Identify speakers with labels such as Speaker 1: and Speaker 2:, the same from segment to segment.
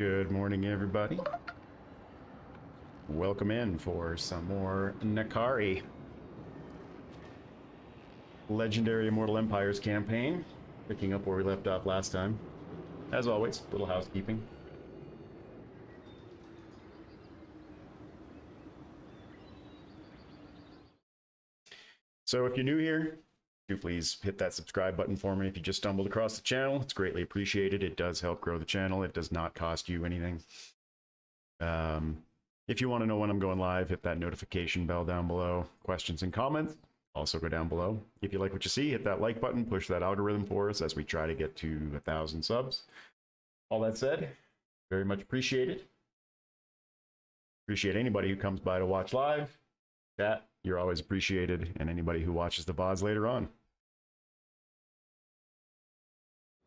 Speaker 1: Good morning, everybody. Welcome in for some more Nakari. Legendary Immortal Empires campaign. Picking up where we left off last time. As always, little housekeeping. So if you're new here, do please hit that subscribe button for me if you just stumbled across the channel. It's greatly appreciated. It does help grow the channel. It does not cost you anything. If you want to know when I'm going live, hit that notification bell down below. Questions and comments also go down below. If you like what you see, hit that like button, push that algorithm for us as we try to get to 1,000 subs. All that said, very much appreciated. Appreciate anybody who comes by to watch live. Chat, you're always appreciated, and anybody who watches the VODs later on.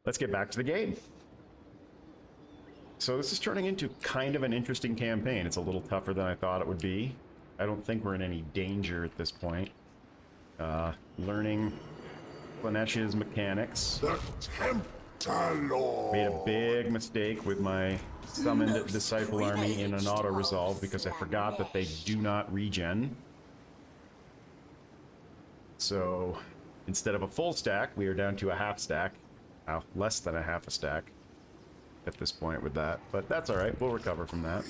Speaker 1: Let's get back to the game. So this is turning into kind of an interesting campaign. It's a little tougher than I thought it would be. I don't think we're in any danger at this point. Learning Slanesh's mechanics.
Speaker 2: The Tempter Lord.
Speaker 1: Made a big mistake with my summoned Disciple Army in an auto-resolve because I forgot that they do not regen. So instead of a full stack, we are down to a half stack. Now, less than a half a stack at this point with that, but that's all right. We'll recover from that.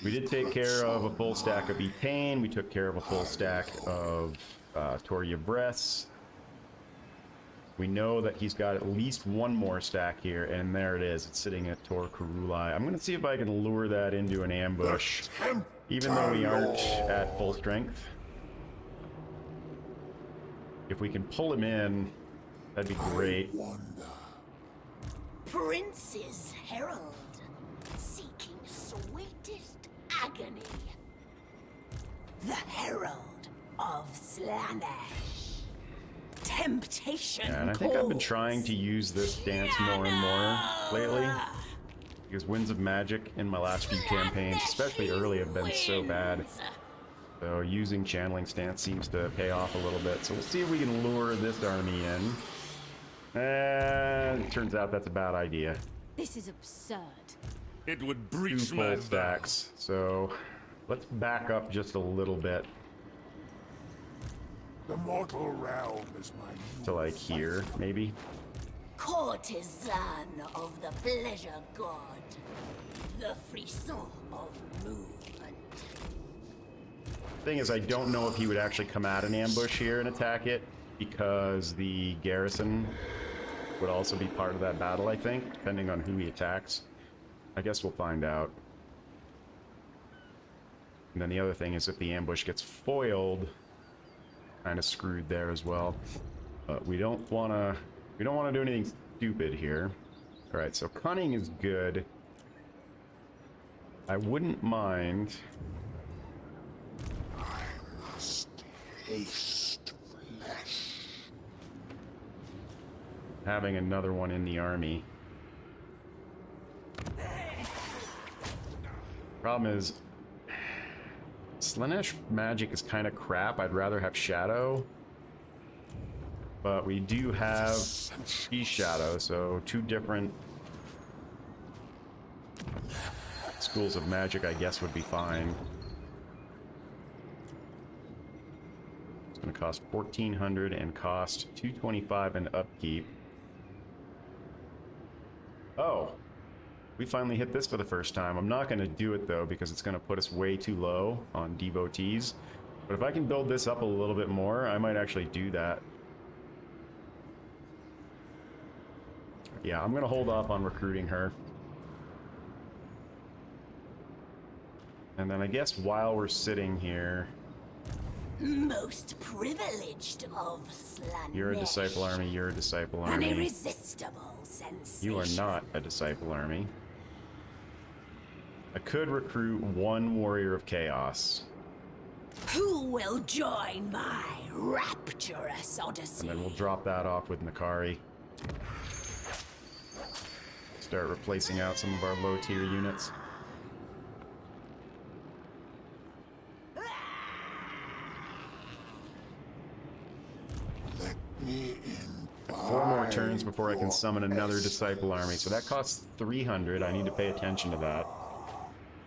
Speaker 1: We did take care of a full stack of Etane. We took care of a full stack of Toria Bress. We know that he's got at least one more stack here, and there it is. It's sitting at Tor Kurulai. I'm going to see if I can lure that into an ambush, even though we aren't at full strength. If we can pull him in, that'd be great.
Speaker 3: Prince's Herald, seeking sweetest agony. The Herald of Slanesh. Temptation.
Speaker 1: Yeah, and I think I've been trying to use this dance more and more lately. Because Winds of Magic in my last few campaigns, especially early, have been so bad. So using Channeling Stance seems to pay off a little bit. So we'll see if we can lure this army in. And it turns out that's a bad idea.
Speaker 3: This is absurd.
Speaker 2: It would
Speaker 1: Two
Speaker 2: breach my
Speaker 1: full stacks. So let's back up just a little bit
Speaker 2: The mortal realm is my
Speaker 1: to like here, maybe.
Speaker 3: Courtesan of the pleasure god. The frisson of movement.
Speaker 1: Thing is, I don't know if he would actually come at an ambush here and attack it, because the garrison would also be part of that battle, I think, depending on who he attacks. I guess we'll find out. And then the other thing is if the ambush gets foiled, kind of screwed there as well. But we don't want to do anything stupid here. All right, so cunning is good. I wouldn't mind.
Speaker 2: I must taste flesh.
Speaker 1: Having another one in the army. Problem is, Slanesh magic is kind of crap. I'd rather have Shadow. But we do have Beast Shadow, so two different schools of magic, I guess, would be fine. It's going to cost 1,400 and cost 225 in upkeep. Oh, we finally hit this for the first time. I'm not going to do it, though, because it's going to put us way too low on devotees. But if I can build this up a little bit more, I might actually do that. Yeah, I'm going to hold off on recruiting her. And then I guess while we're sitting here...
Speaker 3: Most privileged of Slanesh.
Speaker 1: You're a Disciple Army, you're a Disciple
Speaker 3: An
Speaker 1: Army.
Speaker 3: irresistible sensation.
Speaker 1: You are not a Disciple Army. I could recruit one Warrior of Chaos.
Speaker 3: Who will join my rapturous odyssey?
Speaker 1: And then we'll drop that off with Nakari. Start replacing out some of our low-tier units. before I can summon another Disciple army. So that costs 300. I need to pay attention to that.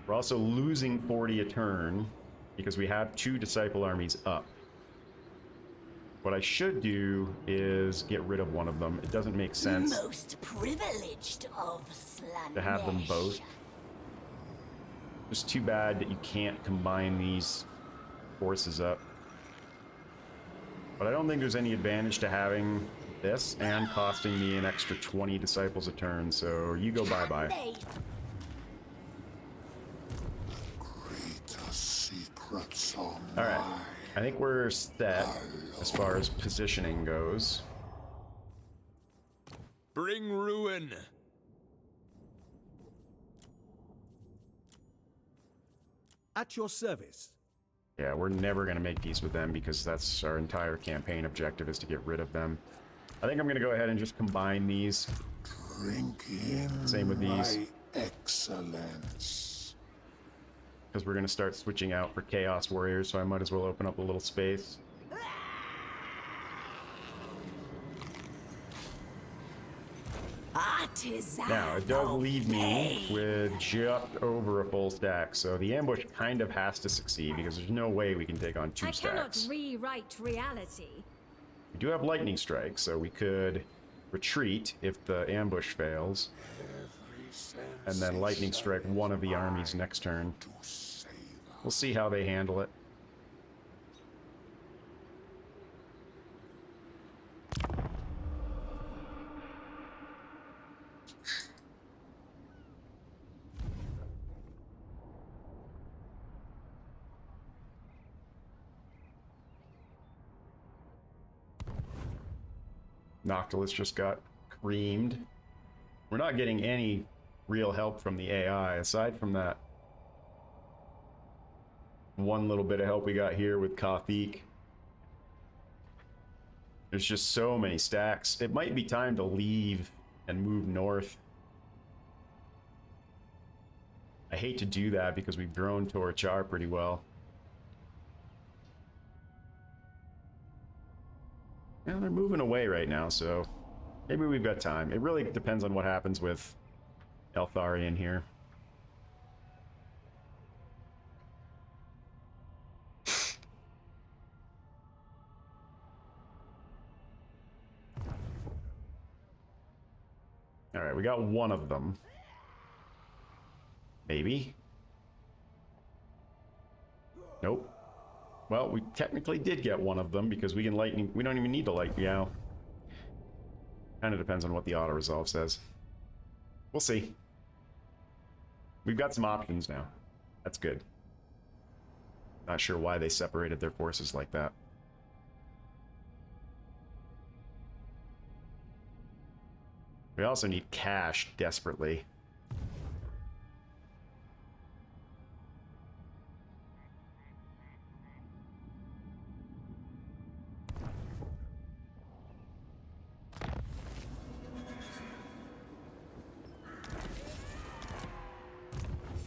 Speaker 1: We're also losing 40 a turn because we have 2 Disciple armies up. What I should do is get rid of one of them. It doesn't make sense
Speaker 3: Most privileged of
Speaker 1: to have them both. It's too bad that you can't combine these forces up. But I don't think there's any advantage to having this and costing me an extra 20 Disciples a turn, so you go bye-bye.
Speaker 2: Greater secrets are
Speaker 1: Alright,
Speaker 2: mine.
Speaker 1: I think we're set as far as positioning goes.
Speaker 4: Bring ruin.
Speaker 5: At your service.
Speaker 1: Yeah, we're never going to make peace with them because that's our entire campaign objective, is to get rid of them. I think I'm going to go ahead and just combine these.
Speaker 2: Drink in
Speaker 1: Same with these.
Speaker 2: my excellence.
Speaker 1: Because we're going to start switching out for Chaos Warriors, so I might as well open up a little space. Now, it does leave me with just over a full stack, so the ambush kind of has to succeed because there's no way we can take on 2
Speaker 6: I cannot
Speaker 1: stacks.
Speaker 6: rewrite reality.
Speaker 1: We do have Lightning Strike, so we could retreat if the ambush fails, and then Lightning Strike one of the armies next turn. We'll see how they handle it. Noctilus just got creamed. We're not getting any real help from the AI, aside from that one little bit of help we got here with Kathik. There's just so many stacks. It might be time to leave and move north. I hate to do that because we've grown Torchar pretty well. Yeah, they're moving away right now, so maybe we've got time. It really depends on what happens with Eltharion here. Alright, we got one of them. Maybe. Nope. Well, we technically did get one of them because we can lightning. We don't even need to light. Yeah. Kind of depends on what the auto resolve says. We'll see. We've got some options now. That's good. Not sure why they separated their forces like that. We also need cash desperately.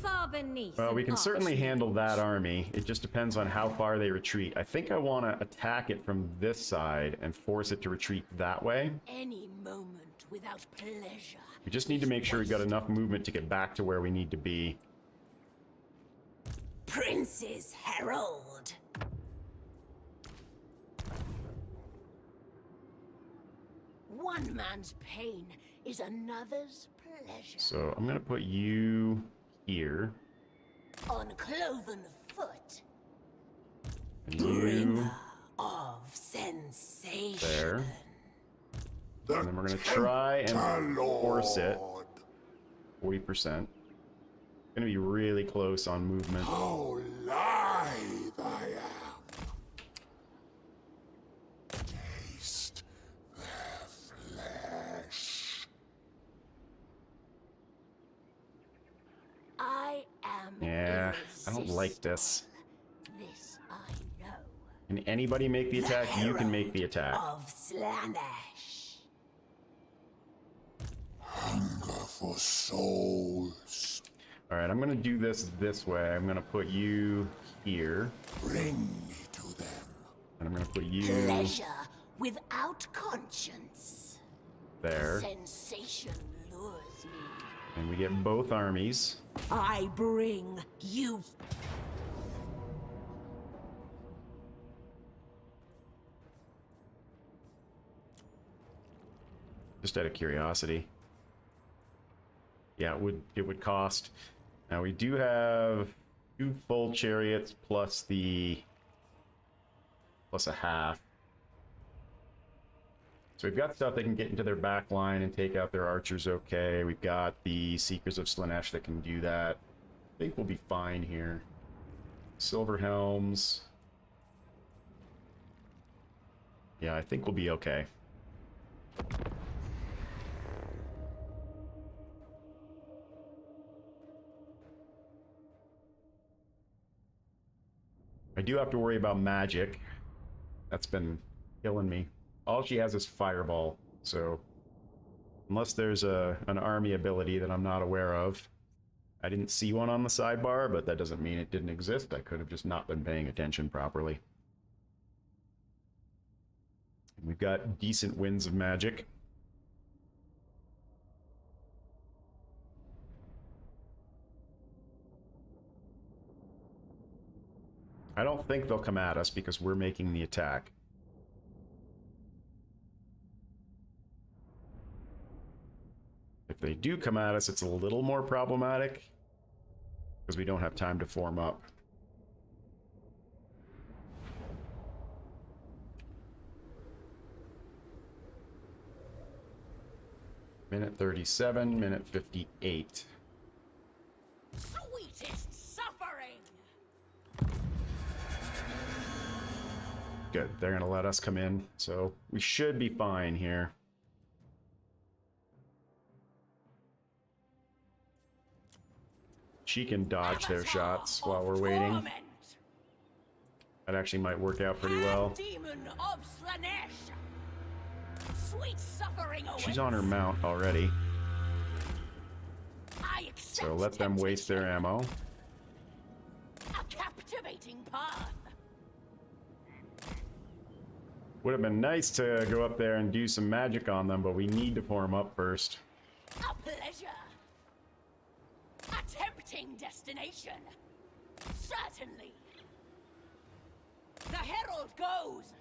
Speaker 6: Far beneath.
Speaker 1: Well, we
Speaker 6: an
Speaker 1: can certainly
Speaker 6: archmage.
Speaker 1: handle that army. It just depends on how far they retreat. I think I want to attack it from this side and force it to retreat that way.
Speaker 3: Any moment without pleasure.
Speaker 1: We just need to make sure we've got enough movement to get back to where we need to be.
Speaker 3: Prince's Herald. One man's pain is another's pleasure.
Speaker 1: So I'm going to put you here.
Speaker 3: On cloven foot,
Speaker 1: And you
Speaker 3: bringer of sensation.
Speaker 1: there. And then we're going to try and force it. 40%. Going to be really close on movement.
Speaker 2: How lithe I am. Taste their flesh.
Speaker 3: I am
Speaker 1: Yeah, I don't like this.
Speaker 3: This I know.
Speaker 1: Can anybody make the attack? You can make the attack.
Speaker 3: Of Slanesh.
Speaker 2: Hunger for souls.
Speaker 1: Alright, I'm going to do this way. I'm going to put you here.
Speaker 2: Bring me to them.
Speaker 1: And I'm going to put you...
Speaker 3: Pleasure without conscience.
Speaker 1: there.
Speaker 3: Sensation lures me.
Speaker 1: And we get both armies.
Speaker 3: I bring you.
Speaker 1: Just out of curiosity. Yeah, it would cost. Now we do have 2 full chariots plus a half. So we've got stuff that can get into their back line and take out their archers okay. We've got the Seekers of Slaanesh that can do that. I think we'll be fine here. Silver Helms. Yeah, I think we'll be okay. I do have to worry about magic. That's been killing me. All she has is Fireball, so unless there's an army ability that I'm not aware of. I didn't see one on the sidebar, but that doesn't mean it didn't exist. I could have just not been paying attention properly. We've got decent winds of magic. I don't think they'll come at us because we're making the attack. If they do come at us, it's a little more problematic because we don't have time to form up. Minute 37, minute 58.
Speaker 3: Sweetest suffering.
Speaker 1: Good, they're gonna let us come in, so we should be fine here. She can dodge their shots while we're waiting. That actually might work out pretty well.
Speaker 3: Demon of Slaanesh. Sweet suffering awaits.
Speaker 1: She's on her mount already,
Speaker 3: I accept
Speaker 1: so let them waste their ammo.
Speaker 3: a captivating path.
Speaker 1: Would have been nice to go up there and do some magic on them, but we need to form up first.
Speaker 3: A pleasure. A tempting destination. Certainly. The herald goes.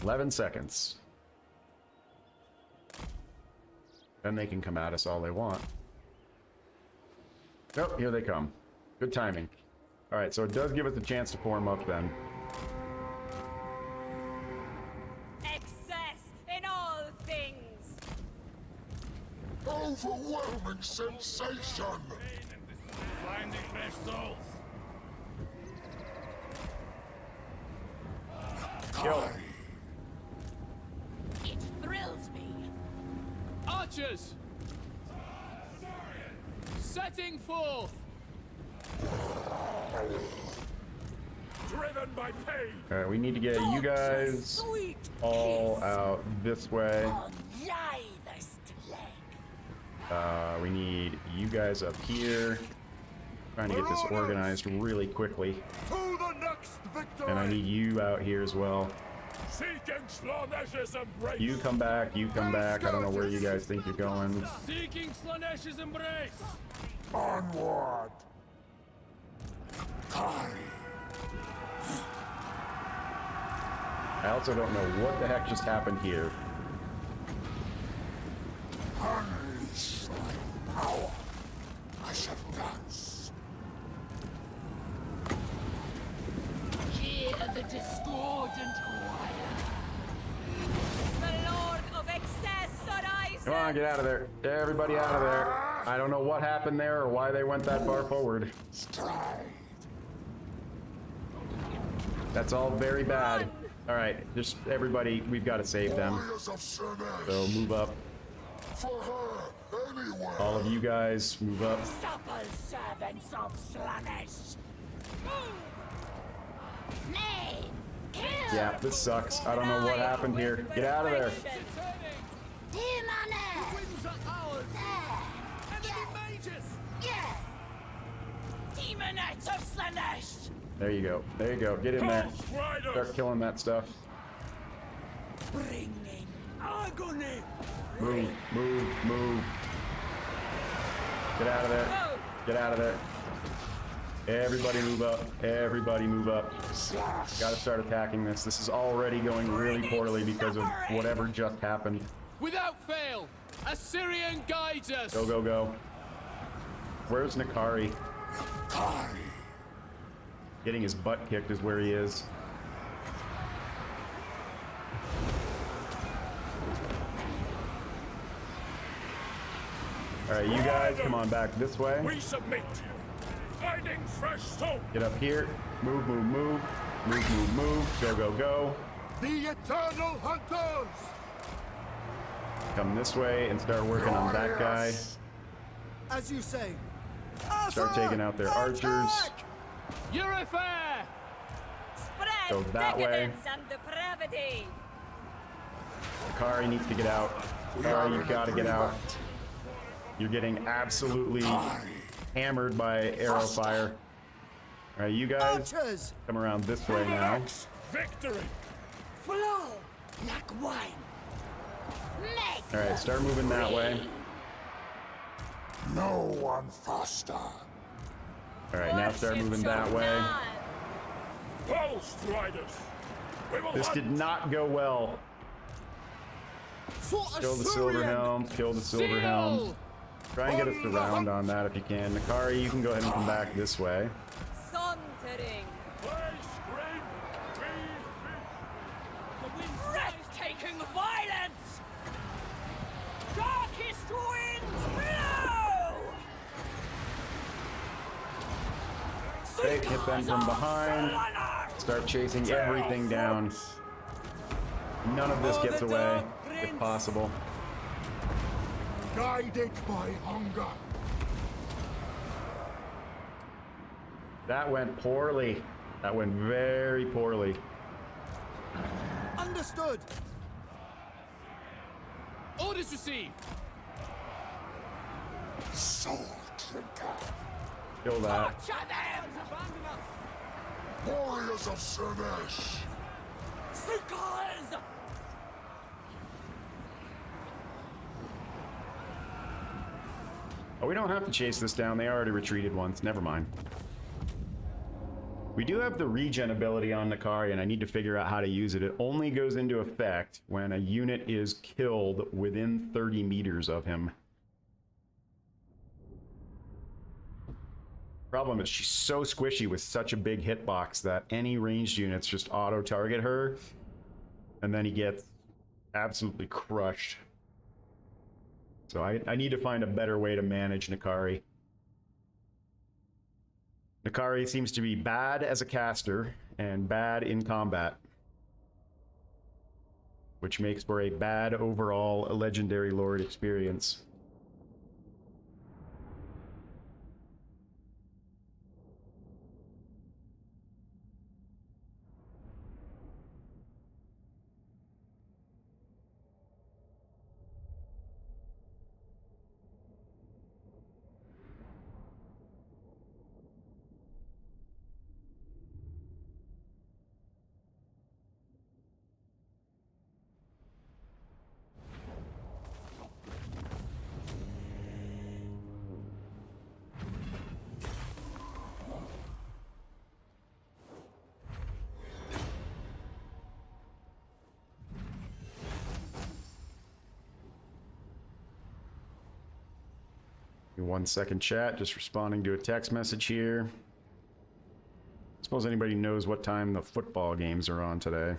Speaker 1: "11 seconds. Then they can come at us all they want. Nope, here they come. Good timing. Alright, so it does give us a chance to form up then.
Speaker 6: Excess in all things.
Speaker 2: Overwhelming sensation!
Speaker 4: Finding fresh souls.
Speaker 1: Kill.
Speaker 3: It thrills me.
Speaker 4: Archers! Setting forth! Driven by pain!
Speaker 1: Alright, we need to get you guys
Speaker 3: Sweet
Speaker 1: all
Speaker 3: kiss
Speaker 1: out this way.
Speaker 3: on neithest leg.
Speaker 1: We need you guys up here. Trying to get this organized really quickly.
Speaker 4: To the next victory!
Speaker 1: And I need you out here as well.
Speaker 4: Seeking Slaanesh's embrace!
Speaker 1: You come back, you come back. I don't know where you guys think you're going.
Speaker 4: Seeking Slaanesh's embrace!
Speaker 2: Onward!
Speaker 1: I also don't know what the heck just happened here.
Speaker 2: Unleash my power! I shall dance.
Speaker 3: Hear the discordant choir.
Speaker 6: The Lord of Excess arises.
Speaker 1: Come on, get out of there. Everybody out of there. I don't know what happened there or why they went that far forward.
Speaker 2: Stride!
Speaker 1: That's all very bad. Alright, just everybody, we've got to save them.
Speaker 2: Warriors of Slaanesh!
Speaker 1: So move up.
Speaker 2: For her, anywhere!
Speaker 1: All of you guys, move up.
Speaker 3: Supple servants of Slaanesh. Nay, kill.
Speaker 1: Yeah, this sucks. I don't know what happened here. Get out of there.
Speaker 3: Demon.
Speaker 4: Winds are ours!
Speaker 3: There.
Speaker 4: Enemy
Speaker 3: Yes.
Speaker 4: mages!
Speaker 3: Yes. Terminate of Slanesh!
Speaker 1: There you go. There you go. Get in there.
Speaker 4: Ghost Riders!
Speaker 1: Start killing that stuff.
Speaker 3: Bringing agony!
Speaker 1: Move, move, move. Get out of there.
Speaker 6: Whoa!
Speaker 1: Get out of there. Everybody move up. Everybody move up. Gotta start attacking this. This is already going really poorly because of whatever just happened.
Speaker 4: Without fail, Assyrian guides us!
Speaker 1: Go, go, go. Where's Nakari?
Speaker 2: Kari.
Speaker 1: Getting his butt kicked is where he is. Alright, you guys, come on back this way.
Speaker 4: We submit! Finding fresh soul!
Speaker 1: Get up here. Move, move, move. Move, move, move. Go, go, go.
Speaker 4: The eternal hunters!
Speaker 1: Come this way and start working on that guy.
Speaker 5: As you say.
Speaker 1: Start taking out their archers.
Speaker 4: Urifair!
Speaker 6: Spread
Speaker 1: Go that way.
Speaker 6: decadence and depravity!
Speaker 1: Nakari needs to get out. Nakari, you gotta get out. You're getting absolutely hammered by arrow fire. Alright, you guys,
Speaker 5: Archers!
Speaker 1: come around this way now.
Speaker 4: Victory!
Speaker 3: Flow like wine! Make
Speaker 1: Alright, start moving that way.
Speaker 2: No one faster.
Speaker 1: Alright, now start
Speaker 6: Worship
Speaker 1: moving that
Speaker 6: your
Speaker 1: way.
Speaker 6: none.
Speaker 4: Ghost Riders! We will
Speaker 1: This
Speaker 4: hunt.
Speaker 1: did not go well.
Speaker 5: For
Speaker 1: Kill the silver
Speaker 5: Assyrian!
Speaker 1: helms, kill the silver helms.
Speaker 4: Seal!
Speaker 1: Try and get us around on that if you can. Nakari, you can go ahead and come back this way.
Speaker 6: Sauntering.
Speaker 3: breathtaking violence! Darkest winds blow!
Speaker 1: Okay, hit them from behind. Start chasing everything down. None of this gets away, if possible.
Speaker 2: Guided by hunger.
Speaker 1: That went poorly. That went very poorly.
Speaker 5: Understood.
Speaker 4: Orders received!
Speaker 2: Soul drinker.
Speaker 1: Kill that.
Speaker 3: Torture them!
Speaker 2: Warriors of Slanesh.
Speaker 3: Seekers!
Speaker 1: Oh, we don't have to chase this down. They already retreated once. Never mind. We do have the regen ability on Nakari, and I need to figure out how to use it. It only goes into effect when a unit is killed within 30 meters of him. Problem is she's so squishy with such a big hitbox that any ranged units just auto-target her, and then he gets absolutely crushed. So I need to find a better way to manage Nakari. Nakari seems to be bad as a caster and bad in combat, which makes for a bad overall Legendary Lord experience. Give me 1 second, chat. Just responding to a text message here. Suppose anybody knows what time the football games are on today.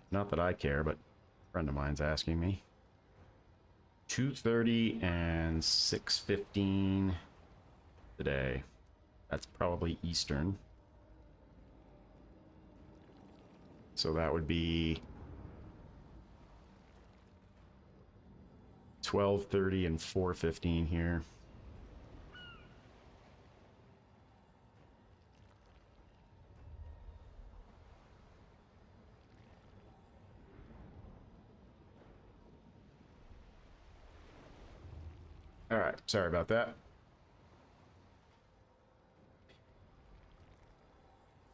Speaker 1: Not that I care, but a friend of mine's asking me. 2:30 and 6:15 today. That's probably Eastern. So that would be 12:30 and 4:15 here. Alright, sorry about that.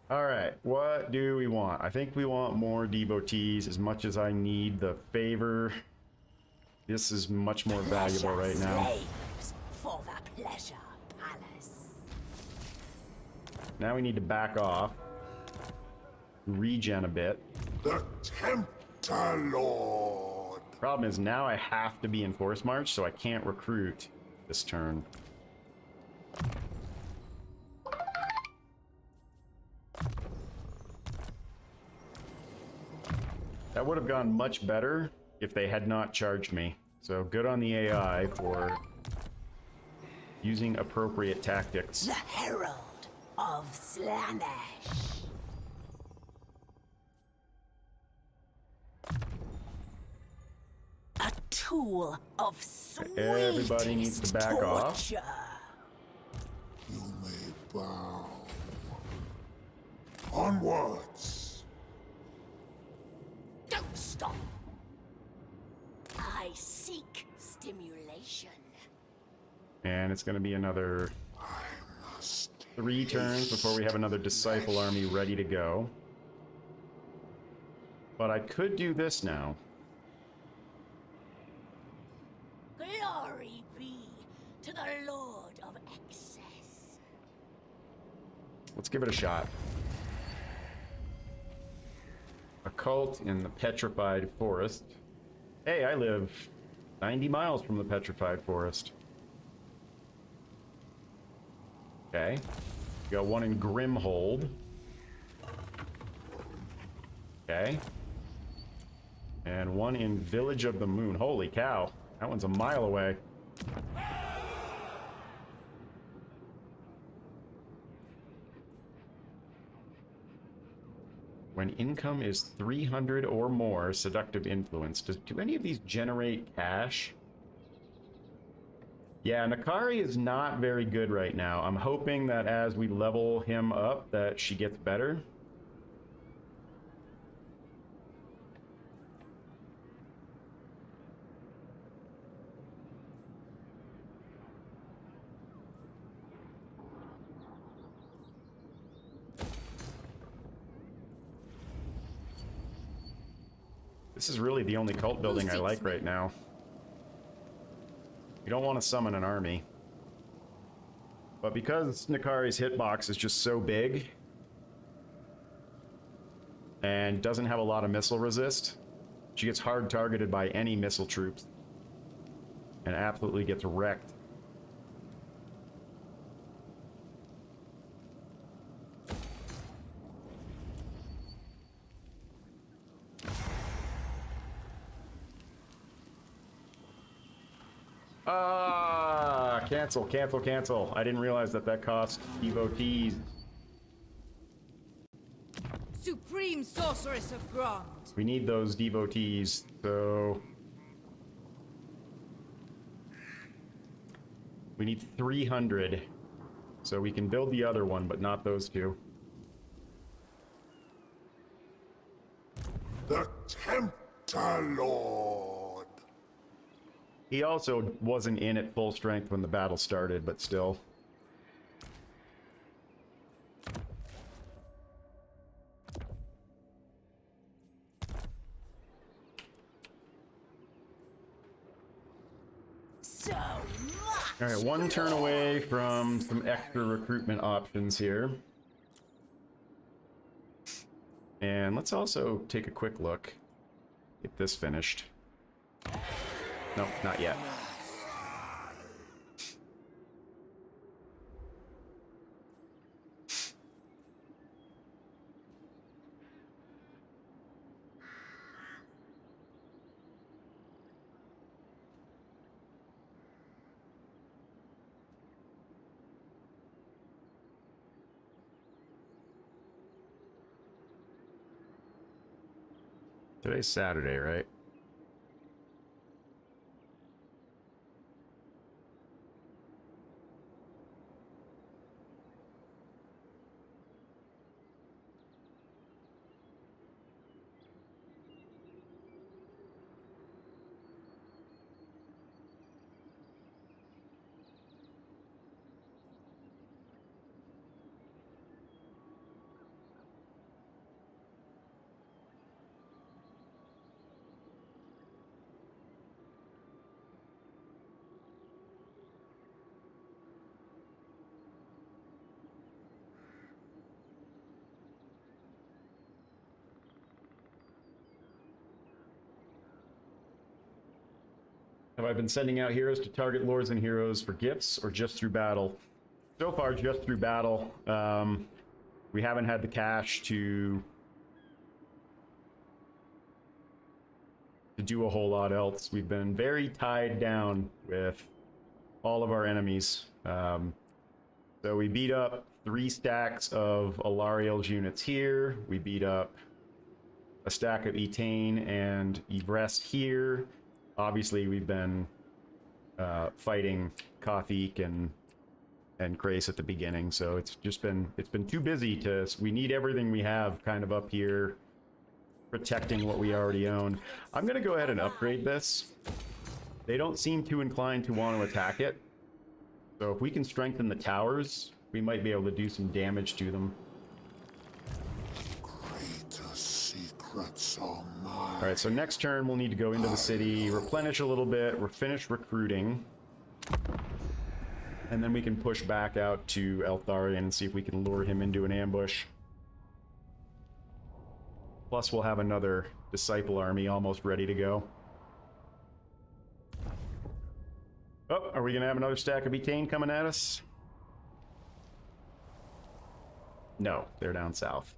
Speaker 1: Alright, what do we want? I think we want more devotees as much as I need the favor. This is much more valuable right now.
Speaker 3: Slaves for the pleasure palace.
Speaker 1: Now we need to back off. Regen a bit.
Speaker 2: The Tempter Lord.
Speaker 1: Problem is now I have to be in Force March, so I can't recruit this turn. That would have gone much better if they had not charged me. So good on the AI for using appropriate tactics.
Speaker 3: The Herald of Slaanesh. A tool of sweetest
Speaker 1: Everybody needs to back off.
Speaker 3: torture.
Speaker 2: You may bow. Onwards.
Speaker 3: Don't stop. I seek stimulation.
Speaker 1: And it's going to be another
Speaker 2: I must
Speaker 1: 3 turns before we have another Disciple army ready to go. But I could do this now.
Speaker 3: Glory be to the Lord of Excess.
Speaker 1: Let's give it a shot. A cult in the Petrified Forest. Hey, I live 90 miles from the Petrified Forest. Okay. We got one in Grimhold. Okay. And one in Village of the Moon. Holy cow. That one's a mile away. When income is 300 or more, seductive influence. Do any of these generate cash? Yeah, Nakari is not very good right now. I'm hoping that as we level him up, that she gets better. This is really the only cult building I like right now. You don't want to summon an army. But because Nakari's hitbox is just so big and doesn't have a lot of missile resist, she gets hard targeted by any missile troops and absolutely gets wrecked. Cancel, cancel, cancel. I didn't realize that that cost devotees.
Speaker 6: Supreme Sorceress of Grond.
Speaker 1: We need those devotees, so... we need 300. So we can build the other one, but not those two.
Speaker 2: The Tempter Lord.
Speaker 1: He also wasn't in at full strength when the battle started, but still.
Speaker 3: So much.
Speaker 1: Alright, one turn away from some extra recruitment options here. And let's also take a quick look. Get this finished. Nope, not yet. Today's Saturday, right? I been sending out heroes to target lords and heroes for gifts or just through battle? So far, just through battle. We haven't had the cash to do a whole lot else. We've been very tied down with all of our enemies. So we beat up 3 stacks of Alariel's units here. We beat up a stack of Etane and Yvrest here. Obviously, we've been fighting Kothiek and Krace at the beginning, so it's been too busy to. We need everything we have kind of up here, protecting what we already own. I'm gonna go ahead and upgrade this. They don't seem too inclined to want to attack it, so if we can strengthen the towers, we might be able to do some damage to them.
Speaker 2: Greater secrets are mine.
Speaker 1: Alright, so next turn we'll need to go into the city, replenish a little bit, we're finished recruiting. And then we can push back out to Eltharion and see if we can lure him into an ambush. Plus we'll have another disciple army almost ready to go. Oh, are we gonna have another stack of Etane coming at us? No, they're down south.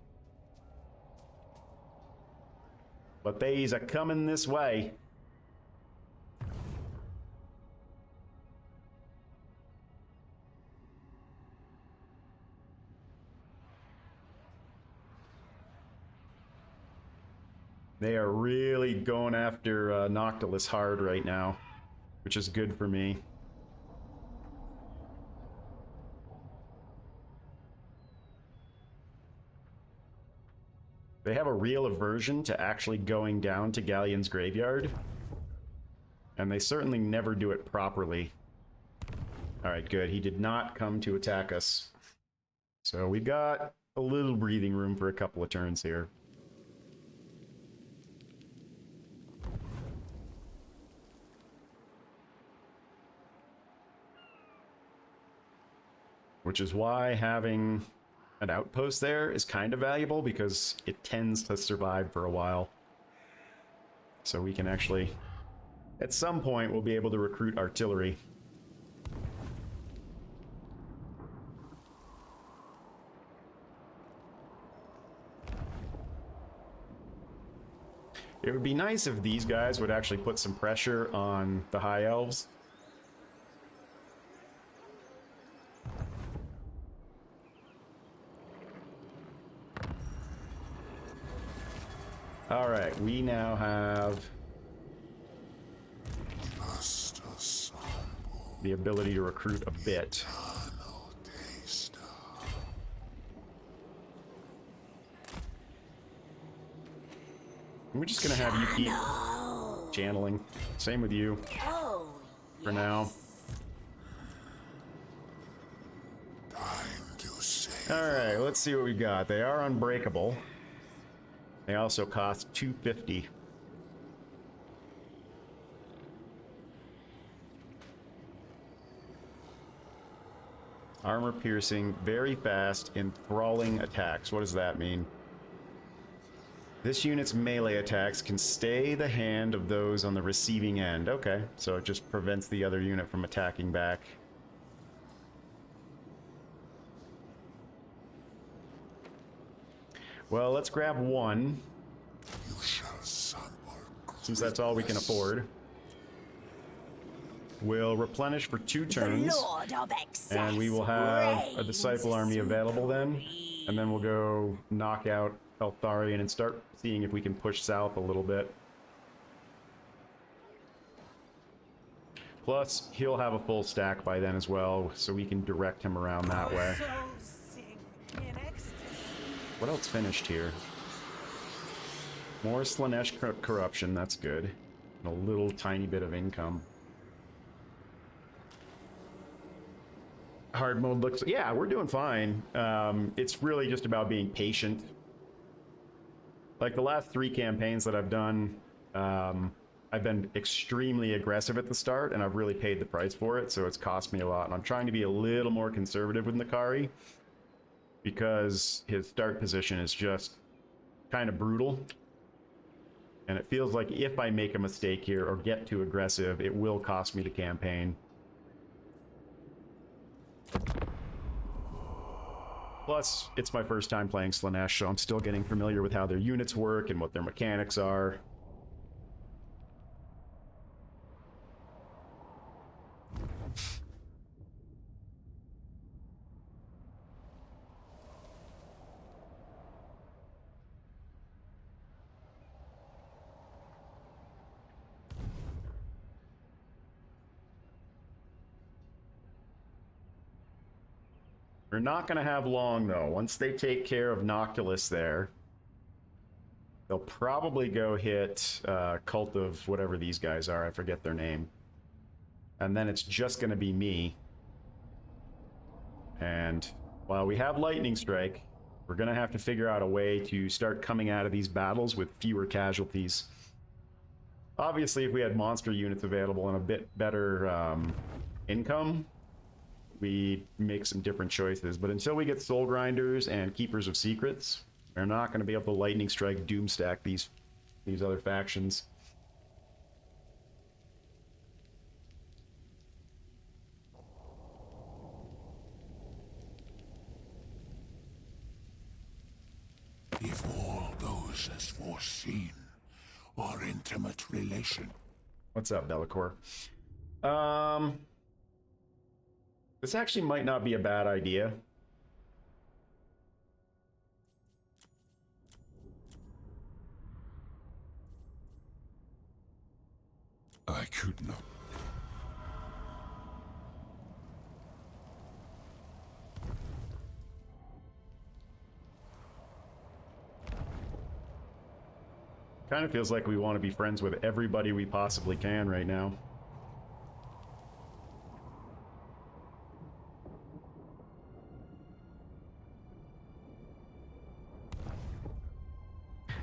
Speaker 1: But they's a coming this way. They are really going after Noctilus hard right now, which is good for me. They have a real aversion to actually going down to Galleon's graveyard, and they certainly never do it properly. Alright, good. He did not come to attack us. So we got a little breathing room for a couple of turns here. Which is why having an outpost there is kind of valuable, because it tends to survive for a while. So we can actually, at some point, we'll be able to recruit artillery. It would be nice if these guys would actually put some pressure on the High Elves. Alright, we now have the ability to recruit a bit. We're just gonna have you keep channeling. Same with you for now. Alright, let's see what we got. They are unbreakable. They also cost 250. Armor piercing, very fast, enthralling attacks. What does that mean? This unit's melee attacks can stay the hand of those on the receiving end. Okay, so it just prevents the other unit from attacking back. Well, let's grab one, since that's all we can afford. We'll replenish for 2 turns, and we will have a Disciple army available then, and then we'll go knock out Eltharion and start seeing if we can push south a little bit. Plus, he'll have a full stack by then as well, so we can direct him around that way. What else finished here? More Slanesh corruption, that's good. And a little tiny bit of income. Hard mode looks... Yeah, we're doing fine. It's really just about being patient. Like the last 3 campaigns that I've done, I've been extremely aggressive at the start, and I've really paid the price for it, so it's cost me a lot. And I'm trying to be a little more conservative with Nakari, because his start position is just kind of brutal. And it feels like if I make a mistake here or get too aggressive, it will cost me the campaign. Plus, it's my first time playing Slaanesh, so I'm still getting familiar with how their units work and what their mechanics are. We're not going to have long, though. Once they take care of Noctilus there, they'll probably go hit Cult of whatever these guys are. I forget their name. And then it's just going to be me. And while we have Lightning Strike, we're going to have to figure out a way to start coming out of these battles with fewer casualties. Obviously, if we had monster units available and a bit better income, we make some different choices. But until we get Soul Grinders and Keepers of Secrets, we're not going to be able to Lightning Strike Doomstack these other factions.
Speaker 2: If all goes as foreseen, our intimate relation.
Speaker 1: What's up, Bellicor? This actually might not be a bad idea.
Speaker 2: I could not.
Speaker 1: Kind of feels like we want to be friends with everybody we possibly can right now.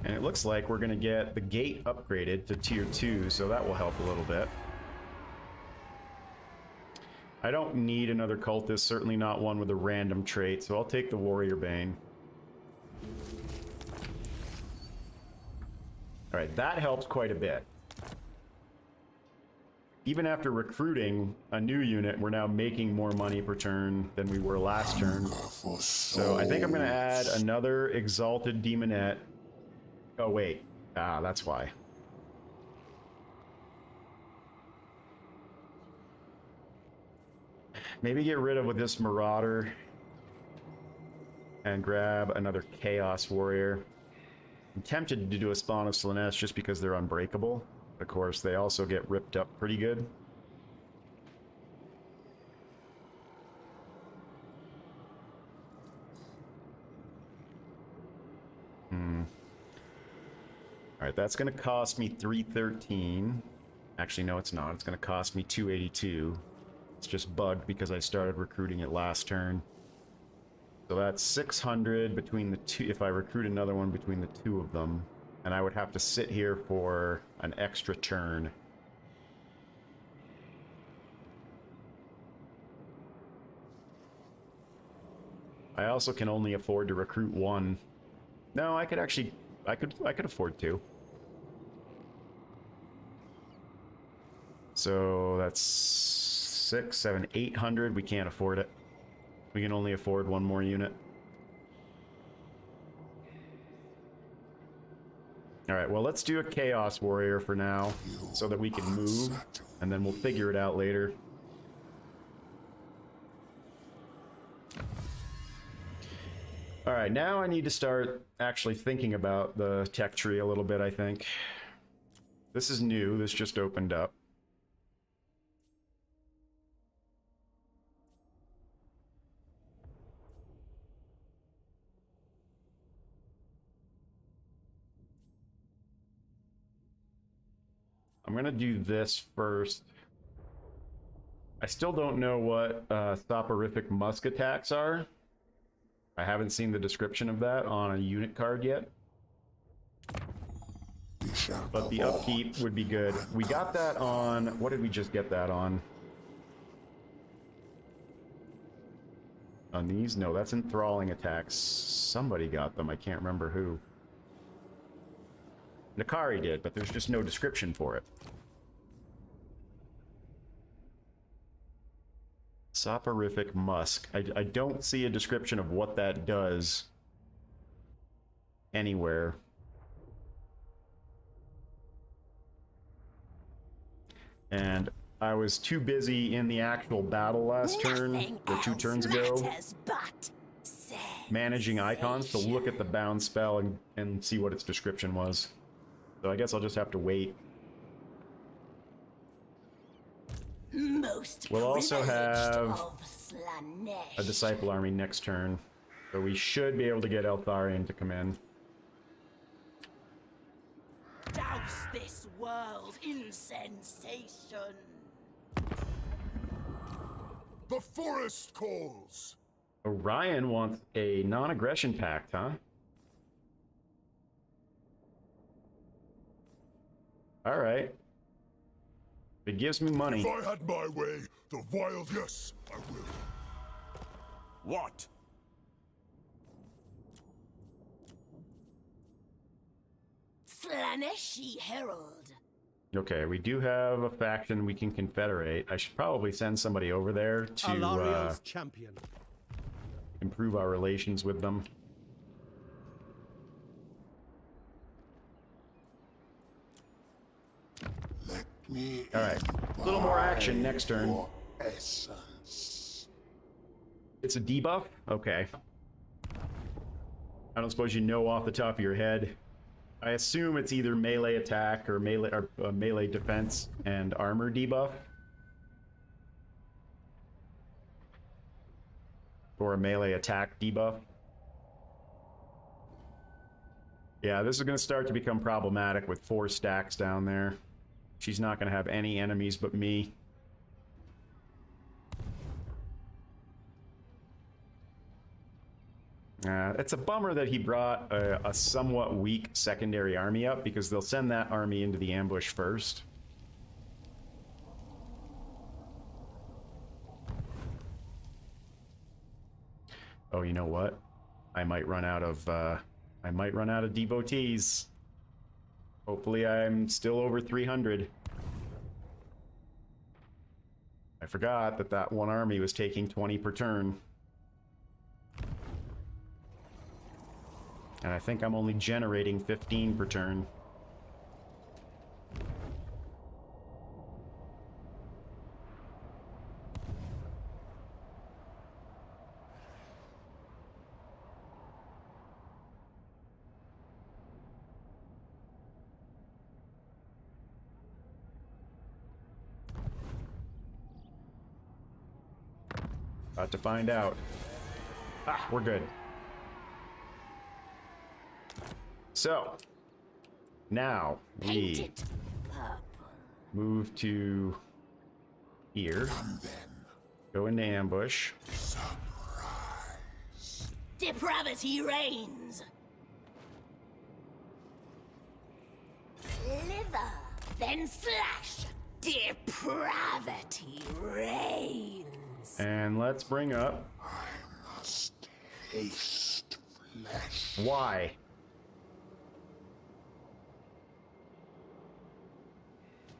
Speaker 1: And it looks like we're going to get the gate upgraded to tier 2, so that will help a little bit. I don't need another cultist, certainly not one with a random trait, so I'll take the Warrior Bane. Alright, that helps quite a bit. Even after recruiting a new unit, we're now making more money per turn than we were last turn. So I think I'm going to add another Exalted Demonette. Oh, wait. Ah, that's why. Maybe get rid of this Marauder and grab another Chaos Warrior. I'm tempted to do a spawn of Slaanesh just because they're unbreakable. Of course, they also get ripped up pretty good. Alright, that's going to cost me 313. Actually, no, it's not. It's going to cost me 282. It's just bugged because I started recruiting it last turn. So that's 600 between the two, if I recruit another one between the two of them. And I would have to sit here for an extra turn. I also can only afford to recruit one. No, I could actually, I could afford two. So that's 600, 700, 800. We can't afford it. We can only afford one more unit. Alright, well, let's do a Chaos Warrior for now, so that we can move, and then we'll figure it out later. Alright, now I need to start actually thinking about the tech tree a little bit, I think. This is new, this just opened up. I'm gonna do this first. I still don't know what soporific musk attacks are. I haven't seen the description of that on a unit card yet. But the upkeep would be good. We got that on... What did we just get that on? On these? No, that's enthralling attacks. Somebody got them. I can't remember who. Nakari did, but there's just no description for it. Soporific musk. I don't see a description of what that does anywhere. And I was too busy in the actual battle last turn, or 2 turns ago, managing icons to look at the bound spell and see what its description was. So I guess I'll just have to wait. We'll also have a Disciple Army next turn, so we should be able to get Eltharion to come in.
Speaker 3: Douse this world in sensation.
Speaker 2: The forest calls.
Speaker 1: Orion wants a non-aggression pact, huh? Alright. It gives me money.
Speaker 2: If I had my way, the wild, yes, I will. What?
Speaker 3: Slaneshi Herald.
Speaker 1: Okay, we do have a faction we can confederate. I should probably send somebody over there to
Speaker 5: Alario's champion.
Speaker 1: improve our relations with them.
Speaker 2: Let me.
Speaker 1: All right, a little more action next turn.
Speaker 2: Your essence.
Speaker 1: It's a debuff? Okay. I don't suppose you know off the top of your head. I assume it's either melee attack or melee defense and armor debuff. Or a melee attack debuff. Yeah, this is going to start to become problematic with 4 stacks down there. She's not going to have any enemies but me. It's a bummer that he brought a somewhat weak secondary army up, because they'll send that army into the ambush first. Oh, you know what? I might run out of devotees. Hopefully I'm still over 300. I forgot that that one army was taking 20 per turn. And I think I'm only generating 15 per turn. About to find out. Ah, we're good. So, now we move to here, go into ambush.
Speaker 3: Depravity reigns. Slither, then slash. Depravity reigns.
Speaker 1: And let's bring up.
Speaker 2: I must taste flesh.
Speaker 1: Why?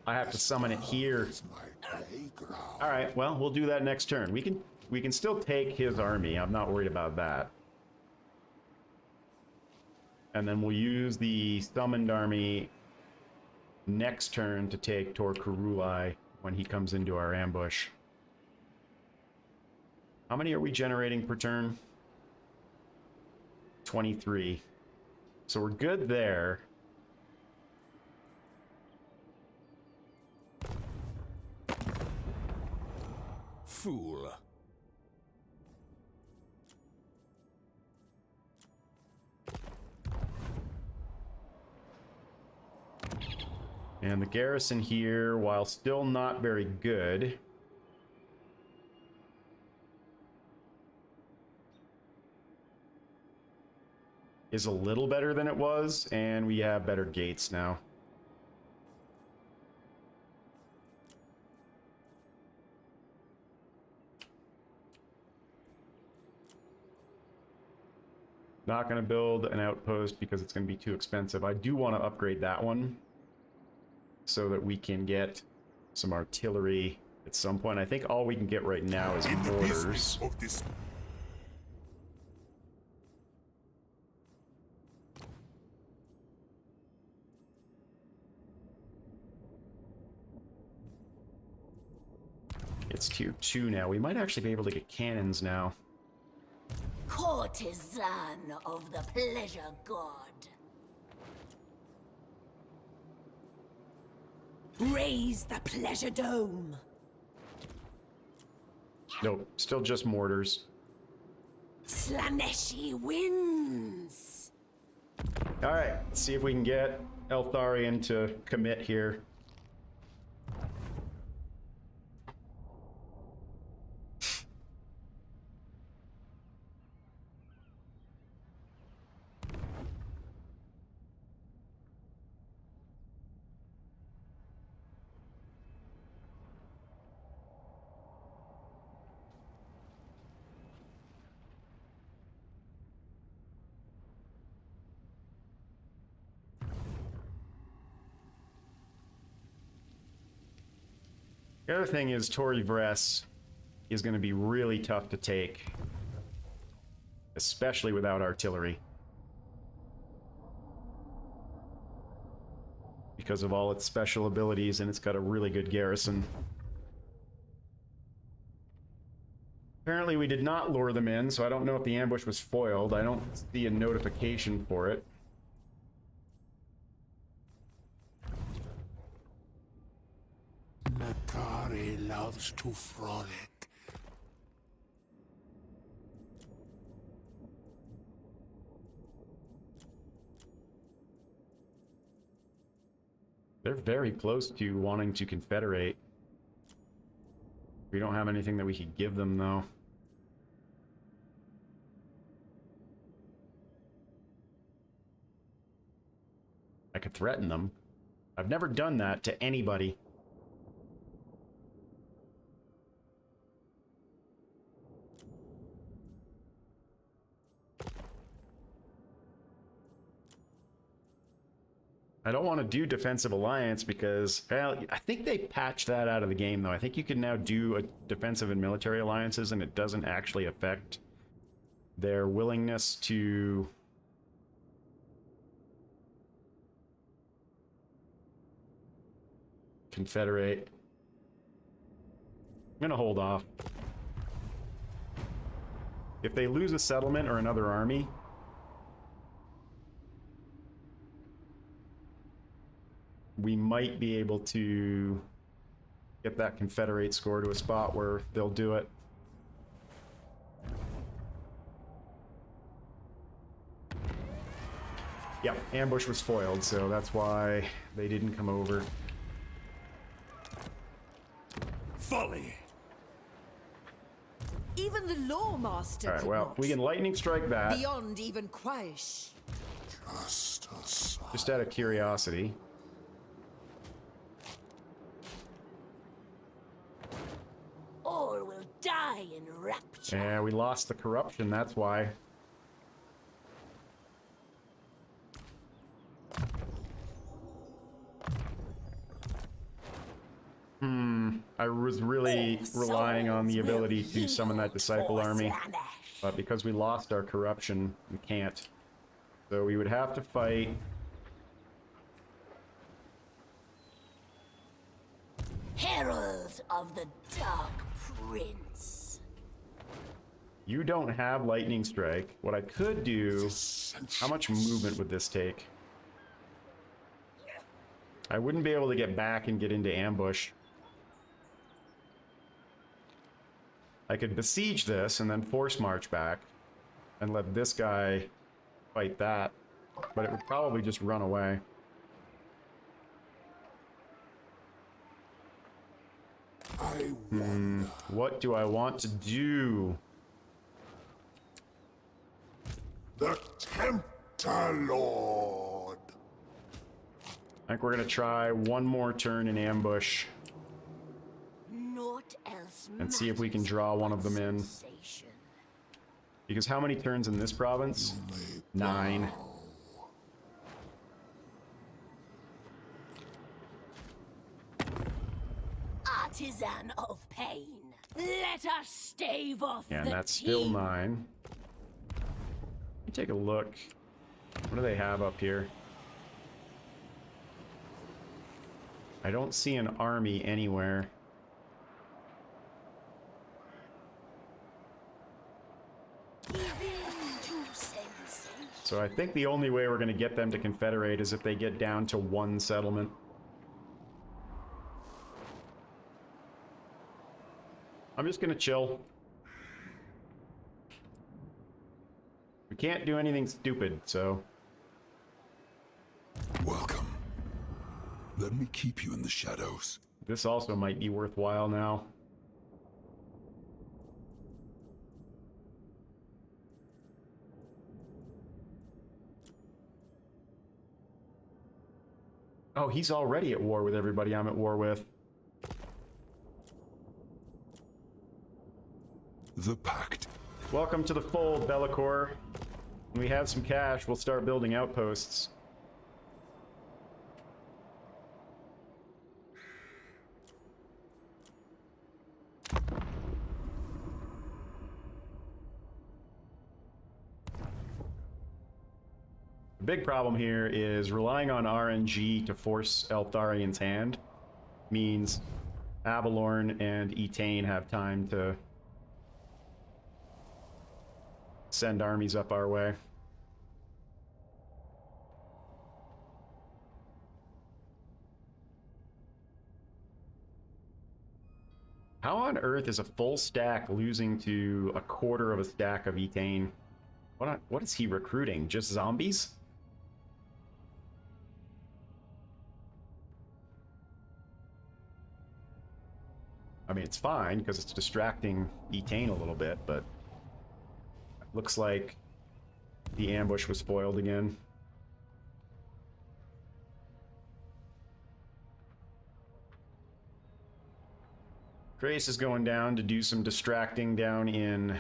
Speaker 1: I have to summon it here. All right, well, we'll do that next turn. We can still take his army. I'm not worried about that. And then we'll use the summoned army next turn to take Tor Kurulai when he comes into our ambush. How many are we generating per turn? 23. So we're good there.
Speaker 2: Fool.
Speaker 1: And the garrison here, while still not very good, is a little better than it was, and we have better gates now. Not going to build an outpost because it's going to be too expensive. I do want to upgrade that one so that we can get some artillery at some point. I think all we can get right now is
Speaker 2: In the
Speaker 1: mortars.
Speaker 2: business of this.
Speaker 1: It's tier 2 now. We might actually be able to get cannons now.
Speaker 3: Courtesan of the pleasure god. Raise the pleasure dome.
Speaker 1: Nope, still just mortars.
Speaker 3: Slaneshi wins.
Speaker 1: Alright, let's see if we can get Eltharion to commit here. The other thing is Tori Vress is going to be really tough to take, especially without artillery, because of all its special abilities, and it's got a really good garrison. Apparently we did not lure them in, so I don't know if the ambush was foiled. I don't see a notification for it.
Speaker 2: Natari loves to frolic.
Speaker 1: They're very close to wanting to confederate. We don't have anything that we could give them, though. I could threaten them. I've never done that to anybody. I don't want to do defensive alliance because, well, I think they patched that out of the game, though. I think you can now do a defensive and military alliances, and it doesn't actually affect their willingness to confederate. I'm gonna hold off. If they lose a settlement or another army, we might be able to get that confederate score to a spot where they'll do it. Yep, ambush was foiled, so that's why they didn't come over.
Speaker 2: Folly.
Speaker 6: Even the Lawmaster
Speaker 1: Alright,
Speaker 6: could
Speaker 1: well,
Speaker 6: not.
Speaker 1: we can lightning strike that,
Speaker 6: Beyond even Quaish.
Speaker 2: Just a sigh.
Speaker 1: just out of curiosity.
Speaker 3: All will die in rapture.
Speaker 1: Yeah, we lost the corruption, that's why. I was really relying on the ability to summon that disciple army, but because we lost our corruption, we can't. So we would have to fight.
Speaker 3: Herald of the Dark Prince.
Speaker 1: You don't have lightning strike. What I could do, how much movement would this take? I wouldn't be able to get back and get into ambush. I could besiege this and then force march back and let this guy fight that, but it would probably just run away.
Speaker 2: I wonder.
Speaker 1: What do I want to do?
Speaker 2: The Tempter Lord.
Speaker 1: I think we're gonna try one more turn in ambush
Speaker 3: Naught else
Speaker 1: and see if we can
Speaker 3: matters
Speaker 1: draw one of them
Speaker 3: but
Speaker 1: in.
Speaker 3: sensation.
Speaker 1: Because how many turns in this province? 9.
Speaker 3: Artisan of pain. Let us stave off
Speaker 1: Yeah,
Speaker 3: the
Speaker 1: and that's still
Speaker 3: teeth.
Speaker 1: 9. Let me take a look. What do they have up here? I don't see an army anywhere.
Speaker 3: Give in to sensation.
Speaker 1: So I think the only way we're going to get them to confederate is if they get down to 1 settlement. I'm just going to chill. We can't do anything stupid, so...
Speaker 2: Welcome. Let me keep you in the shadows.
Speaker 1: This also might be worthwhile now. Oh, he's already at war with everybody I'm at war with.
Speaker 2: The Pact.
Speaker 1: Welcome to the fold, Bellicor. When we have some cash, we'll start building outposts. The big problem here is relying on RNG to force Eltharian's hand means Avalorn and Etain have time to send armies up our way. How on earth is a full stack losing to a quarter of a stack of Etain? What is he recruiting? Just zombies? I mean, it's fine because it's distracting Etain a little bit, but looks like the ambush was foiled again. Grace is going down to do some distracting down in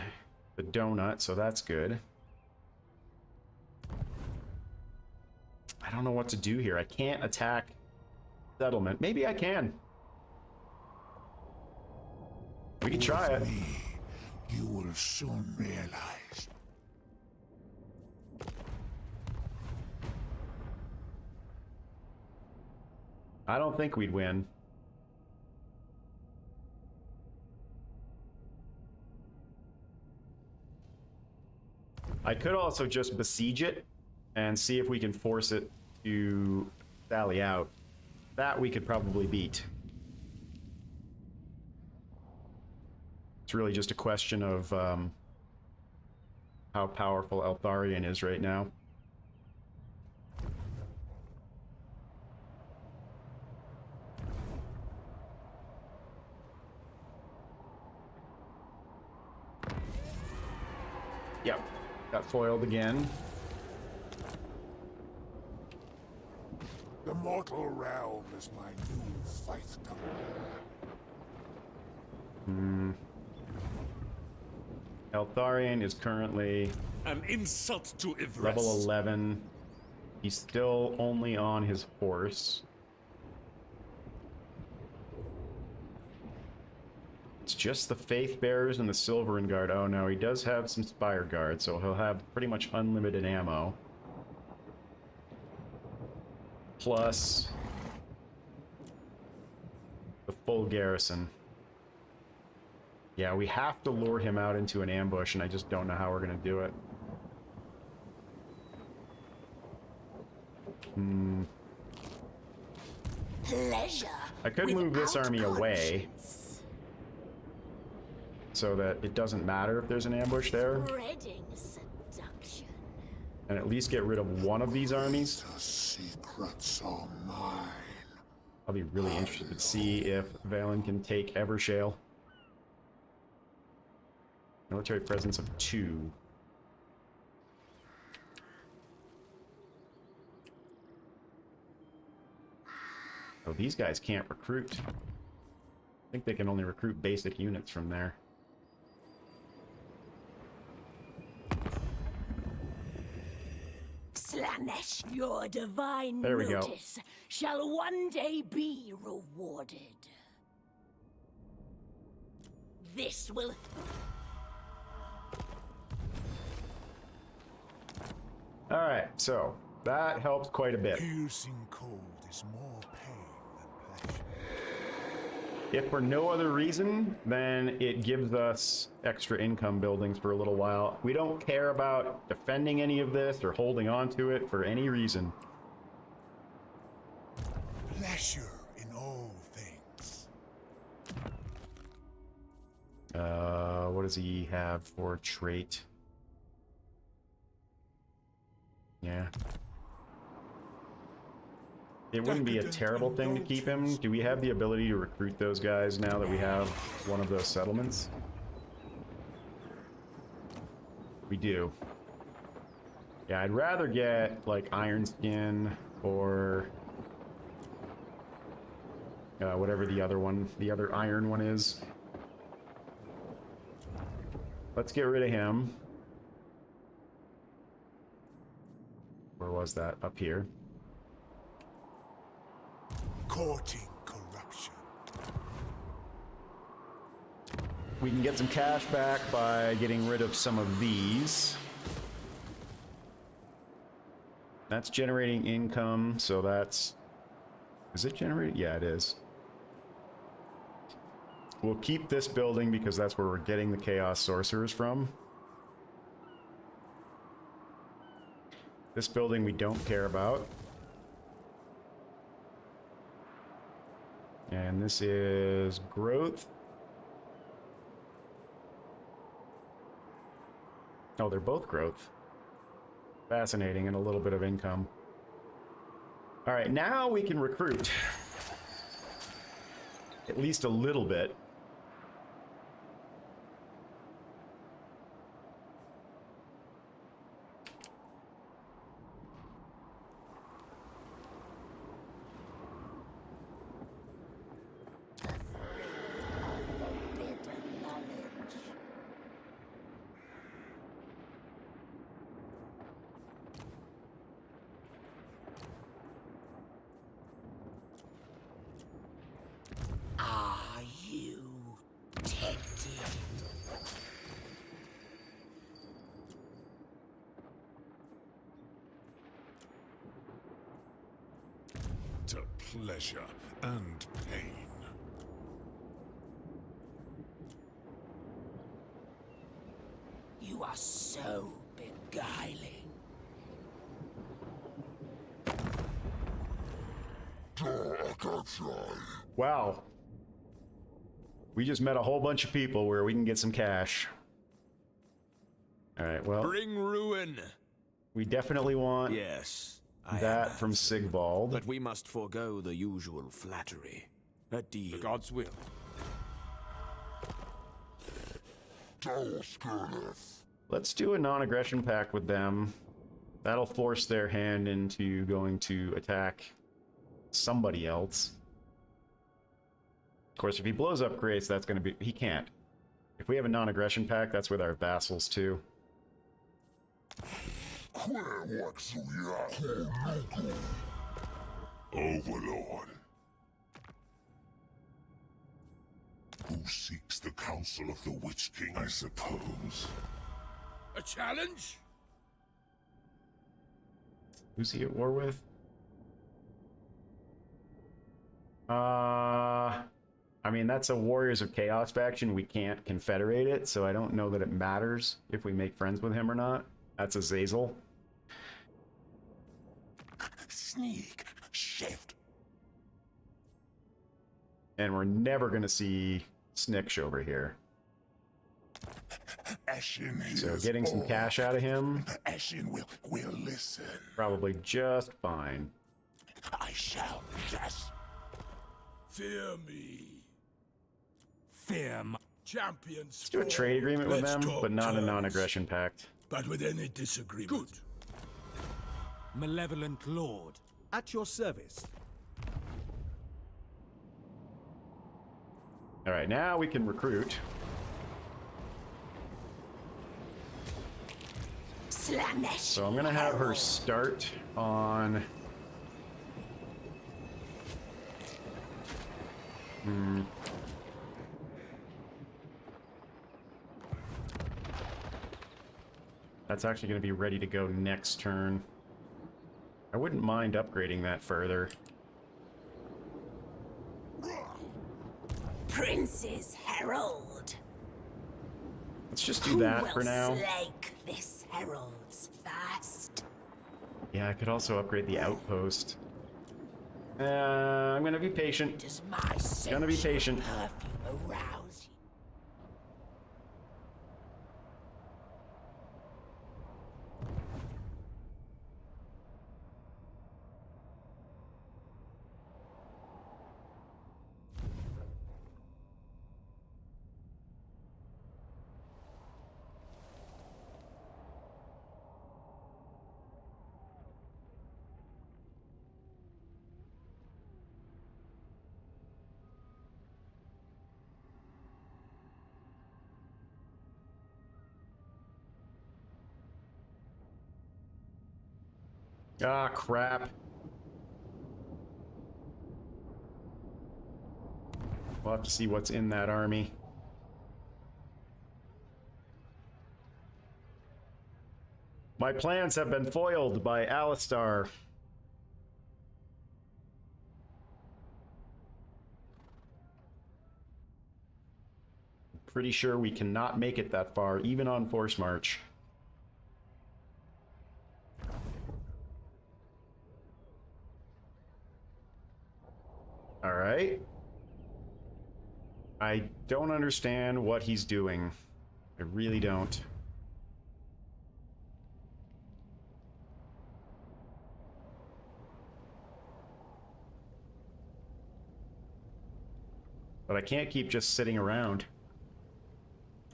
Speaker 1: the donut, so that's good. I don't know what to do here. I can't attack settlement. Maybe I can. We can try it.
Speaker 2: Me, you will soon realize.
Speaker 1: I don't think we'd win. I could also just besiege it and see if we can force it to sally out. That we could probably beat. It's really just a question of how powerful Eltharion is right now. Yep, got foiled again.
Speaker 2: The mortal realm is my new fiefdom.
Speaker 1: Eltharion is currently
Speaker 7: An insult to Ivrest.
Speaker 1: level 11. He's still only on his horse. It's just the Faith Bearers and the Silverin Guard. Oh no, he does have some Spire Guard, so he'll have pretty much unlimited ammo. Plus the full garrison. Yeah, we have to lure him out into an ambush, and I just don't know how we're gonna do it.
Speaker 3: Pleasure.
Speaker 1: I could move this
Speaker 3: without
Speaker 1: army away
Speaker 3: conscience.
Speaker 1: so that it doesn't matter if there's an ambush there,
Speaker 3: Spreading seduction.
Speaker 1: and at least get rid of one of these armies.
Speaker 2: The secrets are mine.
Speaker 1: I'll be really interested to see if Valen can take Evershale. Military presence of 2. Oh, these guys can't recruit. I think they can only recruit basic units from there.
Speaker 3: Slanesh, your divine
Speaker 1: There we go.
Speaker 3: notice shall one day be rewarded. This will...
Speaker 1: Alright, so that helps quite a bit.
Speaker 2: Piercing cold is more pain than pleasure.
Speaker 1: If for no other reason, then it gives us extra income buildings for a little while. We don't care about defending any of this or holding on to it for any reason.
Speaker 2: Pleasure in all things.
Speaker 1: What does he have for trait? Yeah. It wouldn't be a terrible thing to keep him. Do we have the ability to recruit those guys now that we have one of those settlements? We do. Yeah, I'd rather get like Iron Skin or whatever the other iron one is. Let's get rid of him. Where was that? Up here.
Speaker 2: Courting corruption.
Speaker 1: We can get some cash back by getting rid of some of these. That's generating income, so that's... Is it generating? Yeah, it is. We'll keep this building because that's where we're getting the Chaos Sorcerers from. This building we don't care about. And this is growth. Oh, they're both growth. Fascinating, and a little bit of income. All right, now we can recruit. At least a little bit.
Speaker 3: Are you tempted?
Speaker 2: To pleasure and pain.
Speaker 3: You are so beguiling.
Speaker 1: Wow. We just met a whole bunch of people where we can get some cash. All right, well,
Speaker 4: Bring ruin.
Speaker 1: we definitely want
Speaker 8: Yes, I
Speaker 1: that
Speaker 8: am.
Speaker 1: from Sigvald.
Speaker 8: But we must forego the usual flattery. A deal.
Speaker 4: The gods will.
Speaker 1: Let's do a non-aggression pact with them. That'll force their hand into going to attack somebody else. Of course, if he blows up Grace, that's going to be... He can't. If we have a non-aggression pact, that's with our vassals, too.
Speaker 2: Overlord. Who seeks the counsel of the Witch King, I suppose?
Speaker 4: A challenge?
Speaker 1: Who's he at war with? I mean, that's a Warriors of Chaos faction. We can't confederate it, so I don't know that it matters if we make friends with him or not. That's Azazel.
Speaker 2: Sneak, shift.
Speaker 1: And we're never going to see Sniksh over here.
Speaker 2: Ashen
Speaker 1: So getting some cash out of him,
Speaker 2: Ashen will listen.
Speaker 1: probably just fine.
Speaker 2: I shall just
Speaker 4: Fear me.
Speaker 2: fear my
Speaker 4: Champions.
Speaker 1: Let's do a trade agreement with them, but not a non-aggression pact.
Speaker 4: But with any disagreement. Good.
Speaker 5: Malevolent Lord, at your service.
Speaker 1: All right, now we can recruit.
Speaker 3: Slanesh.
Speaker 1: So I'm gonna have her start on... That's actually gonna be ready to go next turn. I wouldn't mind upgrading that further.
Speaker 3: Prince's Herald.
Speaker 1: Let's just do that for now.
Speaker 3: Who will slake this herald's thirst?
Speaker 1: Yeah, I could also upgrade the outpost. I'm gonna be patient.
Speaker 3: Does my
Speaker 1: Gonna be patient.
Speaker 3: perfume arouse you?
Speaker 1: Ah, crap. We'll have to see what's in that army. My plans have been foiled by Alistar. Pretty sure we cannot make it that far, even on Force March. Alright. I don't understand what he's doing. I really don't. But I can't keep just sitting around.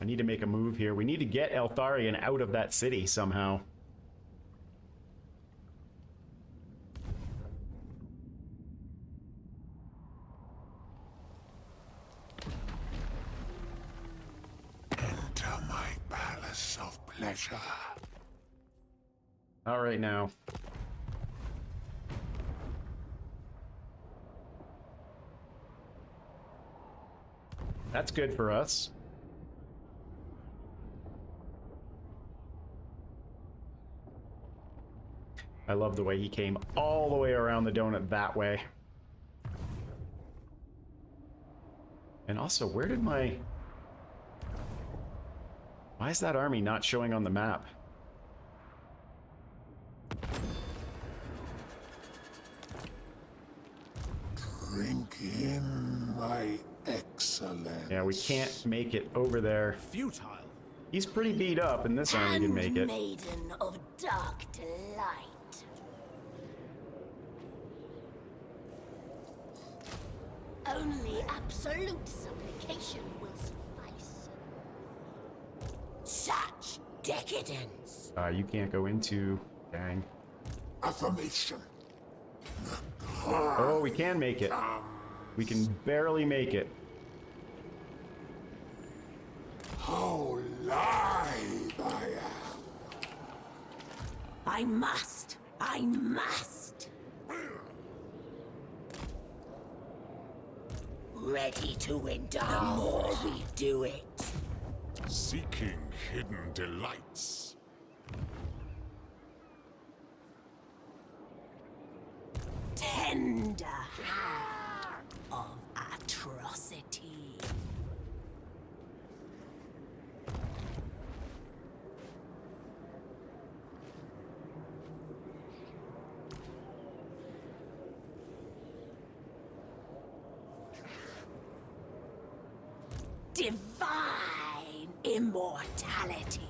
Speaker 1: I need to make a move here. We need to get Eltharion out of that city somehow.
Speaker 2: Enter my palace of pleasure.
Speaker 1: All right now. That's good for us. I love the way he came all the way around the donut that way. And also, where did my... Why is that army not showing on the map?
Speaker 2: Drink in my excellence.
Speaker 1: Yeah, we can't make it over there.
Speaker 5: Futile.
Speaker 1: He's pretty beat up, and this army can make it.
Speaker 3: Maiden of dark delight. Only absolute supplication will suffice. Such decadence.
Speaker 1: You can't go into... Dang.
Speaker 2: Affirmation.
Speaker 1: Oh, we can make it. We can barely make it.
Speaker 2: How live I am.
Speaker 3: I must. I must. Ready to endure the more we do it.
Speaker 2: Seeking hidden delights.
Speaker 3: Tender hand of atrocity. Divine immortality.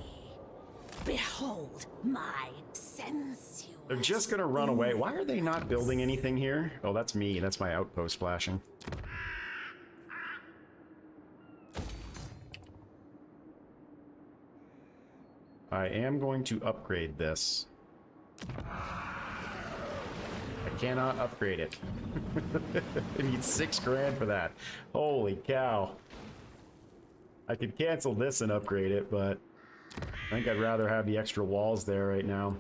Speaker 3: Behold my sensuous.
Speaker 1: They're just gonna run away. Why are they not building anything here? Oh, that's me. That's my outpost flashing. I am going to upgrade this. I cannot upgrade it. I need 6 grand for that. Holy cow. I could cancel this and upgrade it, but I think I'd rather have the extra walls there right now.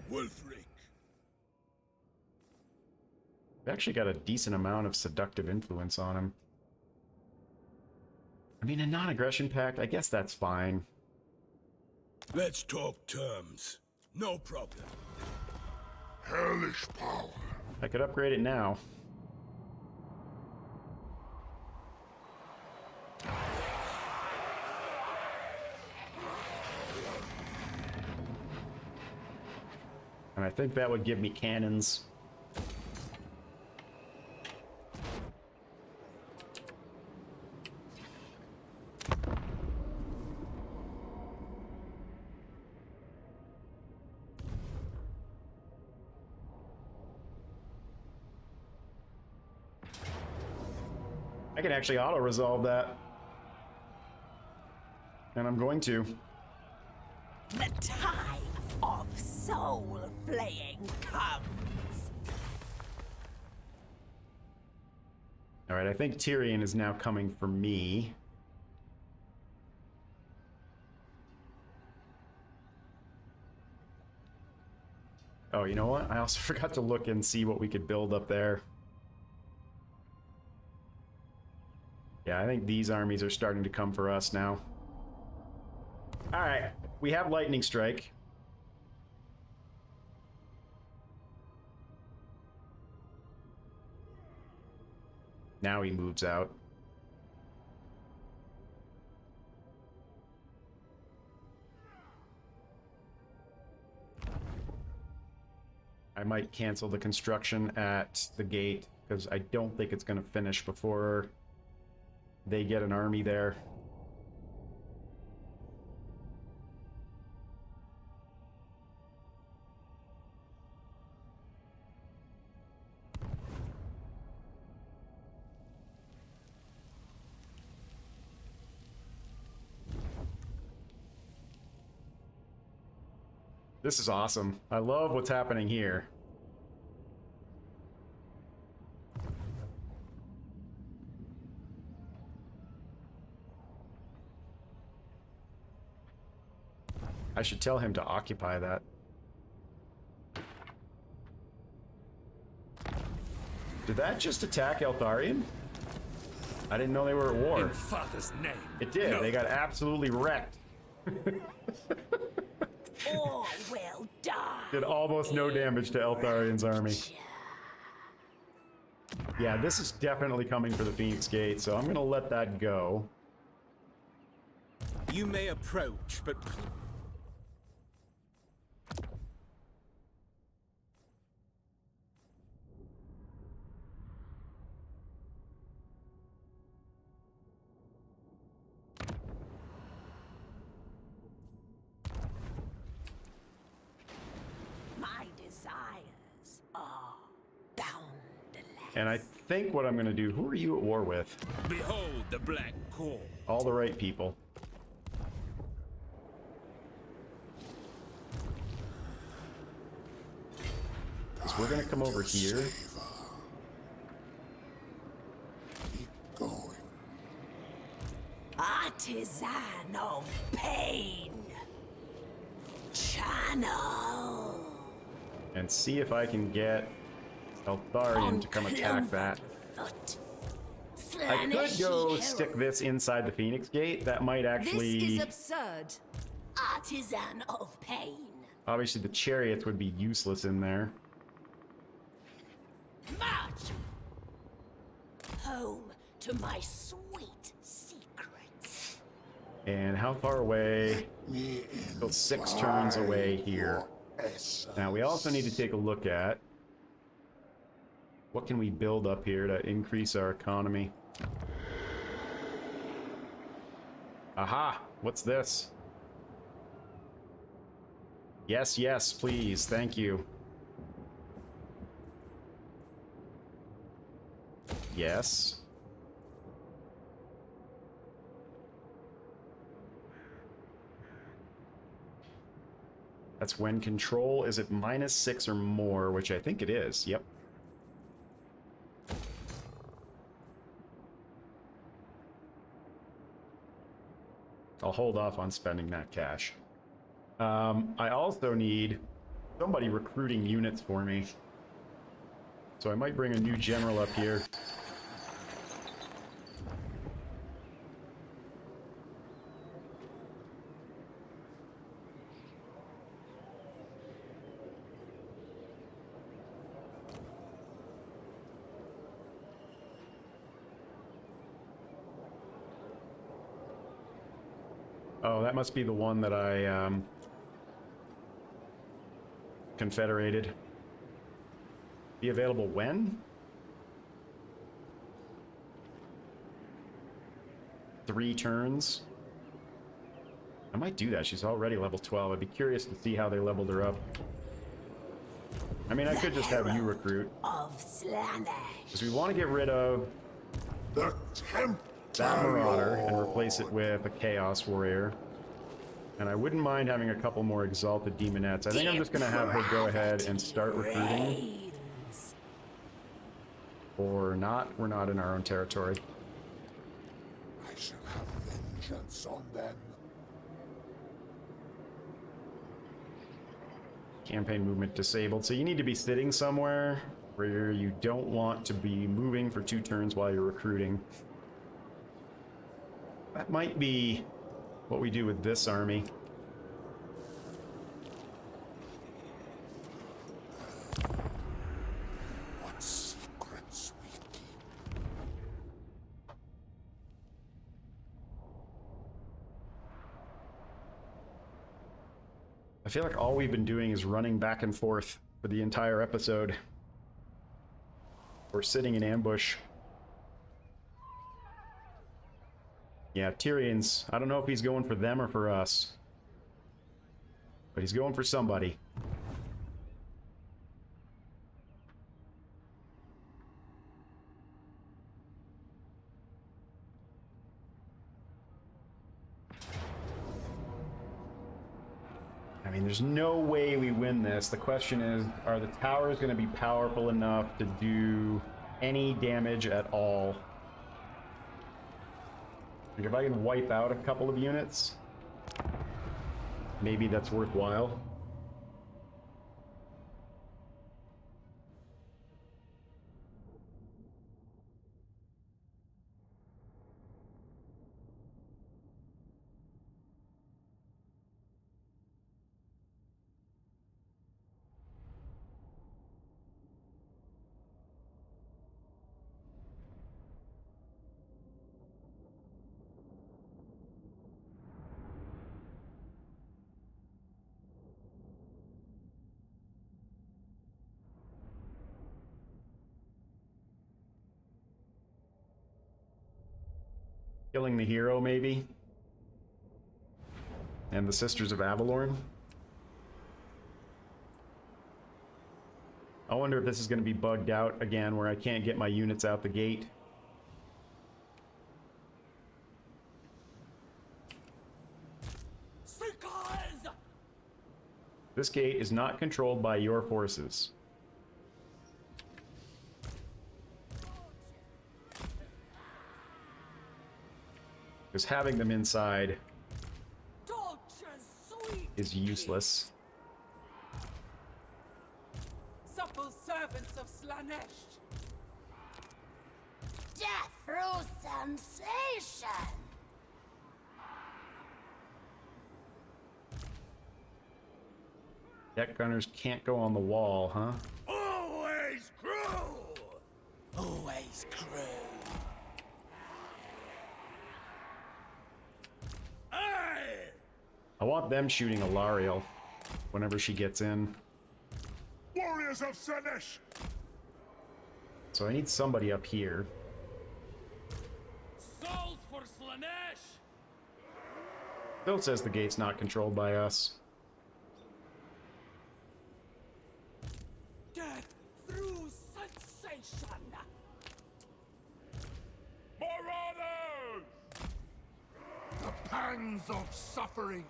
Speaker 7: Wolfric.
Speaker 1: We actually got a decent amount of seductive influence on him. I mean, a non-aggression pact, I guess that's fine.
Speaker 7: Let's talk terms. No problem.
Speaker 2: Hellish power.
Speaker 1: I could upgrade it now. And I think that would give me cannons. I can actually auto-resolve that. And I'm going to.
Speaker 3: The time of soul flaying comes.
Speaker 1: Alright, I think Tyrion is now coming for me. Oh, you know what? I also forgot to look and see what we could build up there. Yeah, I think these armies are starting to come for us now. Alright, we have Lightning Strike. Now he moves out. I might cancel the construction at the gate, because I don't think it's going to finish before they get an army there. This is awesome. I love what's happening here. I should tell him to occupy that. Did that just attack Eltharion? I didn't know they were at war.
Speaker 7: In Father's name.
Speaker 1: It did.
Speaker 7: No.
Speaker 1: They got absolutely wrecked.
Speaker 3: All will die.
Speaker 1: Did almost no damage to Eltharion's army. Yeah, this is definitely coming for the Phoenix Gate, so I'm gonna let that go.
Speaker 8: You may approach, but
Speaker 3: My desires are boundless.
Speaker 1: And I think what I'm gonna do, who are you at war with?
Speaker 7: Behold the Black Core.
Speaker 1: All the right people. So we're gonna come over here.
Speaker 2: Keep going.
Speaker 3: Artisan of pain. Channel.
Speaker 1: And see if I can get Eltharion to come attack that.
Speaker 3: Foot.
Speaker 1: I could go
Speaker 3: Slanesh
Speaker 1: stick
Speaker 3: hero.
Speaker 1: this inside the Phoenix Gate. That might
Speaker 6: This
Speaker 1: actually...
Speaker 6: is absurd.
Speaker 3: Artisan of pain.
Speaker 1: Obviously the chariots would be useless in there.
Speaker 3: March. Home to my sweet secrets.
Speaker 1: And how far away?
Speaker 2: Me
Speaker 1: Go 6 turns away here. Now we also need to take a look at what can we build up here to increase our economy. Aha! What's this? Yes, yes, please. Thank you. Yes. That's when control is at -6 or more, which I think it is. Yep. I'll hold off on spending that cash. I also need somebody recruiting units for me. So I might bring a new general up here. Oh, that must be the one that I confederated. Be available when? 3 turns. I might do that. She's already level 12. I'd be curious to see how they leveled her up. I mean, I could just have you recruit.
Speaker 3: Of Slanesh.
Speaker 1: Because we want to get rid of
Speaker 2: The Tempter
Speaker 1: that Marauder and
Speaker 2: Lord.
Speaker 1: replace it with a Chaos Warrior. And I wouldn't mind having a couple more Exalted Demonettes. I think I'm just going to have her go ahead and start recruiting. Or not. We're not in our own territory.
Speaker 2: I shall have vengeance on them.
Speaker 1: Campaign movement disabled. So you need to be sitting somewhere where you don't want to be moving for 2 turns while you're recruiting. That might be what we do with this army.
Speaker 2: What secrets we keep.
Speaker 1: I feel like all we've been doing is running back and forth for the entire episode. Or sitting in ambush. Yeah, Tyrion's... I don't know if he's going for them or for us. But he's going for somebody. I mean, there's no way we win this. The question is, are the towers going to be powerful enough to do any damage at all? Like if I can wipe out a couple of units, maybe that's worthwhile. Killing the hero, maybe? And the Sisters of Avalorn? I wonder if this is going to be bugged out again, where I can't get my units out the gate. This gate is not controlled by your forces. Because having them inside is useless.
Speaker 6: Supple servants of Slanesh.
Speaker 3: Death through sensation.
Speaker 1: Deck gunners can't go on the wall, huh?
Speaker 7: Always cruel!
Speaker 8: Always cruel.
Speaker 7: Aye!
Speaker 1: I want them shooting Alariel whenever she gets in.
Speaker 2: Warriors of Slanesh!
Speaker 1: So I need somebody up here.
Speaker 4: Souls for Slanesh!
Speaker 1: Still says the gate's not controlled by us.
Speaker 6: Death through sensation.
Speaker 2: Marauders! The pangs of suffering.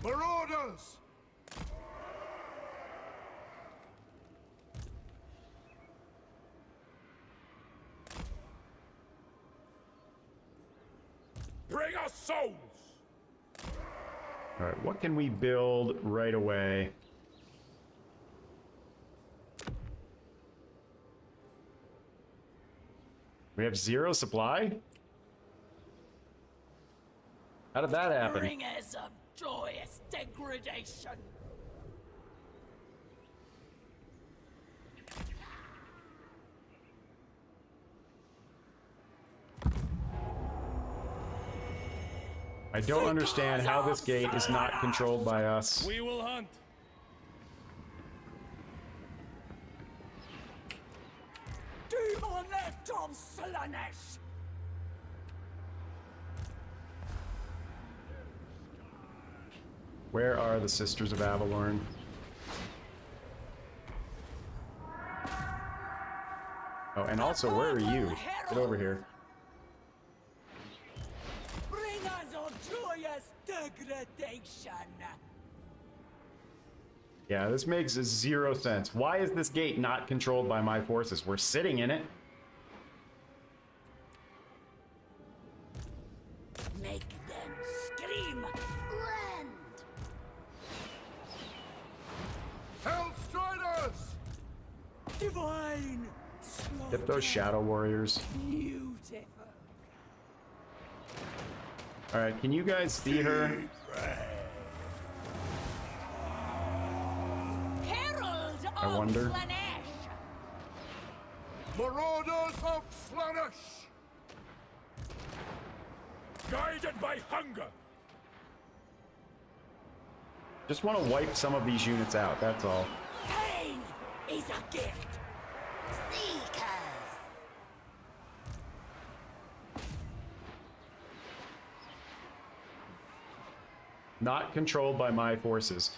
Speaker 7: Marauders! Bring us souls!
Speaker 1: All right, what can we build right away? We have 0 supply? How did that happen?
Speaker 3: Bringers of joyous degradation.
Speaker 1: I don't understand how this gate is not controlled by us.
Speaker 4: We will hunt.
Speaker 3: Demonet of Slanesh.
Speaker 1: Where are the Sisters of Avalorn? Oh, and also, where are you? Get over here.
Speaker 3: Bringers of joyous degradation.
Speaker 1: Yeah, this makes 0 sense. Why is this gate not controlled by my forces? We're sitting in it.
Speaker 3: Make them scream. Rend.
Speaker 7: Hellstriders!
Speaker 3: Divine.
Speaker 1: Get those Shadow Warriors.
Speaker 3: Beautiful.
Speaker 1: Alright, can you guys see her?
Speaker 3: Herald
Speaker 1: I
Speaker 3: of
Speaker 1: wonder.
Speaker 3: Slanesh.
Speaker 7: Marauders of Slaanesh! Guided by hunger!
Speaker 1: Just want to wipe some of these units out, that's all.
Speaker 3: Pain is a gift. Seekers.
Speaker 1: Not controlled by my forces.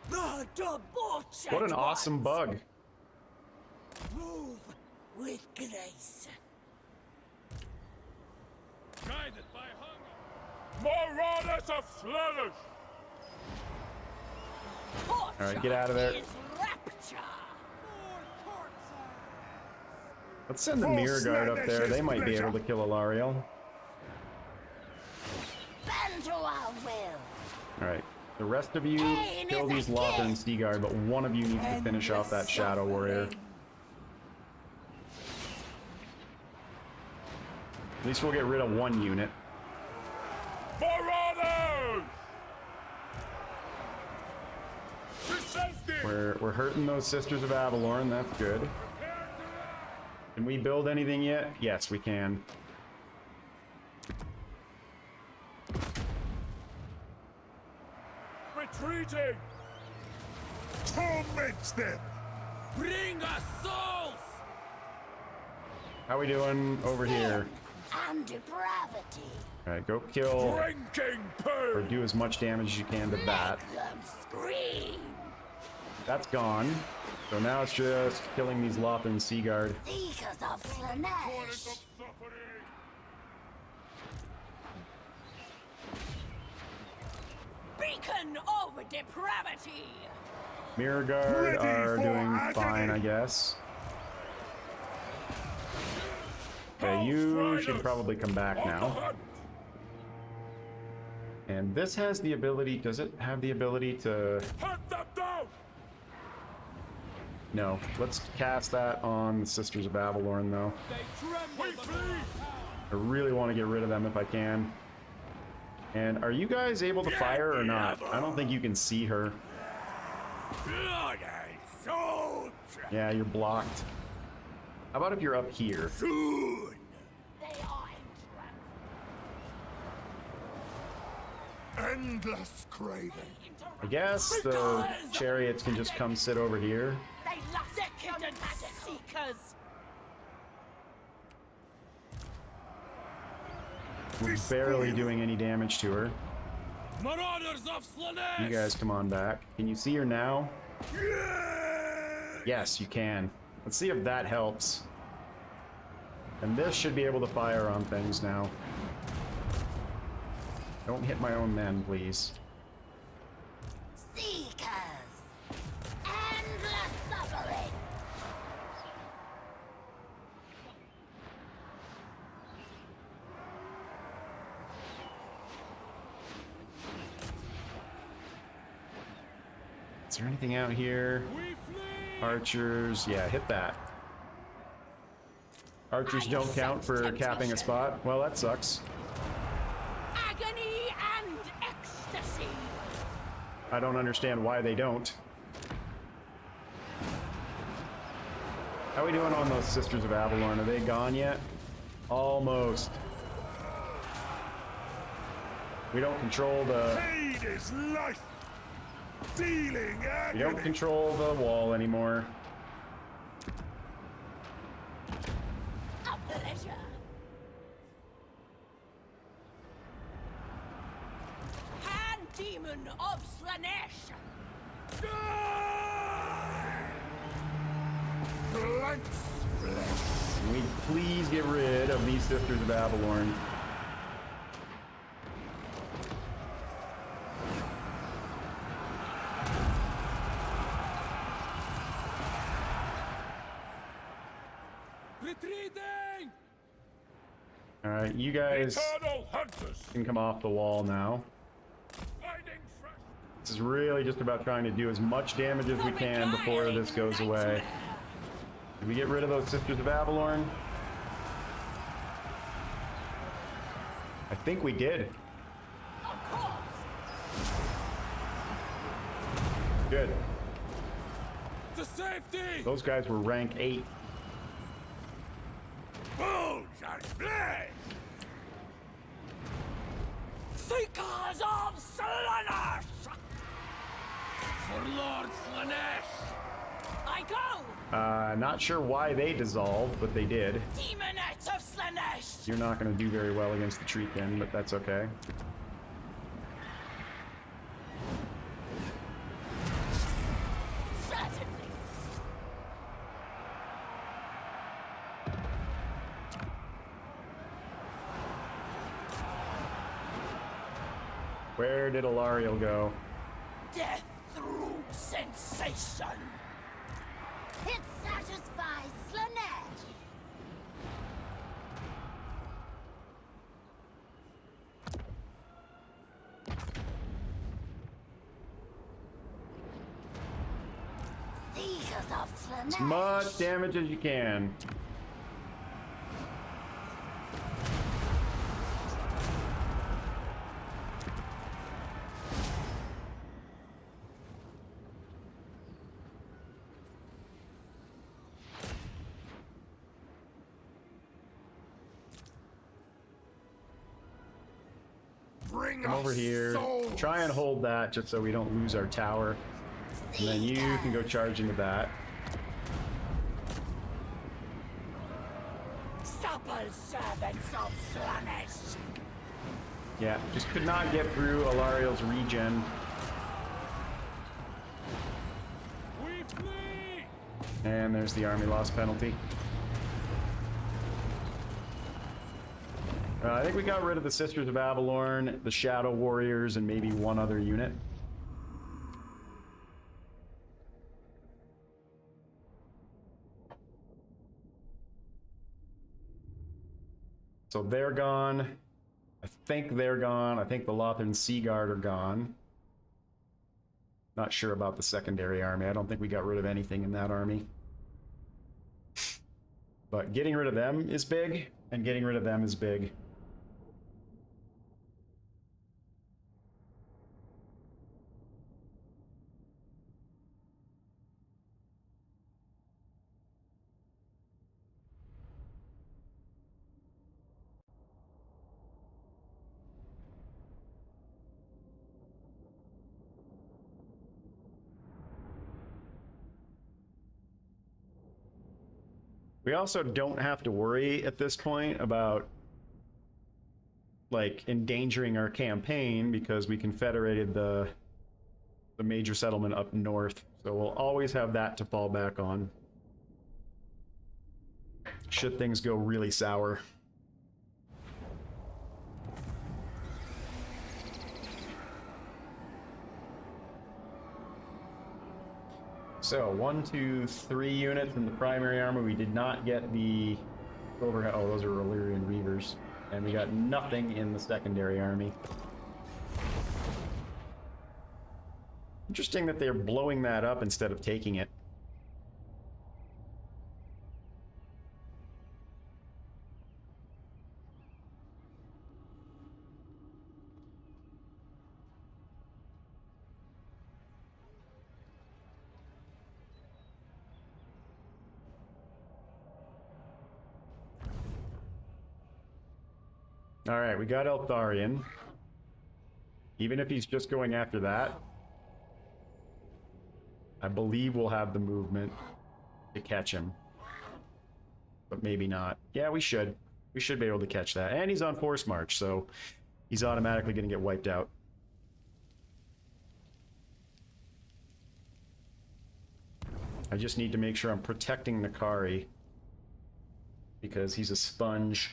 Speaker 3: The debauched
Speaker 1: What an awesome
Speaker 3: ones.
Speaker 1: bug.
Speaker 3: Move with grace.
Speaker 4: Guided by hunger.
Speaker 7: Marauders of Slaanesh!
Speaker 1: Alright, get out of there.
Speaker 3: Is rapture.
Speaker 1: Let's send the Mirror Guard up there. They might be able to kill Alariel.
Speaker 3: Bend to our will.
Speaker 1: Alright, the rest of you kill these Lothar and Seaguard, but one of you needs to finish off that Shadow Warrior. At least we'll get rid of 1 unit.
Speaker 7: Marauders!
Speaker 1: We're hurting those Sisters of Avalorn, that's good. Can we build anything yet? Yes, we can.
Speaker 7: Retreating! Torment them!
Speaker 4: Bring us souls!
Speaker 1: How we doing over here?
Speaker 3: And depravity.
Speaker 1: Alright, go kill
Speaker 7: Drinking
Speaker 1: or
Speaker 7: poo!
Speaker 1: do as much damage as you can to that.
Speaker 3: Let them scream.
Speaker 1: That's gone. So now it's just killing these Lothar and Seaguard.
Speaker 3: Seekers of Slanesh. Beacon of depravity.
Speaker 1: Mirror Guard
Speaker 7: Ready
Speaker 1: are
Speaker 7: for
Speaker 1: doing
Speaker 7: agony.
Speaker 1: fine, I guess. Okay, you should probably come back now. And this has the ability, does it have the ability to...
Speaker 7: Hunt them down!
Speaker 1: No, let's cast that on the Sisters of Avalorn though.
Speaker 4: They tremble
Speaker 7: We
Speaker 4: before
Speaker 7: flee!
Speaker 1: I really want to get rid of them if I can. And are you guys able to fire or not? I don't think you can see her.
Speaker 7: Bloody soldier!
Speaker 1: Yeah, you're blocked. How about if you're up here?
Speaker 7: Soon!
Speaker 3: They are entrapped.
Speaker 7: Endless craving!
Speaker 1: I guess the chariots can just come sit over here.
Speaker 3: They love decadent seekers.
Speaker 1: We're barely doing any damage to her.
Speaker 4: Marauders of Slanesh!
Speaker 1: You guys come on back. Can you see her now? Yes, you can. Let's see if that helps. And this should be able to fire on things now. Don't hit my own men, please. Is there anything out here?
Speaker 4: We flee!
Speaker 1: Archers, yeah, hit that. Archers don't count for capping a spot. Well, that sucks.
Speaker 3: Agony and ecstasy.
Speaker 1: I don't understand why they don't. How are we doing on those Sisters of Avalon? Are they gone yet? Almost. We don't control the...
Speaker 2: Pain is life. Dealing agony.
Speaker 1: We don't control the wall anymore.
Speaker 3: A pleasure. Hand demon of Slanesh.
Speaker 2: Blanks flesh.
Speaker 1: Can we please get rid of these Sisters of Avalon?
Speaker 4: Retreating!
Speaker 1: Alright, you guys
Speaker 2: Eternal hunters.
Speaker 1: can come off the wall now.
Speaker 2: Finding fresh.
Speaker 1: This is really just about trying to do as much damage as we can before this goes away. Did we get rid of those Sisters of Avalon? I think we did.
Speaker 3: Of course.
Speaker 1: Good.
Speaker 4: To safety!
Speaker 1: Those guys were rank 8.
Speaker 2: Bones and flesh.
Speaker 3: Seekers of Slanesh.
Speaker 4: For Lord Slanesh!
Speaker 3: I go.
Speaker 1: Not sure why they dissolved, but they did.
Speaker 3: Demonettes of Slanesh.
Speaker 1: You're not going to do very well against the Treekin, but that's okay.
Speaker 3: Certainly.
Speaker 1: Where did Alariel go?
Speaker 3: Death through sensation. It satisfies Slanesh. Seekers of Slanesh.
Speaker 1: As much damage as you can.
Speaker 2: Bring
Speaker 1: Come over
Speaker 2: us
Speaker 1: here.
Speaker 2: souls.
Speaker 1: Try and hold that just so we don't lose our tower. And then you can go charge into that.
Speaker 3: Supple servants of Slanesh.
Speaker 1: Yeah, just could not get through Alariel's regen.
Speaker 4: We flee!
Speaker 1: And there's the army loss penalty. I think we got rid of the Sisters of Avalon, the Shadow Warriors, and maybe one other unit. So they're gone. I think they're gone. I think the Lothern Sea Guard are gone. Not sure about the secondary army. I don't think we got rid of anything in that army. But getting rid of them is big, and getting rid of them is big. We also don't have to worry at this point about like endangering our campaign because we confederated the major settlement up north. So we'll always have that to fall back on should things go really sour. So 1, 2, 3 units in the primary armor. We did not get the overhead. Oh, those are Illyrian Reavers. And we got nothing in the secondary army. Interesting that they're blowing that up instead of taking it. Alright, we got Eltharion. Even if he's just going after that, I believe we'll have the movement to catch him. But maybe not. Yeah, we should. We should be able to catch that. And he's on force march, so he's automatically going to get wiped out. I just need to make sure I'm protecting Nakari, because he's a sponge.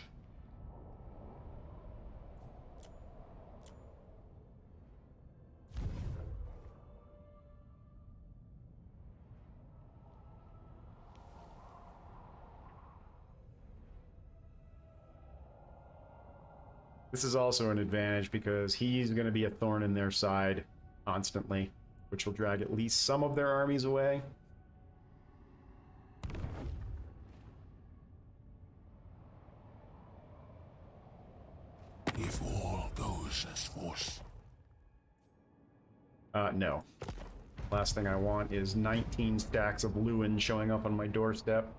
Speaker 1: This is also an advantage because he's going to be a thorn in their side constantly, which will drag at least some of their armies away.
Speaker 2: If all goes as force.
Speaker 1: No. Last thing I want is 19 stacks of Lewin showing up on my doorstep.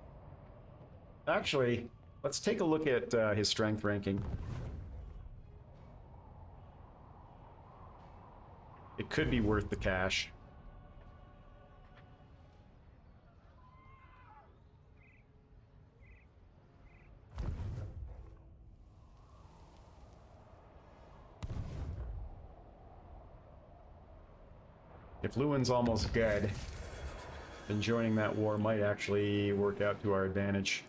Speaker 1: Actually, let's take a look at his strength ranking. It could be worth the cash. If Lewin's almost dead, then joining that war might actually work out to our advantage.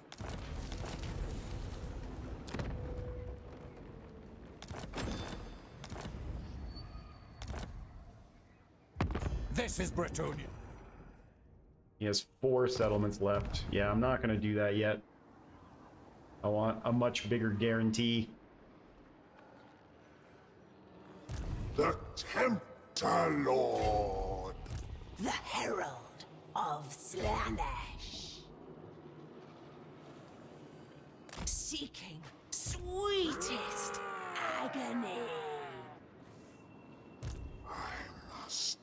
Speaker 7: This is Bretonnia.
Speaker 1: He has 4 settlements left. Yeah, I'm not going to do that yet. I want a much bigger guarantee.
Speaker 2: The Tempter Lord.
Speaker 3: The Herald of Slanesh. Seeking sweetest agony.
Speaker 2: I must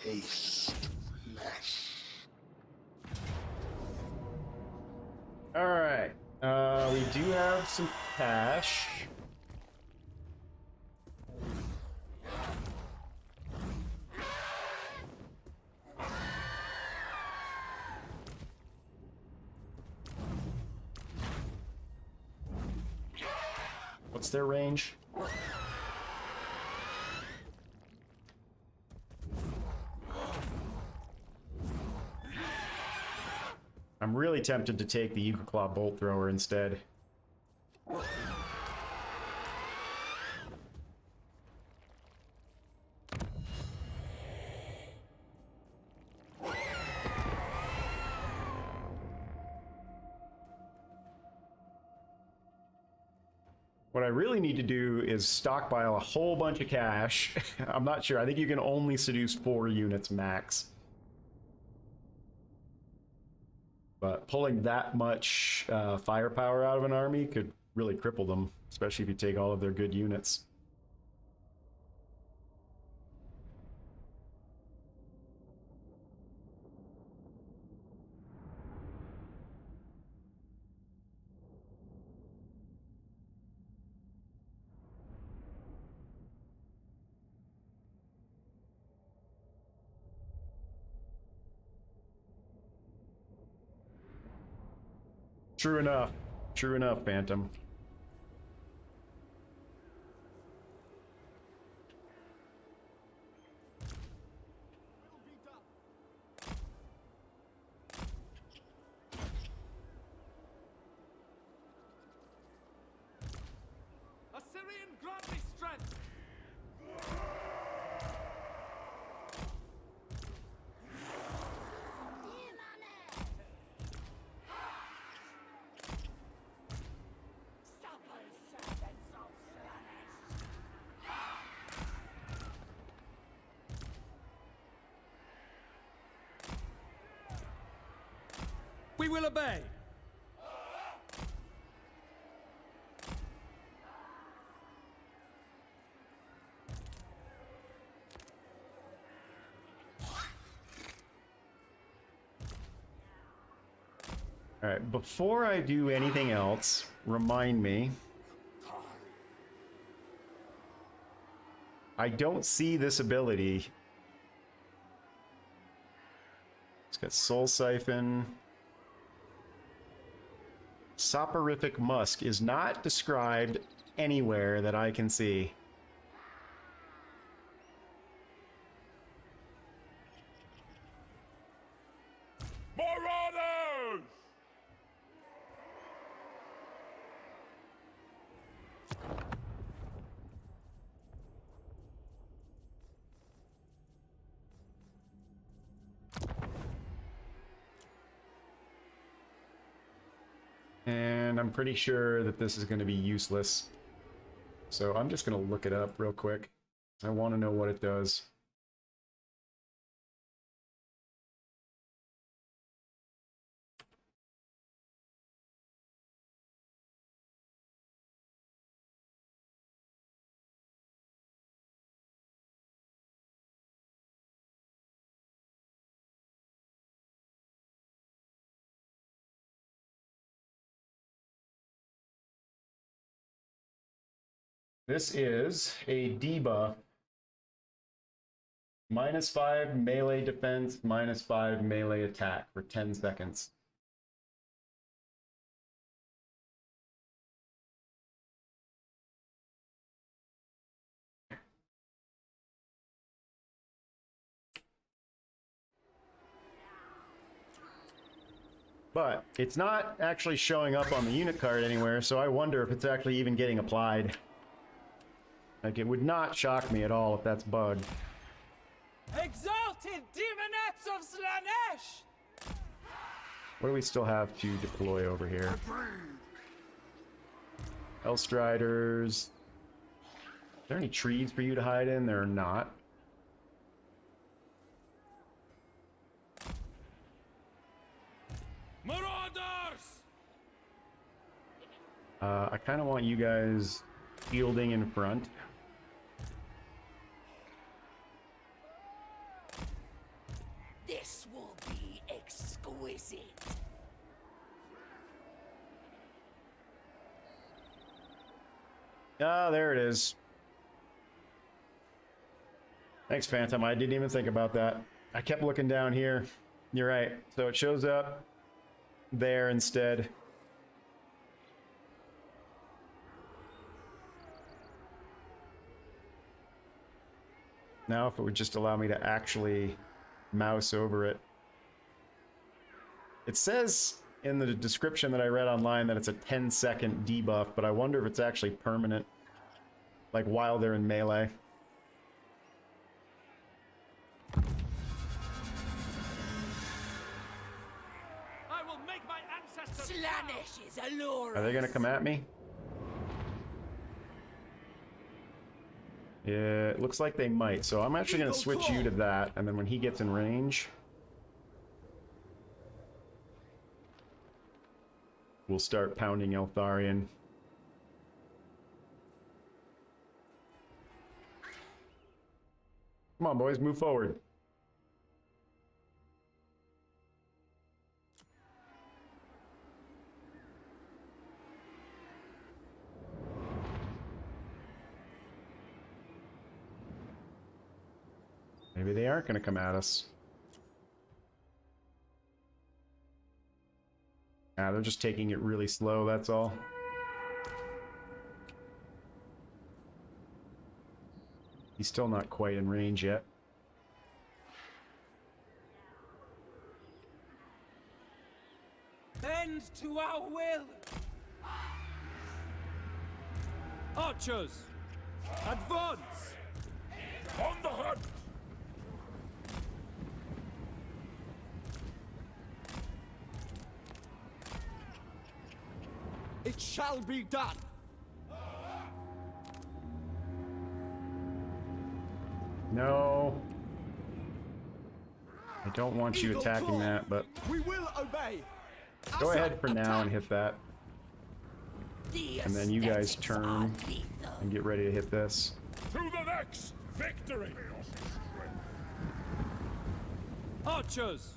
Speaker 2: taste flesh.
Speaker 1: Alright. We do have some cash. What's their range? I'm really tempted to take the Yuga Claw Bolt Thrower instead. What I really need to do is stockpile a whole bunch of cash. I'm not sure. I think you can only seduce 4 units max. But pulling that much firepower out of an army could really cripple them, especially if you take all of their good units. True enough. True enough, Phantom.
Speaker 4: Assyrian, grant me strength!
Speaker 5: We will obey.
Speaker 1: All right, before I do anything else, remind me. I don't see this ability. It's got Soul Siphon. Soporific Musk is not described anywhere that I can see.
Speaker 2: Marauders!
Speaker 1: And I'm pretty sure that this is going to be useless. So I'm just going to look it up real quick. I want to know what it does. This is a debuff. -5 melee defense, -5 melee attack for 10 seconds. But it's not actually showing up on the unit card anywhere, so I wonder if it's actually even getting applied. Like, it would not shock me at all if that's bugged.
Speaker 6: Exalted demonettes of Slanesh!
Speaker 1: What do we still have to deploy over here? Hellstriders. Is there any trees for you to hide in? There are not.
Speaker 4: Marauders!
Speaker 1: I kind of want you guys fielding in front.
Speaker 3: This will be exquisite.
Speaker 1: Ah, there it is. Thanks, Phantom. I didn't even think about that. I kept looking down here. You're right. So it shows up there instead. Now, if it would just allow me to actually mouse over it. It says in the description that I read online that it's a 10-second debuff, but I wonder if it's actually permanent, like while they're in melee.
Speaker 4: I will make my ancestors
Speaker 3: Slanesh is alluring.
Speaker 1: Are they gonna come at me? Yeah, it looks like they might, so I'm actually gonna switch you to that, and then when he gets in range, we'll start pounding Eltharion. Come on, boys, move forward. Maybe they aren't going to come at us. Yeah, they're just taking it really slow, that's all. He's still not quite in range yet.
Speaker 6: Bend to our will!
Speaker 5: Archers, advance!
Speaker 2: On the hunt!
Speaker 5: It shall be done.
Speaker 1: No. I don't want you attacking that, but
Speaker 5: We will obey.
Speaker 1: Go ahead for now and hit that.
Speaker 3: The
Speaker 1: And then you guys
Speaker 3: aesthetics
Speaker 1: turn
Speaker 3: are lethal.
Speaker 1: and get ready to hit this.
Speaker 5: To the next victory! Archers!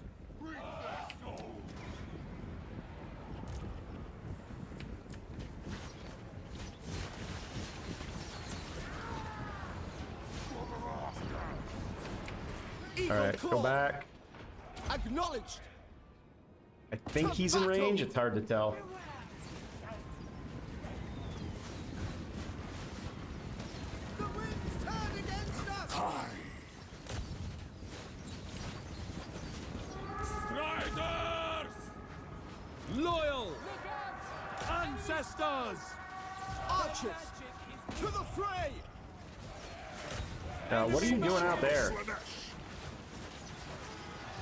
Speaker 1: Alright, go back.
Speaker 5: Acknowledged!
Speaker 1: I think he's in range, it's hard to tell.
Speaker 5: The winds turn against us! Striders! Loyal! Ancestors! Archers! To the fray!
Speaker 1: What are you doing out there?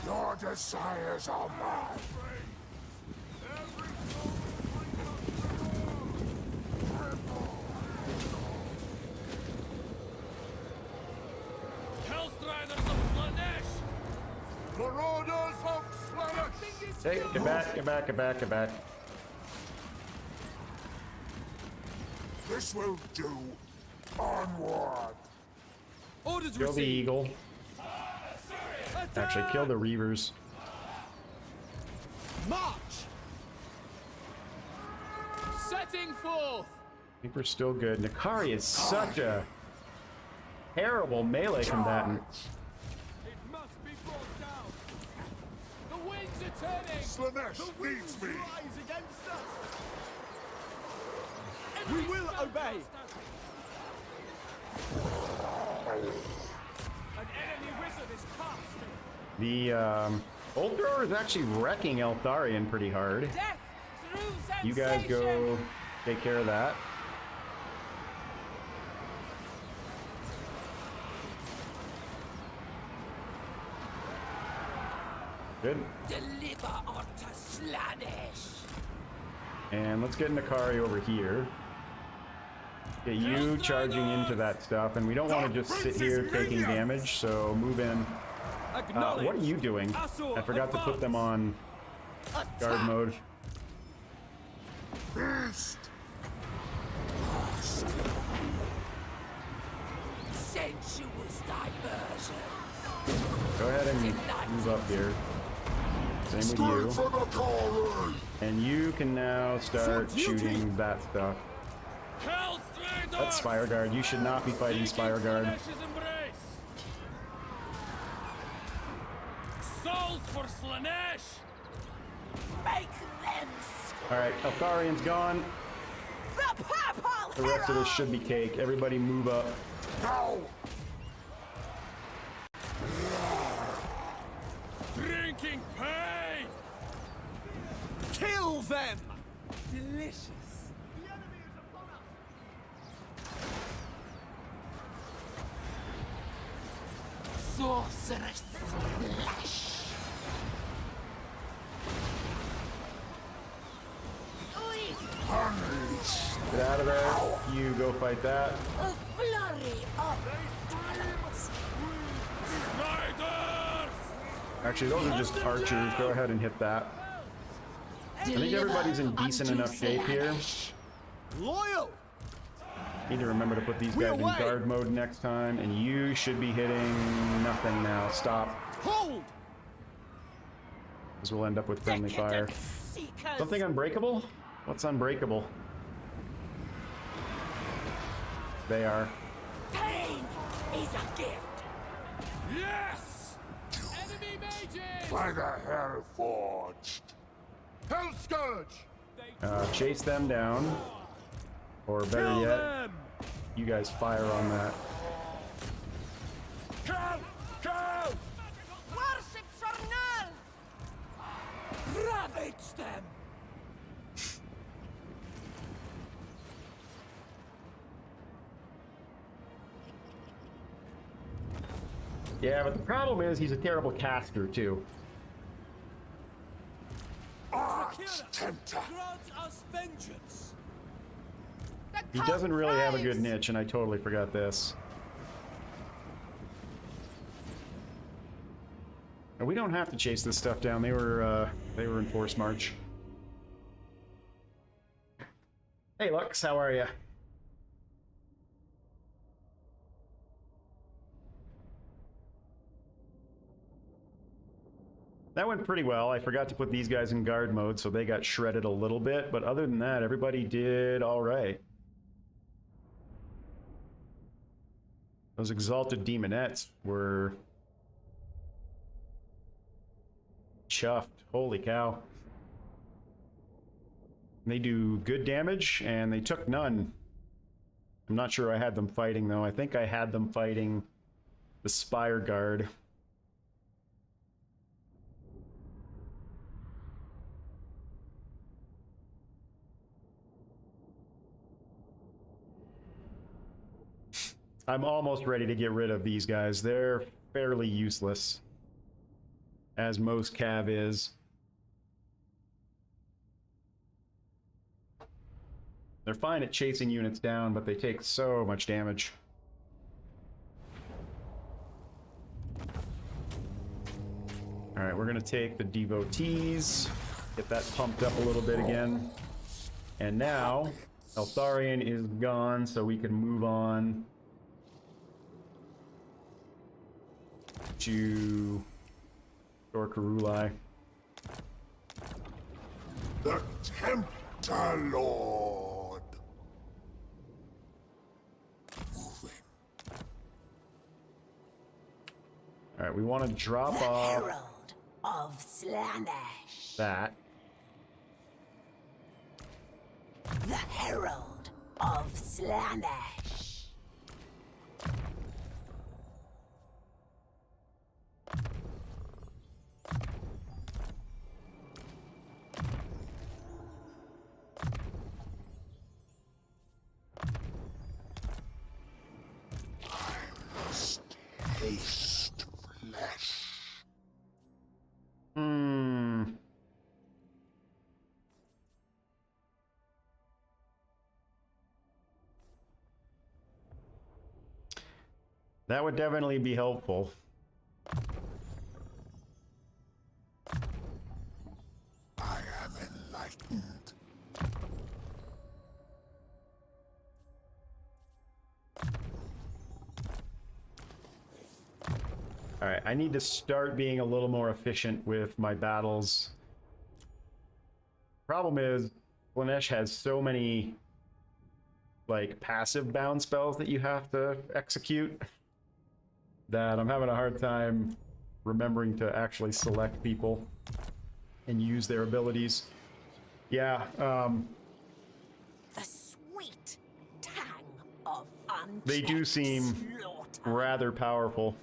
Speaker 2: Your desires are mine.
Speaker 5: Hellstriders of Slanesh!
Speaker 2: Marauders of Slanesh!
Speaker 1: Hey, get back, get back, get back, get back.
Speaker 2: This will do. Onward.
Speaker 5: Orders
Speaker 1: Kill the
Speaker 5: received!
Speaker 1: eagle. Actually, kill the reavers.
Speaker 5: March!
Speaker 4: Setting forth.
Speaker 1: I think we're still good. Nakari is such a terrible melee combatant.
Speaker 5: It must be brought down!
Speaker 4: The winds are turning.
Speaker 2: Slanesh needs me.
Speaker 5: Rise against us! We will obey! An enemy wizard is casting!
Speaker 1: The Bolt Thrower is actually wrecking Eltharion pretty hard.
Speaker 6: Death through
Speaker 1: You guys go
Speaker 6: sensation.
Speaker 1: take care of that. Good.
Speaker 3: Deliver unto Slanesh.
Speaker 1: And let's get Nakari over here. Get you charging into that stuff, and we don't want to just sit here taking damage, so move in. What are you doing? I forgot to put them on guard mode.
Speaker 2: Beast!
Speaker 3: Sensuous diversion.
Speaker 1: Go ahead and move up here. Same with you.
Speaker 2: For the glory!
Speaker 1: And you can now start shooting that stuff.
Speaker 5: Hellstriders!
Speaker 1: That's Spire Guard. You should not be fighting Spire Guard.
Speaker 5: Slanesh's embrace! Souls for Slanesh!
Speaker 3: Make them
Speaker 1: Alright, Eltharion's gone.
Speaker 3: the purple
Speaker 1: The rest of this should be cake. Everybody move up.
Speaker 2: Now!
Speaker 5: Drinking pain! Kill them!
Speaker 6: Delicious.
Speaker 3: sorceress flesh.
Speaker 1: Get out of there. You go fight that.
Speaker 3: A flurry of talents.
Speaker 5: Riders!
Speaker 1: Actually, those are just archers. Go ahead and hit that. I think everybody's in decent enough shape here.
Speaker 5: Loyal!
Speaker 1: Need to remember to put these guys in guard mode next time, and you should be hitting nothing now. Stop.
Speaker 5: Hold!
Speaker 1: Because we'll end up with friendly fire.
Speaker 3: Seekers.
Speaker 1: Something unbreakable? What's unbreakable? They are.
Speaker 3: Pain is a gift.
Speaker 5: Yes!
Speaker 4: Enemy mages.
Speaker 2: By the Hell Forged! Hell Scourge!
Speaker 1: Chase them down. Or better
Speaker 5: Kill
Speaker 1: yet,
Speaker 5: them!
Speaker 1: you guys fire on that.
Speaker 5: Kill! Kill!
Speaker 3: Worship Charnel. Ravage them.
Speaker 1: Yeah, but the problem is he's a terrible caster too.
Speaker 2: Tempter!
Speaker 5: Grant us vengeance!
Speaker 1: He doesn't really have a good niche, and I totally forgot this. And we don't have to chase this stuff down. They were in force march. Hey, Lux, how are you? That went pretty well. I forgot to put these guys in guard mode, so they got shredded a little bit, but other than that, everybody did all right. Those exalted demonettes were chuffed. Holy cow. They do good damage, and they took none. I'm not sure I had them fighting, though. I think I had them fighting the Spire Guard. I'm almost ready to get rid of these guys. They're fairly useless, as most cav is. They're fine at chasing units down, but they take so much damage. Alright, we're gonna take the devotees, get that pumped up a little bit again. And now, Eltharion is gone, so we can move on to Dorkarulai.
Speaker 2: The Tempter Lord. Moving.
Speaker 1: Alright, we want to drop
Speaker 3: The
Speaker 1: off
Speaker 3: Herald of Slanesh.
Speaker 1: that.
Speaker 3: The Herald of Slanesh.
Speaker 2: Taste flesh.
Speaker 1: That would definitely be helpful.
Speaker 2: I am enlightened.
Speaker 1: Alright, I need to start being a little more efficient with my battles. Problem is, Slanesh has so many, like, passive bound spells that you have to execute that I'm having a hard time remembering to actually select people and use their abilities. Yeah,
Speaker 3: The sweet tang of unchecked
Speaker 1: they do seem
Speaker 3: slaughter.
Speaker 1: rather powerful.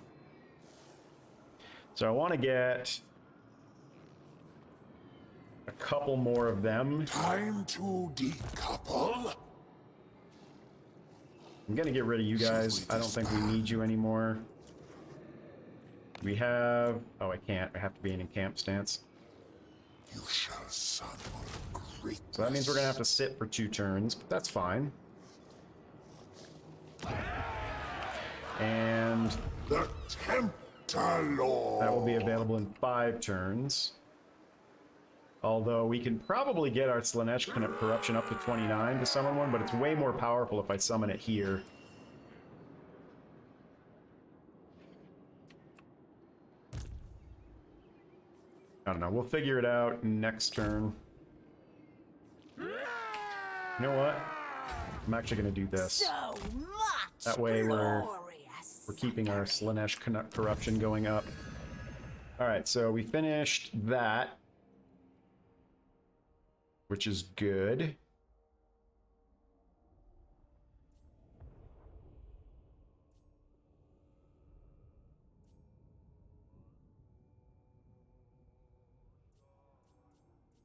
Speaker 1: So I want to get a couple more of them.
Speaker 2: Time to decouple.
Speaker 1: I'm gonna get rid of you guys. I don't think we need you anymore. We have... oh, I can't. I have to be in camp stance.
Speaker 2: You shall summon great.
Speaker 1: So that means we're gonna have to sit for 2 turns, but that's fine. And
Speaker 2: The Tempter Lord.
Speaker 1: that will be available in 5 turns. Although we can probably get our Slanesh Corruption up to 29 to summon one, but it's way more powerful if I summon it here. I don't know, we'll figure it out next turn. You know what? I'm actually gonna do this.
Speaker 3: So much
Speaker 1: That way we're
Speaker 3: glorious
Speaker 1: keeping our Slanesh Corruption going up. Alright, so we finished that, which is good.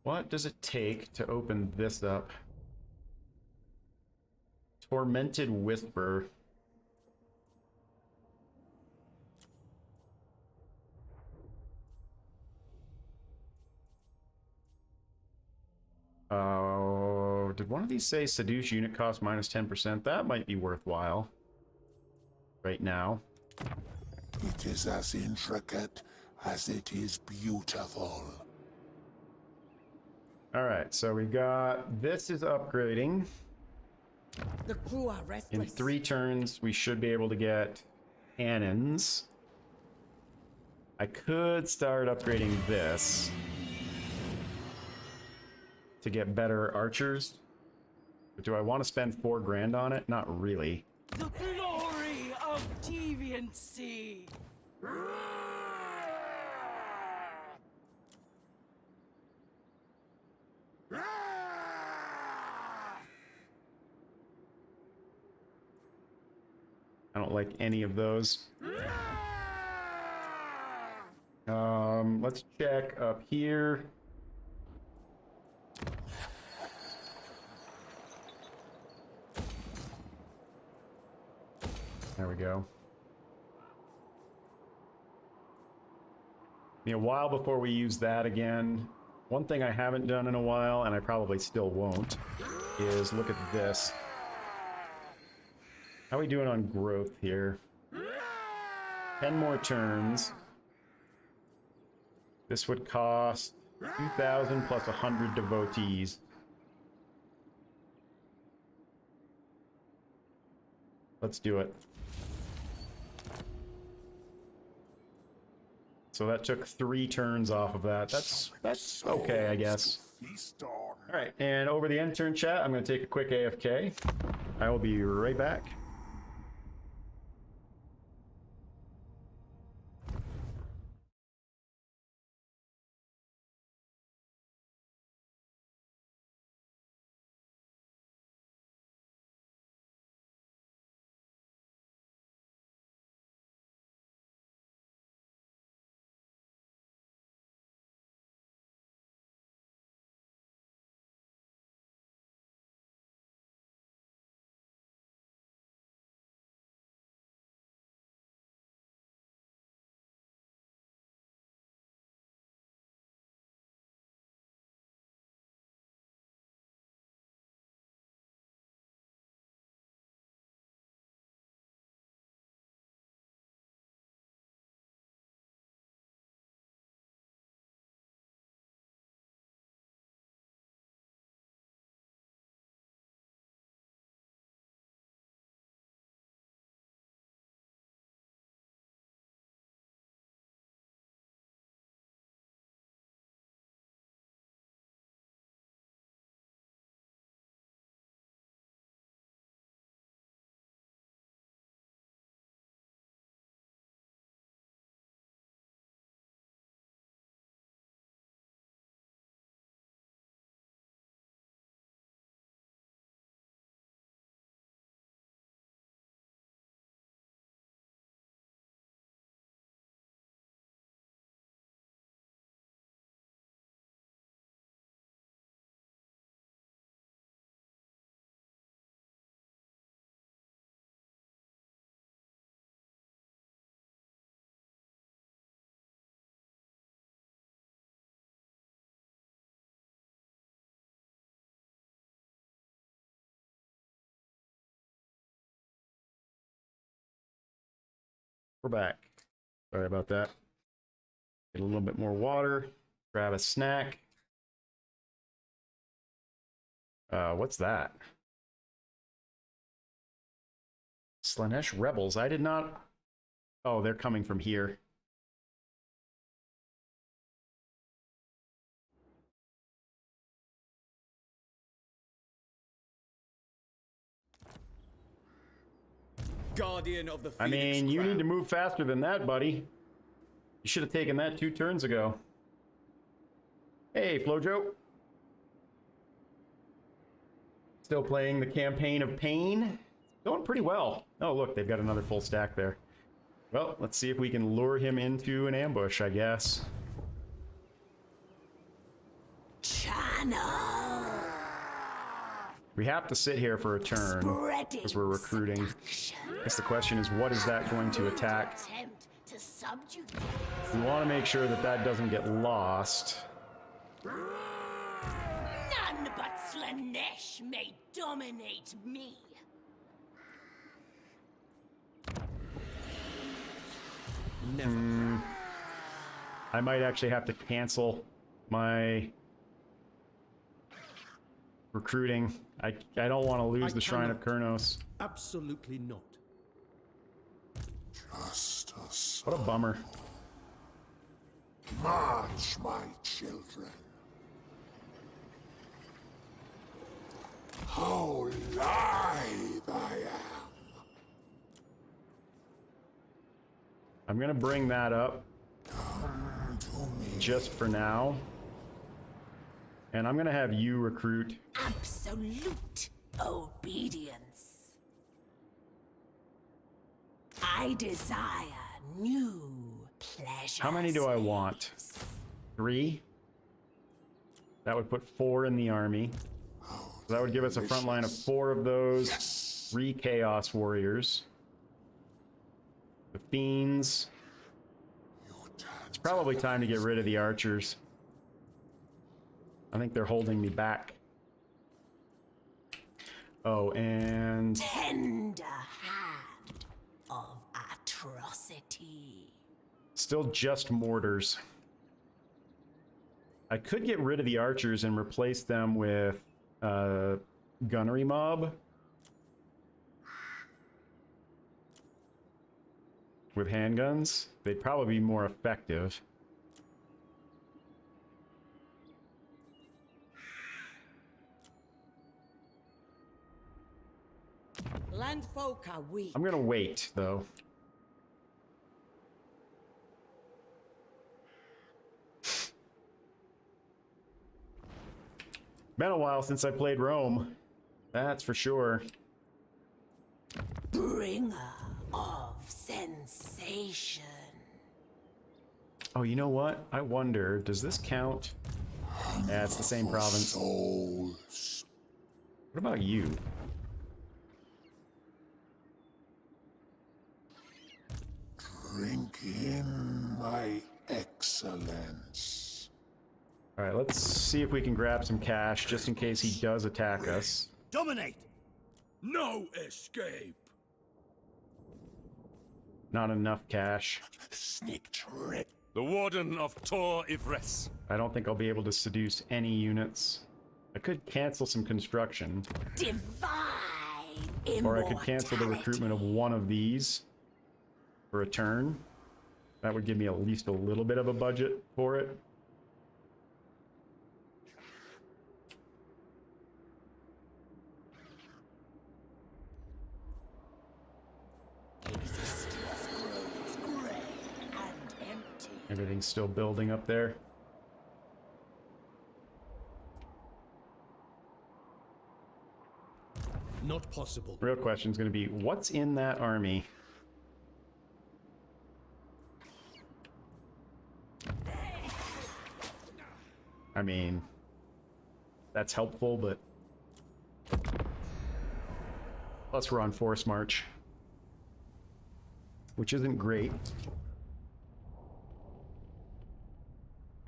Speaker 1: What does it take to open this up? Tormented Whisper. Oh, did one of these say seduce unit cost minus 10%? That might be worthwhile right now.
Speaker 2: It is as intricate as it is beautiful.
Speaker 1: All right, so we got this is upgrading.
Speaker 6: The crew are
Speaker 1: In
Speaker 6: restless.
Speaker 1: 3 turns, we should be able to get cannons. I could start upgrading this to get better archers. But do I want to spend 4 grand on it? Not really.
Speaker 6: The glory of deviancy.
Speaker 1: I don't like any of those. Let's check up here. There we go. Be a while before we use that again. One thing I haven't done in a while, and I probably still won't, is look at this. How are we doing on growth here? 10 more turns. This would cost 2,000 plus 100 devotees. Let's do it. So that took 3 turns off of that. That's okay, I guess.
Speaker 2: Feast on.
Speaker 1: All right, and over the intern chat, I'm going to take a quick AFK. I will be right back. We're back. Sorry about that. Get a little bit more water. Grab a snack. What's that? Slanesh rebels. I did not... Oh, they're coming from here.
Speaker 5: Guardian of the Phoenix
Speaker 1: I mean, you
Speaker 5: Crown.
Speaker 1: need to move faster than that, buddy. You should have taken that 2 turns ago. Hey, Flojo. Still playing the campaign of Pain. Going pretty well. Oh, look, they've got another full stack there. Well, let's see if we can lure him into an ambush, I guess.
Speaker 3: Channel.
Speaker 1: We have to sit here for a turn because we're recruiting. I guess the question is, what is that going to attack?
Speaker 3: Attempt to subjugate.
Speaker 1: We want to make sure that that doesn't get lost.
Speaker 3: None but Slanesh may dominate me.
Speaker 8: Never.
Speaker 1: I might actually have to cancel my recruiting. I don't want to lose the Shrine of Kurnos.
Speaker 5: Absolutely not.
Speaker 2: Just a son.
Speaker 1: What a bummer.
Speaker 2: March, my children. How lithe I am.
Speaker 1: I'm gonna bring that up
Speaker 2: Come to me.
Speaker 1: just for now. And I'm gonna have you recruit.
Speaker 3: Absolute obedience. I desire new pleasures.
Speaker 1: How many do I want? 3? That would put 4 in the army. So that would give us a front line of 4 of those. 3 Chaos Warriors. The Fiends. It's probably time to get rid of the archers. I think they're holding me back. Oh, and
Speaker 3: Tender hand of atrocity.
Speaker 1: still just mortars. I could get rid of the archers and replace them with gunnery mob. With handguns. They'd probably be more effective.
Speaker 6: Landfolk are weak.
Speaker 1: I'm gonna wait, though. Been a while since I played Rome. That's for sure.
Speaker 3: Bringer of sensation.
Speaker 1: Oh, you know what? I wonder, does this count? Yeah, it's the same province.
Speaker 2: Souls.
Speaker 1: What about you?
Speaker 2: Drink in my excellence.
Speaker 1: Alright, let's see if we can grab some cash just in case he does attack us.
Speaker 5: Dominate!
Speaker 7: No escape!
Speaker 1: Not enough cash.
Speaker 2: Sneak trick.
Speaker 7: The Warden of Tor Ivres.
Speaker 1: I don't think I'll be able to seduce any units. I could cancel some construction,
Speaker 3: Divine
Speaker 1: or I could cancel the recruitment of one of these for a turn. That would give me at least a little bit of a budget for it.
Speaker 3: Existence grows grey and empty.
Speaker 1: Everything's still building up there.
Speaker 5: Not possible.
Speaker 1: Real question's gonna be, what's in that army? I mean, that's helpful, but plus we're on force march, which isn't great.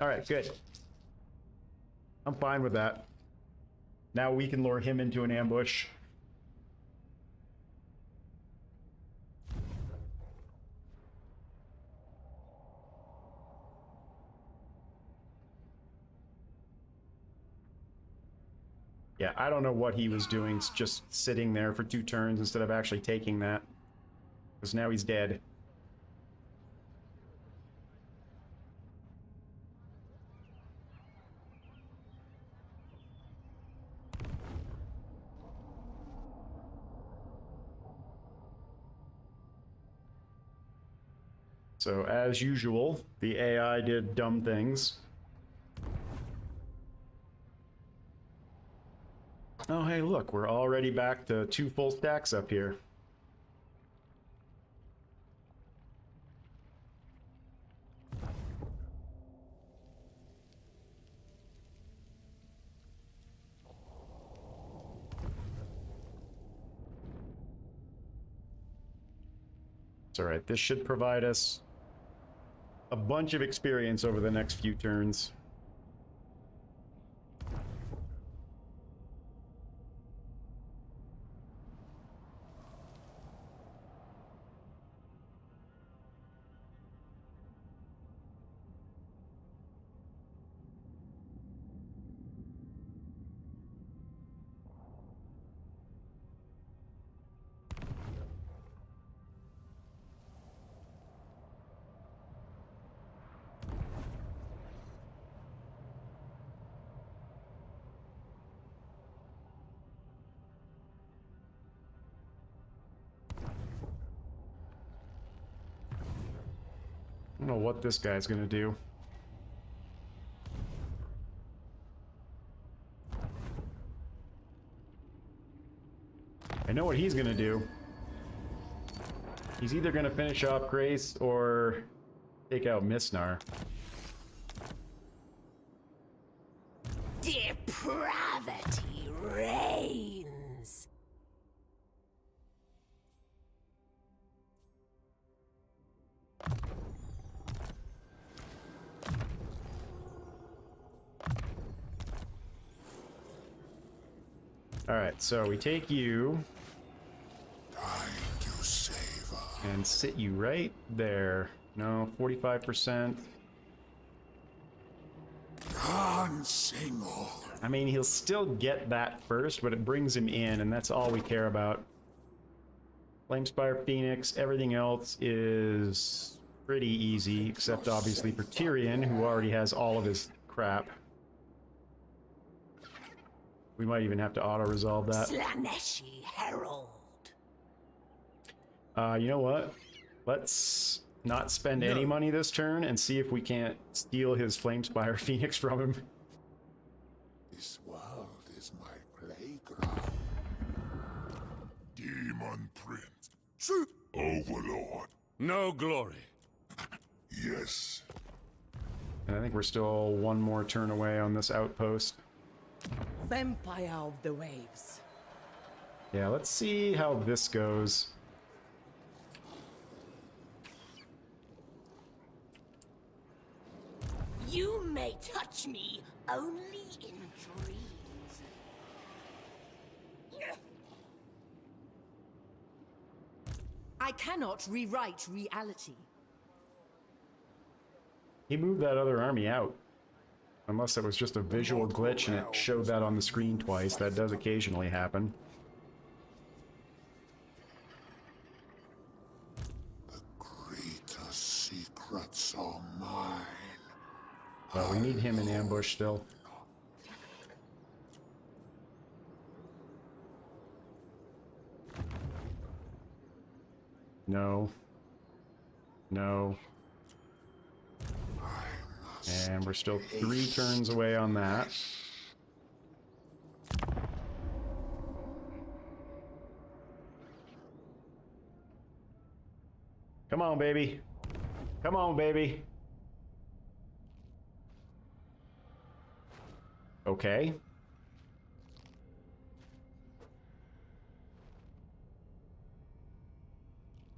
Speaker 1: All right, good. I'm fine with that. Now we can lure him into an ambush. Yeah, I don't know what he was doing, just sitting there for 2 turns instead of actually taking that. Because now he's dead. So, as usual, the AI did dumb things. Oh, hey, look, we're already back to 2 full stacks up here. It's alright, this should provide us a bunch of experience over the next few turns. know what this guy's gonna do. I know what he's gonna do. He's either gonna finish off Grace or take out Misnar.
Speaker 3: Depravity reigns.
Speaker 1: Alright, so we take you
Speaker 2: Time to savor.
Speaker 1: and sit you right there. No, 45%.
Speaker 2: Khan Singor.
Speaker 1: I mean, he'll still get that first, but it brings him in, and that's all we care about. Flamespire Phoenix, everything else is pretty easy, except obviously for Tyrion, who already has all of his crap. We might even have to auto-resolve that.
Speaker 3: Slaneshi Herald.
Speaker 1: You know what? Let's not spend any money this turn and see if we can't steal his Flamespire Phoenix from him.
Speaker 2: This world is my playground. Demon Prince. Overlord.
Speaker 7: No glory.
Speaker 2: Yes.
Speaker 1: And I think we're still one more turn away on this outpost.
Speaker 6: Vampire of the waves.
Speaker 1: Yeah, let's see how this goes.
Speaker 3: You may touch me only in dreams.
Speaker 6: I cannot rewrite reality.
Speaker 1: He moved that other army out. Unless it was just a visual glitch and it showed that on the screen twice. That does occasionally happen.
Speaker 2: The greater secrets are mine.
Speaker 1: But we need him in ambush still. No. No. And we're still 3 turns away on that. Come on, baby. Come on, baby. Okay.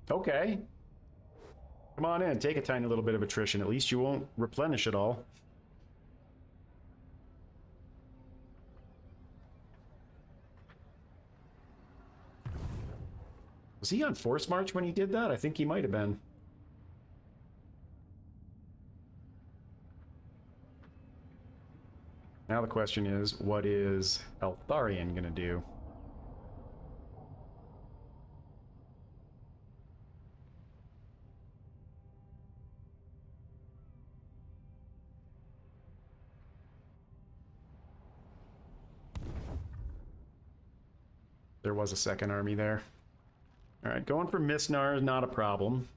Speaker 1: Okay. Come on in, take a tiny little bit of attrition. At least you won't replenish it all. Was he on Force March when he did that? I think he might have been. Now the question is, what is Eltharion gonna do? There was a second army there. Alright, going for Misnar is not a problem.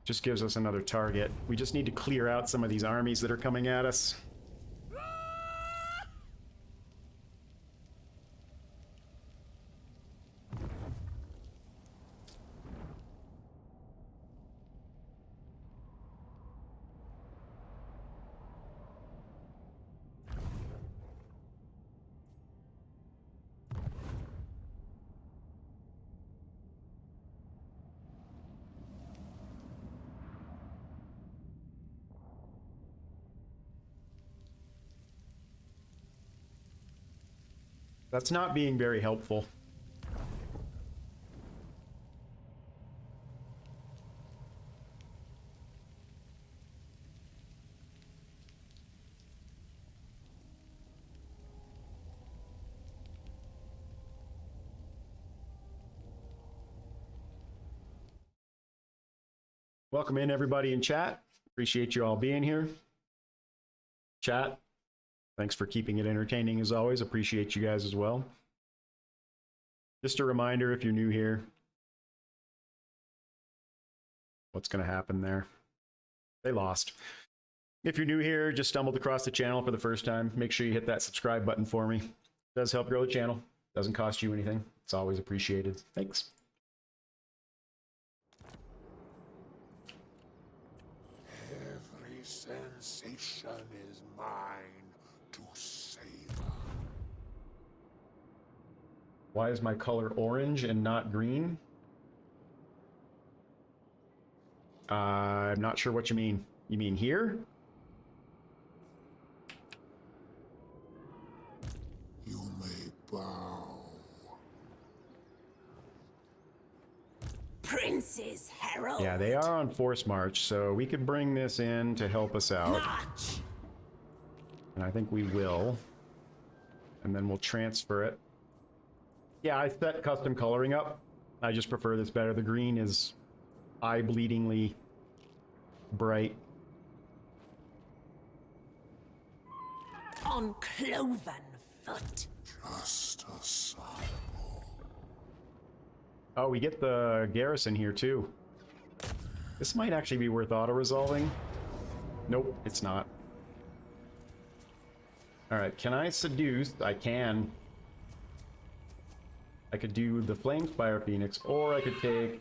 Speaker 1: Just gives us another target. We just need to clear out some of these armies that are coming at us. That's not being very helpful. Welcome in everybody in chat. Appreciate you all being here. Chat, thanks for keeping it entertaining as always. Appreciate you guys as well. Just a reminder, if you're new here, what's going to happen there. They lost. If you're new here, just stumbled across the channel for the first time, make sure you hit that subscribe button for me. It does help grow the channel. Doesn't cost you anything. It's always appreciated. Thanks.
Speaker 2: Every sensation is mine to savor.
Speaker 1: Why is my color orange and not green? I'm not sure what you mean. You mean here?
Speaker 2: You may bow.
Speaker 3: Prince's Herald.
Speaker 1: Yeah, they are on force march, so we could bring this in to help us out.
Speaker 3: March.
Speaker 1: And I think we will. And then we'll transfer it. Yeah, I set custom coloring up. I just prefer this better. The green is eye-bleedingly bright.
Speaker 3: On cloven foot.
Speaker 2: Just a sample.
Speaker 1: Oh, we get the garrison here too. This might actually be worth auto-resolving. Nope, it's not. Alright, can I seduce? I can. I could do the Flamespire Phoenix, or I could take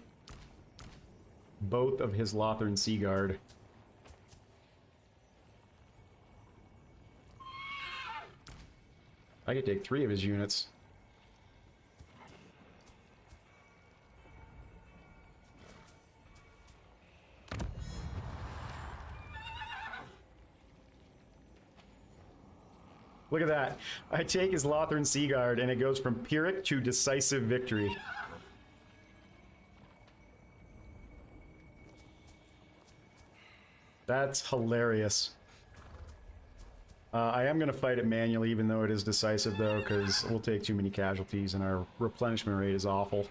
Speaker 1: both of his Lothern Sea Guard. I could take 3 of his units. Look at that. I take his Lothern Sea Guard and it goes from Pyrrhic to decisive victory. That's hilarious. I am going to fight it manually, even though it is decisive, though, because we'll take too many casualties and our replenishment rate is awful.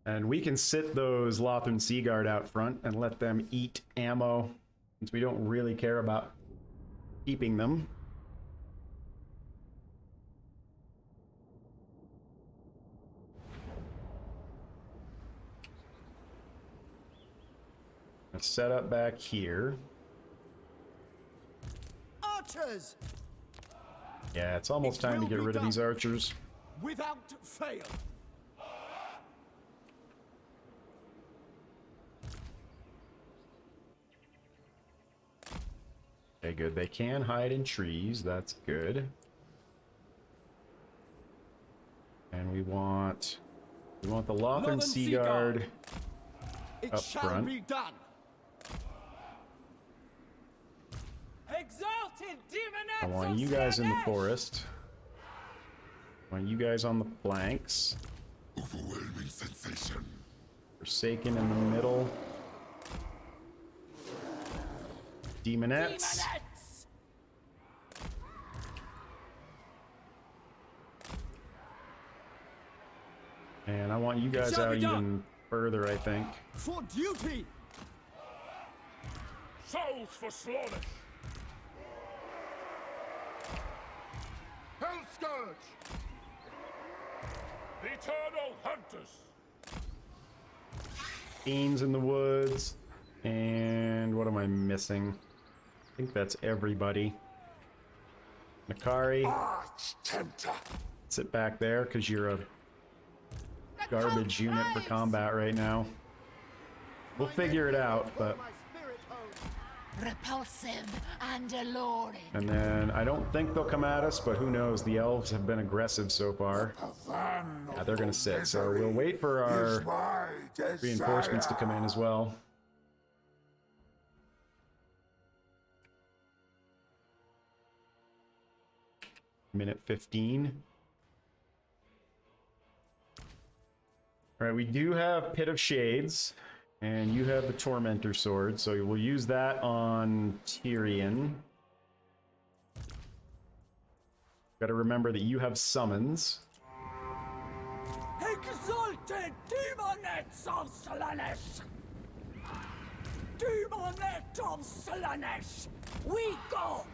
Speaker 1: And we can sit those Lothern Sea Guard out front and let them eat ammo, since we don't really care about keeping them. Let's set up back here.
Speaker 5: Archers!
Speaker 1: Yeah, it's almost time to get rid of these archers.
Speaker 5: Without fail.
Speaker 1: Okay, good. They can hide in trees. That's good. And we want the Lothern Sea Guard
Speaker 5: It
Speaker 1: up
Speaker 5: shall
Speaker 1: front.
Speaker 5: be done.
Speaker 4: Exalted demonettes
Speaker 1: I want
Speaker 4: of
Speaker 1: you guys in the
Speaker 4: Slanesh!
Speaker 1: forest. I want you guys on the flanks.
Speaker 2: Overwhelming sensation.
Speaker 1: Forsaken in the middle. Demonettes.
Speaker 3: Demonettes.
Speaker 1: And I want you guys
Speaker 4: shall
Speaker 1: out
Speaker 4: be done.
Speaker 1: even further, I think.
Speaker 5: For duty.
Speaker 7: Souls for Slanesh!
Speaker 5: Hell Scourge.
Speaker 7: Eternal Hunters!
Speaker 1: Fiends in the woods. And what am I missing? I think that's everybody. Nakari,
Speaker 2: Arch Tempter.
Speaker 1: sit back there because you're a garbage unit for combat right now. We'll figure it out, but...
Speaker 5: My spirit home.
Speaker 3: Repulsive and alluring.
Speaker 1: And then I don't think they'll come at us, but who knows? The elves have been aggressive so far. Yeah, they're gonna sit, so we'll wait for our reinforcements to come in as well. Minute 15. All right, we do have Pit of Shades, and you have the Tormentor Sword, so we'll use that on Tyrion. Got to remember that you have summons.
Speaker 3: Exalted Demonets of Slaanesh! Demonet of Slaanesh! We go!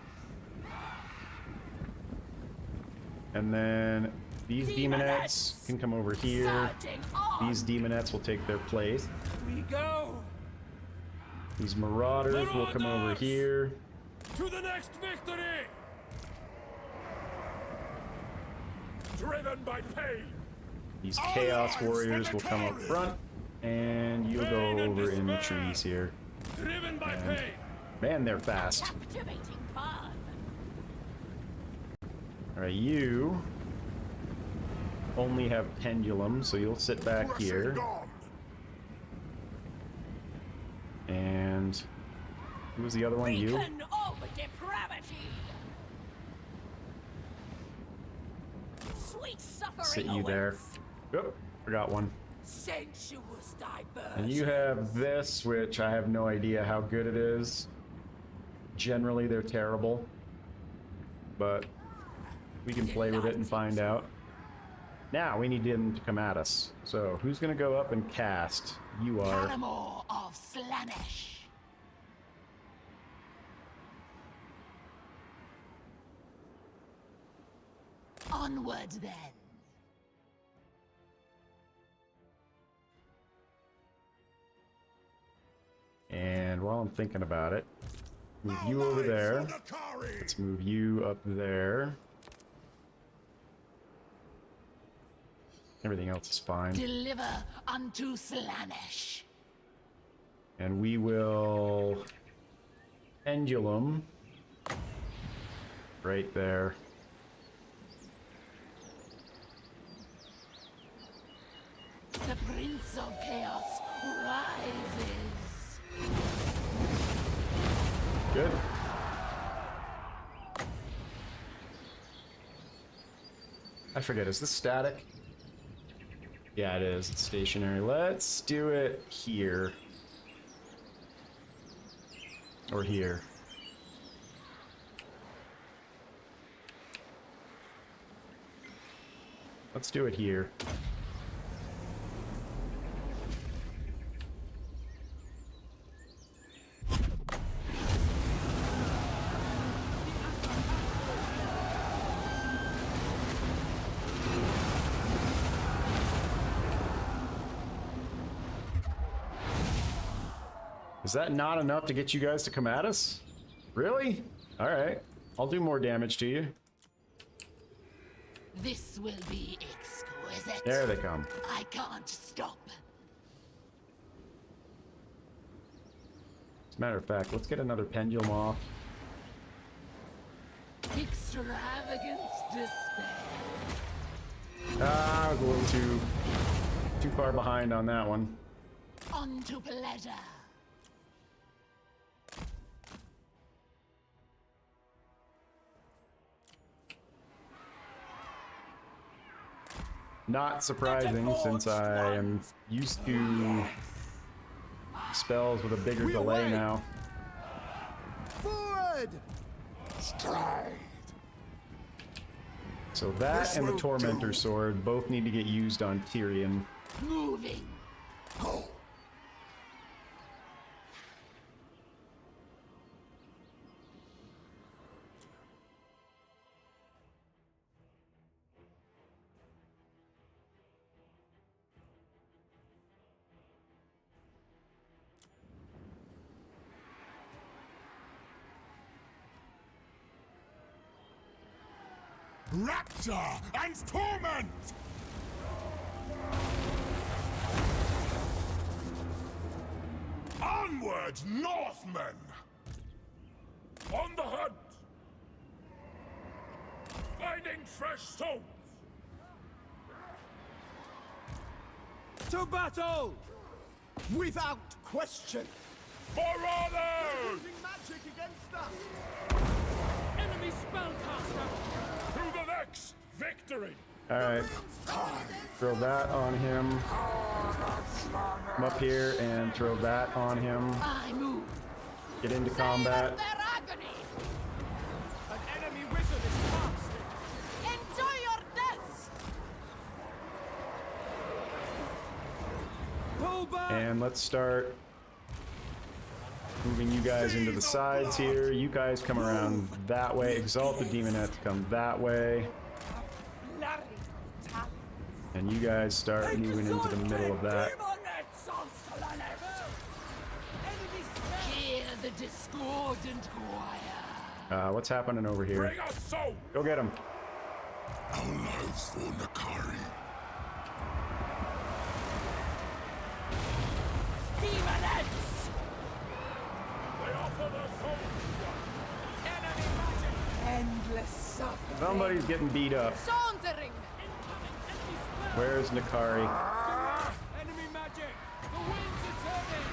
Speaker 1: And then these Demonettes can come over here. These Demonettes will take their place.
Speaker 3: We go!
Speaker 1: These Marauders will come over here.
Speaker 7: To the next victory! Driven by pain!
Speaker 1: These Chaos Warriors will come up front. And you'll go over in the trees here.
Speaker 7: Driven by
Speaker 1: And
Speaker 7: pain!
Speaker 1: man, they're fast.
Speaker 3: Captivating fun!
Speaker 1: Alright, you only have Pendulum, so you'll sit back here. And who was the other one? You?
Speaker 3: Beacon of depravity! Sweet suffering
Speaker 1: Sit you there.
Speaker 3: awaits.
Speaker 1: Oop, forgot one.
Speaker 3: Sensuous diversion.
Speaker 1: And you have this, which I have no idea how good it is. Generally, they're terrible. But we can play with it and find out. Now, we need him to come at us. So, who's going to go up and cast? You are.
Speaker 3: Paramour of Slaanesh. Onward then.
Speaker 1: And while I'm thinking about it, move you over there. Let's move you up there. Everything else is fine.
Speaker 3: Deliver unto Slaanesh.
Speaker 1: And we will pendulum right there.
Speaker 3: The Prince of Chaos rises.
Speaker 1: Good. I forget, is this static? Yeah, it is. It's stationary. Let's do it here. Or here. Let's do it here. Is that not enough to get you guys to come at us? Really? Alright. I'll do more damage to you.
Speaker 3: This will be exquisite.
Speaker 1: There they come.
Speaker 3: I can't stop.
Speaker 1: As a matter of fact, let's get another pendulum off.
Speaker 3: Extravagant despair.
Speaker 1: Ah, I was a little too far behind on that one.
Speaker 3: On to pleasure.
Speaker 1: Not surprising, since I am used to spells with a bigger delay now.
Speaker 5: Forward!
Speaker 2: Stride!
Speaker 1: So that
Speaker 2: This
Speaker 1: and the
Speaker 2: will
Speaker 1: Tormentor
Speaker 2: do.
Speaker 1: Sword both need to get used on Tyrion.
Speaker 3: Moving.
Speaker 2: Go! Rapture and torment! Onward, Northmen!
Speaker 7: On the hunt! Finding fresh souls!
Speaker 5: To battle! Without question!
Speaker 7: Marauders!
Speaker 5: Using magic against us!
Speaker 4: Enemy spellcaster!
Speaker 7: To the next victory!
Speaker 1: Alright. Throw that on him. Come up here and throw that on him.
Speaker 3: I move.
Speaker 1: Get into combat.
Speaker 3: Their agony.
Speaker 5: An enemy wizard is past.
Speaker 3: Enjoy your deaths.
Speaker 5: Pull back.
Speaker 1: And let's start moving you guys into the sides here. You guys come around that way. Exalted Demonettes come that way. And you guys start moving into the middle of that.
Speaker 3: Hear the discordant choir.
Speaker 1: What's happening over here?
Speaker 7: Bring us so!
Speaker 1: Go get him.
Speaker 2: Our lives for Nakari.
Speaker 3: Demonettes.
Speaker 7: They offer their souls.
Speaker 5: Enemy magic.
Speaker 6: Endless suffering.
Speaker 1: Somebody's getting beat up.
Speaker 3: Sauntering.
Speaker 1: Where's Nakari?
Speaker 5: Enemy magic. The winds are turning.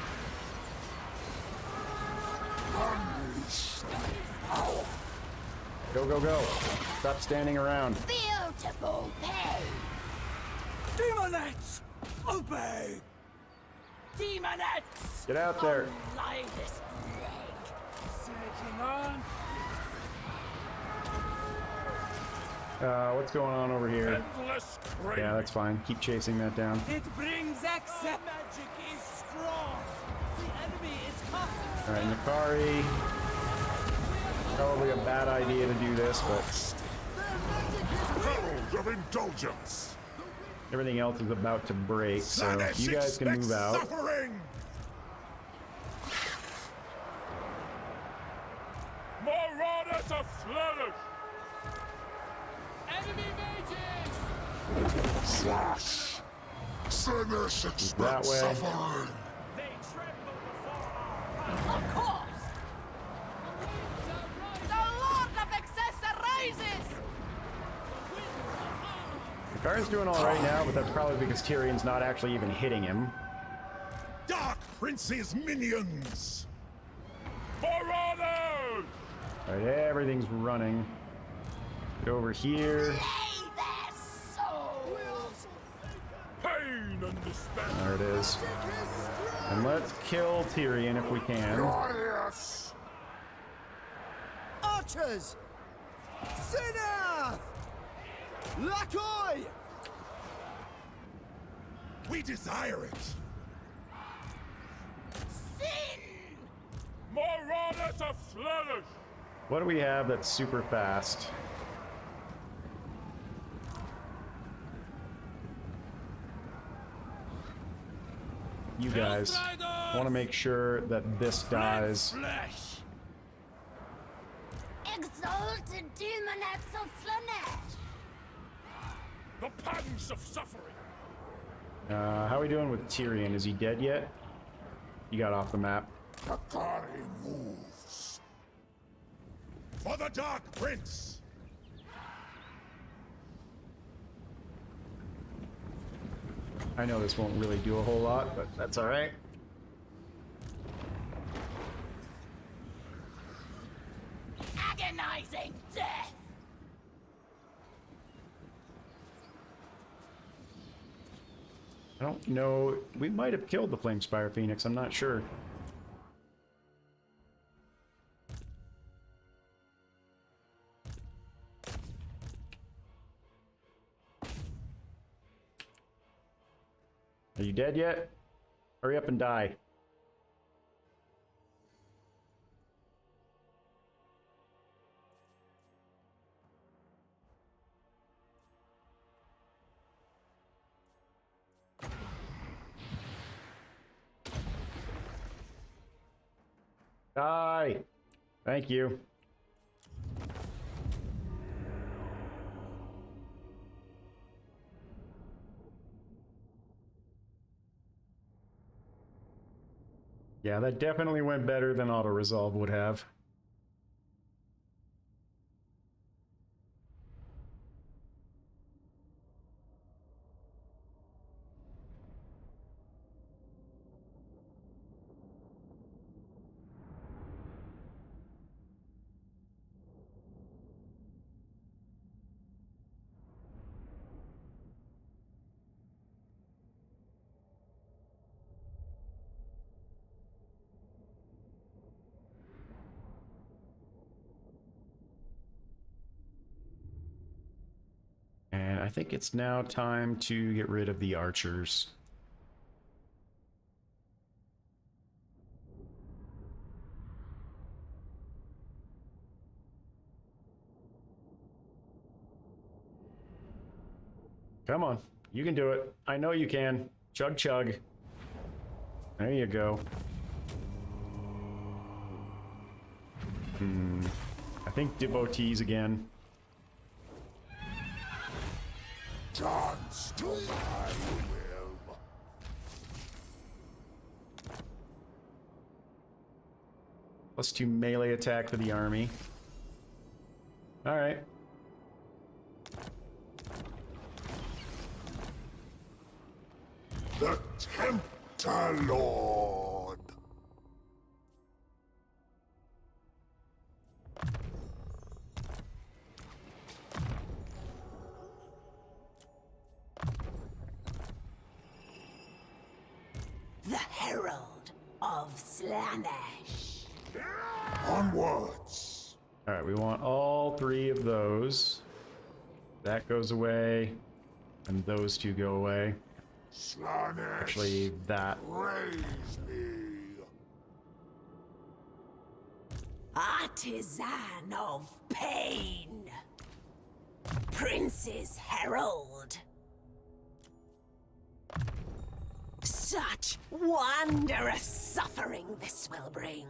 Speaker 1: Go, go, go. Stop standing around.
Speaker 3: Beautiful pain.
Speaker 5: Demonettes, obey.
Speaker 3: Demonettes.
Speaker 1: Get out there.
Speaker 3: Unlie this plague.
Speaker 5: Surging on.
Speaker 1: What's going on over here?
Speaker 7: Endless craving.
Speaker 1: Yeah, that's fine. Keep chasing that down.
Speaker 5: It brings accept. Magic is strong. The enemy is casting.
Speaker 1: Alright, Nakari. Probably a bad idea to do this, but
Speaker 2: Herald of indulgence.
Speaker 1: everything else is about to break, so
Speaker 2: Zanis
Speaker 1: you guys can move
Speaker 2: expects
Speaker 1: out.
Speaker 2: Suffering.
Speaker 7: Marauders of flourish.
Speaker 4: Enemy mages!
Speaker 2: Slash. Zanis
Speaker 1: That
Speaker 2: expects
Speaker 1: way.
Speaker 2: suffering.
Speaker 5: They tremble before our
Speaker 3: Of course. The Lord of Excess arises.
Speaker 1: Nakari's doing alright now, but that's probably because Tyrion's not actually even hitting him.
Speaker 2: Dark Prince's minions.
Speaker 7: Marauders!
Speaker 1: Alright, everything's running. Get over here.
Speaker 3: Lay their souls.
Speaker 7: Pain and despair.
Speaker 1: There it is. And let's kill Tyrion if we can.
Speaker 2: Glorious.
Speaker 5: archers. Sinath. Lakoi.
Speaker 2: We desire it.
Speaker 3: Sin.
Speaker 7: Marauders of flourish.
Speaker 1: What do we have that's super fast? You guys. I want to make sure that this dies.
Speaker 7: Flesh.
Speaker 3: Exalted demonettes of Flanesh.
Speaker 7: The pangs of suffering.
Speaker 1: How are we doing with Tyrion? Is he dead yet? He got off the map.
Speaker 2: Takari moves. For the Dark Prince.
Speaker 1: I know this won't really do a whole lot, but that's alright.
Speaker 3: Agonizing death.
Speaker 1: I don't know. We might have killed the Flamespire Phoenix. I'm not sure. Are you dead yet? Hurry up and die. Die! Thank you. Yeah, that definitely went better than auto-resolve would have. I think it's now time to get rid of the archers. Come on, you can do it. I know you can. Chug chug. There you go. I think devotees again.
Speaker 2: Dance to my will.
Speaker 1: +2 melee attack for the army. Alright.
Speaker 2: The Tempter Lord.
Speaker 3: The Herald of Slanesh.
Speaker 2: Onwards.
Speaker 1: Alright, we want all 3 of those. That goes away. And those 2 go away.
Speaker 2: Slanesh.
Speaker 1: Actually, that.
Speaker 2: Raise me.
Speaker 3: Artisan of Pain. Prince's Herald. Such wondrous suffering this will bring.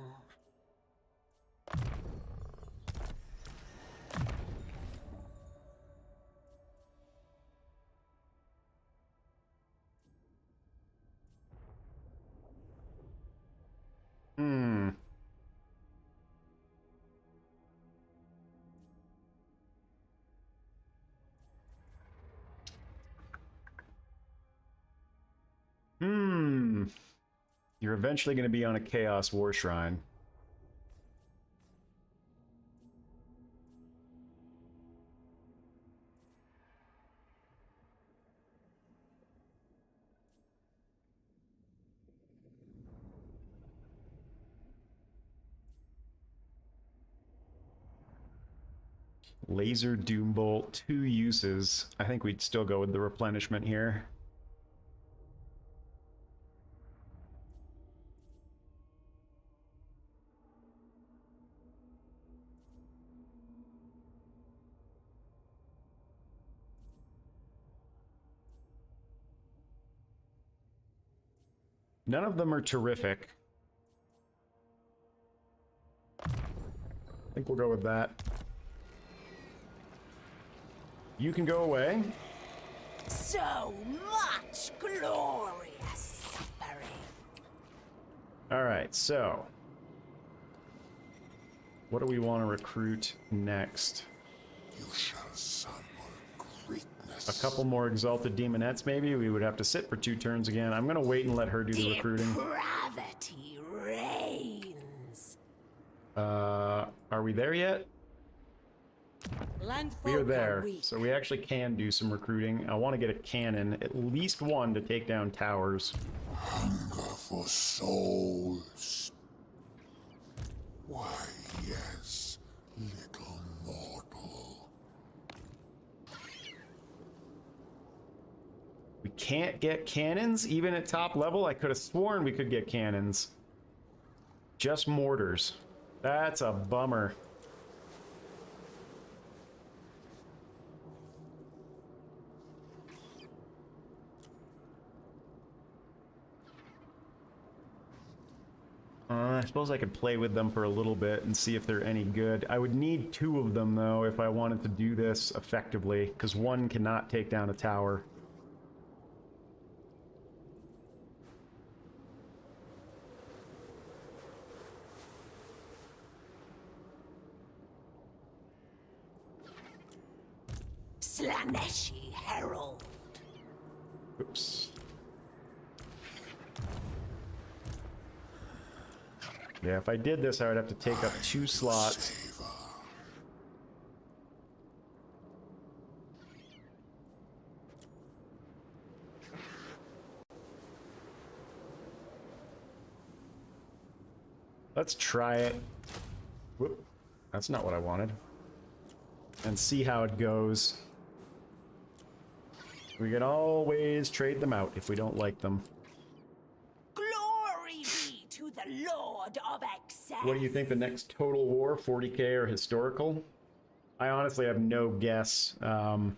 Speaker 1: You're eventually going to be on a Chaos War Shrine. Laser Doom Bolt, 2 uses. I think we'd still go with the replenishment here. None of them are terrific. I think we'll go with that. You can go away.
Speaker 3: So much glorious suffering.
Speaker 1: Alright, so. What do we want to recruit next?
Speaker 2: You shall summon greatness.
Speaker 1: A couple more Exalted Demonettes, maybe? We would have to sit for 2 turns again. I'm going to wait and let her do the recruiting.
Speaker 3: Depravity reigns.
Speaker 1: Are we there yet? We are there, so we actually can do some recruiting. I want to get a cannon, at least 1 to take down towers.
Speaker 2: Hunger for souls. Why, yes, little mortal.
Speaker 1: We can't get cannons, even at top level? I could have sworn we could get cannons. Just mortars. That's a bummer. I suppose I could play with them for a little bit and see if they're any good. I would need 2 of them, though, if I wanted to do this effectively, because 1 cannot take down a tower.
Speaker 3: Slaneshi Herald.
Speaker 1: Oops. Yeah, if I did this, I would have to take up 2 slots. Let's try it. Whoop. That's not what I wanted. And see how it goes. We can always trade them out if we don't like them.
Speaker 3: Glory be to the Lord of Excess.
Speaker 1: What do you think the next Total War, 40k or historical? I honestly have no guess. I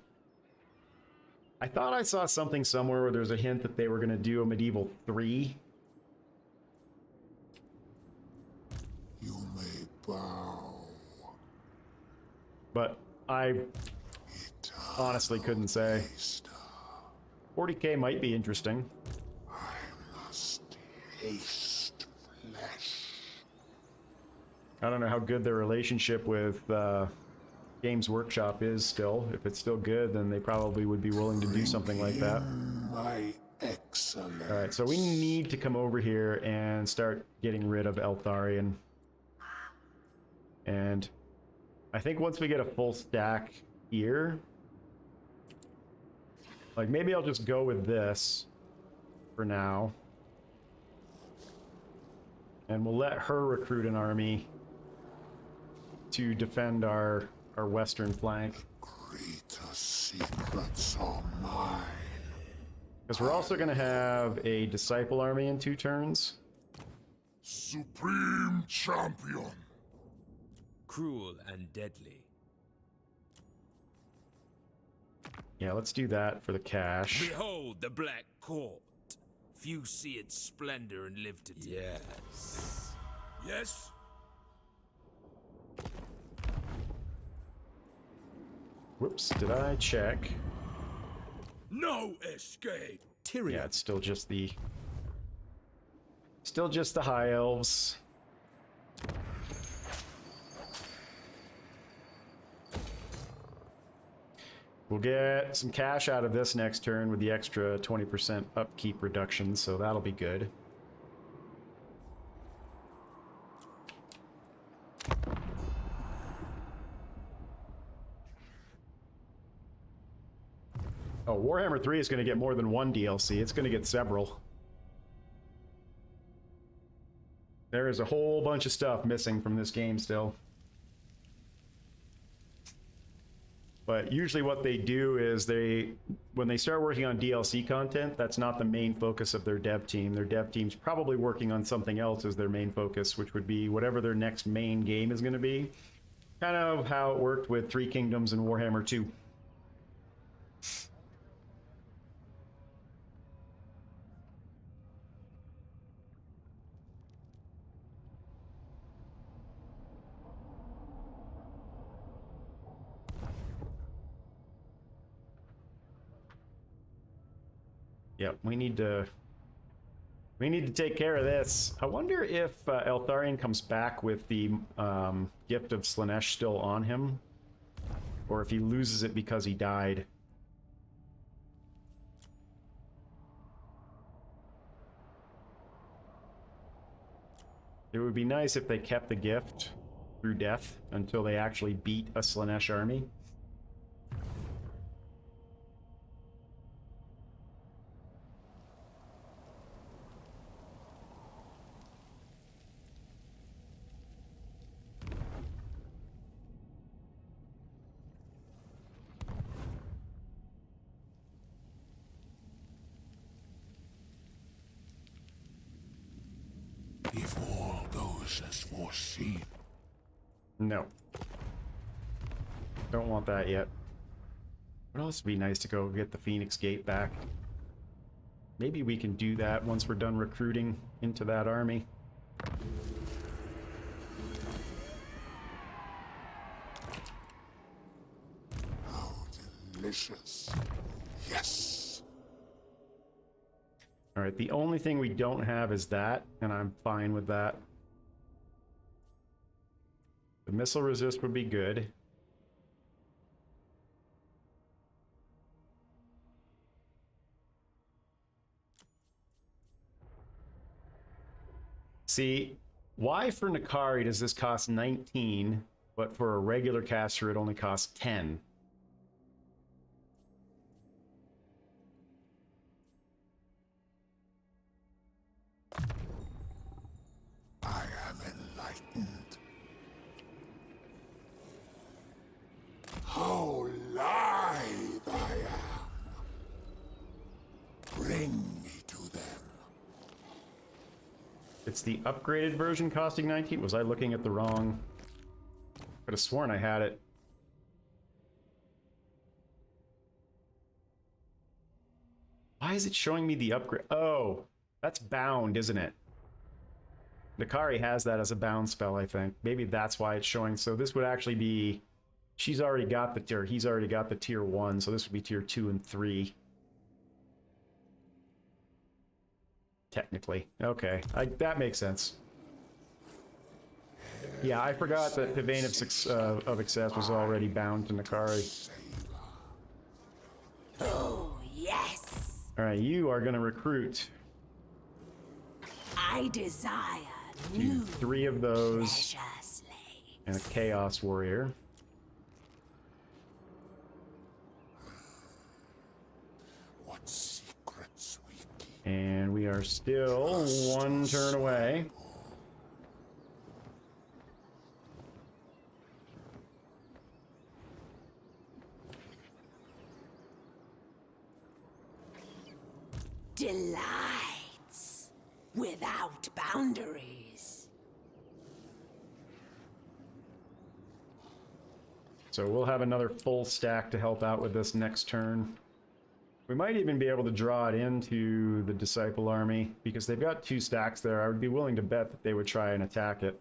Speaker 1: thought I saw something somewhere where there's a hint that they were going to do a Medieval 3.
Speaker 2: You may bow.
Speaker 1: But I honestly couldn't say. 40k might be interesting.
Speaker 2: I must taste flesh.
Speaker 1: I don't know how good their relationship with Games Workshop is still. If it's still good, then they probably would be willing to do something like that.
Speaker 2: My excellence.
Speaker 1: Alright, so we need to come over here and start getting rid of Eltharion. And I think once we get a full stack here, like maybe I'll just go with this for now. And we'll let her recruit an army to defend our western flank.
Speaker 2: Greater secrets are mine.
Speaker 1: Because we're also going to have a disciple army in 2 turns.
Speaker 2: Supreme champion.
Speaker 8: Cruel and deadly.
Speaker 1: Yeah, let's do that for the cash.
Speaker 8: Behold the Black Court. Few see its splendor and live to tell. Yes.
Speaker 7: Yes?
Speaker 1: Whoops, did I check?
Speaker 7: No escape!
Speaker 8: Tyrion.
Speaker 1: Yeah, it's still just the high elves. We'll get some cash out of this next turn with the extra 20% upkeep reduction, so that'll be good. Oh, Warhammer 3 is going to get more than one DLC. It's going to get several. There is a whole bunch of stuff missing from this game still. But usually what they do is when they start working on DLC content, that's not the main focus of their dev team. Their dev team's probably working on something else as their main focus, which would be whatever their next main game is going to be. Kind of how it worked with Three Kingdoms and Warhammer 2. Yep, we need to take care of this. I wonder if Eltharion comes back with the gift of Slaanesh still on him, or if he loses it because he died. It would be nice if they kept the gift through death until they actually beat a Slaanesh army.
Speaker 2: If all goes as foreseen.
Speaker 1: No. Don't want that yet. What else would be nice to go get the Phoenix Gate back? Maybe we can do that once we're done recruiting into that army.
Speaker 2: How delicious. Yes.
Speaker 1: Alright, the only thing we don't have is that, and I'm fine with that. The missile resist would be good. See, why for Nakari does this cost 19, but for a regular caster it only costs 10?
Speaker 2: I am enlightened. How lithe I am.
Speaker 1: It's the upgraded version costing 19. Was I looking at the wrong? Could have sworn I had it. Why is it showing me the upgrade? Oh, that's bound, isn't it? Nakari has that as a bound spell, I think. Maybe that's why it's showing. So this would actually be... She's already got the tier. He's already got the tier 1, so this would be tier 2 and 3. Technically. Okay, that makes sense. Yeah, I forgot that Pavane of Excess was already bound to Nakari.
Speaker 3: Oh, yes.
Speaker 1: Alright, you are going to recruit
Speaker 3: I desire new
Speaker 1: 3 of those
Speaker 3: pleasure slaves.
Speaker 1: and a Chaos Warrior.
Speaker 2: What secrets we keep?
Speaker 1: And we are still 1 turn away.
Speaker 3: Delights without boundaries.
Speaker 1: So we'll have another full stack to help out with this next turn. We might even be able to draw it into the Disciple Army, because they've got 2 stacks there. I would be willing to bet that they would try and attack it.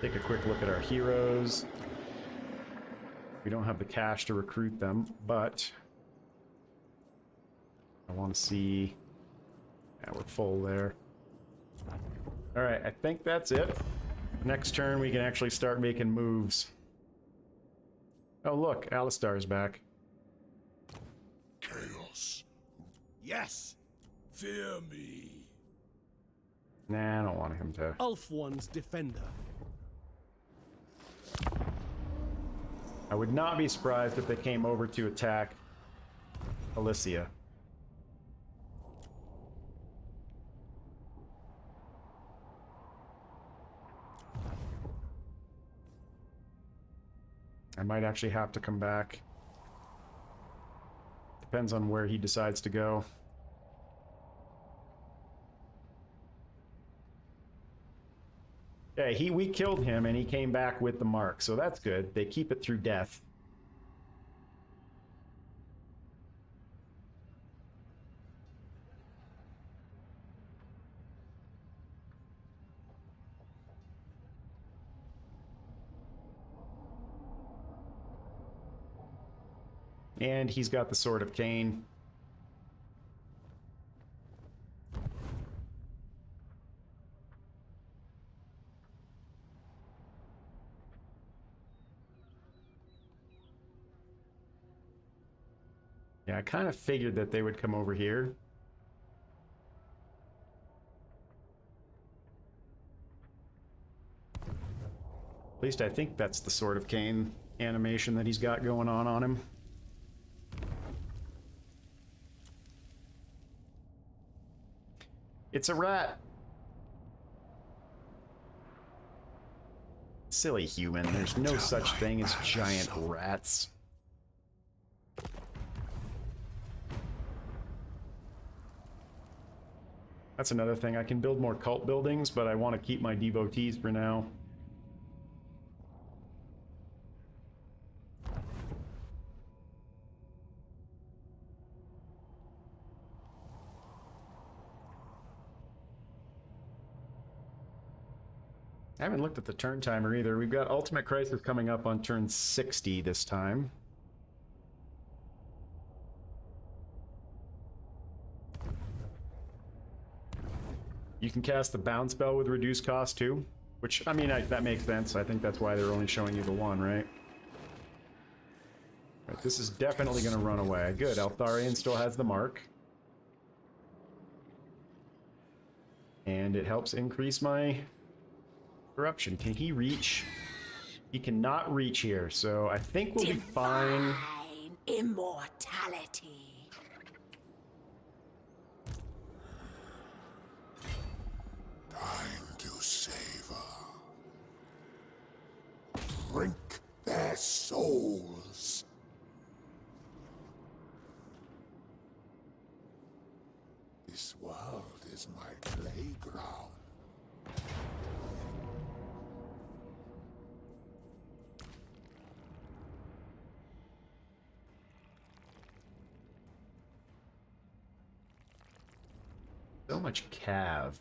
Speaker 1: Take a quick look at our heroes. We don't have the cash to recruit them, but I want to see... Yeah, we're full there. Alright, I think that's it. Next turn we can actually start making moves. Oh look, Alistar's back.
Speaker 2: Chaos.
Speaker 7: Yes. Fear me.
Speaker 1: Nah, I don't want him to.
Speaker 5: Ulf One's defender.
Speaker 1: I would not be surprised if they came over to attack Alicia. I might actually have to come back. Depends on where he decides to go. Yeah, we killed him and he came back with the mark, so that's good. They keep it through death. And he's got the Sword of Cain. Yeah, I kind of figured that they would come over here. At least I think that's the Sword of Cain animation that he's got going on him. It's a rat. Silly human, there's no such thing as giant rats. That's another thing. I can build more cult buildings, but I want to keep my devotees for now. I haven't looked at the turn timer either. We've got Ultimate Crisis coming up on turn 60 this time. You can cast the bound spell with reduced cost too, which, I mean, that makes sense. I think that's why they're only showing you the one, right? Right, this is definitely going to run away. Good, Altharian still has the mark. And it helps increase my corruption. Can he reach? He cannot reach here, so I think we'll be fine.
Speaker 3: Divine immortality.
Speaker 2: Time to savor. Drink their souls. This world is my playground.
Speaker 1: So much cav.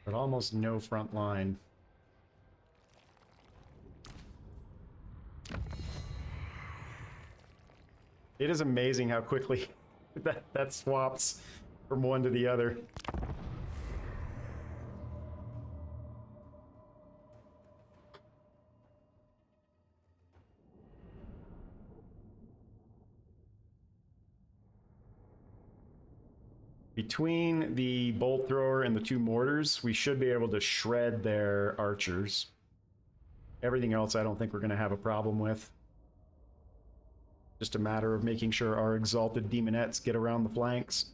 Speaker 1: But almost no front line. It is amazing how quickly that swaps from one to the other. Between the bolt thrower and the two mortars, we should be able to shred their archers. Everything else I don't think we're going to have a problem with. Just a matter of making sure our exalted demonettes get around the flanks.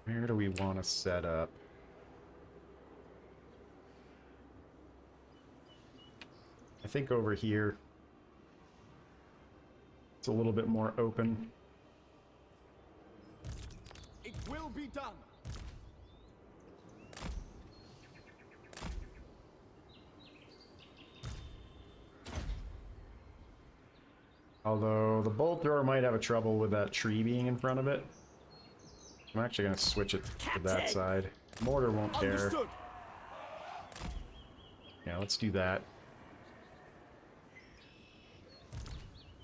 Speaker 1: Where do we want to set up? I think over here. It's a little bit more open.
Speaker 5: It will be done.
Speaker 1: Although the bolt thrower might have a trouble with that tree being in front of it. I'm actually going to switch it to that side. Mortar won't care.
Speaker 5: Understood.
Speaker 1: Yeah, let's do that.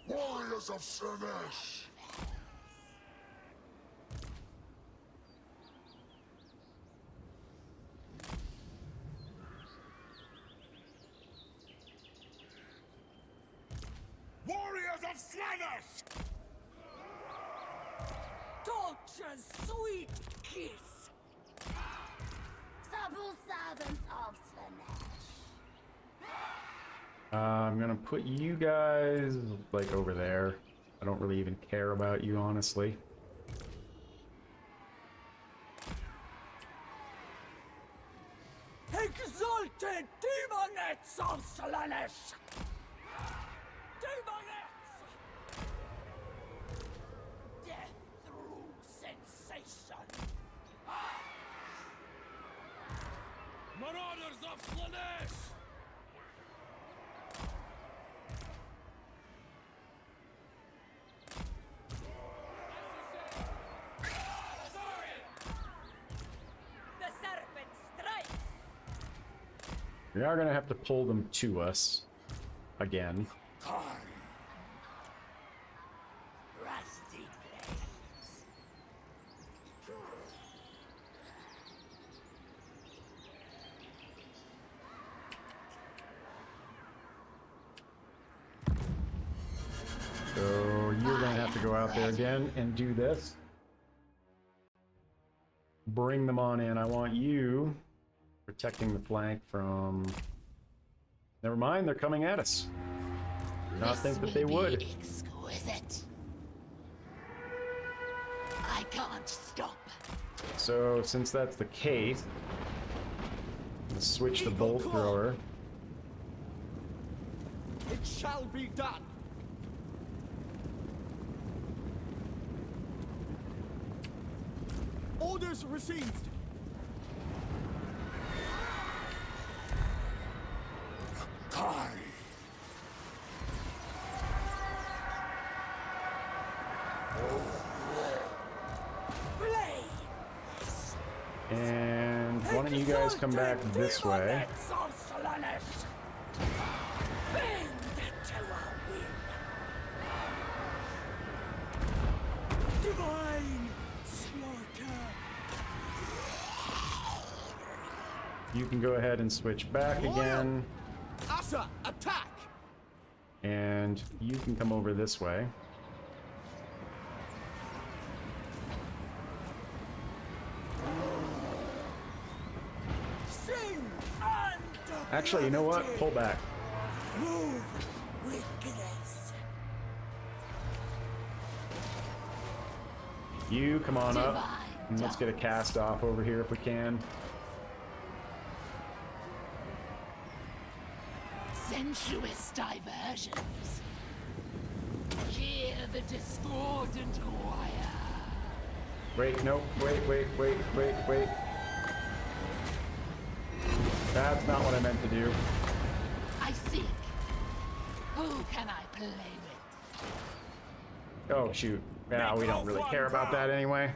Speaker 2: Warriors of Slanesh! Warriors of Slanesh!
Speaker 3: Torture's sweet kiss. Supple servants of Slanesh.
Speaker 1: I'm gonna put you guys like over there. I don't really even care about you, honestly.
Speaker 3: Exalted demonettes of Slanesh. Demonettes! Death through sensation.
Speaker 4: Marauders of Slanesh!
Speaker 3: The serpent strikes.
Speaker 1: We are gonna have to pull them to us again.
Speaker 3: Rusty blades.
Speaker 1: So you're gonna have to go out there again and do this. Bring them on in. I want you protecting the flank from... Never mind, they're coming at us. Did not think that they would.
Speaker 3: Exquisite. I can't stop.
Speaker 1: So since that's the case, let's switch the bolt thrower.
Speaker 5: It shall be done. Orders received.
Speaker 1: And why don't you guys come back this way?
Speaker 5: Divine slaughter.
Speaker 1: You can go ahead and switch back again.
Speaker 5: Asa, attack.
Speaker 1: And you can come over this way.
Speaker 5: Sing and
Speaker 1: Actually, you know what? Pull back.
Speaker 3: Move with grace.
Speaker 1: You come on up. And let's get a cast off over here if we can.
Speaker 3: Sensuous diversions. Hear the discordant choir.
Speaker 1: Wait, no, wait. That's not what I meant to do.
Speaker 3: I seek. Who can I play with?
Speaker 1: Oh, shoot. Yeah, we don't really care about that anyway.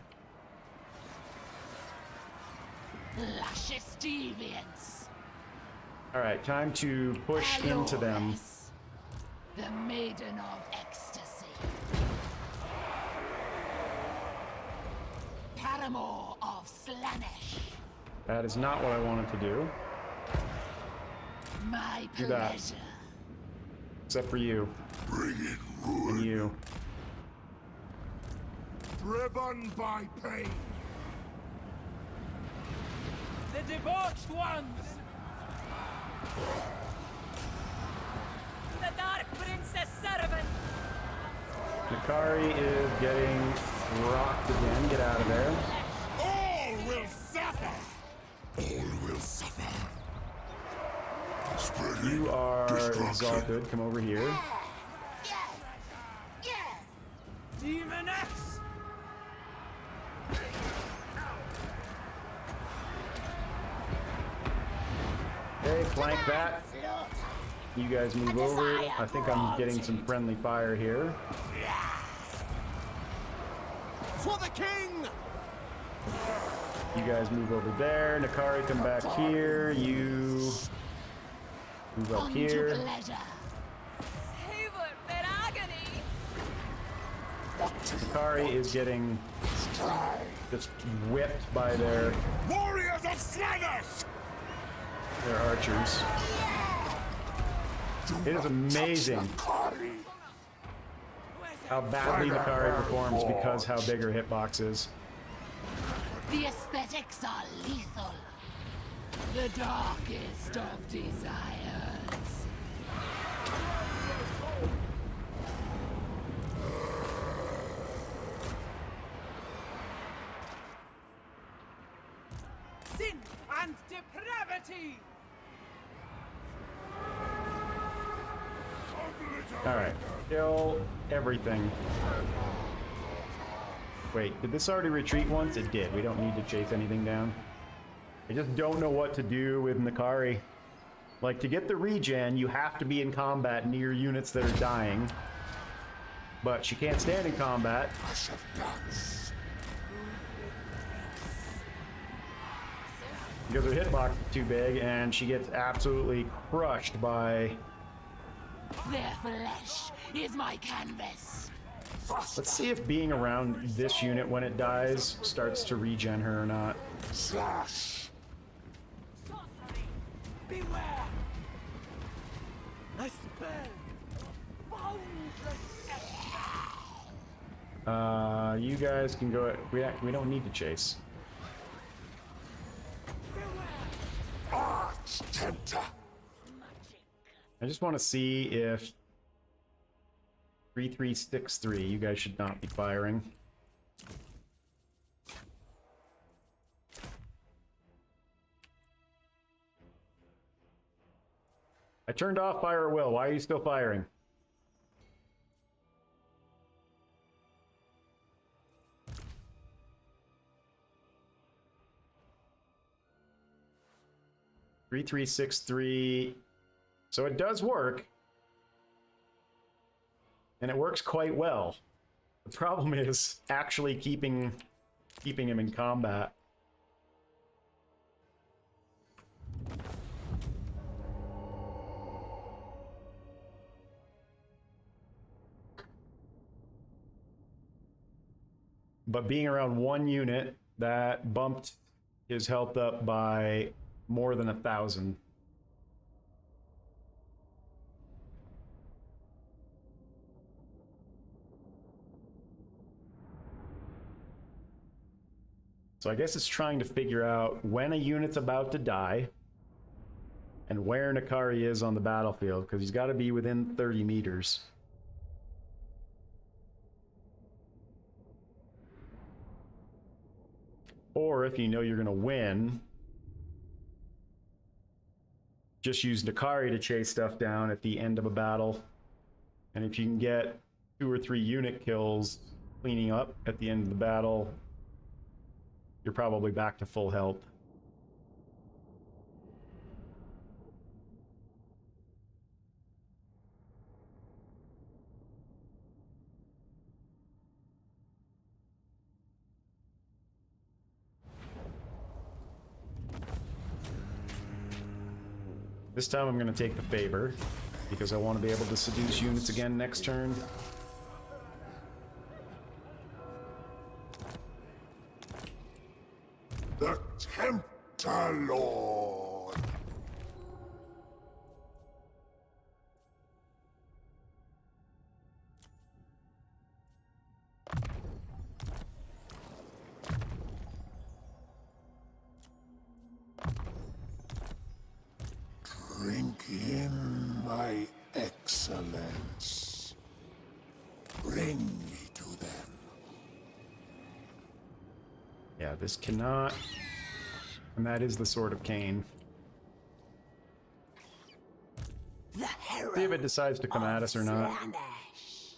Speaker 3: Luscious deviance.
Speaker 1: Alright, time to push into them.
Speaker 3: Valorous, the maiden of ecstasy. Paramour of Slaanesh.
Speaker 1: That is not what I wanted to do.
Speaker 3: My
Speaker 1: Do that.
Speaker 3: pleasure.
Speaker 1: Except for you. And you.
Speaker 2: Driven by pain.
Speaker 5: The debauched ones! The Dark Princess servant!
Speaker 1: Nakari is getting rocked again. Get out of there.
Speaker 2: All will suffer. All will suffer. Spreading
Speaker 1: You are
Speaker 2: destruction.
Speaker 1: exalted. Come over here.
Speaker 3: Yes! Yes!
Speaker 5: Demoness!
Speaker 1: Okay, flank that.
Speaker 3: Slaughter.
Speaker 1: You guys move over. I think I'm getting some friendly fire here.
Speaker 7: For the king!
Speaker 1: You guys move over there. Nakari, come back here. You move up
Speaker 3: On to
Speaker 1: here.
Speaker 3: pleasure.
Speaker 5: Savor their agony!
Speaker 1: Nakari is getting just whipped by their
Speaker 2: Warriors of Slaanesh!
Speaker 1: archers. It is amazing how badly Nakari performs because how big her hitbox is.
Speaker 3: The aesthetics are lethal. The darkest of desires.
Speaker 5: Sin and depravity!
Speaker 1: Alright, kill everything. Wait, did this already retreat once? It did. We don't need to chase anything down. I just don't know what to do with Nakari. Like, to get the regen, you have to be in combat near units that are dying. But she can't stand in combat. Because her hitbox is too big, and she gets absolutely crushed by...
Speaker 3: Their flesh is my canvas.
Speaker 1: Let's see if being around this unit when it dies starts to regen her or not.
Speaker 2: Slash.
Speaker 5: Sorcery! Beware! A spell! Boundless!
Speaker 1: You guys can go... We don't need to chase.
Speaker 2: Arch Tempter.
Speaker 1: I just want to see if 3363, you guys should not be firing. I turned off fire at will. Why are you still firing? Three, 363. So it does work. And it works quite well. The problem is actually keeping him in combat. But being around one unit, that bumped his health up by more than 1,000. So I guess it's trying to figure out when a unit's about to die and where Nakari is on the battlefield, because he's got to be within 30 meters. Or if you know you're going to win, just use Nakari to chase stuff down at the end of a battle. And if you can get 2 or 3 unit kills cleaning up at the end of the battle, you're probably back to full health. This time I'm going to take the favor, because I want to be able to seduce units again next turn.
Speaker 2: The Tempter Lord! Drink in my excellence. Bring me to them.
Speaker 1: Yeah, this cannot... And that is the Sword of Cain.
Speaker 3: The herald
Speaker 1: See if it decides to come at us or not.
Speaker 3: Slaanesh.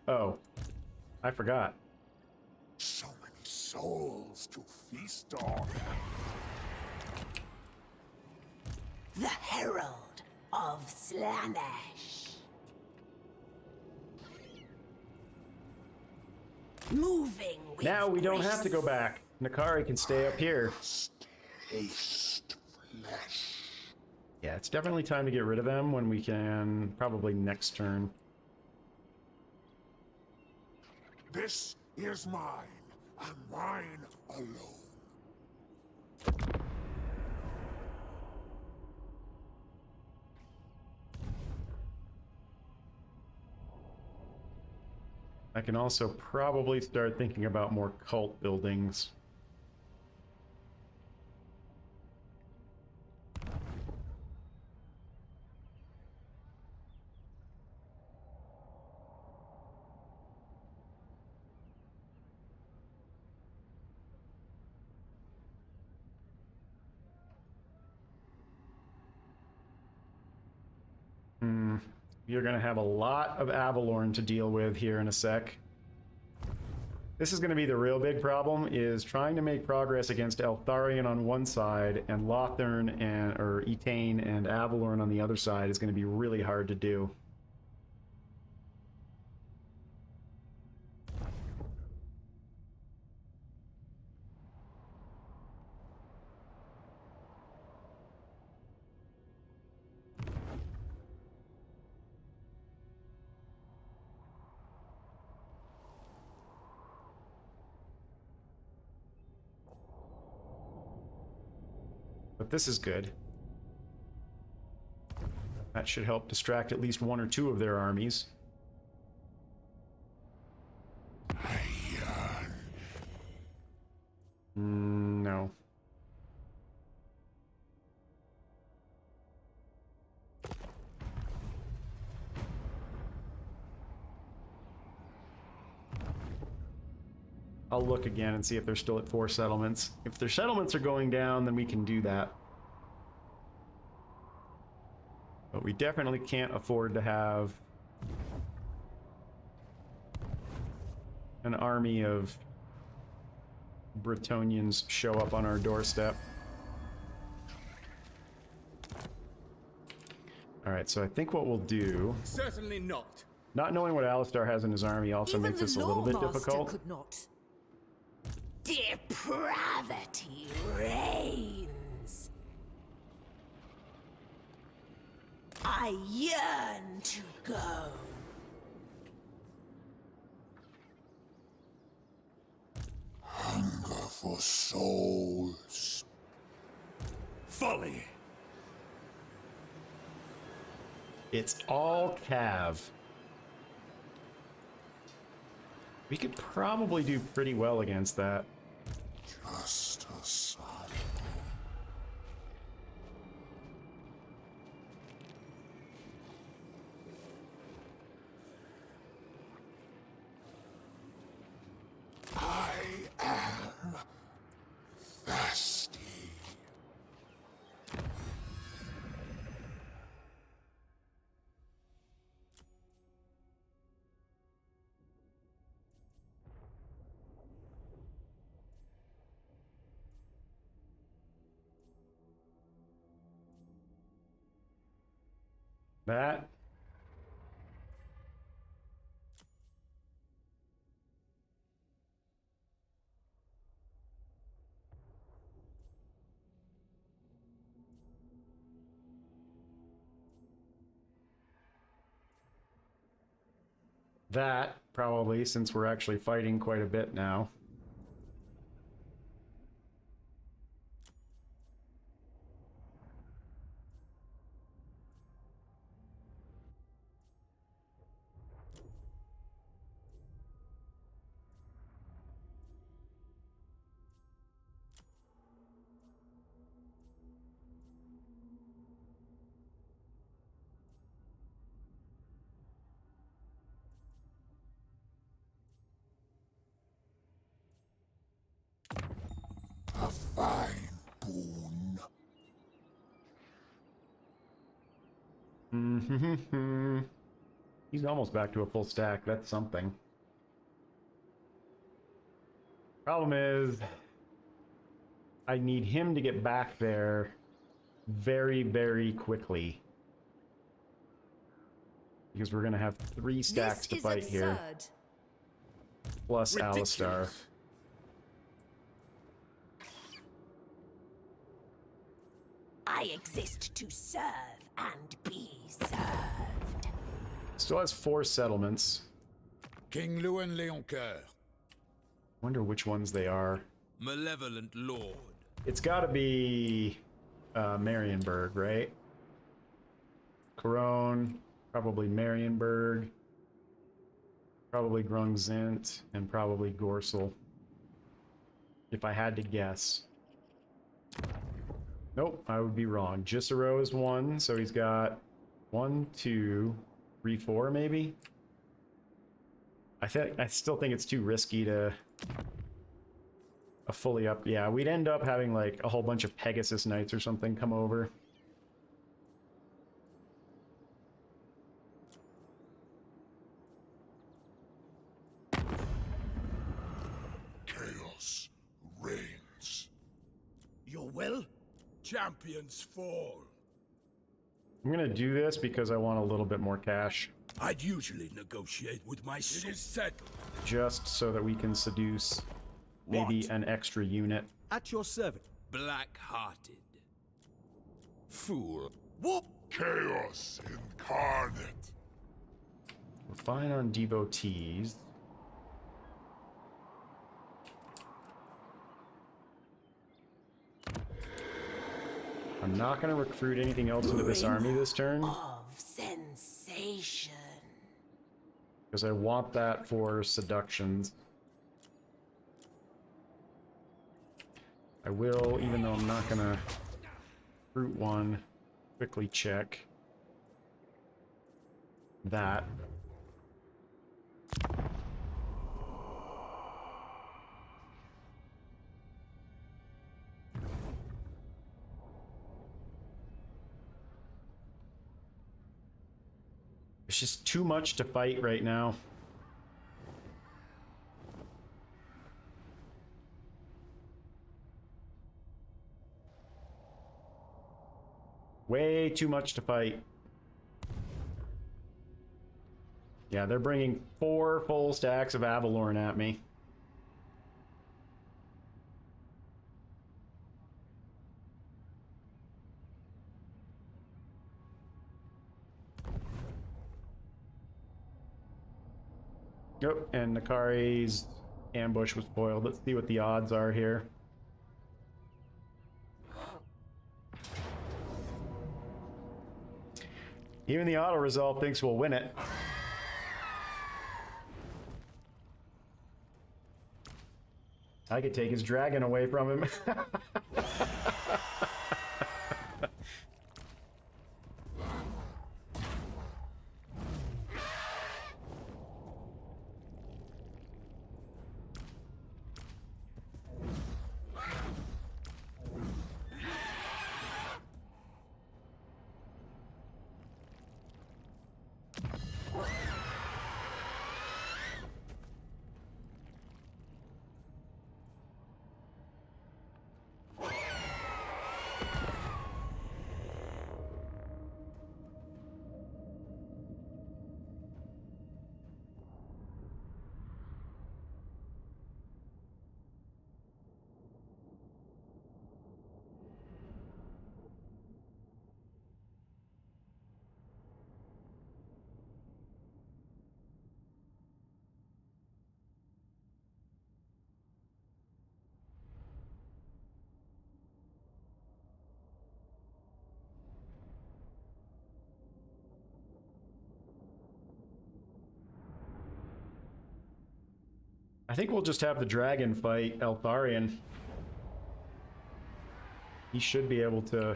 Speaker 1: Oh, I forgot.
Speaker 2: So many souls to feast on.
Speaker 3: The herald of Slaanesh. Moving with
Speaker 1: Now we don't
Speaker 3: grace.
Speaker 1: have to go back. Nakari can stay up here.
Speaker 2: Taste flesh.
Speaker 1: Yeah, it's definitely time to get rid of them when we can. Probably next turn.
Speaker 2: This is mine, and mine alone.
Speaker 1: I can also probably start thinking about more cult buildings. You're going to have a lot of Avalorn to deal with here in a sec. This is going to be the real big problem, is trying to make progress against Eltharion on one side and Lothern and or Etain and Avalorn on the other side is going to be really hard to do. But this is good. That should help distract at least 1 or 2 of their armies. No. I'll look again and see if they're still at 4 settlements. If their settlements are going down, then we can do that. But we definitely can't afford to have an army of Bretonnians show up on our doorstep. Alright, so I think what we'll do...
Speaker 4: Certainly not.
Speaker 1: Not knowing what Alistar has in his army also
Speaker 6: Even
Speaker 1: makes
Speaker 6: the
Speaker 1: this a little bit
Speaker 6: Lawmaster
Speaker 1: difficult.
Speaker 6: could not.
Speaker 3: Depravity reigns. I yearn to go.
Speaker 2: Hunger for souls.
Speaker 8: Folly!
Speaker 1: It's all Cav. We could probably do pretty well against that.
Speaker 2: Just a son.
Speaker 1: That. That, probably, since we're actually fighting quite a bit now.
Speaker 2: A fine boon.
Speaker 1: He's almost back to a full stack. That's something. Problem is, I need him to get back there very, very quickly. Because we're going to have 3 stacks to fight here. Plus Alistar.
Speaker 3: I exist to serve and be served.
Speaker 1: Still has 4 settlements.
Speaker 8: King Lewin Leoncoeur,
Speaker 1: Wonder which ones they are.
Speaker 8: malevolent lord.
Speaker 1: It's got to be Marienburg, right? Corone, probably Marienburg, probably Grungzint, and probably Gorsel. If I had to guess. Nope, I would be wrong. Gisero is 1, so he's got 1, 2, 3, 4 maybe? I still think it's too risky to a fully up. Yeah, we'd end up having like a whole bunch of Pegasus Knights or something come over.
Speaker 2: Chaos reigns.
Speaker 7: Your will? Champions fall.
Speaker 1: I'm gonna do this because I want a little bit more cash,
Speaker 7: I'd usually negotiate with my son. It is settled.
Speaker 1: just so that we can seduce maybe
Speaker 7: What?
Speaker 1: an extra unit.
Speaker 7: At your service.
Speaker 8: Black-hearted.
Speaker 2: Fool.
Speaker 7: Whoop!
Speaker 2: Chaos incarnate.
Speaker 1: We're fine on devotees. I'm not going to recruit anything else into this army this turn,
Speaker 3: Of sensation.
Speaker 1: because I want that for seductions. I will, even though I'm not going to recruit one, quickly check that. It's just too much to fight right now. Way too much to fight. Yeah, they're bringing 4 full stacks of Avalorn at me. Yep, and Nakari's ambush was foiled. Let's see what the odds are here. Even the auto resolve thinks we'll win it. I could take his dragon away from him. I think we'll just have the dragon fight Eltharion. He should be able to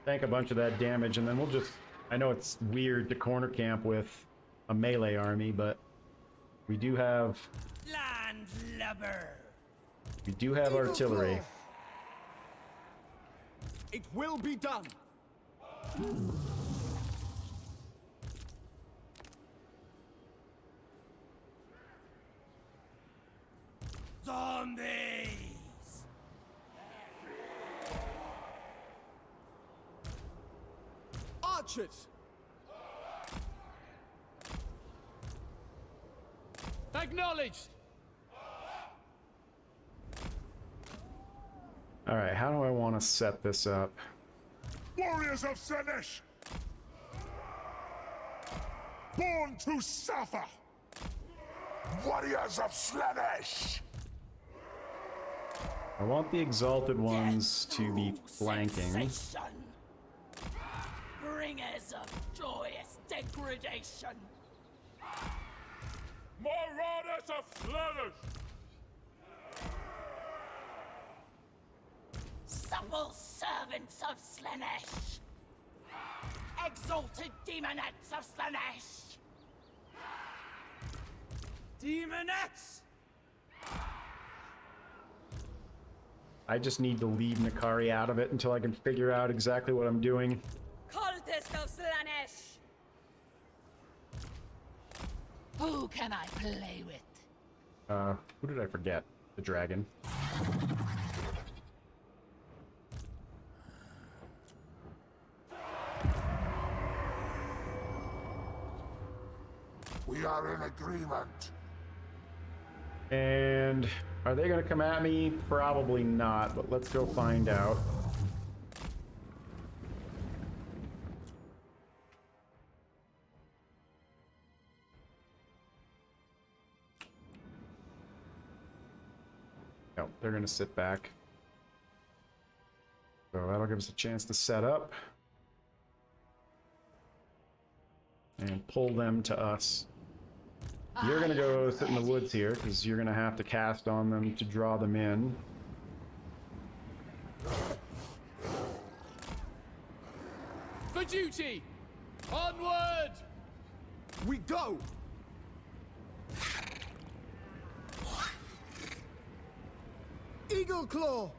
Speaker 1: tank a bunch of that damage, and then we'll just... I know it's weird to corner camp with a melee army, but we do have...
Speaker 5: Landlubber.
Speaker 1: We do have artillery.
Speaker 5: It will be done. Zombies! Archers!
Speaker 4: Acknowledged.
Speaker 1: Alright, how do I want to set this up?
Speaker 2: Warriors of Slaanesh! Born to suffer! Warriors of Slaanesh!
Speaker 1: I want the exalted ones to be flanking.
Speaker 3: Sensation. Bringers of joyous degradation.
Speaker 2: Marauders of Slaanesh!
Speaker 3: Supple servants of Slaanesh. Exalted demonettes of Slaanesh.
Speaker 5: Demonettes!
Speaker 1: I just need to leave Nakari out of it until I can figure out exactly what I'm doing.
Speaker 6: Cultist of Slaanesh!
Speaker 3: Who can I play with?
Speaker 1: Who did I forget? The dragon.
Speaker 2: We are in agreement.
Speaker 1: And are they going to come at me? Probably not, but let's go find out. No, they're going to sit back. So that'll give us a chance to set up. And pull them to us. You're gonna go sit in the woods here, because you're gonna have to cast on them to draw them in.
Speaker 4: For duty! Onward!
Speaker 5: We go! Eagle Claw!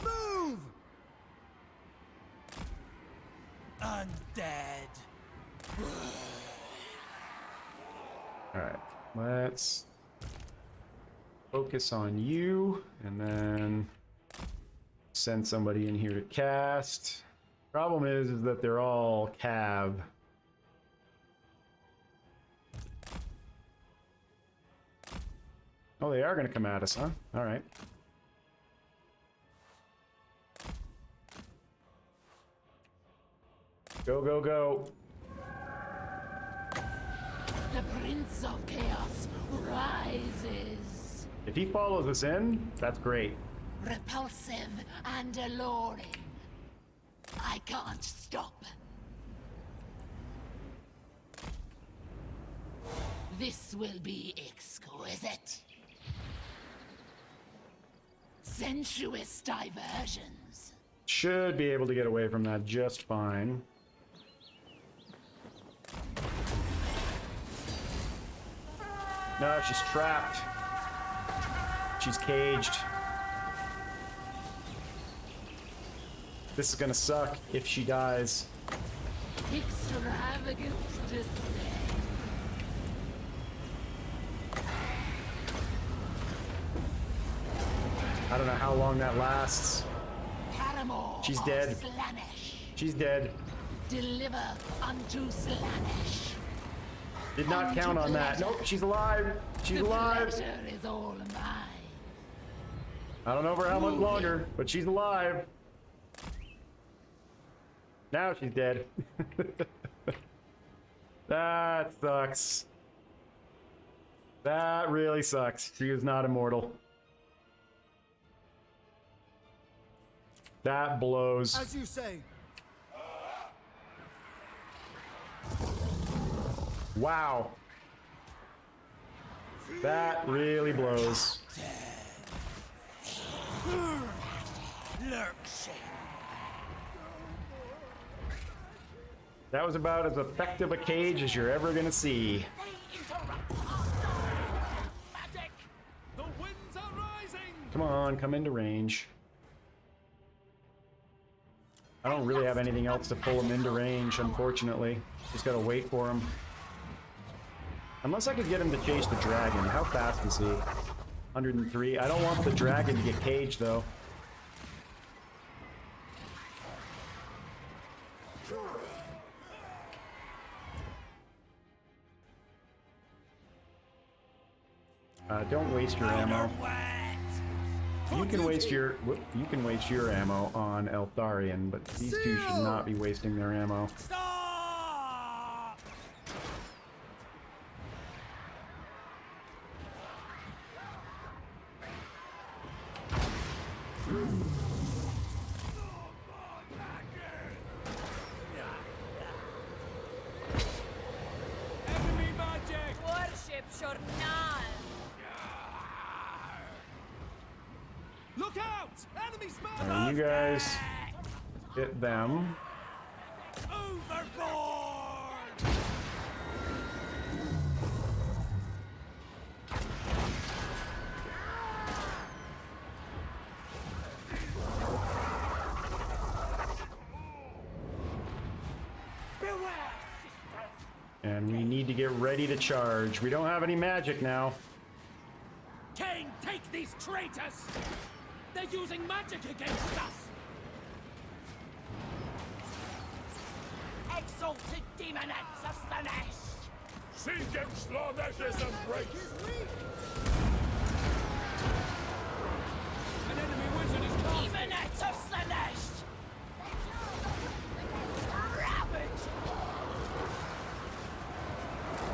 Speaker 5: Move! Undead!
Speaker 1: Alright, let's focus on you, and then send somebody in here to cast. Problem is that they're all cav. Oh, they are going to come at us, huh? Alright. Go, go, go.
Speaker 3: The Prince of Chaos rises.
Speaker 1: If he follows us in, that's great.
Speaker 3: Repulsive and alluring. I can't stop. This will be exquisite. Sensuous diversions.
Speaker 1: Should be able to get away from that just fine. No, she's trapped. She's caged. This is gonna suck if she dies.
Speaker 3: Extravagant disdain.
Speaker 1: I don't know how long that lasts.
Speaker 3: Paramour
Speaker 1: She's
Speaker 3: of
Speaker 1: dead.
Speaker 3: Slaanesh.
Speaker 1: She's dead.
Speaker 3: Deliver unto Slaanesh.
Speaker 1: Did not count on that. Nope, she's alive. She's alive.
Speaker 3: The pleasure is all mine.
Speaker 1: I don't know for how much longer, but she's alive. Now she's dead. That sucks. That really sucks. She is not immortal. That blows.
Speaker 5: As you say.
Speaker 1: Wow. That really blows. That was about as effective a cage as you're ever gonna see.
Speaker 4: The winds are rising!
Speaker 1: Come on, come into range. I don't really have anything else to pull him into range, unfortunately. Just gotta wait for him. Unless I could get him to chase the dragon. How fast is he? 103. I don't want the dragon to get caged, though. Don't waste your ammo. You can waste your ammo on Eltharion, but these two should not be wasting their ammo.
Speaker 5: Stop! Enemy magic!
Speaker 6: Worship Shornal.
Speaker 5: Look out! Enemy spell!
Speaker 1: And you guys hit them.
Speaker 5: Overboard!
Speaker 1: And we need to get ready to charge. We don't have any magic now.
Speaker 4: Kane, take these traitors! They're using magic against us!
Speaker 3: Exalted demonets of Slanesh!
Speaker 2: Siege and Slanesh's embrace!
Speaker 4: An enemy wizard is casting!
Speaker 3: Demonets of Slanesh! Ravage!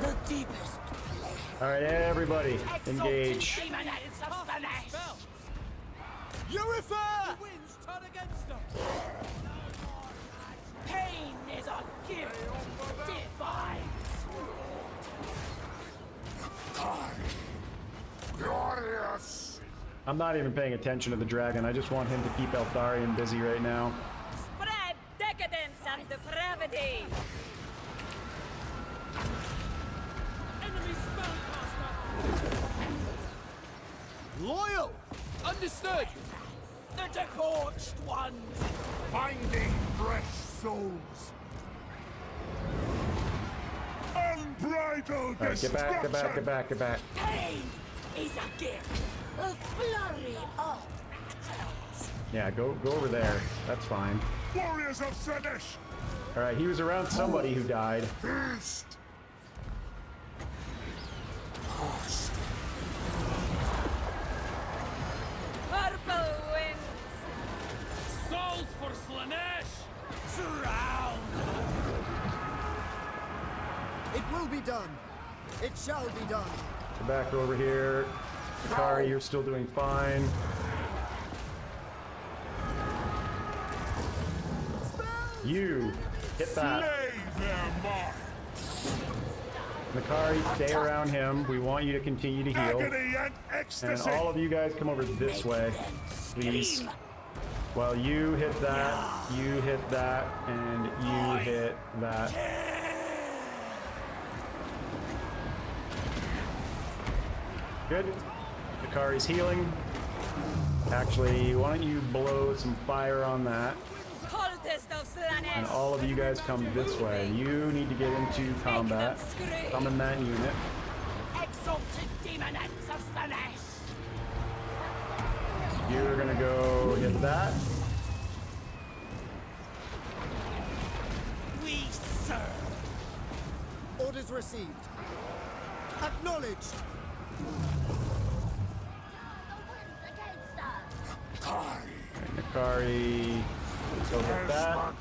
Speaker 3: The deepest place.
Speaker 1: Alright, everybody,
Speaker 3: Exalted
Speaker 1: engage.
Speaker 3: demonets of Slanesh!
Speaker 5: Eureka! The winds turn against us!
Speaker 3: Pain is a gift divine.
Speaker 2: Glorious!
Speaker 1: I'm not even paying attention to the dragon. I just want him to keep Eltharion busy right now.
Speaker 6: Spread decadence and depravity.
Speaker 4: Enemy spellcaster!
Speaker 5: Loyal!
Speaker 4: Understood!
Speaker 3: The debauched ones.
Speaker 2: Finding fresh souls! Unbridled
Speaker 1: Alright, get back, get back, get back, get back.
Speaker 3: Pain is a gift. A flurry of petals.
Speaker 1: Yeah, go over there. That's fine.
Speaker 2: Warriors of Slanesh!
Speaker 1: Alright, he was around somebody who died.
Speaker 2: Feast!
Speaker 6: Purple winds.
Speaker 4: Souls for Slanesh!
Speaker 5: Surround!
Speaker 9: It will be done. It shall be done.
Speaker 1: Get back over here. Akari, you're still doing fine. You hit that.
Speaker 2: Slay their mark!
Speaker 1: Makari, stay around him. We want you to continue to heal.
Speaker 2: Agony and
Speaker 1: And
Speaker 2: ecstasy!
Speaker 1: all of you guys come over this way, please. Well, you hit that, and you hit that. Good. Akari's healing. Actually, why don't you blow some fire on that?
Speaker 6: Cultist of Slanesh.
Speaker 1: And all of you guys come this way. You need to get into combat. Summon that unit.
Speaker 3: Exalted demonets of Slanesh.
Speaker 1: You're gonna go hit that.
Speaker 5: We serve!
Speaker 9: Orders received. Acknowledged.
Speaker 1: Akari, go hit that.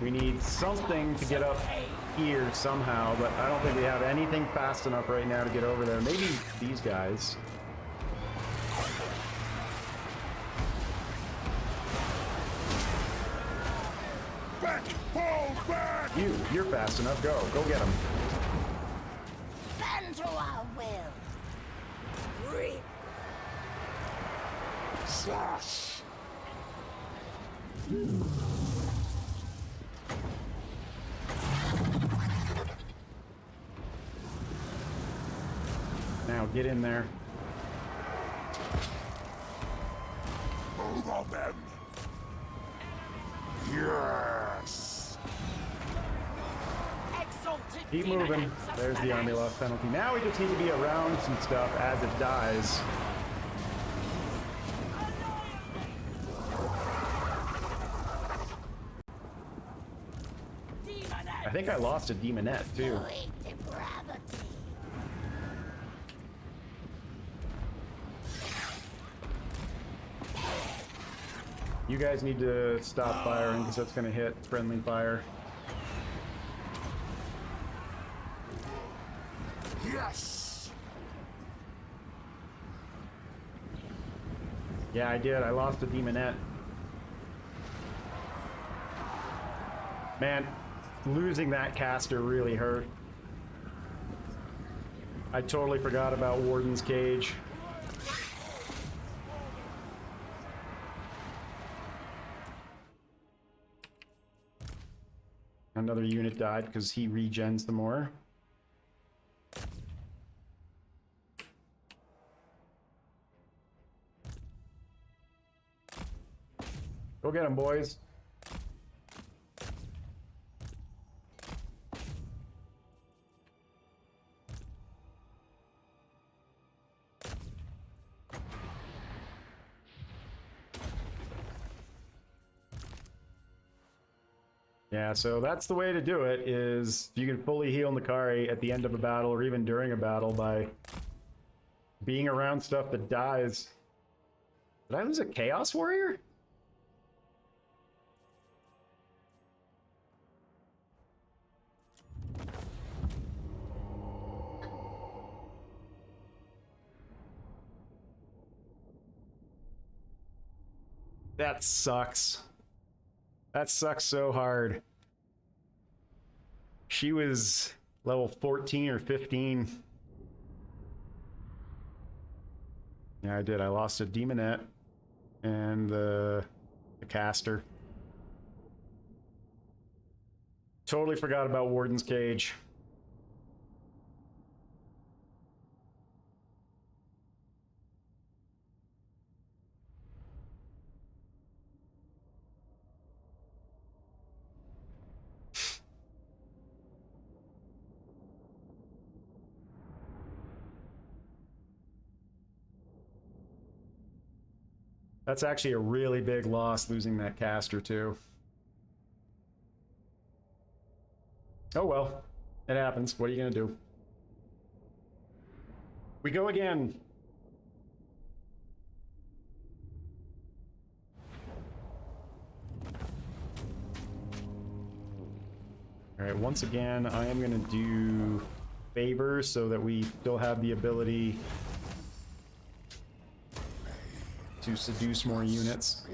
Speaker 1: We need something to get up here somehow, but I don't think we have anything fast enough right now to get over there. Maybe these guys.
Speaker 2: Back! Fall back!
Speaker 1: You're fast enough. Go get them.
Speaker 2: Slash!
Speaker 1: Now get in there.
Speaker 2: Over them! Yes!
Speaker 3: Exalted
Speaker 1: Keep moving.
Speaker 3: demoness of
Speaker 1: There's the army
Speaker 3: Slanesh.
Speaker 1: loss penalty. Now we just need to be around some stuff as it dies. I think I lost a demonette too.
Speaker 3: Sweet depravity.
Speaker 1: You guys need to stop firing because that's going to hit friendly fire.
Speaker 2: Yes!
Speaker 1: Yeah, I did. I lost a demonette. Man, losing that caster really hurt. I totally forgot about Warden's Cage. Another unit died because he regens the more. Go get him, boys. Yeah, so that's the way to do it, is you can fully heal Nakari at the end of a battle or even during a battle by being around stuff that dies. Did I lose a Chaos Warrior? That sucks. That sucks so hard. She was level 14 or 15. Yeah, I did. I lost a demonette and the caster. Totally forgot about Warden's Cage. That's actually a really big loss, losing that caster too. Oh well, it happens. What are you gonna do? We go again. All right, once again, I am gonna do favors so that we still have the ability to seduce more units.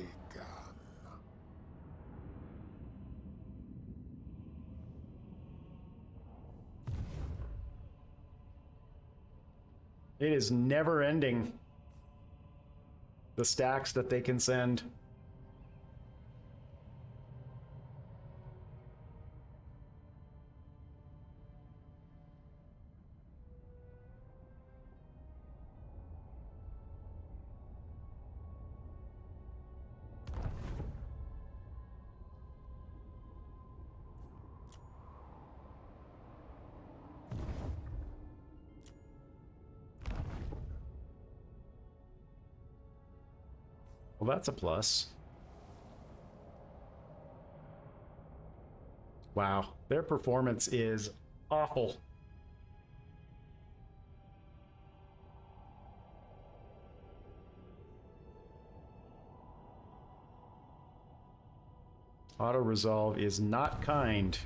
Speaker 1: It is never ending, the stacks that they can send. Well, that's a plus. Wow, their performance is awful. Auto resolve is not kind.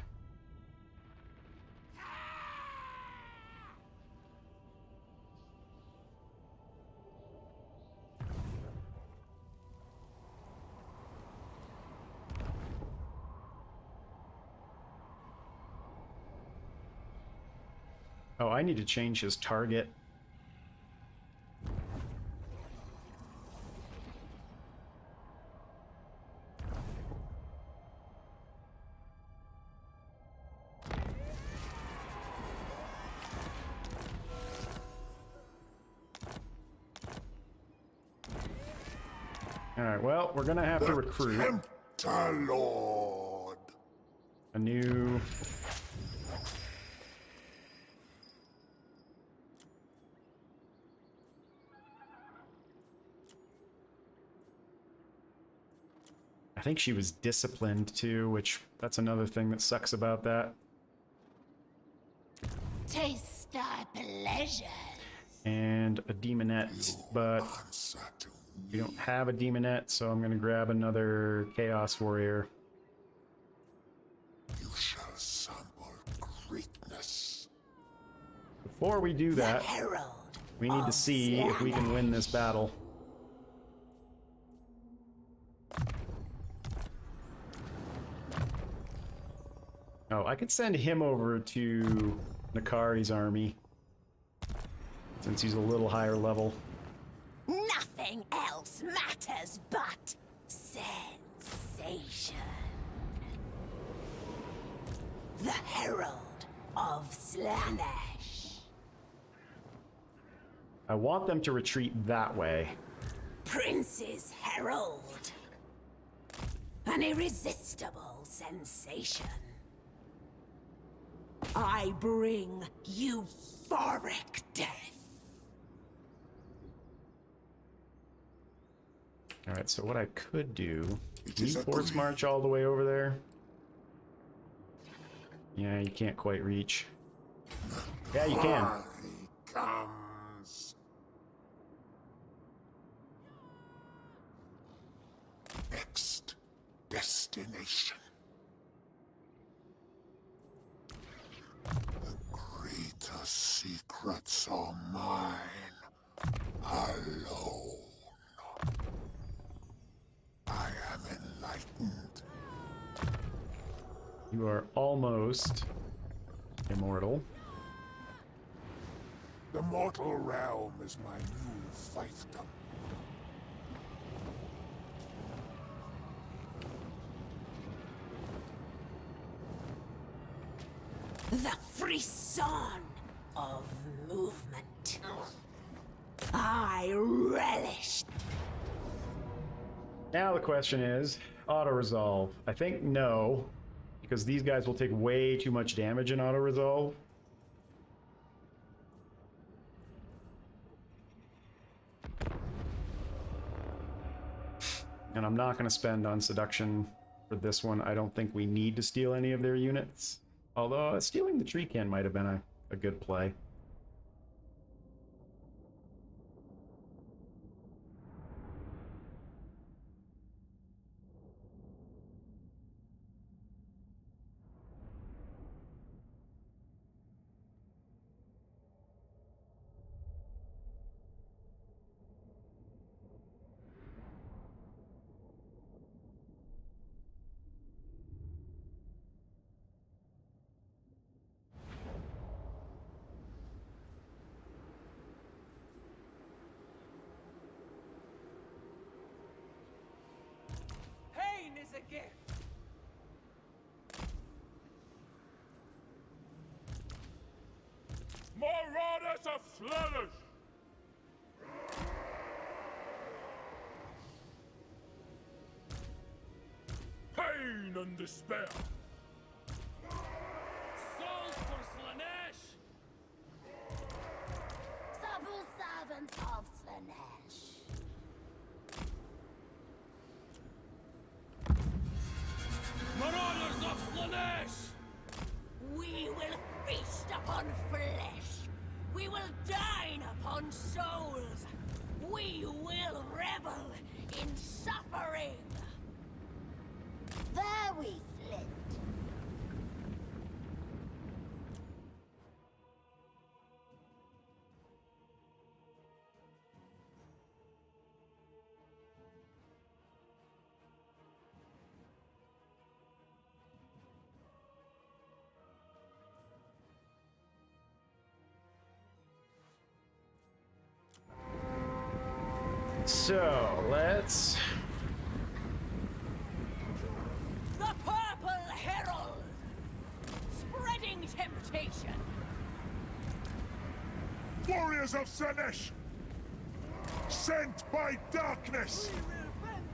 Speaker 1: Oh, I need to change his target. Alright, well, we're gonna have to recruit
Speaker 2: Tempter Lord.
Speaker 1: a new... I think she was disciplined too, which that's another thing that sucks about that.
Speaker 3: Taste thy pleasure.
Speaker 1: And a demonette, but
Speaker 2: Answer to
Speaker 1: we don't have a demonette, so I'm gonna grab another Chaos Warrior.
Speaker 2: you shall sample greatness.
Speaker 1: Before we do that,
Speaker 3: Herald.
Speaker 1: we need to see if we can win this battle. Oh, I could send him over to Nakari's army, since he's a little higher level.
Speaker 3: Nothing else matters but sensation. The Herald of Slanesh.
Speaker 1: I want them to retreat that way.
Speaker 3: Prince's Herald. An irresistible sensation. I bring euphoric death.
Speaker 1: Alright, so what I could do...
Speaker 2: It
Speaker 1: Can
Speaker 2: is
Speaker 1: you
Speaker 2: a
Speaker 1: force
Speaker 2: great-
Speaker 1: march all the way over there? Yeah, you can't quite reach. Yeah, you can.
Speaker 2: He comes. Next destination. The greater secrets are mine alone. I am enlightened.
Speaker 1: You are almost immortal.
Speaker 2: The mortal realm is my new fiefdom.
Speaker 3: The frisson of movement. I relish.
Speaker 1: Now the question is, auto-resolve. I think no, because these guys will take way too much damage in auto-resolve. And I'm not going to spend on seduction for this one. I don't think we need to steal any of their units. Although stealing the tree can might have been a good play.
Speaker 5: Pain is a gift.
Speaker 7: Marauders of Slanesh! Pain and despair!
Speaker 4: Souls for Slanesh!
Speaker 3: Subtle servants of Slanesh.
Speaker 4: Marauders of Slanesh!
Speaker 3: We will feast upon flesh. We will dine upon souls. We will revel in suffering. There we flit.
Speaker 1: So, let's...
Speaker 6: The Purple Herald! Spreading temptation!
Speaker 2: Warriors of Slanesh! Sent by darkness!
Speaker 5: We will bend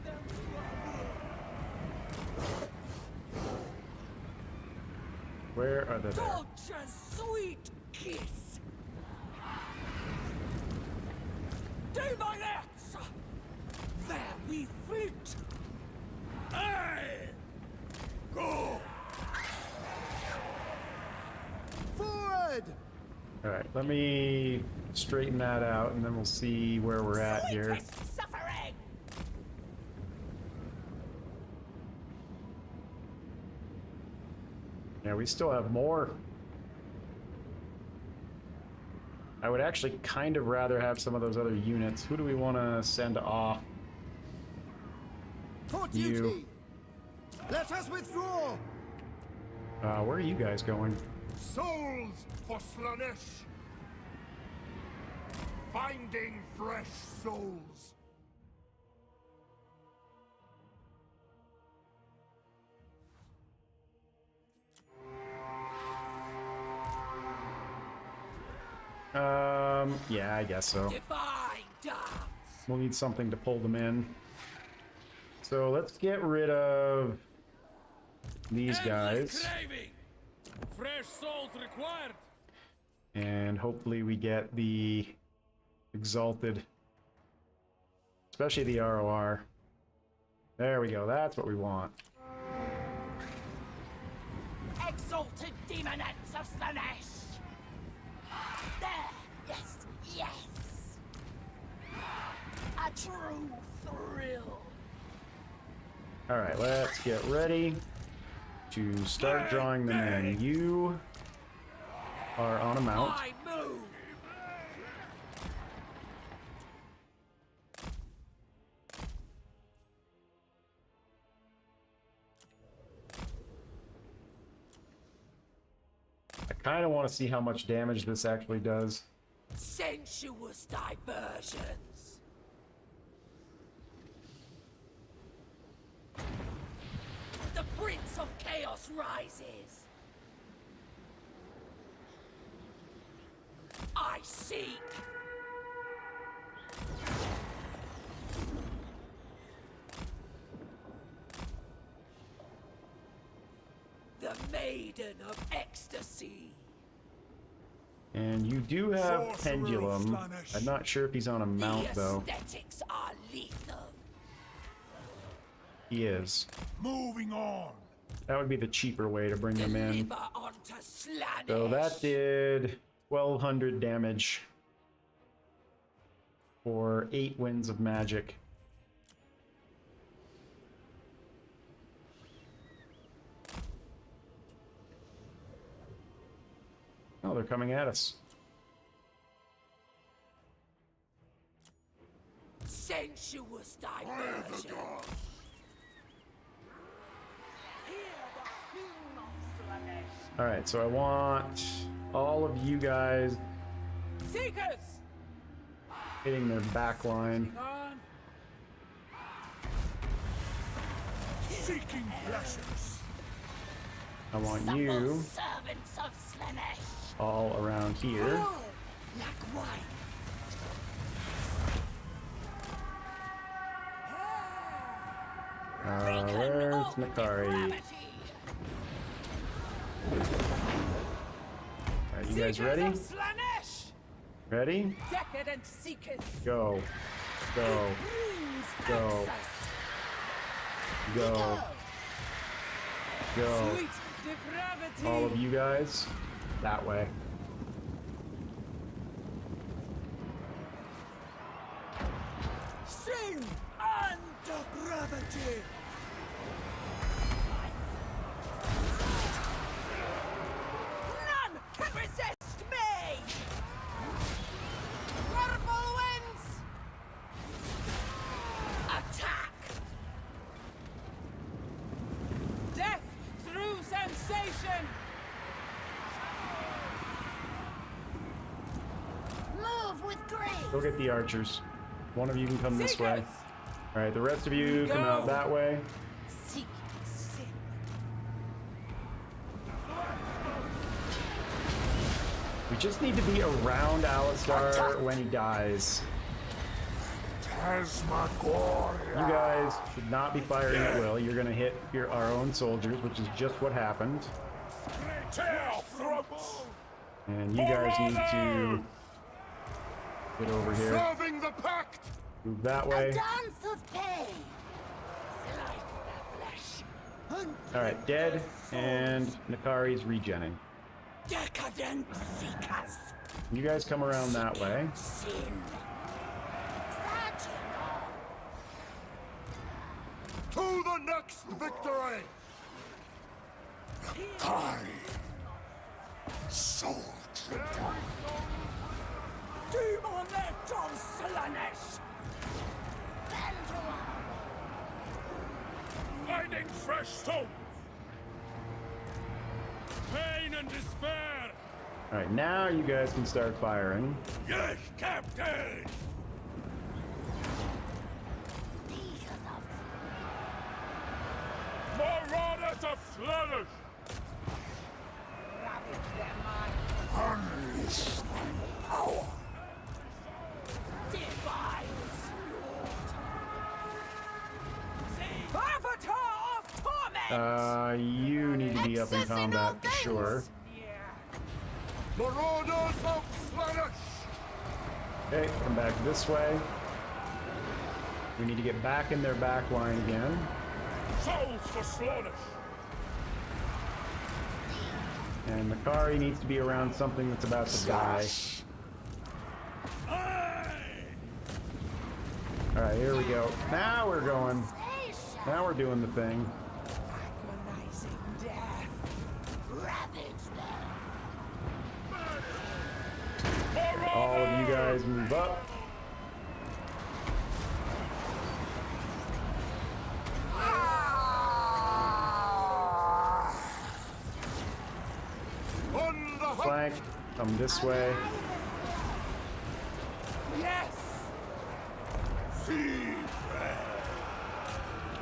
Speaker 1: Where are they? There?
Speaker 3: Dolce's sweet kiss. Demonettes! There we flit.
Speaker 7: Aye! Go!
Speaker 9: Forward!
Speaker 1: Alright, let me straighten that out and then we'll see where we're at here.
Speaker 3: Sweetest suffering!
Speaker 1: Yeah, we still have more. I would actually kind of rather have some of those other units. Who do we want to send off?
Speaker 9: For
Speaker 1: You.
Speaker 9: duty! Let us withdraw!
Speaker 1: Where are you guys going?
Speaker 2: Souls for Slanesh! Finding fresh souls!
Speaker 1: Yeah, I guess so.
Speaker 3: Divine dance!
Speaker 1: We'll need something to pull them in. So let's get rid of these
Speaker 7: Endless
Speaker 1: guys.
Speaker 7: craving! Fresh souls required!
Speaker 1: And hopefully we get the Exalted. Especially the ROR. There we go, that's what we want.
Speaker 3: Exalted demonettes of Slanesh! There! Yes! Yes! A true thrill!
Speaker 1: Alright, let's get ready to start drawing them in. You are on a mount.
Speaker 3: I move!
Speaker 1: I kind of want to see how much damage this actually does.
Speaker 3: Sensuous diversions! The Prince of Chaos rises! I seek! The Maiden of Ecstasy!
Speaker 1: And you do have Pendulum. I'm not sure if he's on a mount
Speaker 3: The
Speaker 1: though.
Speaker 3: aesthetics are lethal!
Speaker 1: He is.
Speaker 2: Moving on!
Speaker 1: That would be the cheaper way to bring them in.
Speaker 3: Deliver onto Slanesh!
Speaker 1: So that did 1200 damage for 8 winds of magic. Oh, they're coming at us.
Speaker 3: Sensuous diversion!
Speaker 1: Alright, so I want all of you guys
Speaker 3: Seekers!
Speaker 1: hitting their back line.
Speaker 3: On!
Speaker 2: Seeking pleasures!
Speaker 1: I want
Speaker 3: Supple
Speaker 1: you
Speaker 3: servants of Slanesh!
Speaker 1: all around here.
Speaker 3: Oh, like wine!
Speaker 1: Where's Nakari?
Speaker 3: Gravity!
Speaker 1: Alright, you guys ready?
Speaker 3: Seekers of Slanesh!
Speaker 1: Ready?
Speaker 3: Decadent seekers!
Speaker 1: Go. Go.
Speaker 3: Brings
Speaker 1: Go.
Speaker 3: access.
Speaker 1: Go. Go.
Speaker 3: Sweet depravity!
Speaker 1: All of you guys, that way.
Speaker 3: Sin and depravity! None can resist me! Purple winds! Attack! Death through sensation! Move with grace!
Speaker 1: Go get the archers. One of you can come this way.
Speaker 3: Seekers!
Speaker 1: Alright, the rest of you come out
Speaker 3: Go.
Speaker 1: that way.
Speaker 3: Seek sin.
Speaker 1: We just need to be around Alistar when he dies.
Speaker 2: Phantasmagoria.
Speaker 1: You guys should not be firing at will. You're going to hit our own soldiers, which is just what happened.
Speaker 2: Tear throats.
Speaker 1: And you guys need to get over here.
Speaker 2: Serving the pact.
Speaker 1: Move that
Speaker 3: A
Speaker 1: way.
Speaker 3: dance of pain. Slice the flesh.
Speaker 1: Alright, dead. And Nakari's regenning.
Speaker 3: Decadent seekers.
Speaker 1: You guys come around that way.
Speaker 3: Sin.
Speaker 2: To the next victory. Die. Soul traitor.
Speaker 3: Demonetum Slanesh.
Speaker 2: Finding fresh souls.
Speaker 4: Pain and despair!
Speaker 1: Alright, now you guys can start firing.
Speaker 2: Yes, Captain. Marauders of Slanish. Unleash my power.
Speaker 6: Avatar of torment!
Speaker 1: You need to be up in combat for sure.
Speaker 2: Marauders of Slanish.
Speaker 1: Okay, come back this way. We need to get back in their back line again.
Speaker 2: Souls for Slanish.
Speaker 1: And Makari needs to be around something that's about to die. Alright, here we go. Now we're going. Now we're doing the thing.
Speaker 3: Agonizing death. Ravage them.
Speaker 1: All of you guys move up.
Speaker 2: On the hunt.
Speaker 1: Flank. Come this way.
Speaker 3: Yes.
Speaker 2: Feed.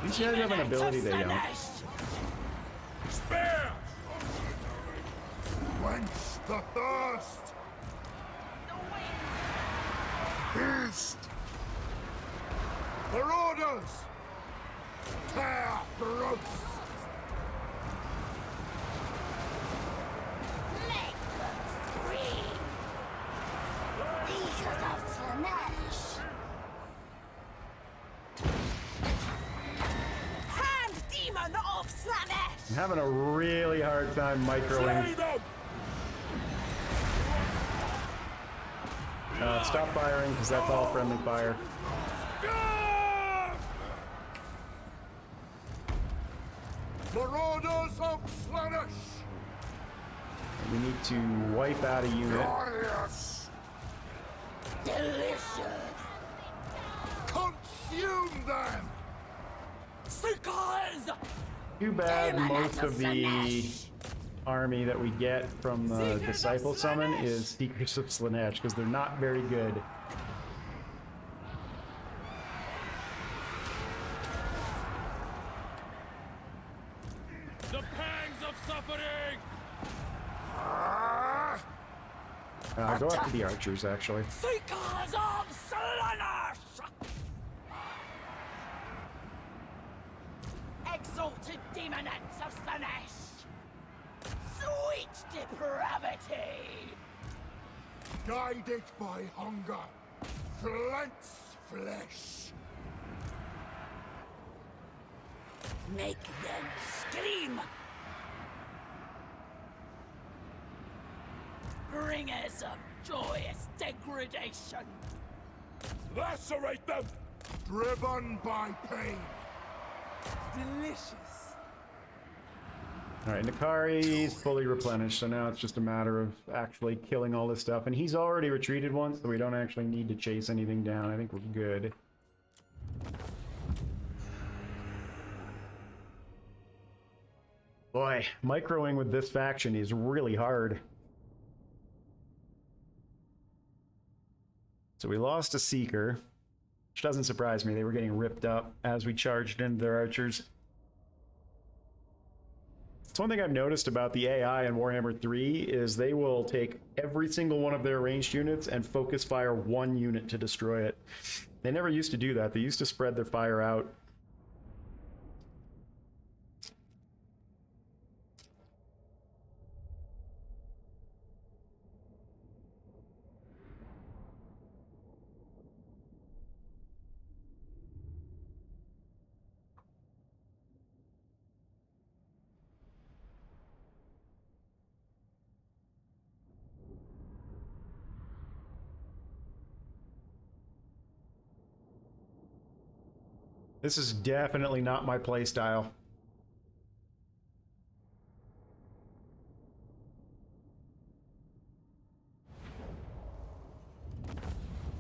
Speaker 1: These guys have an ability they don't.
Speaker 2: Spears. Quench the thirst. Feast. Marauders. Tear throats.
Speaker 3: Make them scream. Seekers of Slanesh. Hand demon of Slanesh.
Speaker 1: I'm having a really hard time microing. Stop firing, because that's all friendly fire.
Speaker 2: Marauders of Slanish.
Speaker 1: We need to wipe out a unit.
Speaker 2: Glorious.
Speaker 3: Delicious.
Speaker 2: Consume them.
Speaker 3: Seekers.
Speaker 1: Too bad most of the army that we get from the Disciple Summon is Seekers of Slanesh, because they're not very good.
Speaker 4: The pangs of suffering!
Speaker 1: Go after the archers, actually.
Speaker 3: Seekers of Slanesh. Exalted demonets of Slanesh. Sweet depravity.
Speaker 2: Guided by hunger. Flint's flesh.
Speaker 3: Make them scream. Bringers of joyous degradation.
Speaker 2: Lacerate them. Driven by pain.
Speaker 5: Delicious.
Speaker 1: Alright, Nakari's fully replenished, so now it's just a matter of actually killing all this stuff. And he's already retreated once, so we don't actually need to chase anything down. I think we're good. Boy, microing with this faction is really hard. So we lost a Seeker, which doesn't surprise me. They were getting ripped up as we charged into their archers. It's one thing I've noticed about the AI in Warhammer 3 is they will take every single one of their ranged units and focus fire one unit to destroy it. They never used to do that. They used to spread their fire out. This is definitely not my playstyle.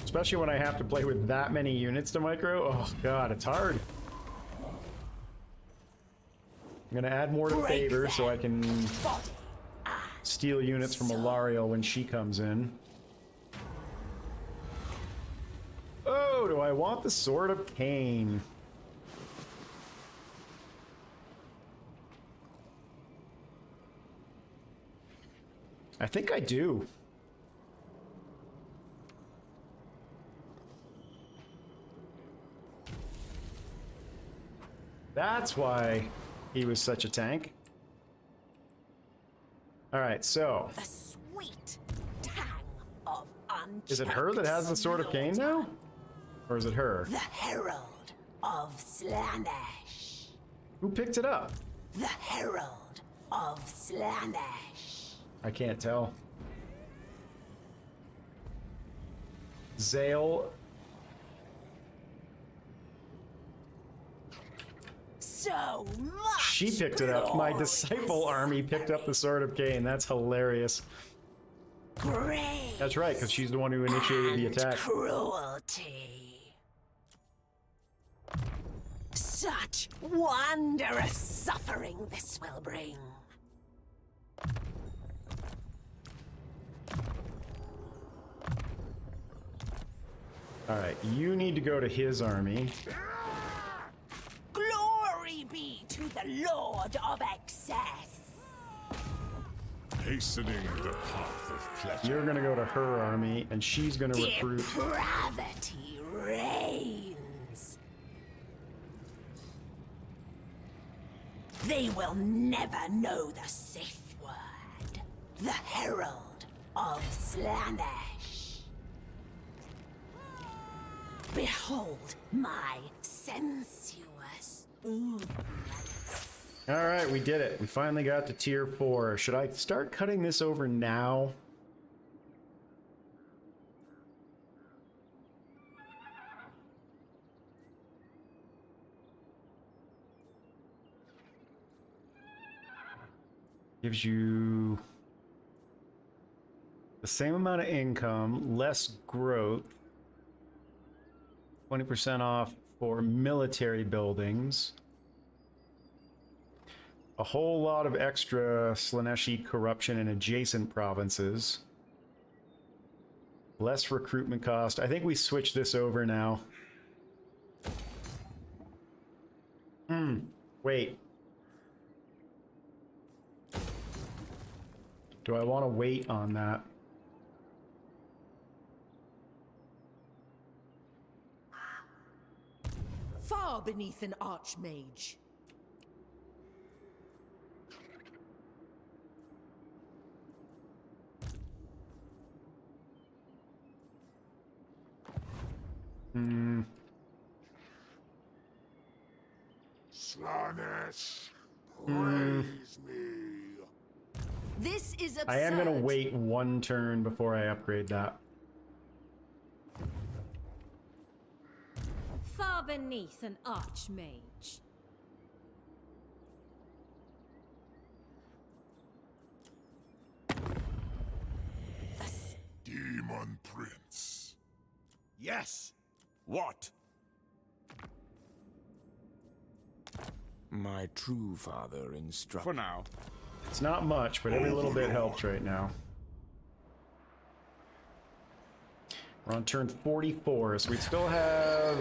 Speaker 1: Especially when I have to play with that many units to micro. Oh god, it's hard. I'm gonna add more to favor so I can steal units from Alariel when she comes in. Oh, do I want the Sword of Cain? I think I do. That's why he was such a tank. All right, so
Speaker 3: The sweet tang of
Speaker 1: is it her that has the Sword of Cain now? Or is it her?
Speaker 3: The Herald of Slanesh.
Speaker 1: Who picked it up?
Speaker 3: The Herald of Slanesh.
Speaker 1: I can't tell. Zale.
Speaker 3: So much.
Speaker 1: She picked it up. My disciple army picked up the Sword of Cain. That's hilarious.
Speaker 3: Grace.
Speaker 1: That's right, because she's the one who initiated the attack.
Speaker 3: Cruelty. Such wondrous suffering this will bring.
Speaker 1: Alright, you need to go to his army.
Speaker 3: Glory be to the Lord of Excess.
Speaker 2: Hastening the path of pleasure.
Speaker 1: You're gonna go to her army, and she's gonna recruit.
Speaker 3: Depravity reigns. They will never know the Sith word. The Herald of Slanesh. Behold my sensuous movements.
Speaker 1: Alright, we did it. We finally got to tier 4. Should I start cutting this over now? Gives you the same amount of income, less growth, 20% off for military buildings, a whole lot of extra Slaneshi corruption in adjacent provinces, less recruitment cost. I think we switch this over now. Wait. Do I want to wait on that?
Speaker 3: Far beneath an archmage.
Speaker 2: Slanesh, praise me.
Speaker 3: This is absurd.
Speaker 1: I am going to wait one turn before I upgrade that.
Speaker 10: Far beneath an archmage.
Speaker 2: Demon Prince.
Speaker 8: Yes. What?
Speaker 7: My true father instructed.
Speaker 8: For now.
Speaker 1: It's not much, but every little bit helps right now. We're on turn 44, so we still have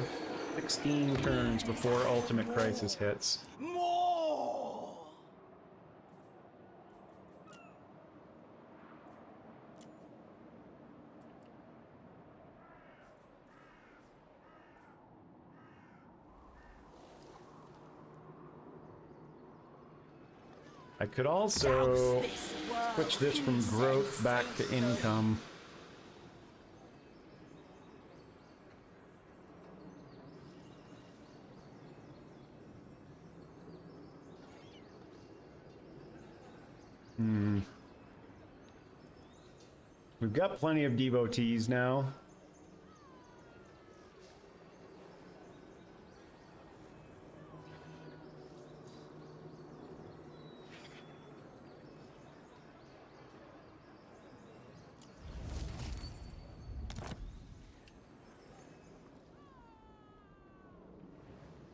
Speaker 1: 16 turns before Ultimate Crisis hits.
Speaker 5: More!
Speaker 1: I could also switch this from growth back to income. We've got plenty of devotees now.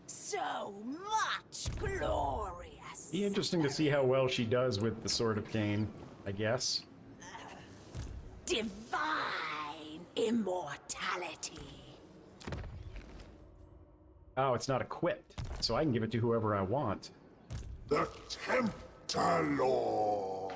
Speaker 3: So much glorious.
Speaker 1: Be interesting to see how well she does with the Sword of Cain, I guess.
Speaker 3: Divine immortality.
Speaker 1: Oh, it's not equipped, so I can give it to whoever I want.
Speaker 2: The Tempter Lord.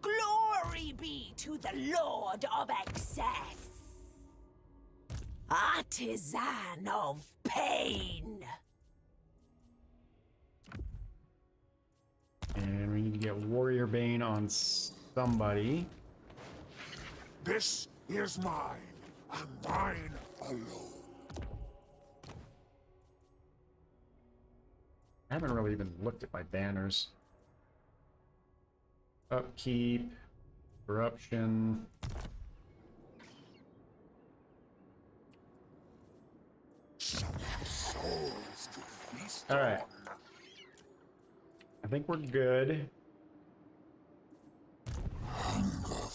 Speaker 3: Glory be to the Lord of Excess. Artisan of pain.
Speaker 1: And we need to get Warrior Bane on somebody.
Speaker 2: This is mine, and mine alone.
Speaker 1: I haven't really even looked at my banners. Upkeep, corruption. All right. I think we're good.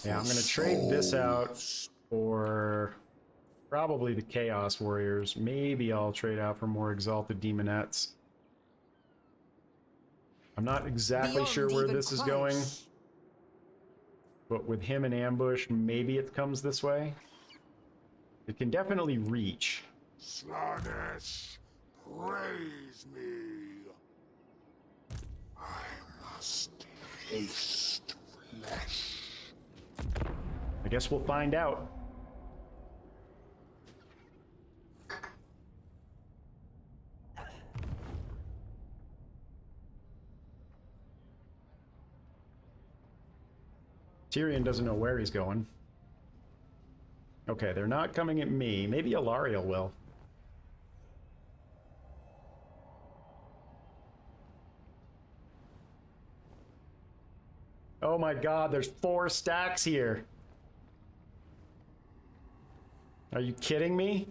Speaker 1: Yeah, I'm gonna trade this out for probably the Chaos Warriors. Maybe I'll trade out for more Exalted Demonettes. I'm not exactly sure where this is going, but with him in ambush, maybe it comes this way. It can definitely reach.
Speaker 2: Slanesh, praise me. I must taste flesh.
Speaker 1: I guess we'll find out. Tyrion doesn't know where he's going. Okay, they're not coming at me. Maybe Alariel will. Oh my god, there's 4 stacks here. Are you kidding me?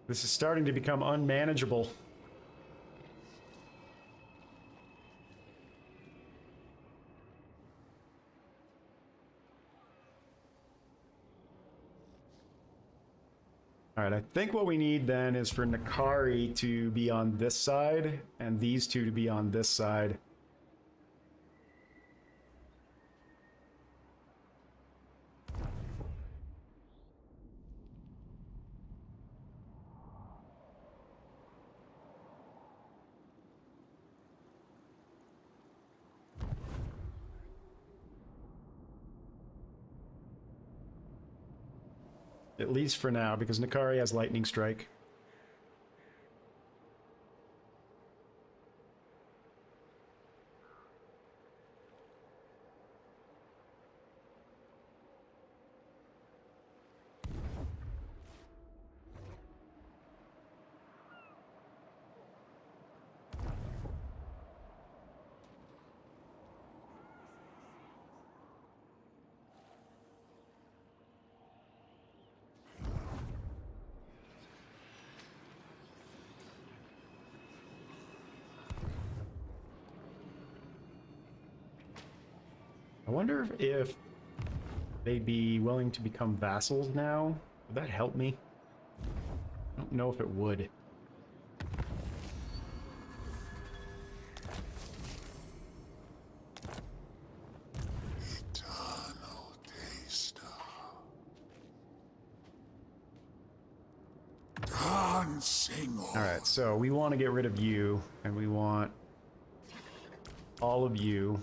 Speaker 1: This is starting to become unmanageable. All right, I think what we need then is for Nakari to be on this side and these two to be on this side. At least for now, because Nakari has Lightning Strike. wonder if they'd be willing to become vassals now. Would that help me? I don't know if it would.
Speaker 2: Eternal taster. Dancing.
Speaker 1: Alright, so we want to get rid of you, and we want all of you.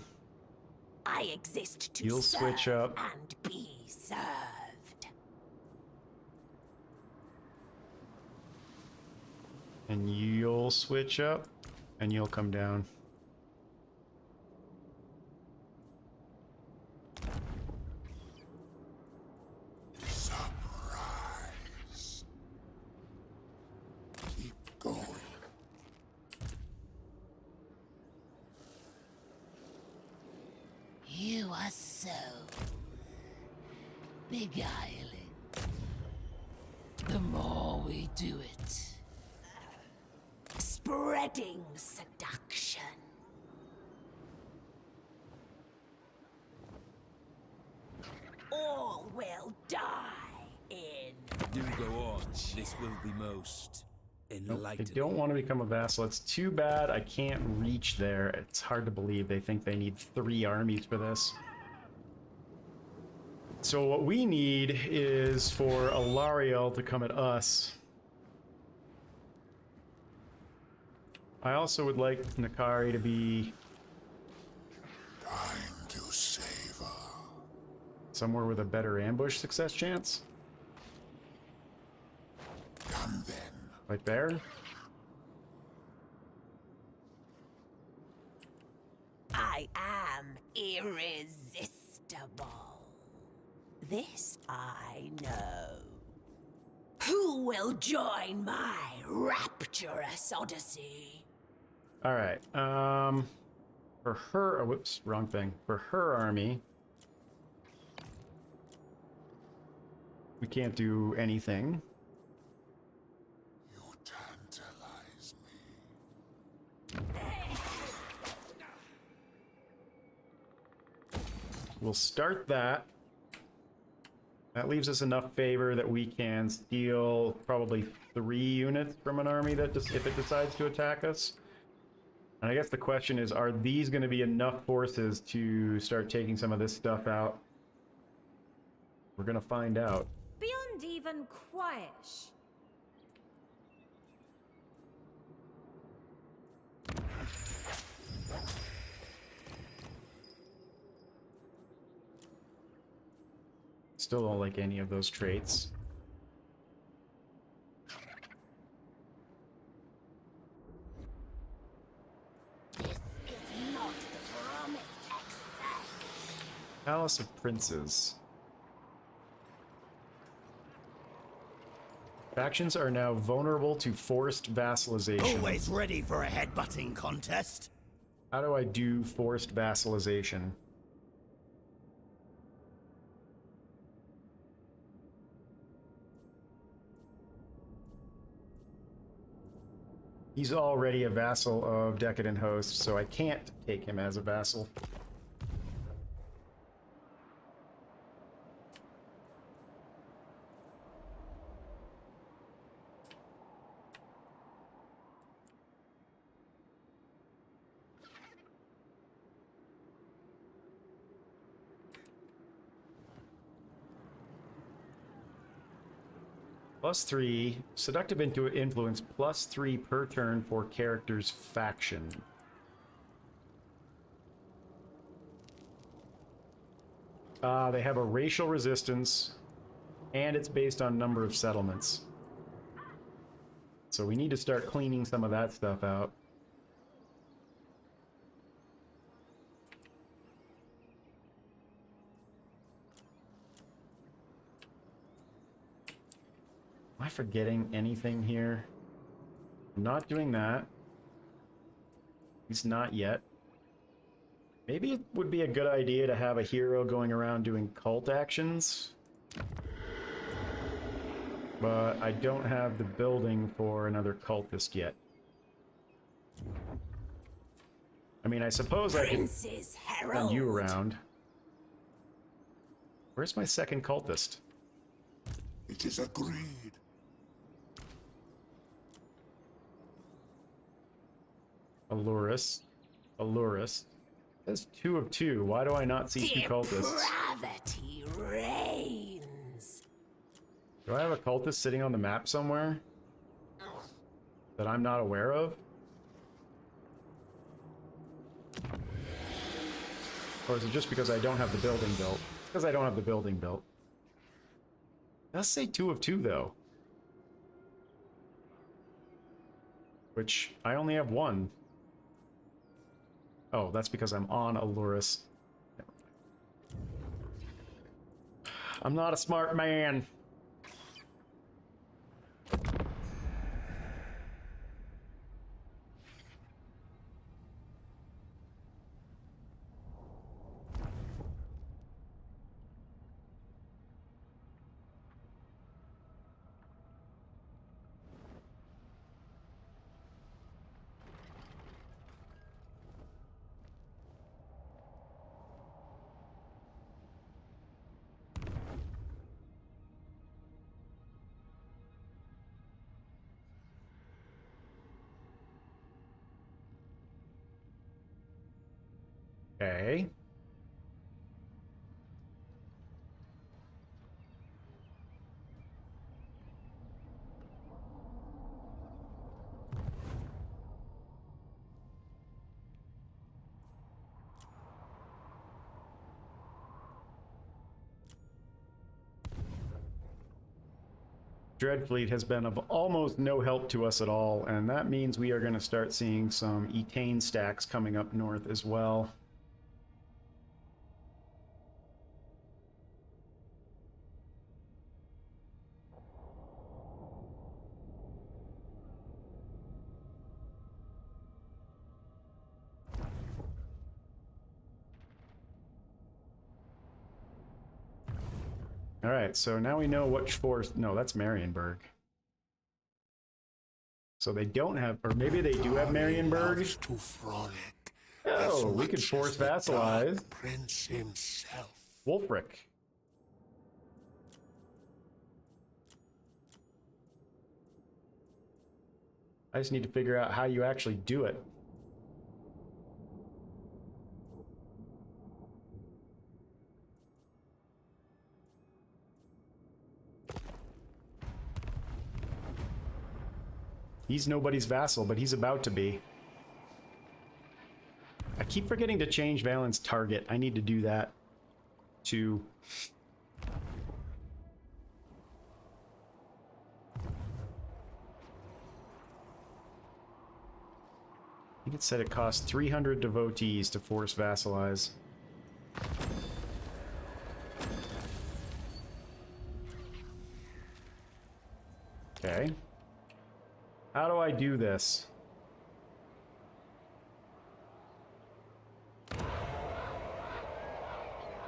Speaker 3: I exist to
Speaker 1: You'll
Speaker 3: serve
Speaker 1: switch up.
Speaker 3: and be served.
Speaker 1: And you'll switch up, and you'll come down.
Speaker 2: Surprise. Keep going.
Speaker 3: You are so beguiling. The more we do it, spreading seduction. All will die in.
Speaker 8: Do go on. This will be most
Speaker 1: I
Speaker 8: enlightening.
Speaker 1: don't want to become a vassal. It's too bad I can't reach there. It's hard to believe they think they need 3 armies for this. So what we need is for Alariel to come at us. I also would like Nakari to be
Speaker 2: Time to savor.
Speaker 1: somewhere with a better ambush success chance.
Speaker 2: Come then.
Speaker 1: Like there.
Speaker 3: I am irresistible. This I know. Who will join my rapturous odyssey?
Speaker 1: All right. For her, oh, whoops, wrong thing. For her army, we can't do anything.
Speaker 2: You tantalize me.
Speaker 1: We'll start that. That leaves us enough favor that we can steal probably 3 units from an army that just if it decides to attack us. And I guess the question is, are these going to be enough forces to start taking some of this stuff out? We're going to find out.
Speaker 10: Beyond even quietish.
Speaker 1: Still don't like any of those traits.
Speaker 3: This is not the promised excess.
Speaker 1: Palace of Princes. Factions are now vulnerable to forced vassalization.
Speaker 11: Always ready for a headbutting contest.
Speaker 1: How do I do forced vassalization? He's already a vassal of Decadent Host, so I can't take him as a vassal. +3, seductive influence, +3 per turn for character's faction. They have a racial resistance, and it's based on number of settlements. So we need to start cleaning some of that stuff out. Am I forgetting anything here? I'm not doing that. At least not yet. Maybe it would be a good idea to have a hero going around doing cult actions. But I don't have the building for another cultist yet. I mean, I suppose I can
Speaker 3: Prince's
Speaker 1: send you
Speaker 3: Herald.
Speaker 1: around. Where's my second cultist?
Speaker 2: It is agreed.
Speaker 1: Allurus. Allurus. That's 2 of 2. Why do I not see 2 cultists?
Speaker 3: Depravity reigns.
Speaker 1: Do I have a cultist sitting on the map somewhere that I'm not aware of? Or is it just because I don't have the building built? It's because I don't have the building built. It does say 2 of 2 though. Which I only have 1. Oh, that's because I'm on Allurus. I'm not a smart man. Okay. Dreadfleet has been of almost no help to us at all, and that means we are going to start seeing some Etane stacks coming up north as well. Alright, so now we know which force... No, that's Marienburg. So they don't have... Or maybe they do have Marienburg?
Speaker 2: To frolic.
Speaker 1: Oh, we could force vassalize
Speaker 2: Prince himself.
Speaker 1: Wulfric. I just need to figure out how you actually do it. He's nobody's vassal, but he's about to be. I keep forgetting to change Valen's target. I need to do that too. I think it said it costs 300 devotees to force vassalize. Okay. How do I do this?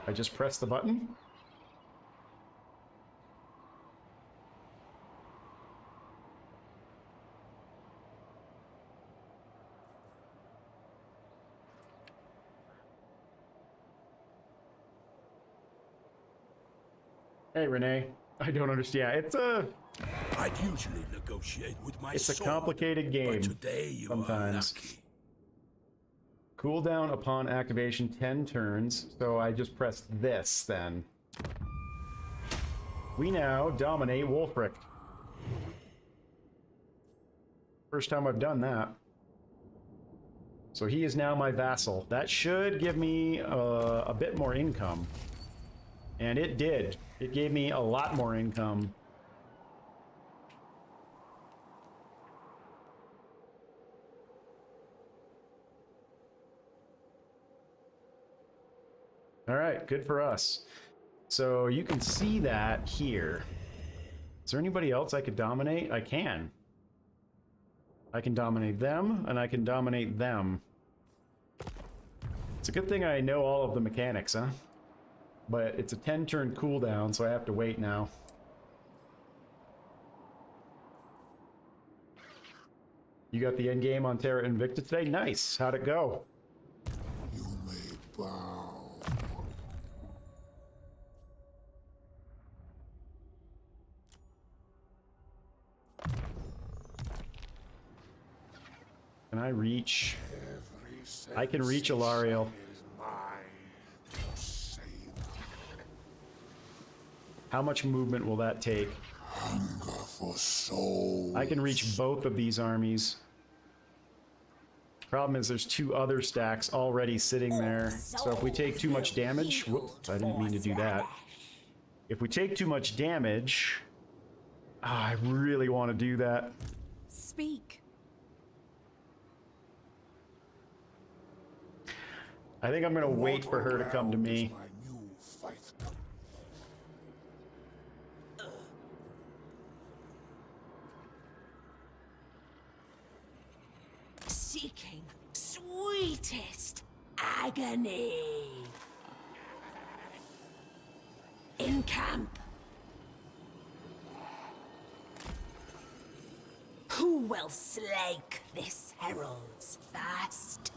Speaker 1: I just press the button? Hey, Renee. I don't understand. It's a...
Speaker 7: I'd usually negotiate with my
Speaker 1: It's a
Speaker 7: sword,
Speaker 1: complicated game.
Speaker 7: but today you
Speaker 1: sometimes.
Speaker 7: are lucky.
Speaker 1: Cooldown upon activation 10 turns, so I just pressed this then. We now dominate Wulfric. First time I've done that. So he is now my vassal. That should give me a bit more income. And it did. It gave me a lot more income. All right, good for us. So you can see that here. Is there anybody else I could dominate? I can. I can dominate them, and I can dominate them. It's a good thing I know all of the mechanics, huh? But it's a 10-turn cooldown, so I have to wait now. You got the endgame on Terra Invicta today? Nice. How'd it go?
Speaker 2: You may bow.
Speaker 1: Can I reach? I can reach Alariel. How much movement will that take?
Speaker 2: Hunger for souls.
Speaker 1: I can reach both of these armies. Problem is there's 2 other stacks already sitting there. So if we take too much damage... Whoops, I didn't mean to do that. If we take too much damage... I really want to do that.
Speaker 10: Speak.
Speaker 1: I think I'm going to wait for her to come to me.
Speaker 3: Seeking sweetest agony. In camp. Who will slake this herald's thirst?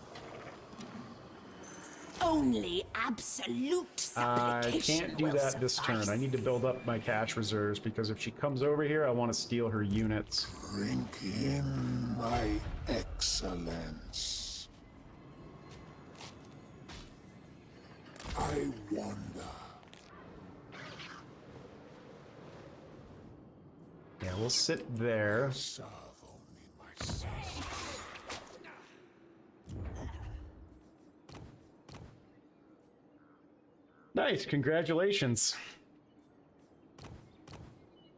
Speaker 3: Only absolute
Speaker 1: I
Speaker 3: supplication
Speaker 1: can't do
Speaker 3: will
Speaker 1: that this
Speaker 3: suffice.
Speaker 1: turn. I need to build up my cash reserves because if she comes over here, I want to steal her units.
Speaker 2: Drink in my excellence. I wonder.
Speaker 1: Yeah, we'll sit there.
Speaker 2: Serve only myself.
Speaker 1: Nice, congratulations.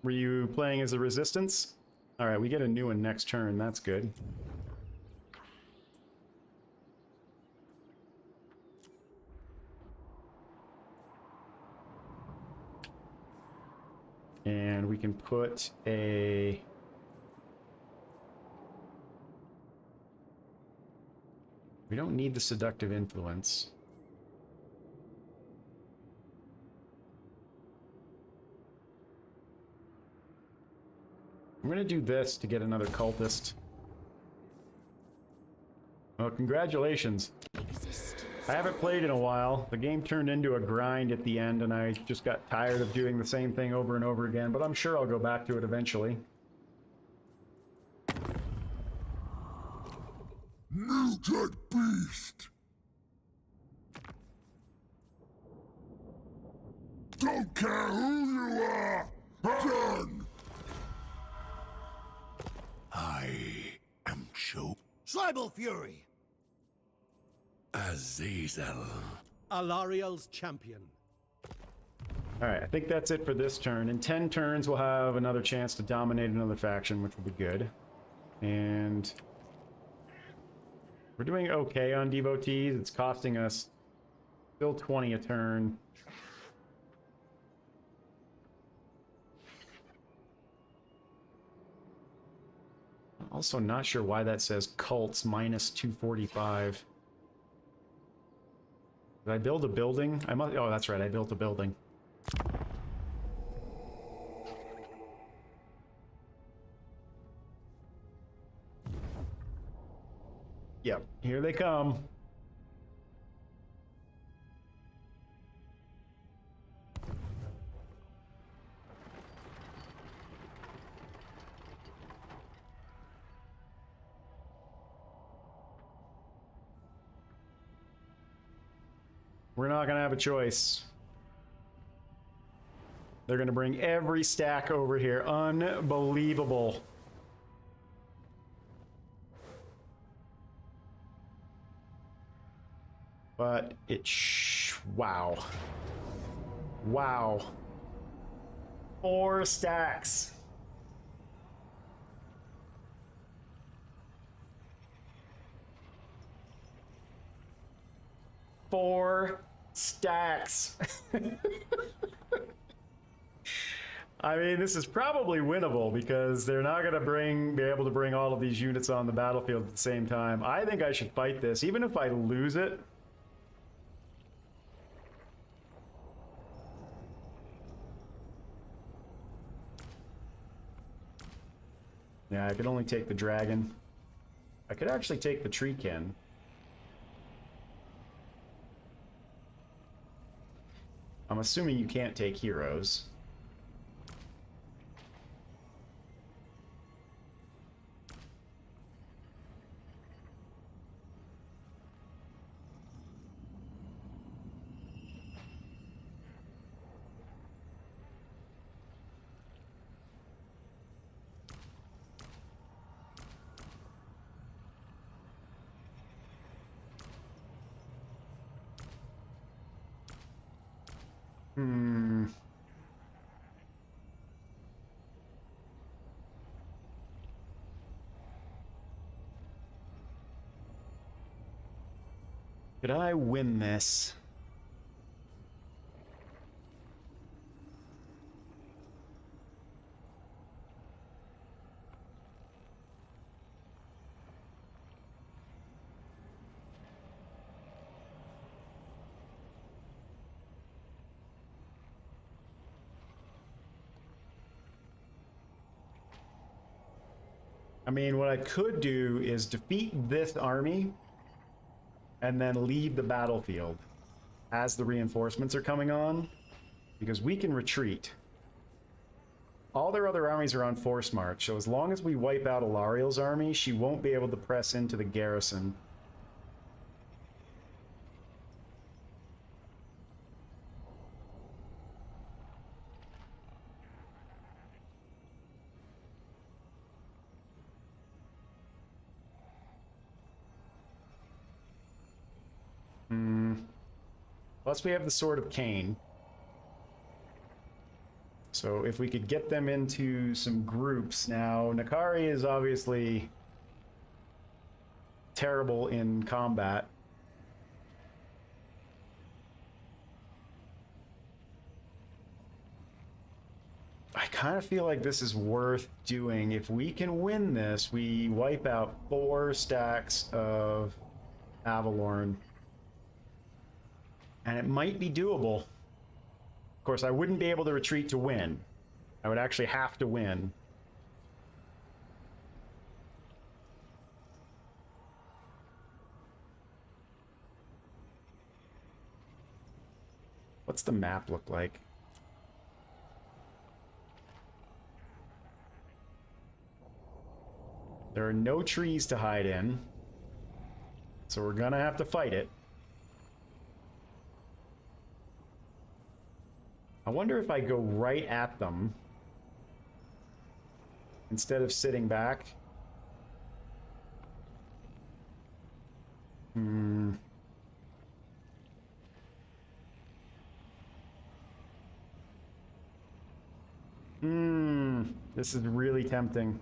Speaker 1: Were you playing as a resistance? Alright, we get a new one next turn, that's good. And we can put a... We don't need the seductive influence. I'm gonna do this to get another cultist. Well, congratulations. I haven't played in a while. The game turned into a grind at the end and I just got tired of doing the same thing over and over again, but I'm sure I'll go back to it eventually.
Speaker 2: Muted beast! Don't care who you are! Done! I am choked.
Speaker 11: Tribal fury.
Speaker 7: Azazel.
Speaker 5: Alariel's champion.
Speaker 1: Alright, I think that's it for this turn. In 10 turns, we'll have another chance to dominate another faction, which will be good. And... we're doing okay on devotees. It's costing us still 20 a turn. Also not sure why that says cults minus 245. Did I build a building? I must. Oh, that's right. I built a building. Yep. Here they come. We're not gonna have a choice. They're gonna bring every stack over here. Unbelievable. But wow. Wow. 4 stacks. Four stacks. I mean, this is probably winnable because they're not going to be able to bring all of these units on the battlefield at the same time. I think I should fight this, even if I lose it. Yeah, I could only take the dragon. I could actually take the treekin. I'm assuming you can't take heroes. Could I win this? I mean, what I could do is defeat this army and then leave the battlefield as the reinforcements are coming on, because we can retreat. All their other armies are on force march, so as long as we wipe out Alariel's army, she won't be able to press into the garrison. Plus we have the Sword of Cain. So if we could get them into some groups. Now, Nakari is obviously terrible in combat. I kind of feel like this is worth doing. If we can win this, we wipe out 4 stacks of Avalorn. And it might be doable. Of course, I wouldn't be able to retreat to win. I would actually have to win. What's the map look like? There are no trees to hide in, so we're gonna have to fight it. I wonder if I go right at them instead of sitting back. This is really tempting.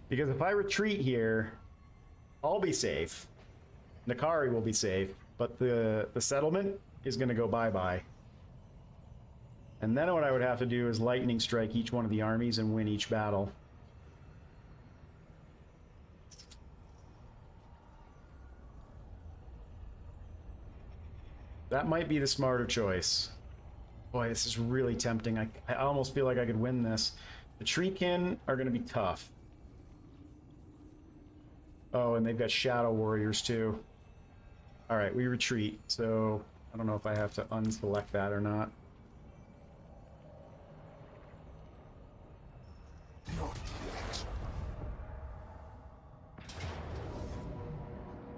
Speaker 1: Because if I retreat here, I'll be safe. Nakari will be safe, but the settlement is going to go bye-bye. And then what I would have to do is lightning strike each one of the armies and win each battle. That might be the smarter choice. Boy, this is really tempting. I almost feel like I could win this. The Treekin are going to be tough. Oh, and they've got Shadow Warriors too. Alright, we retreat. So, I don't know if I have to unselect that or not.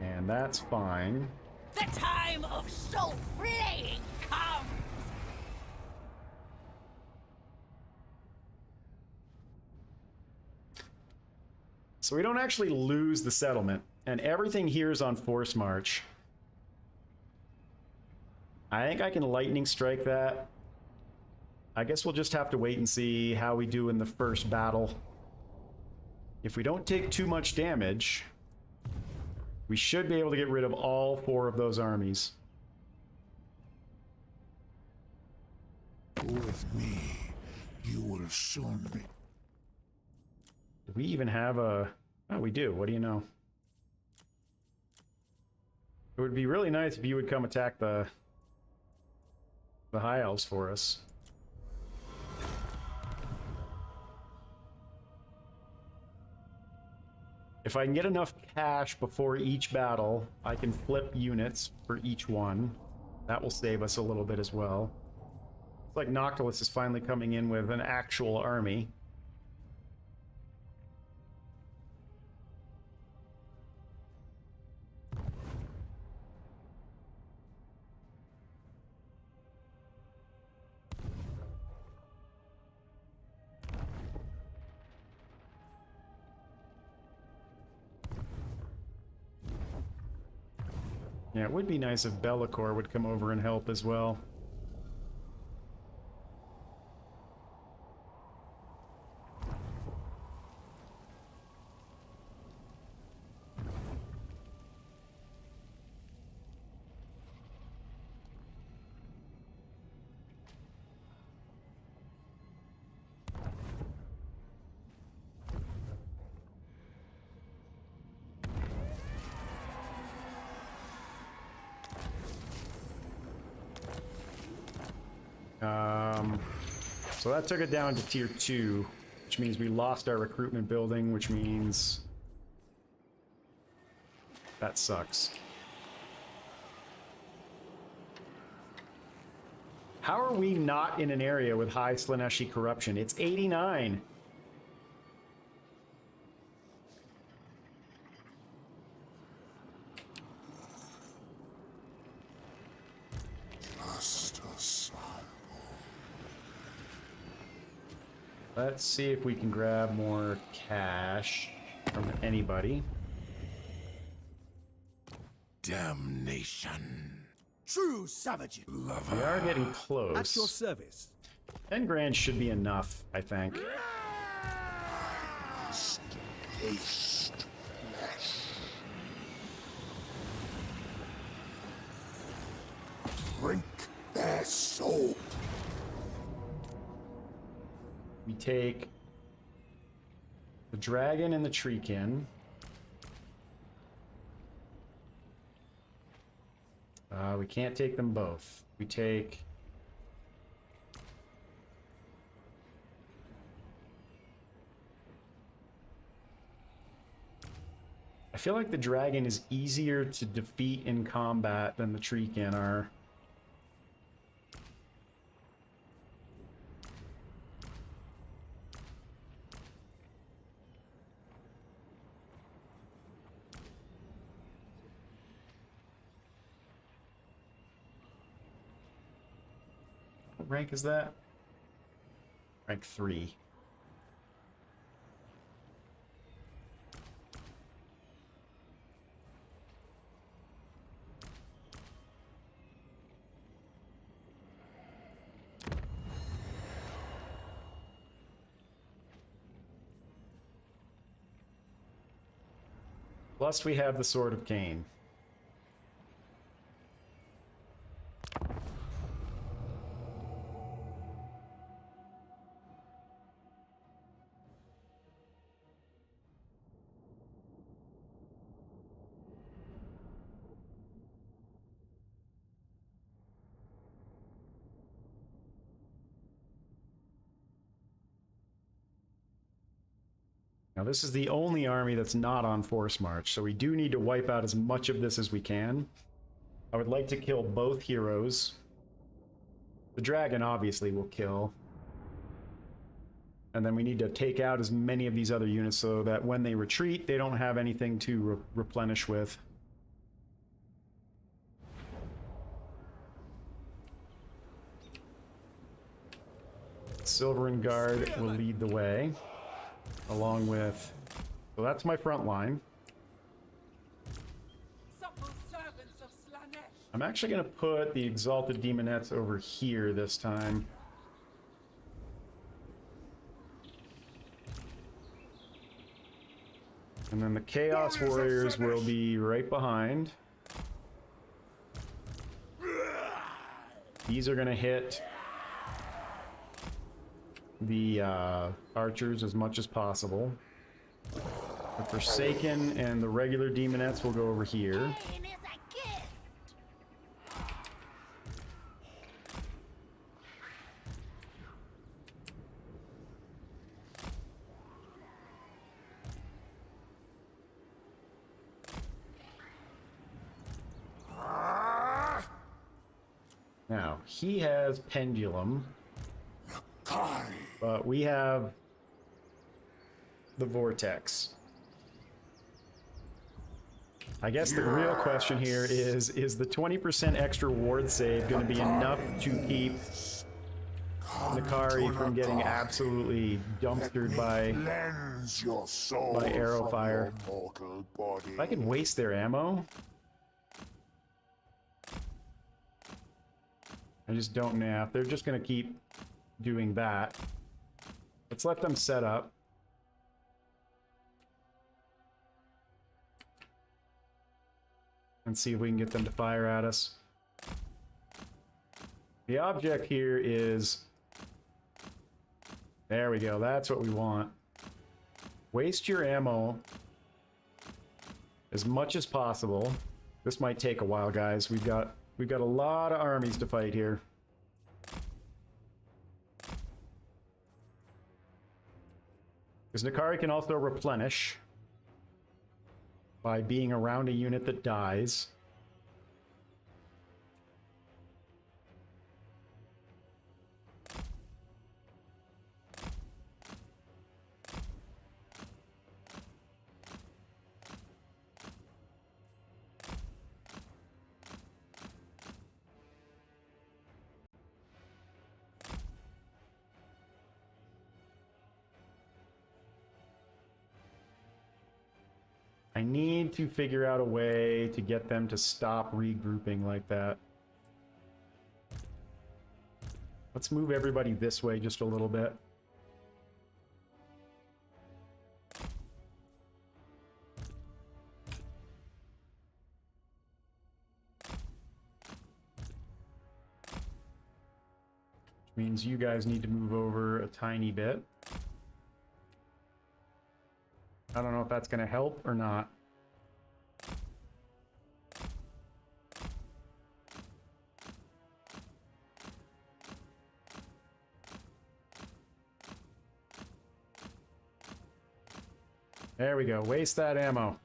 Speaker 1: And that's fine.
Speaker 3: The time of soul flaying comes!
Speaker 1: So we don't actually lose the settlement, and everything here is on force march. I think I can lightning strike that. I guess we'll just have to wait and see how we do in the first battle. If we don't take too much damage, we should be able to get rid of all 4 of those armies.
Speaker 2: With me, you will soon be.
Speaker 1: Do we even have a... Oh, we do. What do you know? It would be really nice if you would come attack the High Elves for us. If I can get enough cash before each battle, I can flip units for each one. That will save us a little bit as well. It's like Noctilus is finally coming in with an actual army. Yeah, it would be nice if Bellicor would come over and help as well. So that took it down to tier 2, which means we lost our recruitment building, which means that sucks. How are we not in an area with high Slaneshi corruption? It's 89. Let's see if we can grab more cash from anybody.
Speaker 7: Damnation.
Speaker 11: True savagery.
Speaker 1: We are getting close.
Speaker 5: At your service.
Speaker 1: 10 grand should be enough, I think.
Speaker 2: Taste flesh. Drink their soul.
Speaker 1: We take the dragon and the treekin. We can't take them both. We take... I feel like the dragon is easier to defeat in combat than the treekin are. What rank is that? Rank 3. Plus we have the Sword of Cain. Now this is the only army that's not on force march, so we do need to wipe out as much of this as we can. I would like to kill both heroes. The dragon obviously will kill. And then we need to take out as many of these other units so that when they retreat, they don't have anything to replenish with. Silverin Guard will lead the way. Along with, so that's my front line. I'm actually going to put the Exalted Demonettes over here this time. And then the Chaos Warriors will be right behind. These are going to hit the archers as much as possible. The Forsaken and the regular Demonettes will go over here. Now, he has Pendulum. But we have the Vortex. I guess the real question here is the 20% extra ward save going to be enough to keep Nakari from getting absolutely dumpstered by arrow fire? If I could waste their ammo, I just don't know. If they're just going to keep doing that, let's let them set up. And see if we can get them to fire at us. The object here is... There we go, that's what we want. Waste your ammo as much as possible. This might take a while, guys. We've got a lot of armies to fight here. Because Nakari can also replenish by being around a unit that dies. I need to figure out a way to get them to stop regrouping like that. Let's move everybody this way just a little bit. Which means you guys need to move over a tiny bit. I don't know if that's going to help or not. There we go. Waste that ammo.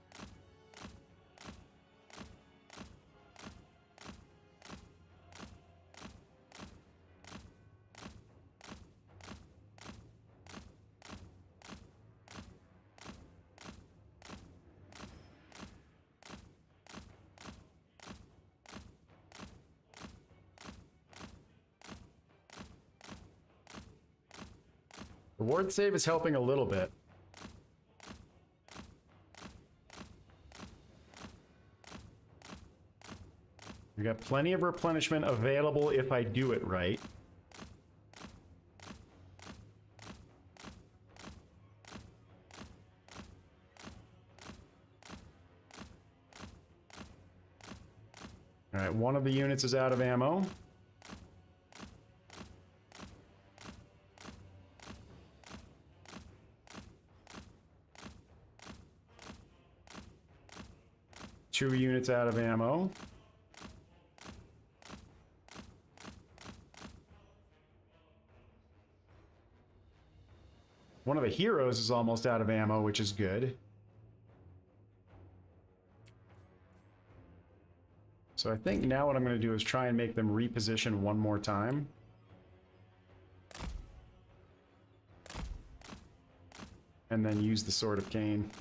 Speaker 1: The ward save is helping a little bit. We got plenty of replenishment available if I do it right. All right, one of the units is out of ammo. Two units out of ammo. One of the heroes is almost out of ammo, which is good. So I think now what I'm going to do is try and make them reposition one more time. And then use the Sword of Cain.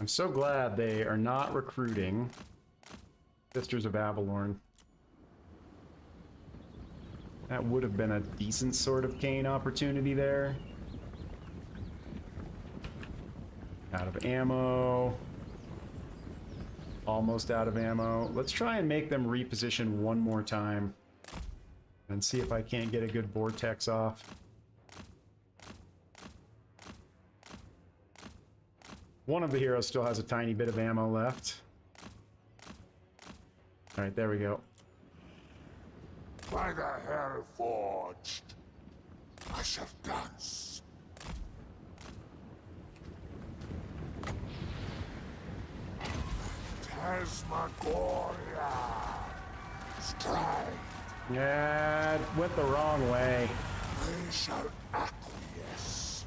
Speaker 1: I'm so glad they are not recruiting Sisters of Avalorn. That would have been a decent Sword of Cain opportunity there. Out of ammo. Almost out of ammo. Let's try and make them reposition one more time. And see if I can't get a good vortex off. One of the heroes still has a tiny bit of ammo left. Alright, there we go.
Speaker 2: By the hair forged, I shall dance. Tasmagoria, strike.
Speaker 1: Yeah, it went the wrong way.
Speaker 2: I shall acquiesce.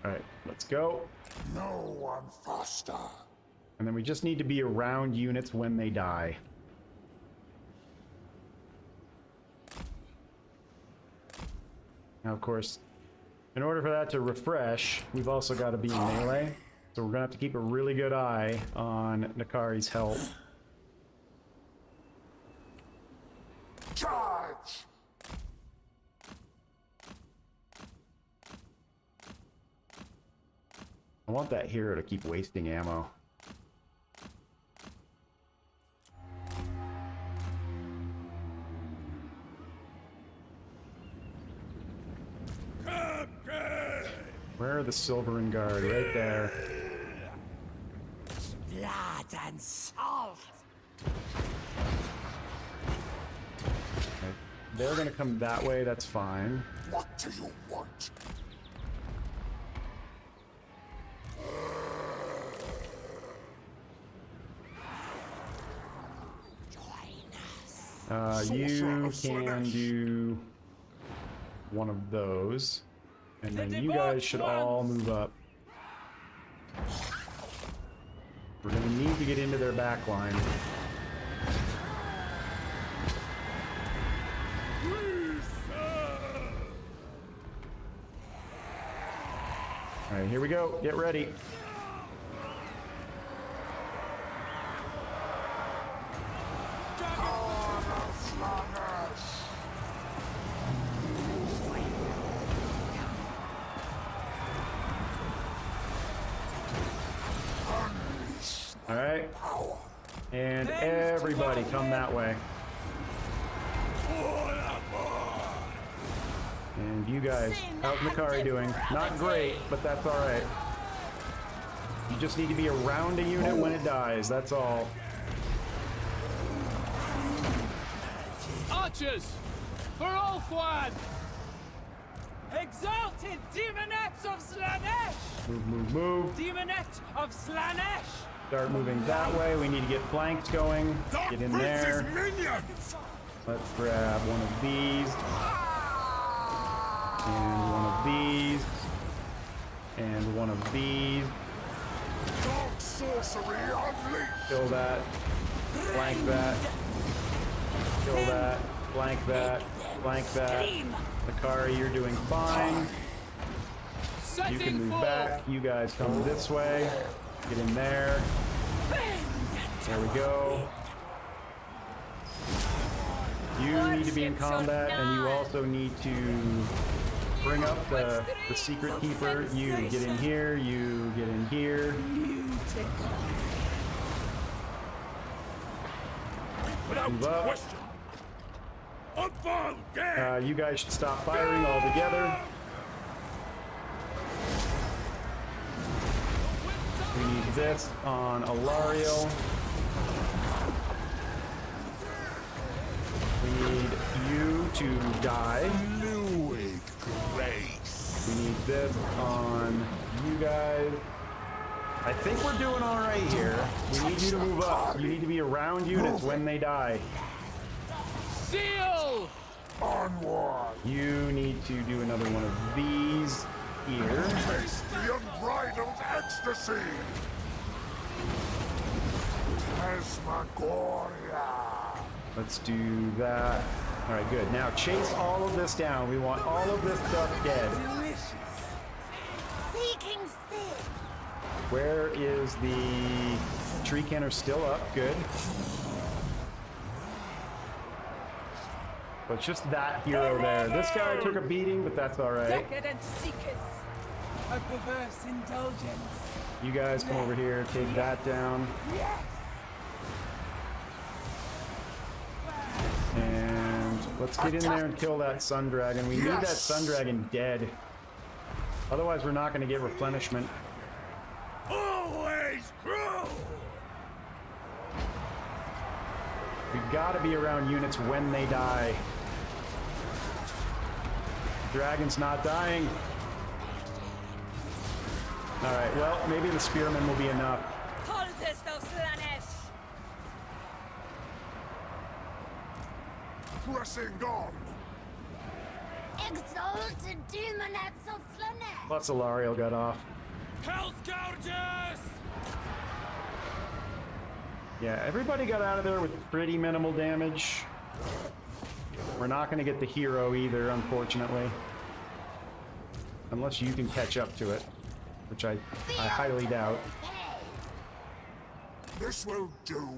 Speaker 1: Alright, let's go.
Speaker 2: No one faster.
Speaker 1: And then we just need to be around units when they die. Now, of course, in order for that to refresh, we've also got to be in melee. So we're going to have to keep a really good eye on Nakari's health.
Speaker 2: Charge!
Speaker 1: I want that hero to keep wasting ammo. Where are the Silverin Guard? Right there.
Speaker 3: Blood and salt.
Speaker 1: Okay. They're gonna come that way, that's fine.
Speaker 2: What do you want?
Speaker 1: You can do one of those, and then you guys should all move up. We're gonna need to get into their back line. Alright, here we go. Get ready. Alright. And everybody come that way. And you guys, how's Mikari doing? Not great, but that's alright. You just need to be around a unit when it dies, that's all.
Speaker 4: Archers! For Ulfwan!
Speaker 5: Exalted Demonettes of Slanesh!
Speaker 1: Move, move, move.
Speaker 5: Demonette of Slanesh!
Speaker 1: Start moving that way. We need to get flanks going. Get in there. Let's grab one of these. And one of these. And one of these.
Speaker 2: Dark sorcery unleashed.
Speaker 1: Kill that. Flank that. Kill that. Flank that. Flank that. Mikari, you're doing fine. You can move back. You guys come this way. Get in there. There we go. You need to be in combat, and you also need to bring up the secret keeper. You get in here. You get in here. Move up. You guys should stop firing altogether. We need this on Alario. We need you to die. We need this on you guys. I think we're doing all right here. We need you to move up. You need to be around units when they die.
Speaker 4: Seal!
Speaker 2: Onward!
Speaker 1: You need to do another one of these here.
Speaker 2: Taste the unbridled ecstasy! Phantasmagoria!
Speaker 1: Let's do that. All right, good. Now chase all of this down. We want all of this stuff dead.
Speaker 3: Seeking Sid.
Speaker 1: Where is the tree canner? Still up. Good. But it's just that hero there. This guy took a beating, but that's all right.
Speaker 5: Decadent seekers of perverse indulgence.
Speaker 1: You guys come over here, take that down. And let's get in there and kill that sun dragon. We need that sun dragon dead. Otherwise, we're not going to get replenishment.
Speaker 2: Always true!
Speaker 1: We've got to be around units when they die. Dragon's not dying. Alright, well, maybe the spearmen will be enough.
Speaker 5: Cultist of Slanesh!
Speaker 2: Pressing on!
Speaker 3: Exalted Demonettes of Slanesh!
Speaker 1: Plus Alario got off.
Speaker 4: Hell's Gorgeous!
Speaker 1: Yeah, everybody got out of there with pretty minimal damage. We're not going to get the hero either, unfortunately. Unless you can catch up to it, which I highly doubt.
Speaker 2: This will do.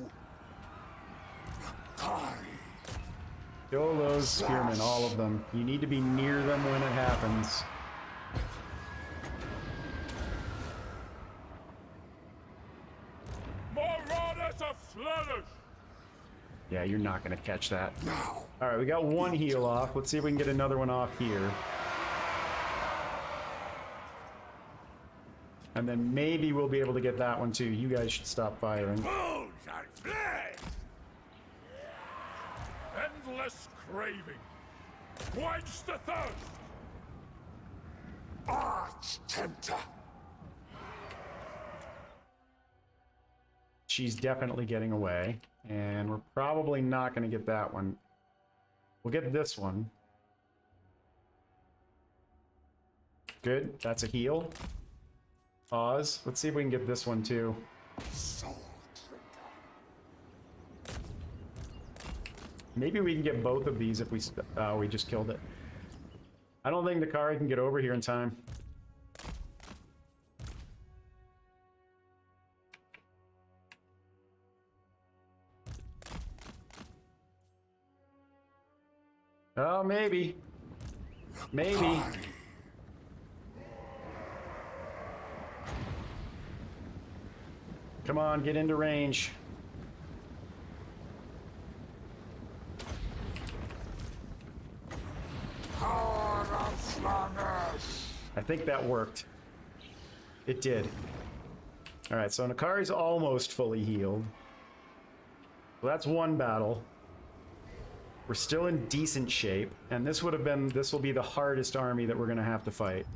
Speaker 1: Kill those spearmen, all of them. You need to be near them when it happens.
Speaker 2: Marauders of Slanesh!
Speaker 1: Yeah, you're not going to catch that. Alright, we got one heal off. Let's see if we can get another one off here. And then maybe we'll be able to get that one too. You guys should stop firing.
Speaker 7: Bones and flesh! Endless craving. Quench the thirst!
Speaker 2: Arch Tempter!
Speaker 1: She's definitely getting away. And we're probably not going to get that one. We'll get this one. Good. That's a heal. Pause. Let's see if we can get this one too. Maybe we can get both of these if we... Oh, we just killed it. I don't think the Kari can get over here in time. Oh, maybe. Maybe. Come on, get into range. I think that worked. It did. Alright, so Nakari's almost fully healed. So that's one battle. We're still in decent shape, and this will be the hardest army that we're gonna have to fight.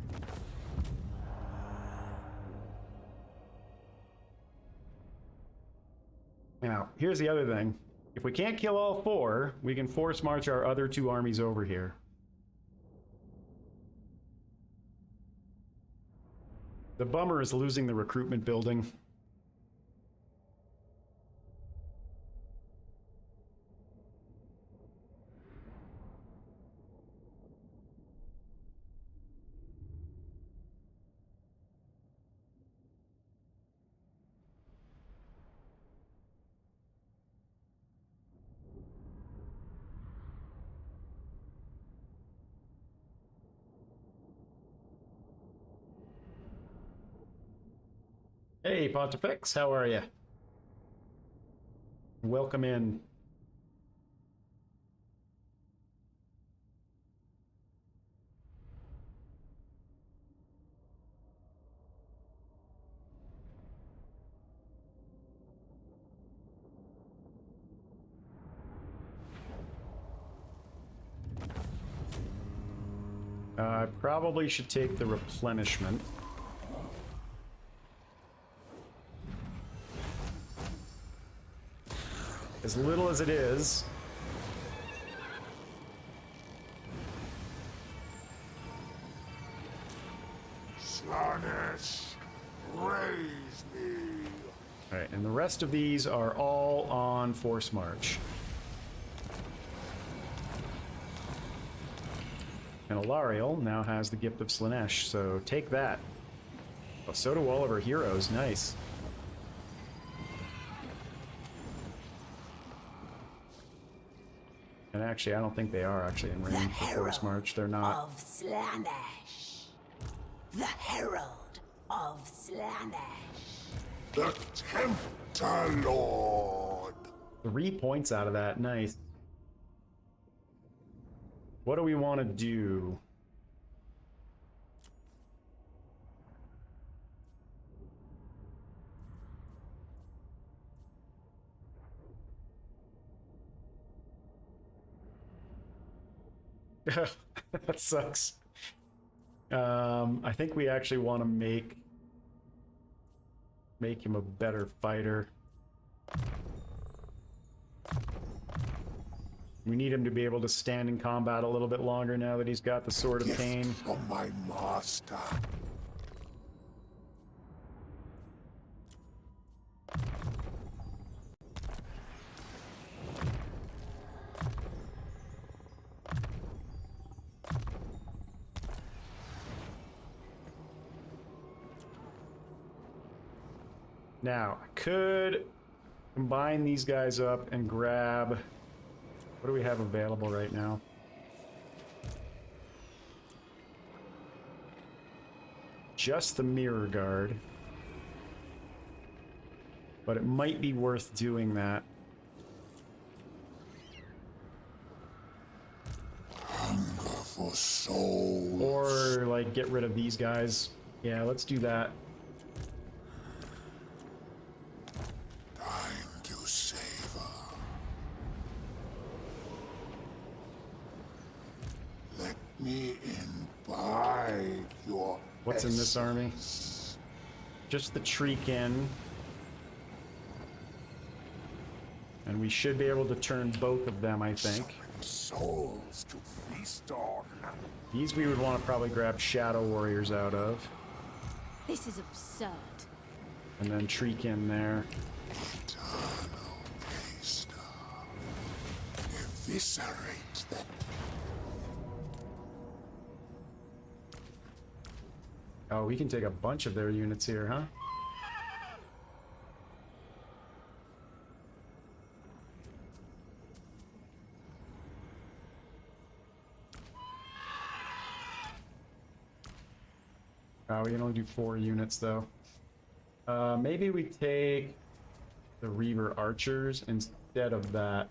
Speaker 1: Now, here's the other thing. If we can't kill all four, we can force march our other two armies over here. The bummer is losing the recruitment building. Hey, Pontifex, how are you? Welcome in. I probably should take the replenishment. As little as it is.
Speaker 2: Slaanesh, raise me.
Speaker 1: Alright, and the rest of these are all on force march. And Alariel now has the gift of Slaanesh, so take that. Oh, so do all of her heroes, nice. And actually, I don't think they are actually in range for force march. They're not.
Speaker 3: Of Slaanesh. The Herald of Slaanesh.
Speaker 2: The Tempter Lord.
Speaker 1: 3 points out of that, nice. What do we want to do? That sucks. I think we actually want to make him a better fighter. We need him to be able to stand in combat a little bit longer now that he's got the Sword of Pain.
Speaker 2: From my master.
Speaker 1: Now, I could combine these guys up and grab... What do we have available right now? Just the Mirror Guard. But it might be worth doing that.
Speaker 2: Hunger for soul.
Speaker 1: Or, like, get rid of these guys. Yeah, let's do that.
Speaker 2: me imbibe your
Speaker 1: What's in this army? Just the Treekin. And we should be able to turn both of them, I think.
Speaker 2: Souls to feast on.
Speaker 1: These we would want to probably grab Shadow Warriors out of.
Speaker 10: This is absurd.
Speaker 1: And then Treekin there.
Speaker 2: Eternal waste. Eviscerate them.
Speaker 1: Oh, we can take a bunch of their units here, huh? We can only do 4 units, though. Maybe we take the Reaver Archers instead of that.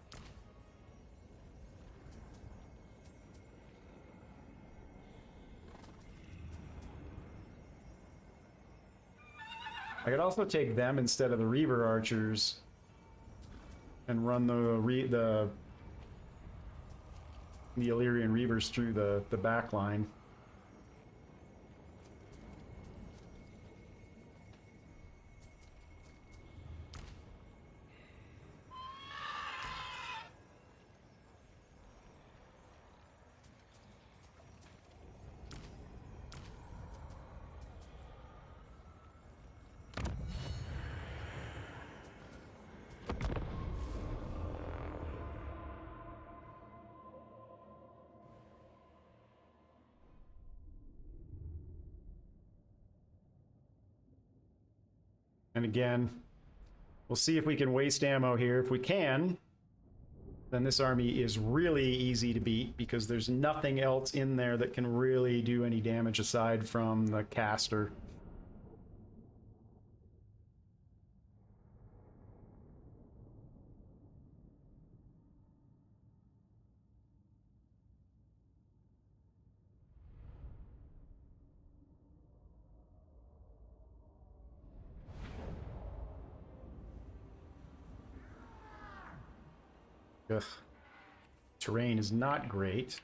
Speaker 1: I could also take them instead of the Reaver Archers and run the Illyrian Reavers through the back line. And again, we'll see if we can waste ammo here. If we can, then this army is really easy to beat because there's nothing else in there that can really do any damage aside from the caster. Ugh. Terrain is not great.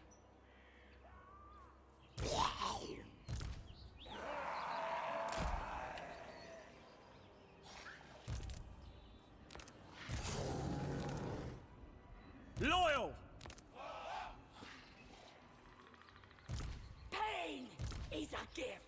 Speaker 4: Loyal!
Speaker 3: Pain is a gift.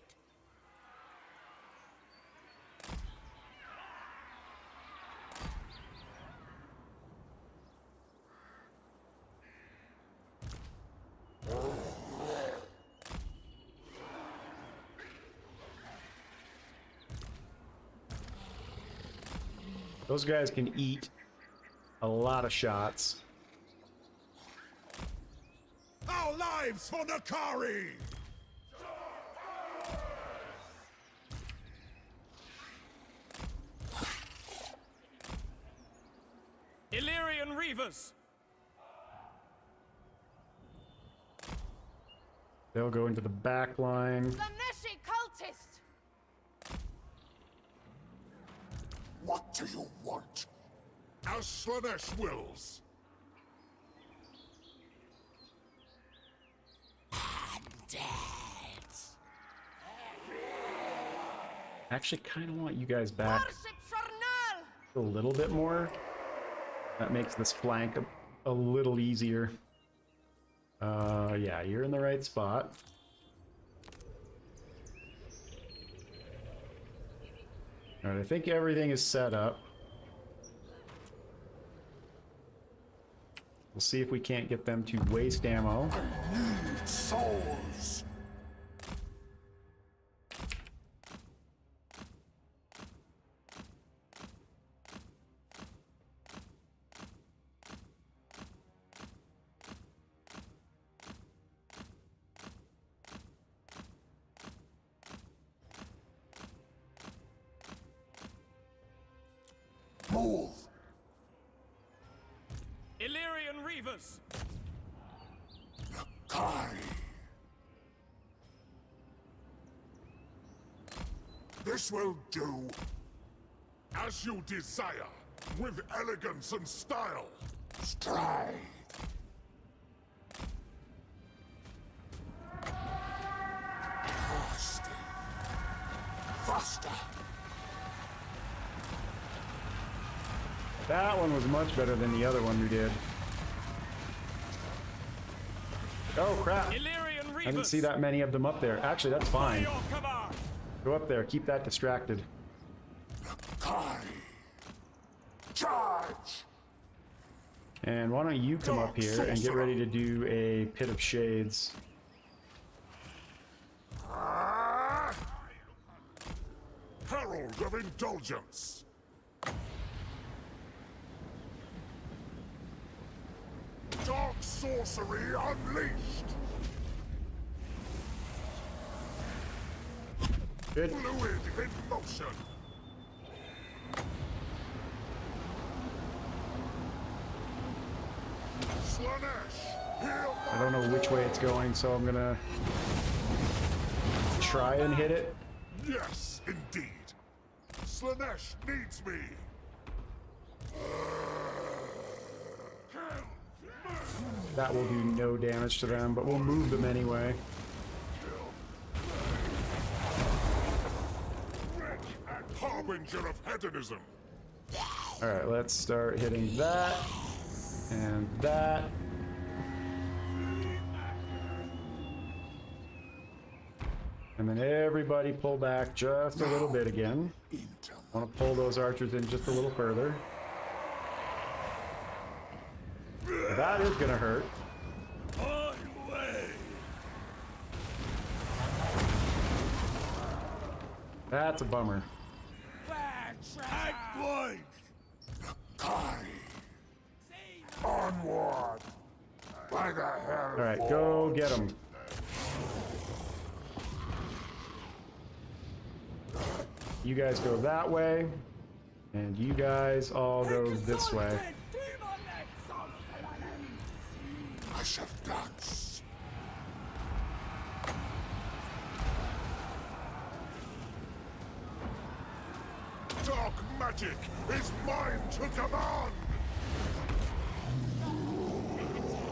Speaker 1: Those guys can eat a lot of shots.
Speaker 2: Our lives for Nakari!
Speaker 4: Illyrian Reavers!
Speaker 1: They'll go into the back line.
Speaker 10: The Neshi cultist!
Speaker 2: What do you want? As Slanesh wills.
Speaker 1: I actually kind of want you guys back
Speaker 10: Worship Charnel!
Speaker 1: a little bit more. That makes this flank a little easier. Yeah, you're in the right spot. Alright, I think everything is set up. We'll see if we can't get them to waste ammo.
Speaker 2: Souls! Move!
Speaker 4: Illyrian Reavers!
Speaker 2: Nakari! This will do. As you desire, with elegance and style. Stride! Thirsty. Faster.
Speaker 1: That one was much better than the other one we did. Oh crap! I didn't see that many of them up there. Actually, that's fine. Go up there. Keep that distracted.
Speaker 2: Charge!
Speaker 1: And why don't you come up here and get ready to do a Pit of Shades.
Speaker 2: Herald of Indulgence. Dark sorcery unleashed.
Speaker 1: Good.
Speaker 2: Fluid in motion. Slanesh, heal.
Speaker 1: I don't know which way it's going, so I'm gonna try and hit it.
Speaker 2: Yes, indeed. Slanesh needs me.
Speaker 1: That will do no damage to them, but we'll move them anyway.
Speaker 2: Harbinger of hedonism.
Speaker 1: Alright, let's start hitting that. And that. And then everybody pull back just a little bit again. I want to pull those archers in just a little further. That is gonna hurt. That's a bummer.
Speaker 2: Onward. By the hell.
Speaker 1: Alright, go get them. You guys go that way. And you guys all go this way.
Speaker 2: I shall dance. Dark magic is mine to command.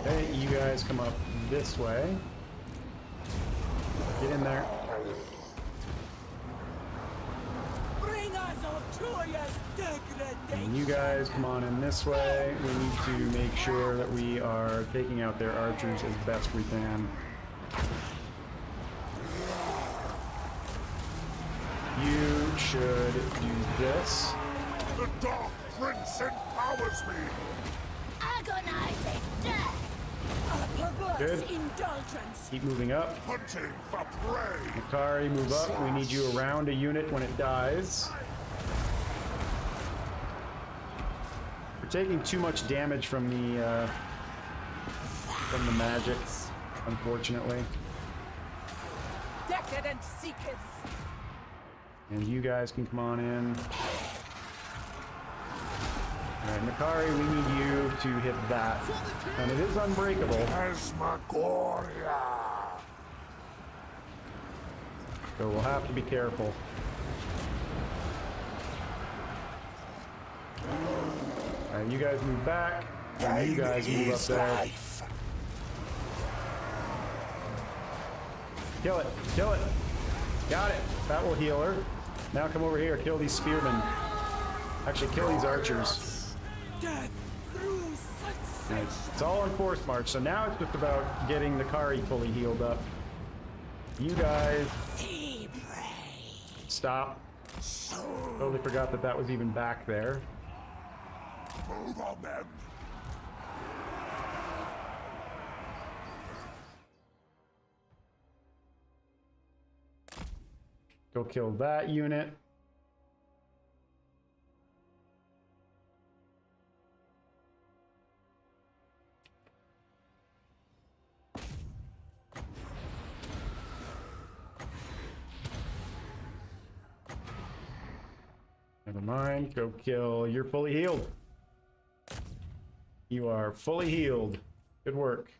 Speaker 1: Okay, you guys come up this way. Get in there.
Speaker 5: Bring us Arturia's degradation.
Speaker 1: And you guys come on in this way. We need to make sure that we are taking out their archers as best we can. You should do this.
Speaker 2: The Dark Prince empowers me.
Speaker 3: Agonizing death!
Speaker 10: A
Speaker 1: Good.
Speaker 10: perverse indulgence.
Speaker 1: Keep moving up.
Speaker 2: Hunting for prey.
Speaker 1: Makari, move up. We need you around a unit when it dies. We're taking too much damage from the magic, unfortunately.
Speaker 5: Decadent seekers.
Speaker 1: And you guys can come on in. Alright, Makari, we need you to hit that. And it is unbreakable.
Speaker 2: Asmagoria.
Speaker 1: So we'll have to be careful. Alright, you guys move back. And you guys move up there. Kill it! Kill it! Got it! That will heal her. Now come over here, kill these spearmen. Actually, kill these archers.
Speaker 5: Death through such
Speaker 1: Nice. It's all on force march, so now it's just about getting the Kari fully healed up. You guys... Stop. Totally forgot that that was even back there.
Speaker 2: Move on them.
Speaker 1: Go kill that unit. Never mind. Go kill. You're fully healed. You are fully healed. Good work.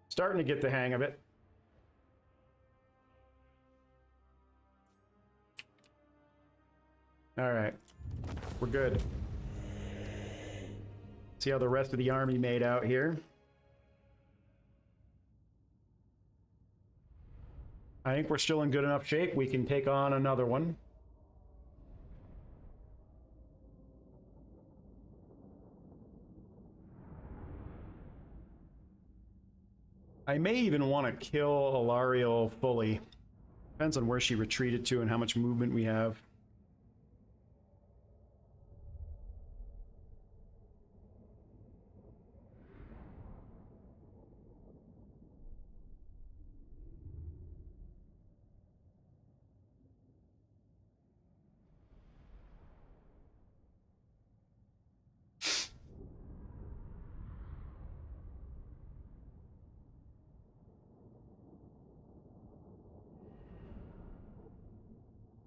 Speaker 1: Starting to get the hang of it. All right. We're good. See how the rest of the army made out here. I think we're still in good enough shape. We can take on another one. I may even want to kill Ilariel fully. Depends on where she retreated to and how much movement we have.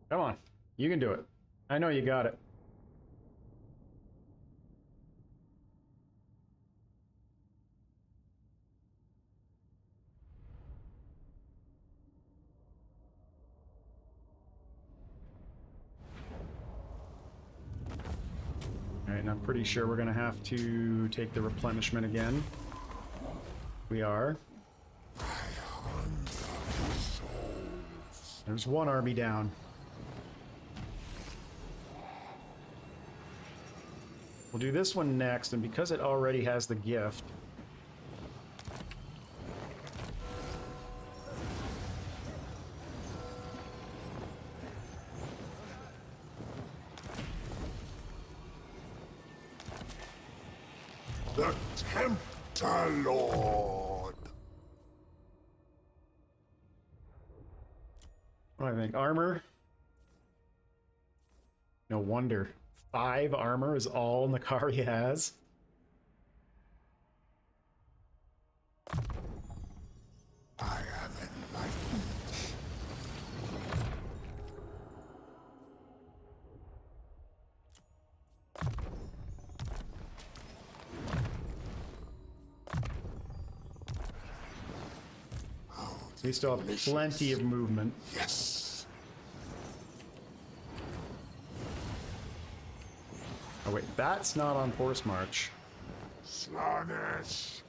Speaker 1: Come on, you can do it. I know you got it. All right, and I'm pretty sure we're gonna have to take the replenishment again. We are. There's one army down. We'll do this one next, and because it already has the gift...
Speaker 2: The Tempter Lord.
Speaker 1: What do I think? Armor? No wonder. 5 armor is all Nakari has.
Speaker 2: I am enlightened.
Speaker 1: We still have plenty of movement.
Speaker 2: Yes.
Speaker 1: Oh wait, that's not on force march.
Speaker 2: Slaanesh,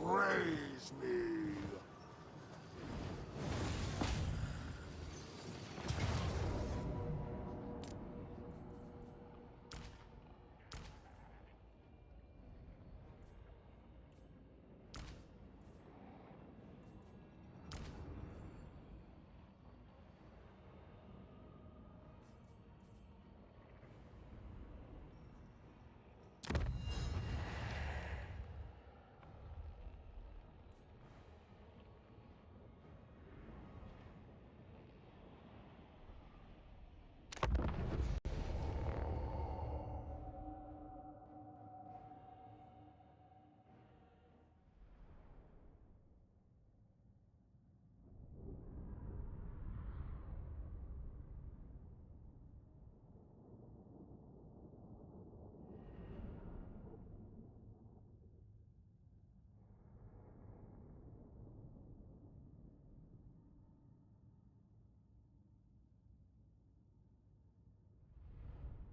Speaker 2: praise me.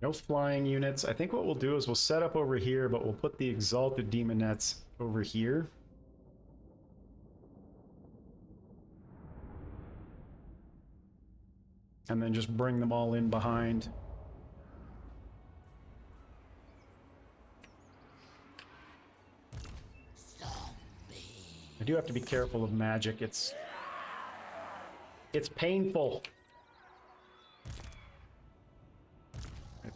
Speaker 1: No flying units. I think what we'll do is we'll set up over here, but we'll put the Exalted Demonettes over here. And then just bring them all in behind. I do have to be careful of magic. It's painful.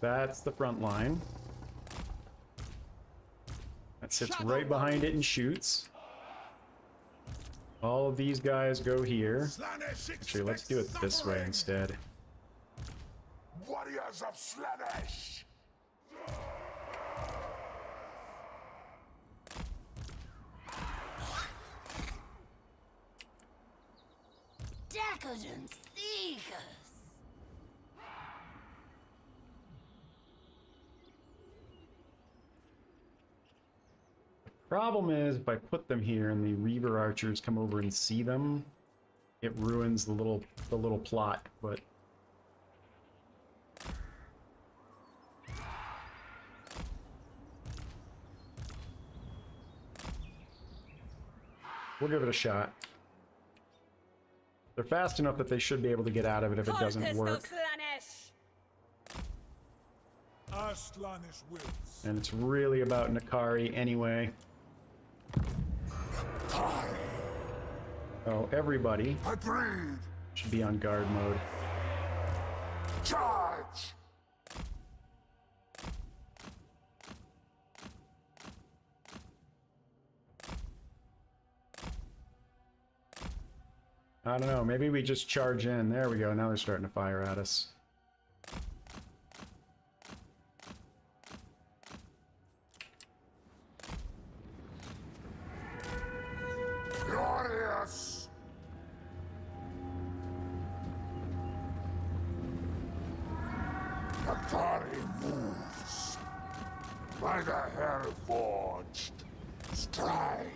Speaker 1: That's the front line. That sits right behind it and shoots. All of these guys go here. Actually, let's do it this way instead.
Speaker 2: Warriors of Slaanesh.
Speaker 3: Decadent Seekers.
Speaker 1: Problem is, if I put them here and the Reaver archers come over and see them, it ruins the little plot. But We'll give it a shot. They're fast enough that they should be able to get out of it if it doesn't work.
Speaker 2: Slaanesh wills.
Speaker 1: And it's really about Nakari anyway. Oh, everybody
Speaker 2: Agreed.
Speaker 1: should be on guard mode.
Speaker 2: Charge.
Speaker 1: I don't know, maybe we just charge in. There we go, now they're starting to fire at us.
Speaker 2: Glorious. Akari moves. By the hair forged. Stride.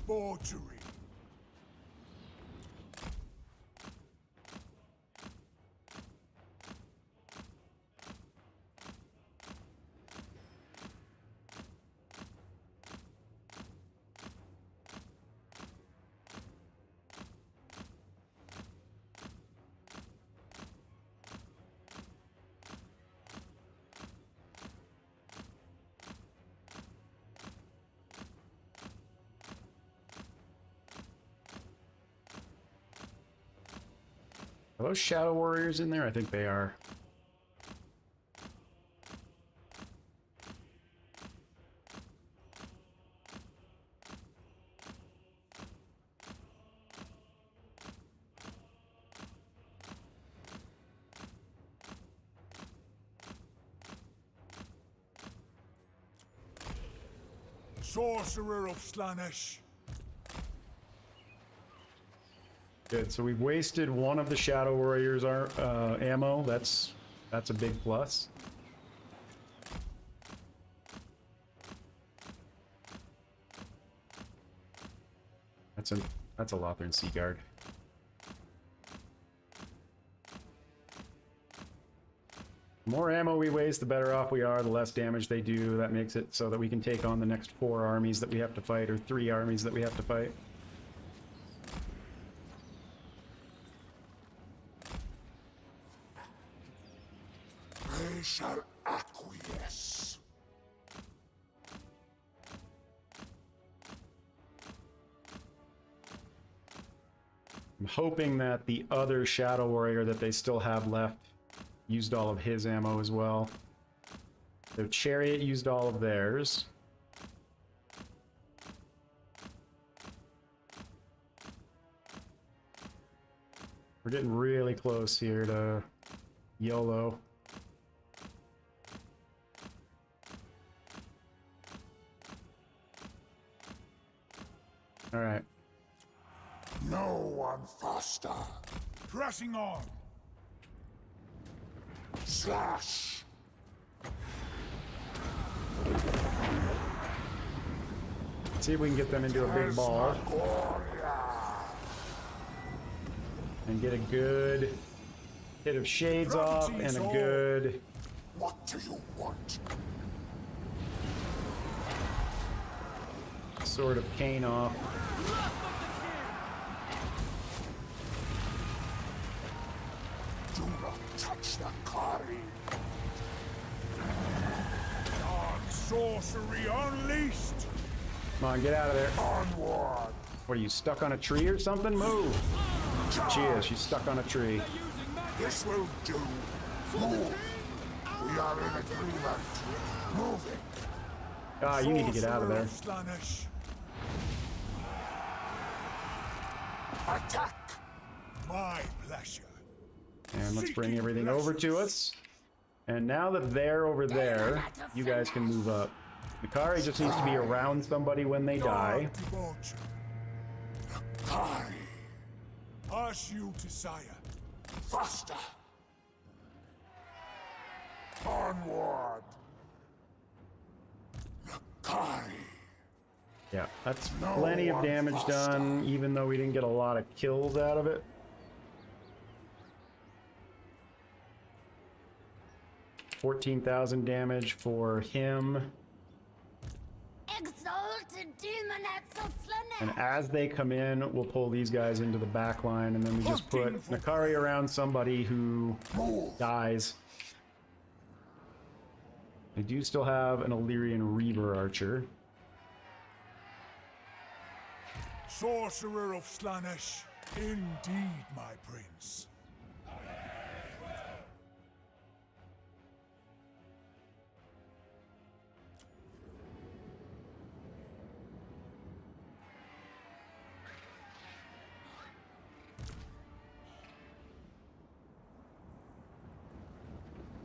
Speaker 2: Debauchery.
Speaker 1: Are those Shadow Warriors in there? I think they are.
Speaker 2: Sorcerer of Slaanesh.
Speaker 1: Good, so we've wasted one of the Shadow Warriors' ammo. That's a big plus. That's a Lothern Sea Guard. The more ammo we waste, the better off we are, the less damage they do. That makes it so that we can take on the next 4 armies that we have to fight, or 3 armies that we have to fight.
Speaker 2: They shall acquiesce.
Speaker 1: I'm hoping that the other Shadow Warrior that they still have left used all of his ammo as well. So Chariot used all of theirs. We're getting really close here to YOLO. All right.
Speaker 2: No one faster. Pressing on. Slash.
Speaker 1: Let's see if we can get them into a big ball. And get a good hit of shades off and a good...
Speaker 2: What do you want?
Speaker 1: Sword of Cain off.
Speaker 2: Do not touch the Kari. Dark sorcery unleashed.
Speaker 1: Come on, get out of there.
Speaker 2: Onward.
Speaker 1: What are you, stuck on a tree or something? Move. She is. She's stuck on a tree.
Speaker 2: This will do. Move. We are in agreement. Move it.
Speaker 1: Ah, you need to get out of there.
Speaker 2: Slaanesh. Attack. My pleasure.
Speaker 1: And let's bring everything over to us. And now that they're over there, you guys can move up. Nakari just needs to be around somebody when they die.
Speaker 2: Nakari. As you desire. Faster. Onward. Nakari.
Speaker 1: Yeah, that's plenty of damage done, even though we didn't get a lot of kills out of it. 14,000 damage for him. And as they come in, we'll pull these guys into the back line, and then we just put Nakari around somebody who dies. I do still have an Illyrian Reaver Archer.
Speaker 2: Sorcerer of Slaanesh, indeed, my prince.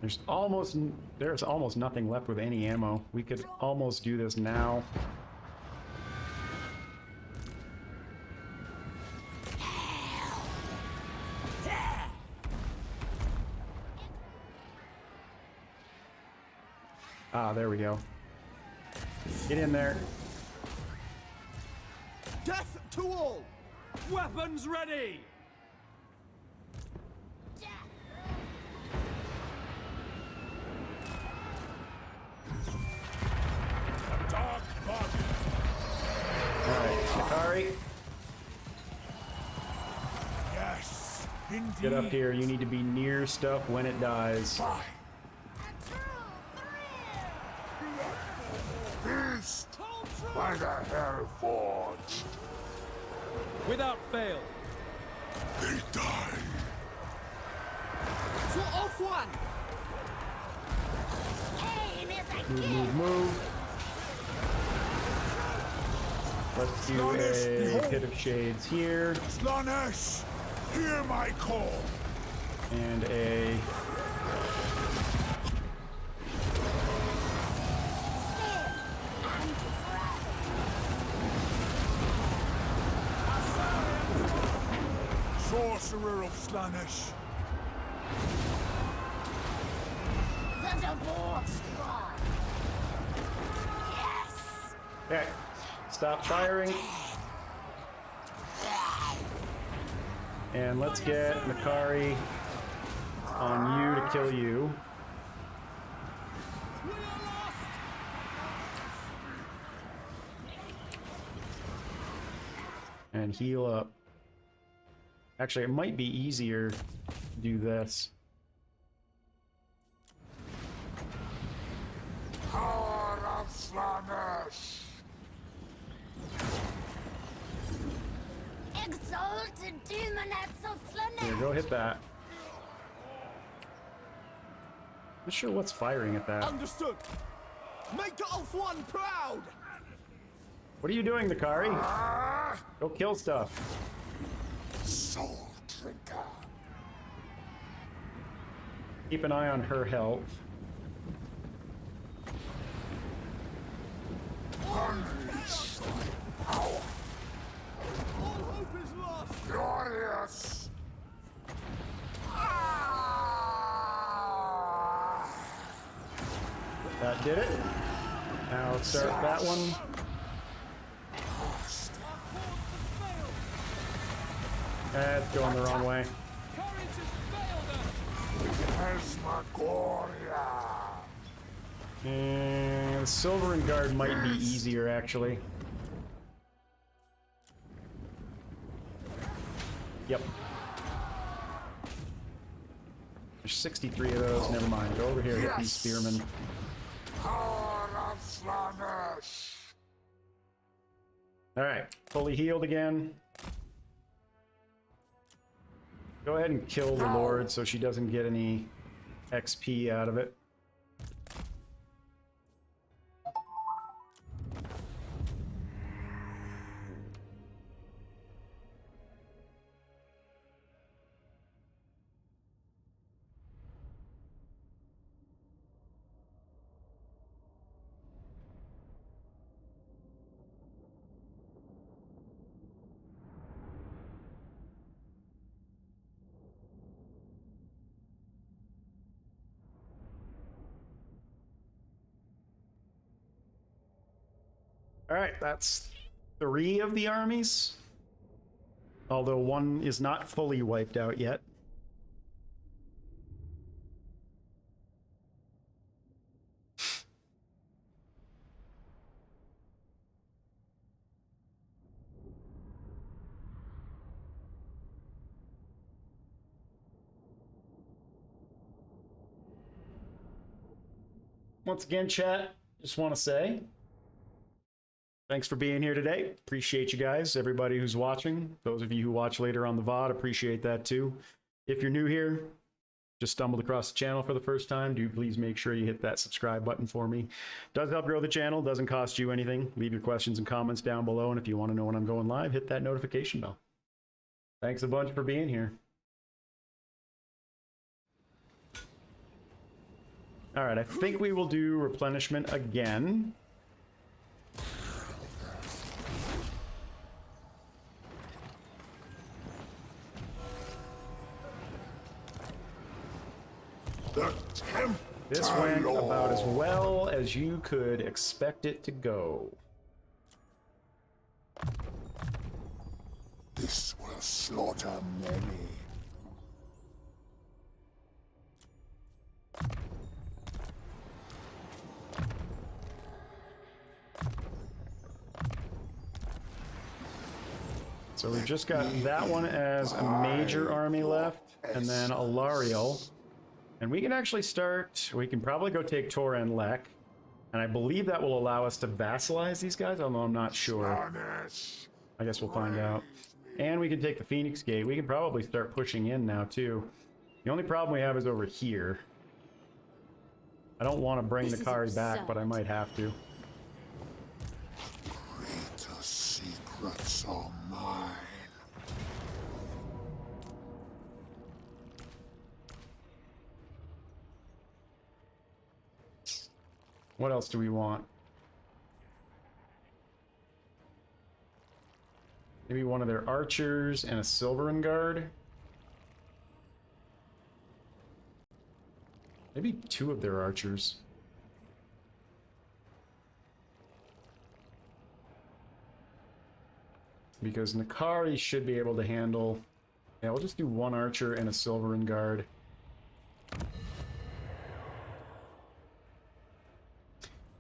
Speaker 1: There's almost nothing left with any ammo. We could almost do this now. Ah, there we go. Get in there.
Speaker 5: Death to all! Weapons ready!
Speaker 1: Alright, Nakari.
Speaker 2: Yes, indeed.
Speaker 1: Get up here. You need to be near stuff when it dies.
Speaker 2: Beast by the Hell Forge.
Speaker 5: Without fail.
Speaker 2: They die.
Speaker 5: So off one!
Speaker 1: Move, move, move. Let's do a Pit of Shades here.
Speaker 2: Slaanesh, hear my call.
Speaker 1: And a...
Speaker 2: Sorcerer of Slaanesh.
Speaker 3: Yes!
Speaker 1: Okay, stop firing. And let's get Nakari on you to kill you. And heal up. Actually, it might be easier to do this.
Speaker 2: Power of Slaanesh.
Speaker 3: Exalted demonets of
Speaker 1: Here,
Speaker 3: Slaanesh!
Speaker 1: go hit that. Not sure what's firing at that.
Speaker 5: Understood. Make Ulf One proud!
Speaker 1: What are you doing, Nakari? Go kill stuff.
Speaker 2: Soul Drinker.
Speaker 1: Keep an eye on her health.
Speaker 2: Unleash power.
Speaker 5: All hope is lost!
Speaker 2: Glorious.
Speaker 1: That did it. Now start that one. That's going the wrong way.
Speaker 5: Courage has failed us!
Speaker 2: Phasmagoria.
Speaker 1: And Silver and Guard might be easier, actually. Yep. There's 63 of those. Never mind. Go over here, hit these spearmen.
Speaker 2: Power of Slaanesh.
Speaker 1: Alright, fully healed again. Go ahead and kill the Lord so she doesn't get any XP out of it. Alright, that's 3 of the armies. Although one is not fully wiped out yet. once again, chat, just want to say thanks for being here today. Appreciate you guys, everybody who's watching. Those of you who watch later on the VOD, appreciate that too. If you're new here, just stumbled across the channel for the first time, do please make sure you hit that subscribe button for me. Does help grow the channel, doesn't cost you anything. Leave your questions and comments down below, and if you want to know when I'm going live, hit that notification bell. Thanks a bunch for being here. All right, I think we will do replenishment again. This went about as well as you could expect it to go.
Speaker 2: This will slaughter many.
Speaker 1: So we've just got that one as a major army left, and then Alariel. And we can actually start, we can probably go take Tor and Lek, and I believe that will allow us to vassalize these guys, although I'm not sure. I guess we'll find out. And we can take the Phoenix Gate. We can probably start pushing in now, too. The only problem we have is over here. I don't want to bring the Kari back, but I might have to.
Speaker 2: Greater secrets are mine.
Speaker 1: What else do we want? Maybe one of their archers and a Silverin Guard. Maybe two of their archers. Because Nakari should be able to handle... Yeah, we'll just do one archer and a Silverin Guard.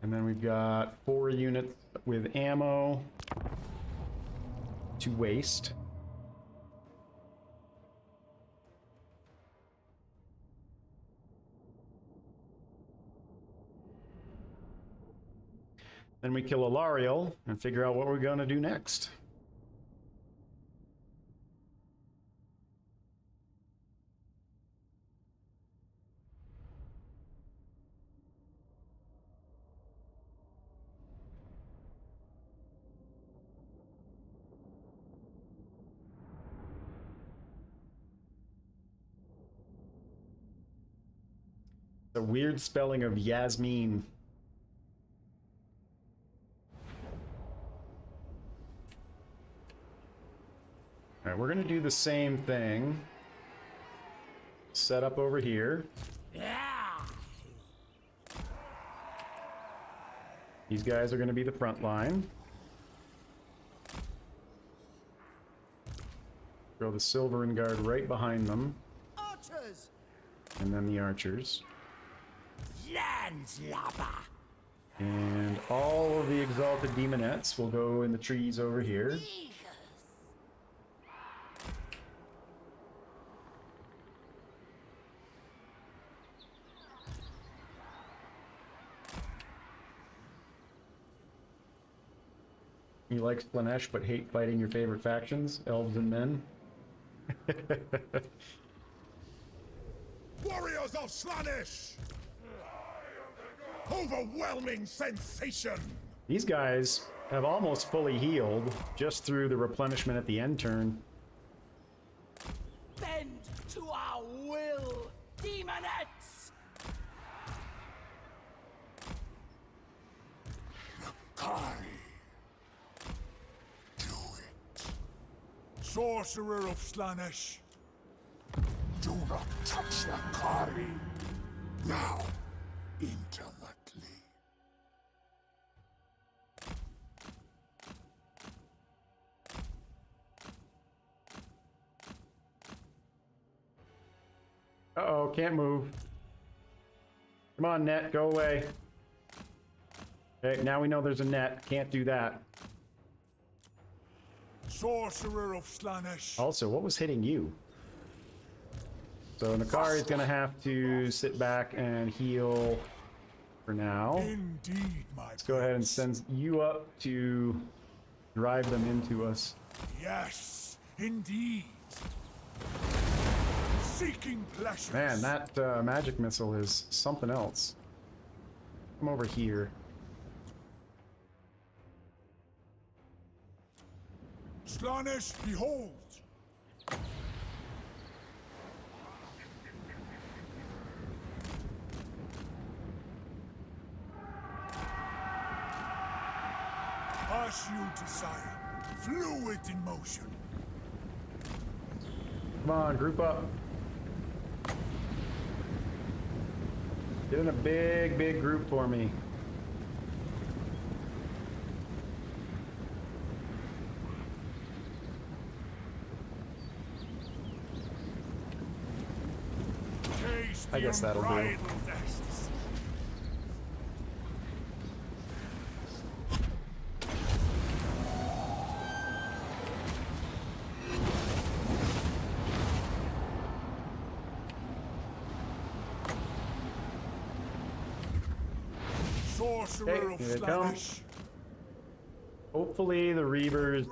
Speaker 1: And then we've got 4 units with ammo to waste. Then we kill Alariel and figure out what we're going to do next. The weird spelling of Yasmin. All right, we're gonna do the same thing. Set up over here. These guys are gonna be the front line. Throw the Silverin Guard right behind them.
Speaker 9: Archers!
Speaker 1: And then the archers.
Speaker 11: Landslapper!
Speaker 1: And all of the Exalted Demonettes will go in the trees over here. You like Slanesh but hate fighting your favorite factions, elves and men?
Speaker 2: Warriors of Slanesh! Overwhelming sensation!
Speaker 1: These guys have almost fully healed just through the replenishment at the end turn.
Speaker 5: Bend to our will, demonettes!
Speaker 2: Kari. Do it. Sorcerer of Slanesh. Do not touch the Kari. Now, intimately.
Speaker 1: Uh-oh, can't move. Come on, net, go away. Okay, now we know there's a net. Can't do that.
Speaker 2: Sorcerer of Slanesh.
Speaker 1: Also, what was hitting you? So Nakari's gonna have to sit back and heal for now.
Speaker 2: Indeed, my
Speaker 1: Let's go ahead and send you up to drive them into us.
Speaker 2: Yes, indeed. Seeking pleasure.
Speaker 1: Man, that magic missile is something else. Come over here.
Speaker 2: Slaanesh, behold! As you desire. Fluid in motion.
Speaker 1: Come on, group up. Get in a big, big group for me. I guess that'll do.
Speaker 2: Sorcerer of
Speaker 1: here it
Speaker 2: Slaanesh.
Speaker 1: comes. Hopefully the Reavers.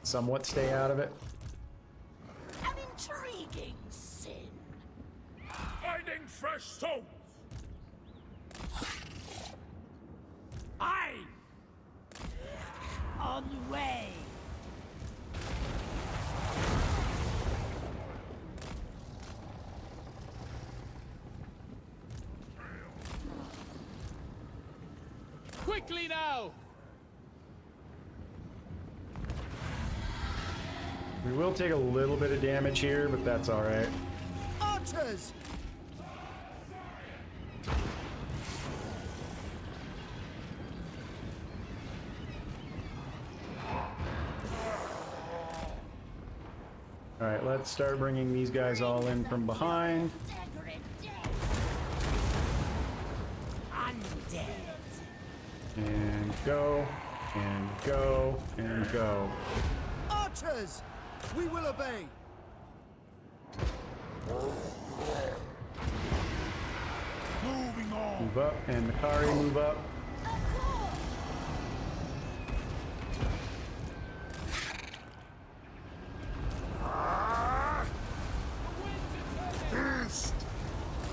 Speaker 1: Somewhat stay out of it.
Speaker 3: An intriguing sin.
Speaker 2: Finding fresh souls.
Speaker 4: Aye!
Speaker 3: On the way.
Speaker 4: Quickly now!
Speaker 1: We will take a little bit of damage here, but that's all right.
Speaker 9: Archers!
Speaker 1: All right, let's start bringing these guys all in from behind.
Speaker 3: Undead.
Speaker 1: And go, and go, and go.
Speaker 9: Archers! We will obey!
Speaker 2: Moving on.
Speaker 1: Move up, and Makari move up.
Speaker 2: East.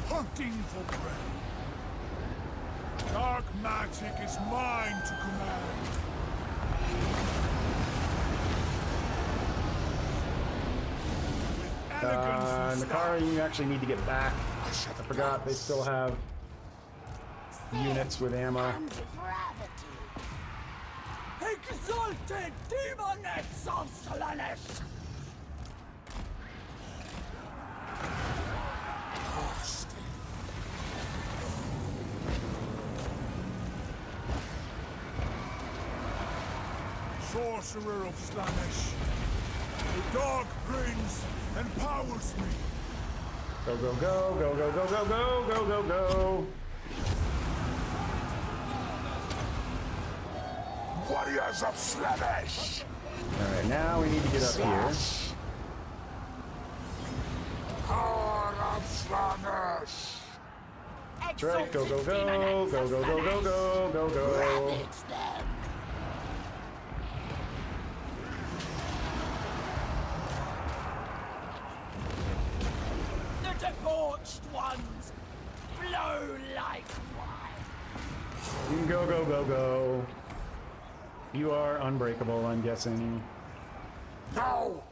Speaker 2: Hunting for prey. Dark magic is mine to command. With elegance and
Speaker 1: Makari, you actually need to get back. I forgot they still have units with ammo.
Speaker 3: And gravity.
Speaker 5: Exalted demoness of Slaanesh!
Speaker 2: Sorcerer of Slaanesh. The Dark Prince empowers me.
Speaker 1: Go, go, go, go, go, go, go, go, go, go, go.
Speaker 2: Warriors of Slaanesh.
Speaker 1: All right, now we need to get up here.
Speaker 2: Power of Slaanesh.
Speaker 1: That's right, go, go, go, go, go, go, go, go, go, go.
Speaker 3: Ravage them.
Speaker 5: The debauched ones flow like wine.
Speaker 1: You can go, go, go, go. You are unbreakable, I'm guessing.
Speaker 2: No!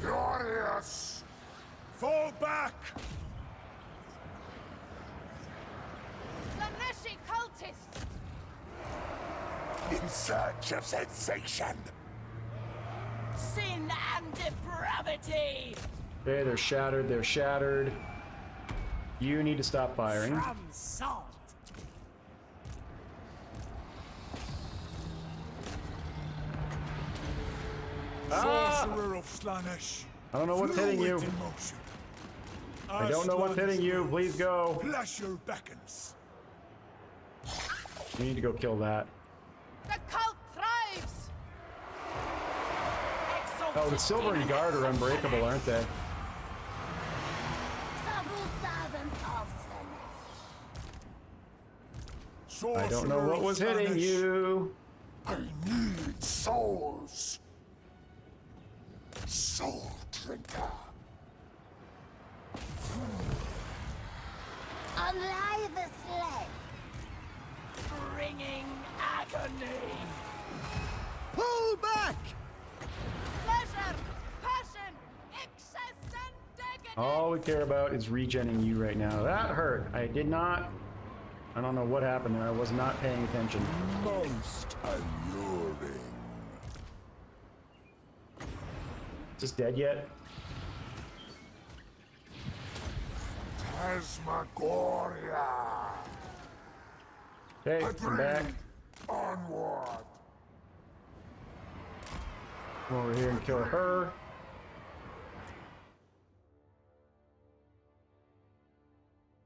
Speaker 2: Glorious! Fall back!
Speaker 10: Slaaneshi cultists!
Speaker 2: In search of sensation.
Speaker 3: Sin and depravity.
Speaker 1: Okay, they're shattered, they're shattered. You need to stop firing.
Speaker 3: From salt.
Speaker 2: Sorcerer of Slaanesh.
Speaker 1: I don't know what's hitting you.
Speaker 2: Fluid in motion.
Speaker 1: I don't know what's hitting you. Please go.
Speaker 2: Pleasure beckons.
Speaker 1: We need to go kill that.
Speaker 10: The cult thrives!
Speaker 1: Oh, the Silvery Guard are unbreakable, aren't they? I don't know what was hitting you.
Speaker 2: I need souls. Soul drinker.
Speaker 3: Unlie the sled.
Speaker 10: Bringing agony!
Speaker 9: Pull back!
Speaker 10: Pleasure! Passion! Excess and agony!
Speaker 1: All we care about is regenning you right now. That hurt. I don't know what happened there. I was not paying attention.
Speaker 2: Most alluring.
Speaker 1: Is this dead yet?
Speaker 2: Tasmagoria.
Speaker 1: Okay,
Speaker 2: I
Speaker 1: come back.
Speaker 2: bring onward.
Speaker 1: Come over here and kill her.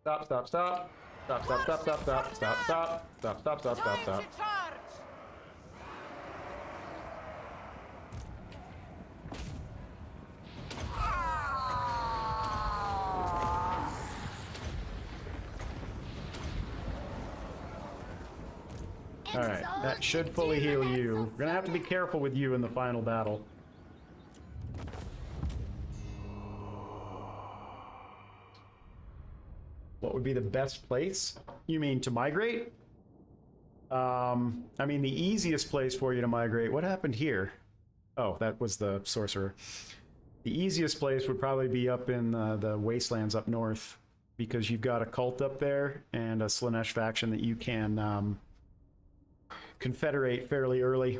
Speaker 1: Stop, stop, stop. Stop, stop, stop, stop, stop, stop, stop, stop, stop, stop, stop, stop.
Speaker 10: To charge!
Speaker 1: Alright, that should fully heal you. We're gonna have to be careful with you in the final battle. What would be the best place? You mean to migrate? I mean the easiest place for you to migrate. What happened here? Oh, that was the sorcerer. The easiest place would probably be up in the wastelands up north, because you've got a cult up there and a Slaanesh faction that you can confederate fairly early.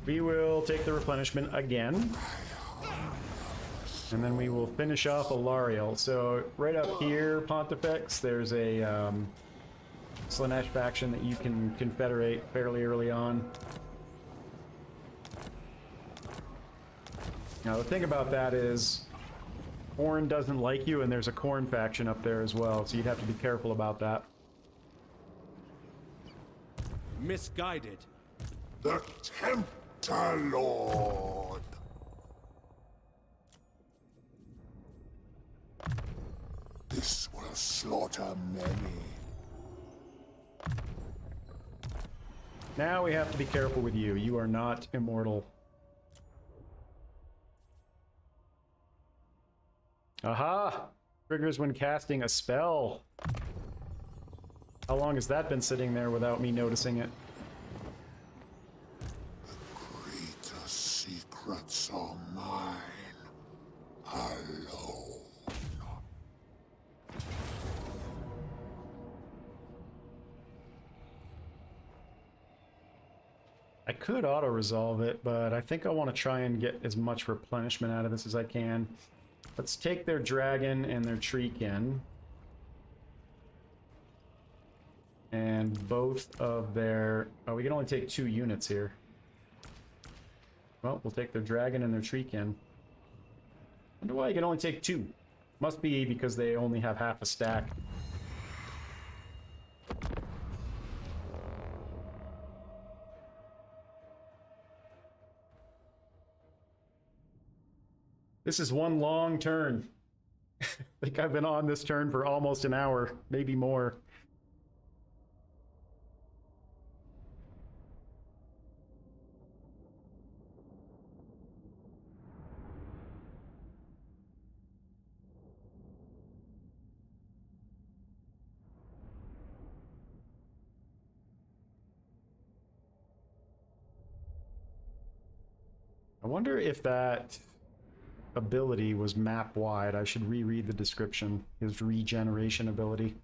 Speaker 1: We will take the replenishment again. And then we will finish off Alariel. So right up here, Pontifex, there's a Slaanesh faction that you can confederate fairly early on. Now the thing about that is Khorne doesn't like you, and there's a Khorne faction up there as well, so you'd have to be careful about that.
Speaker 7: Misguided.
Speaker 2: The Tempter Lord. This will slaughter many.
Speaker 1: Now we have to be careful with you. You are not immortal. Aha! Triggers when casting a spell. How long has that been sitting there without me noticing it?
Speaker 2: The greater secrets are mine alone.
Speaker 1: I could auto-resolve it, but I think I want to try and get as much replenishment out of this as I can. Let's take their dragon and their treekin. And both of their... Oh, we can only take 2 units here. Well, we'll take their dragon and their treekin. Wonder why you can only take 2. Must be because they only have half a stack. This is one long turn. I think I've been on this turn for almost an hour, maybe more. I wonder if that ability was map wide. I should reread the description. His regeneration ability.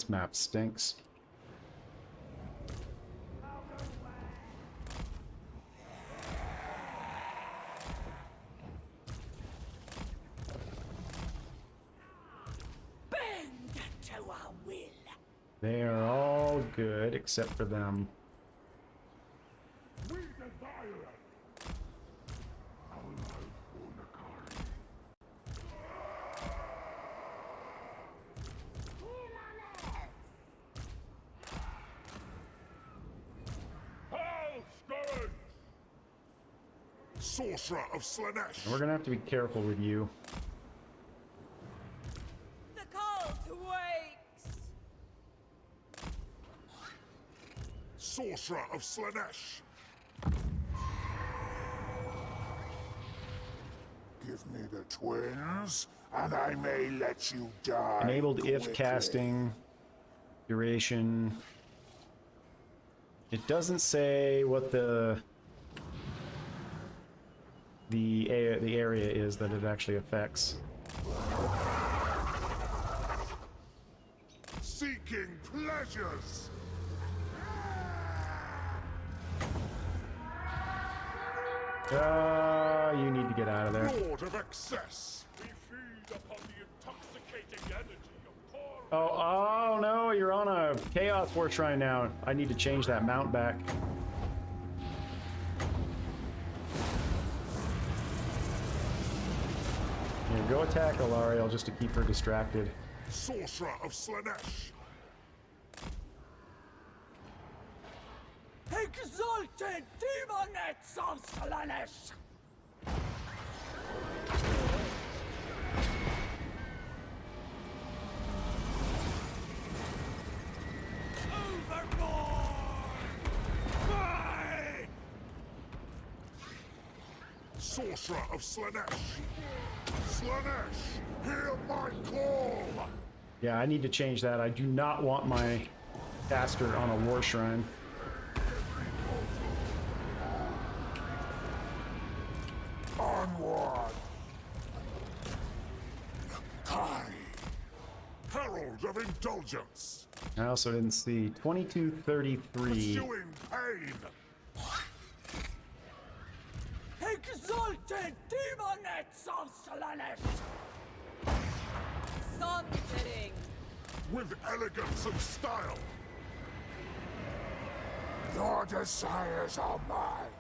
Speaker 1: This map stinks.
Speaker 3: Bend to our will.
Speaker 1: They are all good except for them.
Speaker 2: We desire it. Hail, Scourge! Sorcerer of Slanesh!
Speaker 1: And we're gonna have to be careful with you.
Speaker 5: The cult wakes!
Speaker 2: Sorcerer of Slanesh! Give me the twins, and I may let you die.
Speaker 1: Enabled if
Speaker 2: quickly.
Speaker 1: casting duration. It doesn't say what the area is that it actually affects.
Speaker 2: Seeking pleasures.
Speaker 1: You need to get out of there.
Speaker 2: Lord of excess. We feed upon the intoxicating energy of poor.
Speaker 1: Oh no, you're on a Chaos War Shrine now. I need to change that mount back. Here, go attack Alariel just to keep her distracted.
Speaker 2: Sorcerer of Slanesh.
Speaker 5: Exalted demonettes of Slanesh!
Speaker 2: Sorcerer of Slanesh. Slanesh, hear my call.
Speaker 1: Yeah, I need to change that. I do not want my caster on a war shrine.
Speaker 2: Onward. Kai, Herald of Indulgence.
Speaker 1: I also didn't see 2233.
Speaker 2: Pursuing pain.
Speaker 5: Exalted demonettes of Slanesh! Sun-setting!
Speaker 2: With elegance and style. Your desires are mine.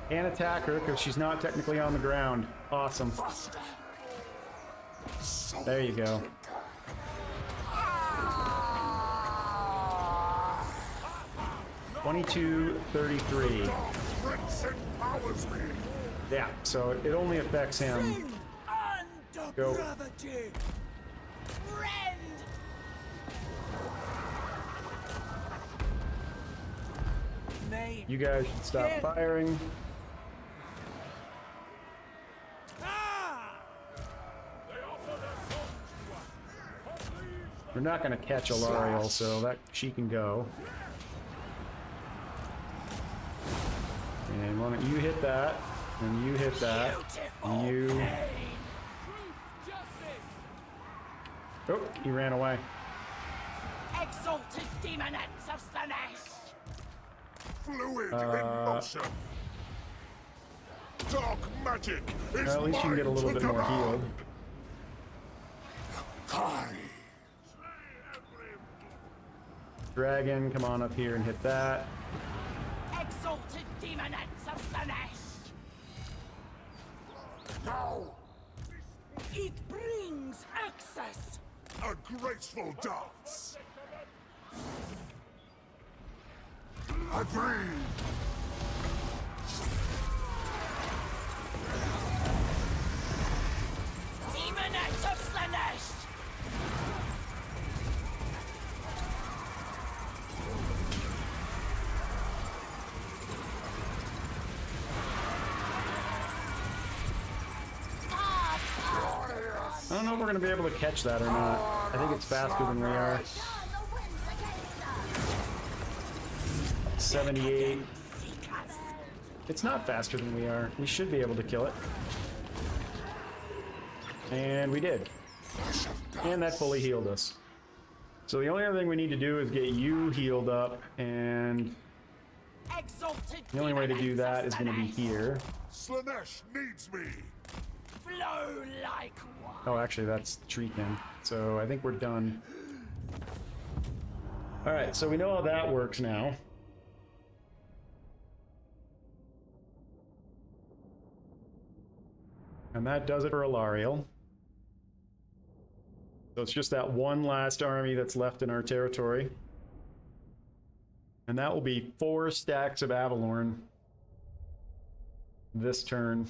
Speaker 1: Can't attack her because she's not technically on the ground. Awesome.
Speaker 2: Faster.
Speaker 1: There you go. $22.33.
Speaker 2: Prince empowers me.
Speaker 1: Yeah, so it only affects him.
Speaker 5: And
Speaker 1: Go.
Speaker 5: depravity! Rend! May
Speaker 1: You guys should stop firing. We're not going to catch Alariel, so that she can go. And why don't you hit that, and you hit that, and you... Oh, he ran away.
Speaker 3: Exalted demonettes of Slanesh!
Speaker 2: Fluid in motion. Dark magic is
Speaker 1: Well, at least you can get a little
Speaker 2: mine
Speaker 1: bit
Speaker 2: to
Speaker 1: more
Speaker 2: command.
Speaker 1: healed.
Speaker 2: Kai.
Speaker 1: Dragon, come on up here and hit that.
Speaker 3: Exalted demonettes of Slanesh!
Speaker 2: Now,
Speaker 5: it brings access!
Speaker 2: a graceful dance. Agreed.
Speaker 3: Demonettes of Slanesh!
Speaker 1: I don't know if we're going to be able to catch that or not. I think it's faster than we are. 78. It's not faster than we are. We should be able to kill it. And we did. And that fully healed us. So the only other thing we need to do is get you healed up, and the only way to do that is going to be here.
Speaker 2: Slanesh needs me.
Speaker 3: Flow like water.
Speaker 1: Oh, actually, that's the tree kin. So I think we're done. Alright, so we know how that works now. And that does it for Alariel. So it's just that one last army that's left in our territory. And that will be 4 stacks of Avalorn this turn.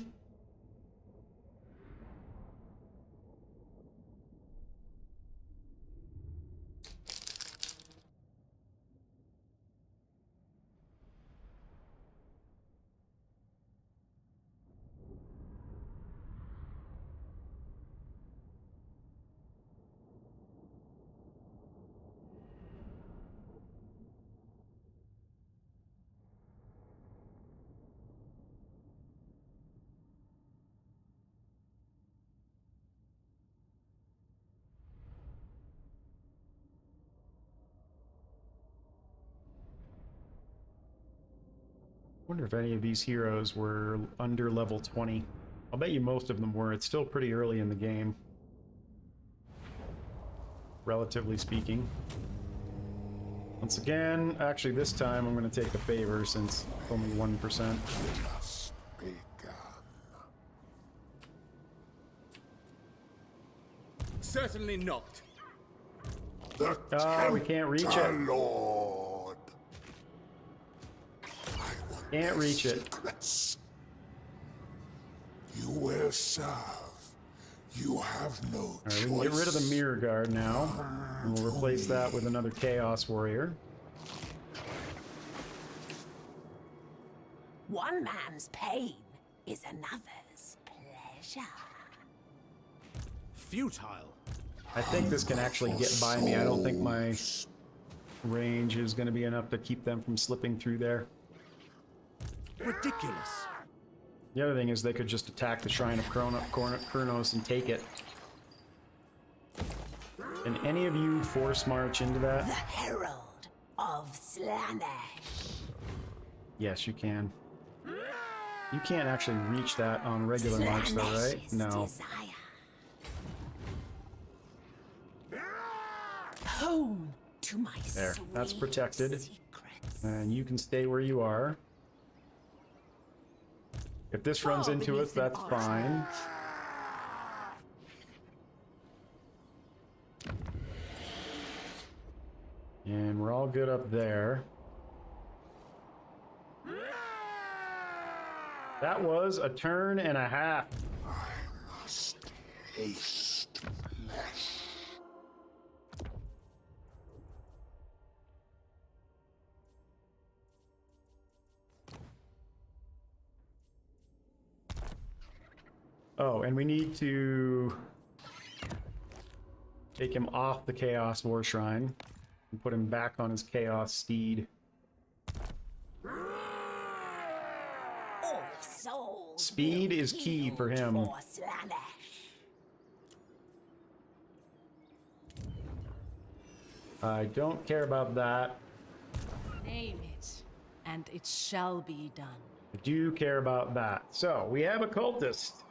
Speaker 1: I wonder if any of these heroes were under level 20. I'll bet you most of them were. It's still pretty early in the game, relatively speaking. Once again, actually this time I'm going to take the favor since it's only 1%.
Speaker 7: Certainly not.
Speaker 1: Oh, we can't reach it.
Speaker 2: Lord.
Speaker 1: Can't reach it.
Speaker 2: You will serve. You have no
Speaker 1: Alright,
Speaker 2: choice.
Speaker 1: we can get rid of the Mirror Guard now, and we'll replace that with another Chaos Warrior.
Speaker 3: One man's pain is another's pleasure.
Speaker 11: Futile.
Speaker 1: I think this can actually get by me. I don't think my range is going to be enough to keep them from slipping through there.
Speaker 11: Ridiculous.
Speaker 1: The other thing is they could just attack the Shrine of Kronos and take it. Can any of you force march into that?
Speaker 3: The Herald of Slanesh.
Speaker 1: Yes, you can. You can't actually reach that on regular march though, right?
Speaker 3: Slanesh's
Speaker 1: No.
Speaker 3: desire. Home to my
Speaker 1: There, that's
Speaker 3: sweet
Speaker 1: protected.
Speaker 3: secrets.
Speaker 1: And you can stay where you are. If this runs into us, that's fine. And we're all good up there. That was a turn and a half.
Speaker 2: I must taste flesh.
Speaker 1: Oh, and we need to take him off the Chaos War Shrine and put him back on his Chaos Steed.
Speaker 3: All souls
Speaker 1: Speed
Speaker 3: will
Speaker 1: is key
Speaker 3: yield
Speaker 1: for him.
Speaker 3: for Slanesh.
Speaker 1: I don't care about that.
Speaker 10: Name it, and it shall be done.
Speaker 1: I do care about that. So, we have a cultist.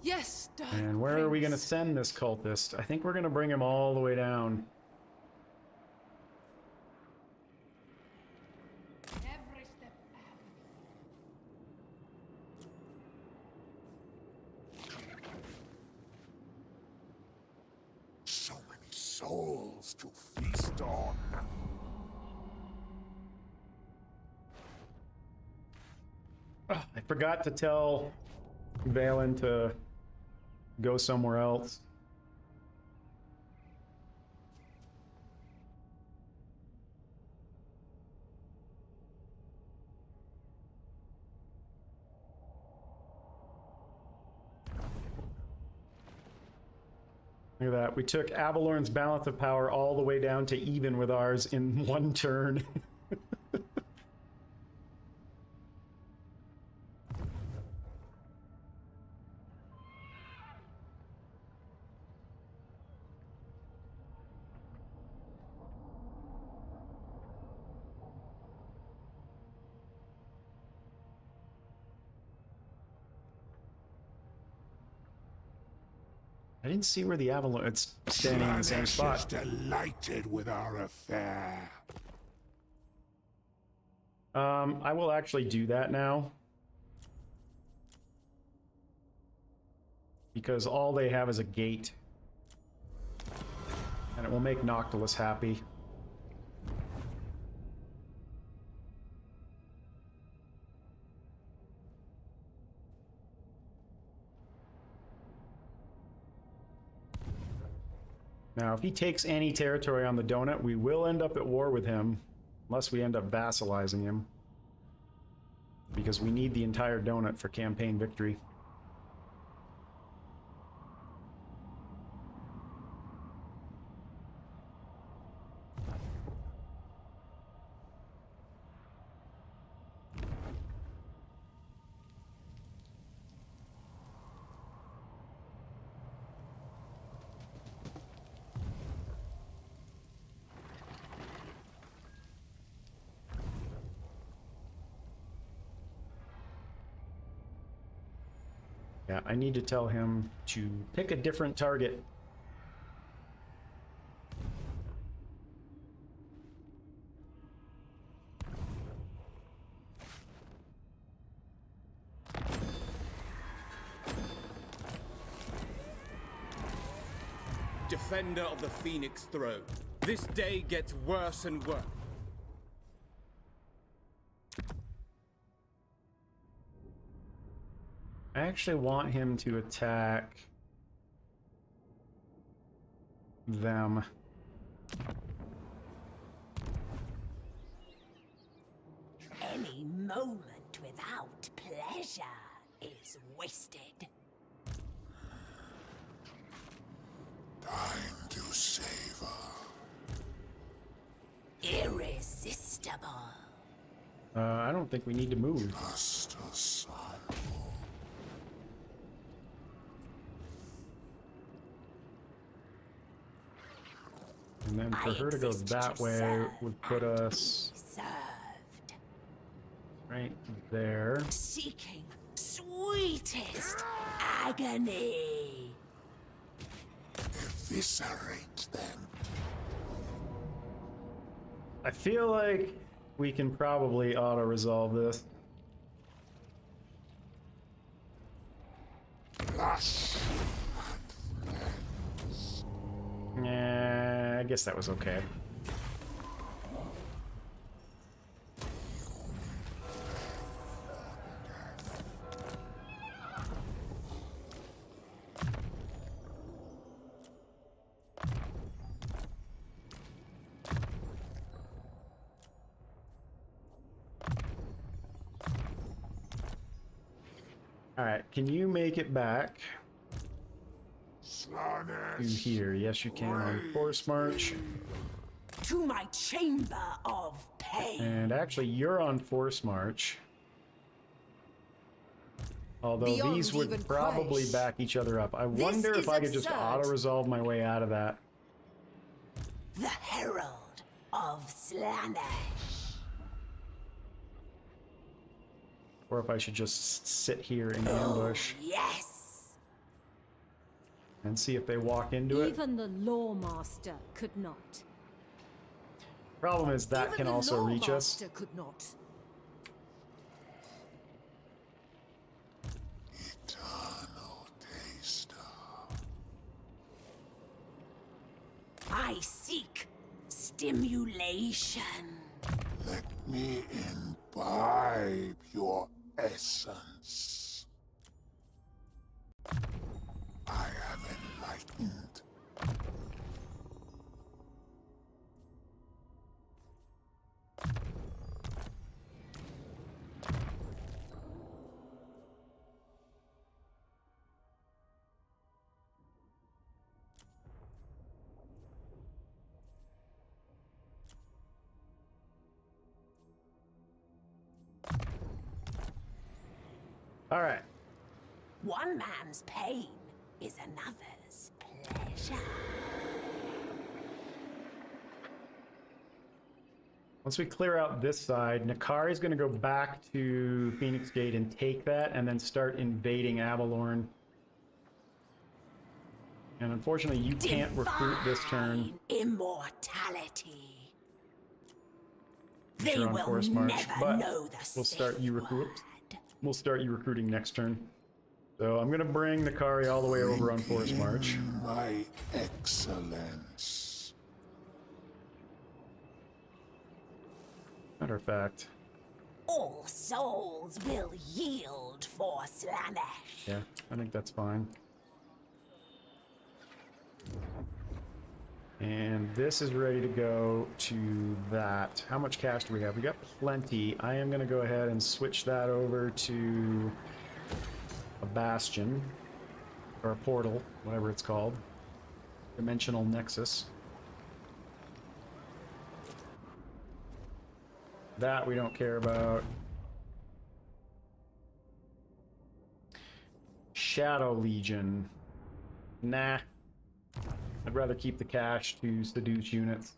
Speaker 10: Yes, dark
Speaker 1: And where are we going to
Speaker 10: prince.
Speaker 1: send this cultist? I think we're going to bring him all the way down.
Speaker 10: Every step
Speaker 2: So many souls to feast on.
Speaker 1: Oh, I forgot to tell Valen to go somewhere else. Look at that. We took Avalorn's balance of power all the way down to even with ours in one turn. I didn't see where the Avalorn... It's standing in the same spot.
Speaker 2: Slaanesh is delighted with our affair.
Speaker 1: I will actually do that now. Because all they have is a gate. And it will make Noctilus happy. Now, if he takes any territory on the donut, we will end up at war with him, unless we end up vassalizing him. Because we need the entire donut for campaign victory. Yeah, I need to tell him to pick a different target.
Speaker 5: Defender of the Phoenix Throne. This day gets worse and worse.
Speaker 1: I actually want him to attack them.
Speaker 3: Any moment without pleasure is wasted.
Speaker 2: Time to savor.
Speaker 3: Irresistible.
Speaker 1: I don't think we need to move.
Speaker 2: Just a cycle.
Speaker 1: And then for her to go that way would put us
Speaker 3: Served.
Speaker 1: right there.
Speaker 3: Seeking sweetest agony.
Speaker 2: Eviscerate them.
Speaker 1: I feel like we can probably auto-resolve this.
Speaker 2: Flush.
Speaker 1: Yeah, I guess that was okay. Alright, can you make it back to here? Yes, you can on Force March.
Speaker 3: To my chamber of pain.
Speaker 1: And actually, you're on Force March. Although
Speaker 3: Beyond
Speaker 1: these would
Speaker 3: even
Speaker 1: probably
Speaker 3: crush.
Speaker 1: back each other up. I
Speaker 3: This
Speaker 1: wonder
Speaker 3: is
Speaker 1: if I could just
Speaker 3: absurd.
Speaker 1: auto-resolve my way out of that.
Speaker 3: The Herald of Slaanesh.
Speaker 1: Or if I should just sit here in ambush
Speaker 3: Yes.
Speaker 1: and see if they walk into it.
Speaker 10: Even the Lawmaster could not.
Speaker 1: Problem is that
Speaker 10: Even
Speaker 1: can
Speaker 10: the
Speaker 1: also reach us.
Speaker 10: Lawmaster could not.
Speaker 2: Eternal taster.
Speaker 3: I seek stimulation.
Speaker 2: Let me imbibe your essence. I am enlightened.
Speaker 1: All right.
Speaker 3: One man's pain is another's pleasure.
Speaker 1: Once we clear out this side, Nakari's going to go back to Phoenix Gate and take that, and then start invading Avalorn. And unfortunately, you can't recruit this turn.
Speaker 3: Immortality.
Speaker 1: They
Speaker 3: They
Speaker 1: on
Speaker 3: will
Speaker 1: Forest March,
Speaker 3: never
Speaker 1: but
Speaker 3: know the
Speaker 1: we'll start you recruit.
Speaker 3: word.
Speaker 1: We'll start you recruiting next turn. So I'm going to bring Nakari all the way over on Forest March.
Speaker 2: My excellence.
Speaker 1: Matter of fact.
Speaker 3: All souls will yield for Slanesh.
Speaker 1: Yeah, I think that's fine. And this is ready to go to that. How much cash do we have? We got plenty. I am going to go ahead and switch that over to a bastion, or a portal, whatever it's called. Dimensional Nexus. That we don't care about. Shadow Legion. Nah. I'd rather keep the cash to seduce units.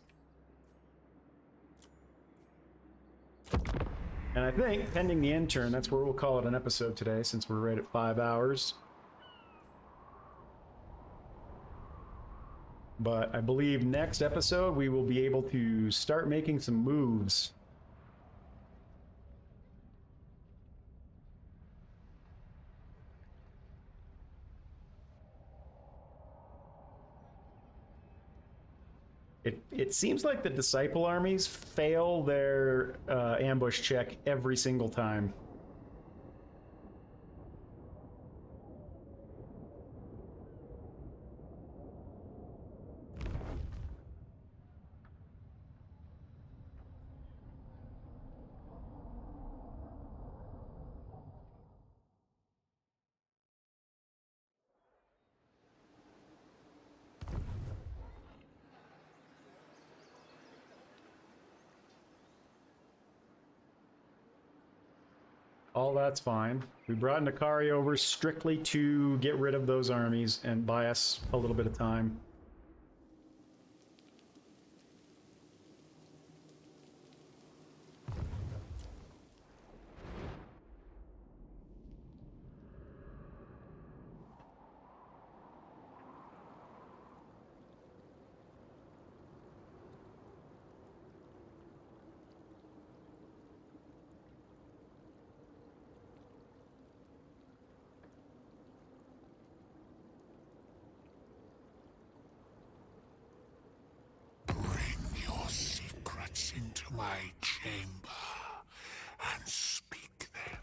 Speaker 1: And I think, pending the end turn, that's where we'll call it an episode today, since we're right at 5 hours. But I believe next episode we will be able to start making some moves. It seems like the Disciple armies fail their ambush check every single time. All that's fine. We brought Nakari over strictly to get rid of those armies and buy us a little bit of time.
Speaker 2: Into my chamber and speak them.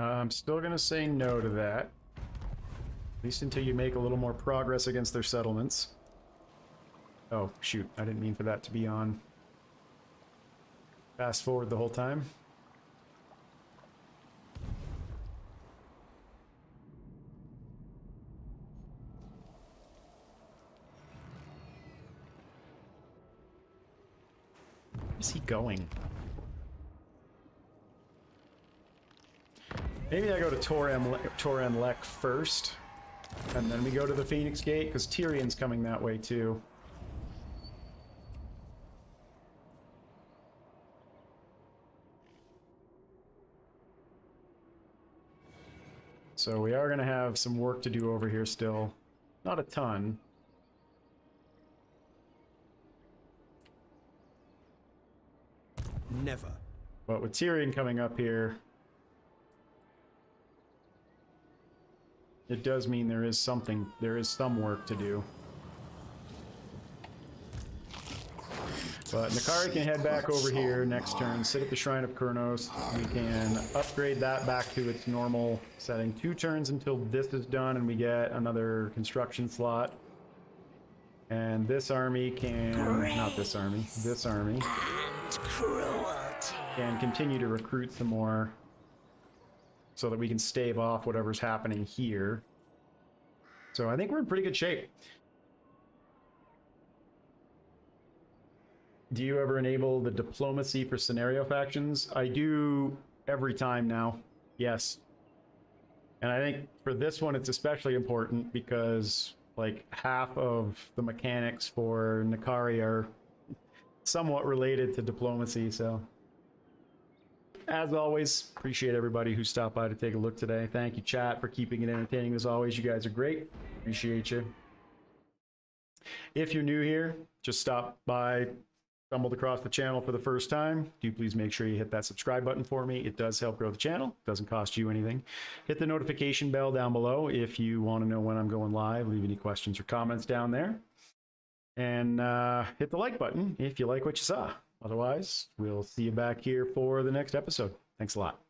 Speaker 1: I'm still gonna say no to that. At least until you make a little more progress against their settlements. Oh, shoot. I didn't mean for that to be on. Fast forward the whole time. Where's he going? Maybe I go to Toran Lek first, and then we go to the Phoenix Gate, because Tyrion's coming that way too. So we are going to have some work to do over here still. Not a ton.
Speaker 11: Never.
Speaker 1: But with Tyrion coming up here, it does mean there is some work to do. But Nakari can head back over here next turn, sit at the Shrine of Kurnos. We can upgrade that back to its normal setting. 2 turns until this is done and we get another construction slot. And this army can, not this army, this army can continue to recruit some more so that we can stave off whatever's happening here. So I think we're in pretty good shape. Do you ever enable the diplomacy for scenario factions? I do every time now. Yes. And I think for this one, it's especially important because like half of the mechanics for Nakari are somewhat related to diplomacy. So as always, appreciate everybody who stopped by to take a look today. Thank you, chat, for keeping it entertaining as always. You guys are great. Appreciate you. If you're new here, just stop by, stumbled across the channel for the first time, do please make sure you hit that subscribe button for me. It does help grow the channel. It doesn't cost you anything. Hit the notification bell down below if you want to know when I'm going live. Leave any questions or comments down there. And hit the like button if you like what you saw. Otherwise, we'll see you back here for the next episode. Thanks a lot.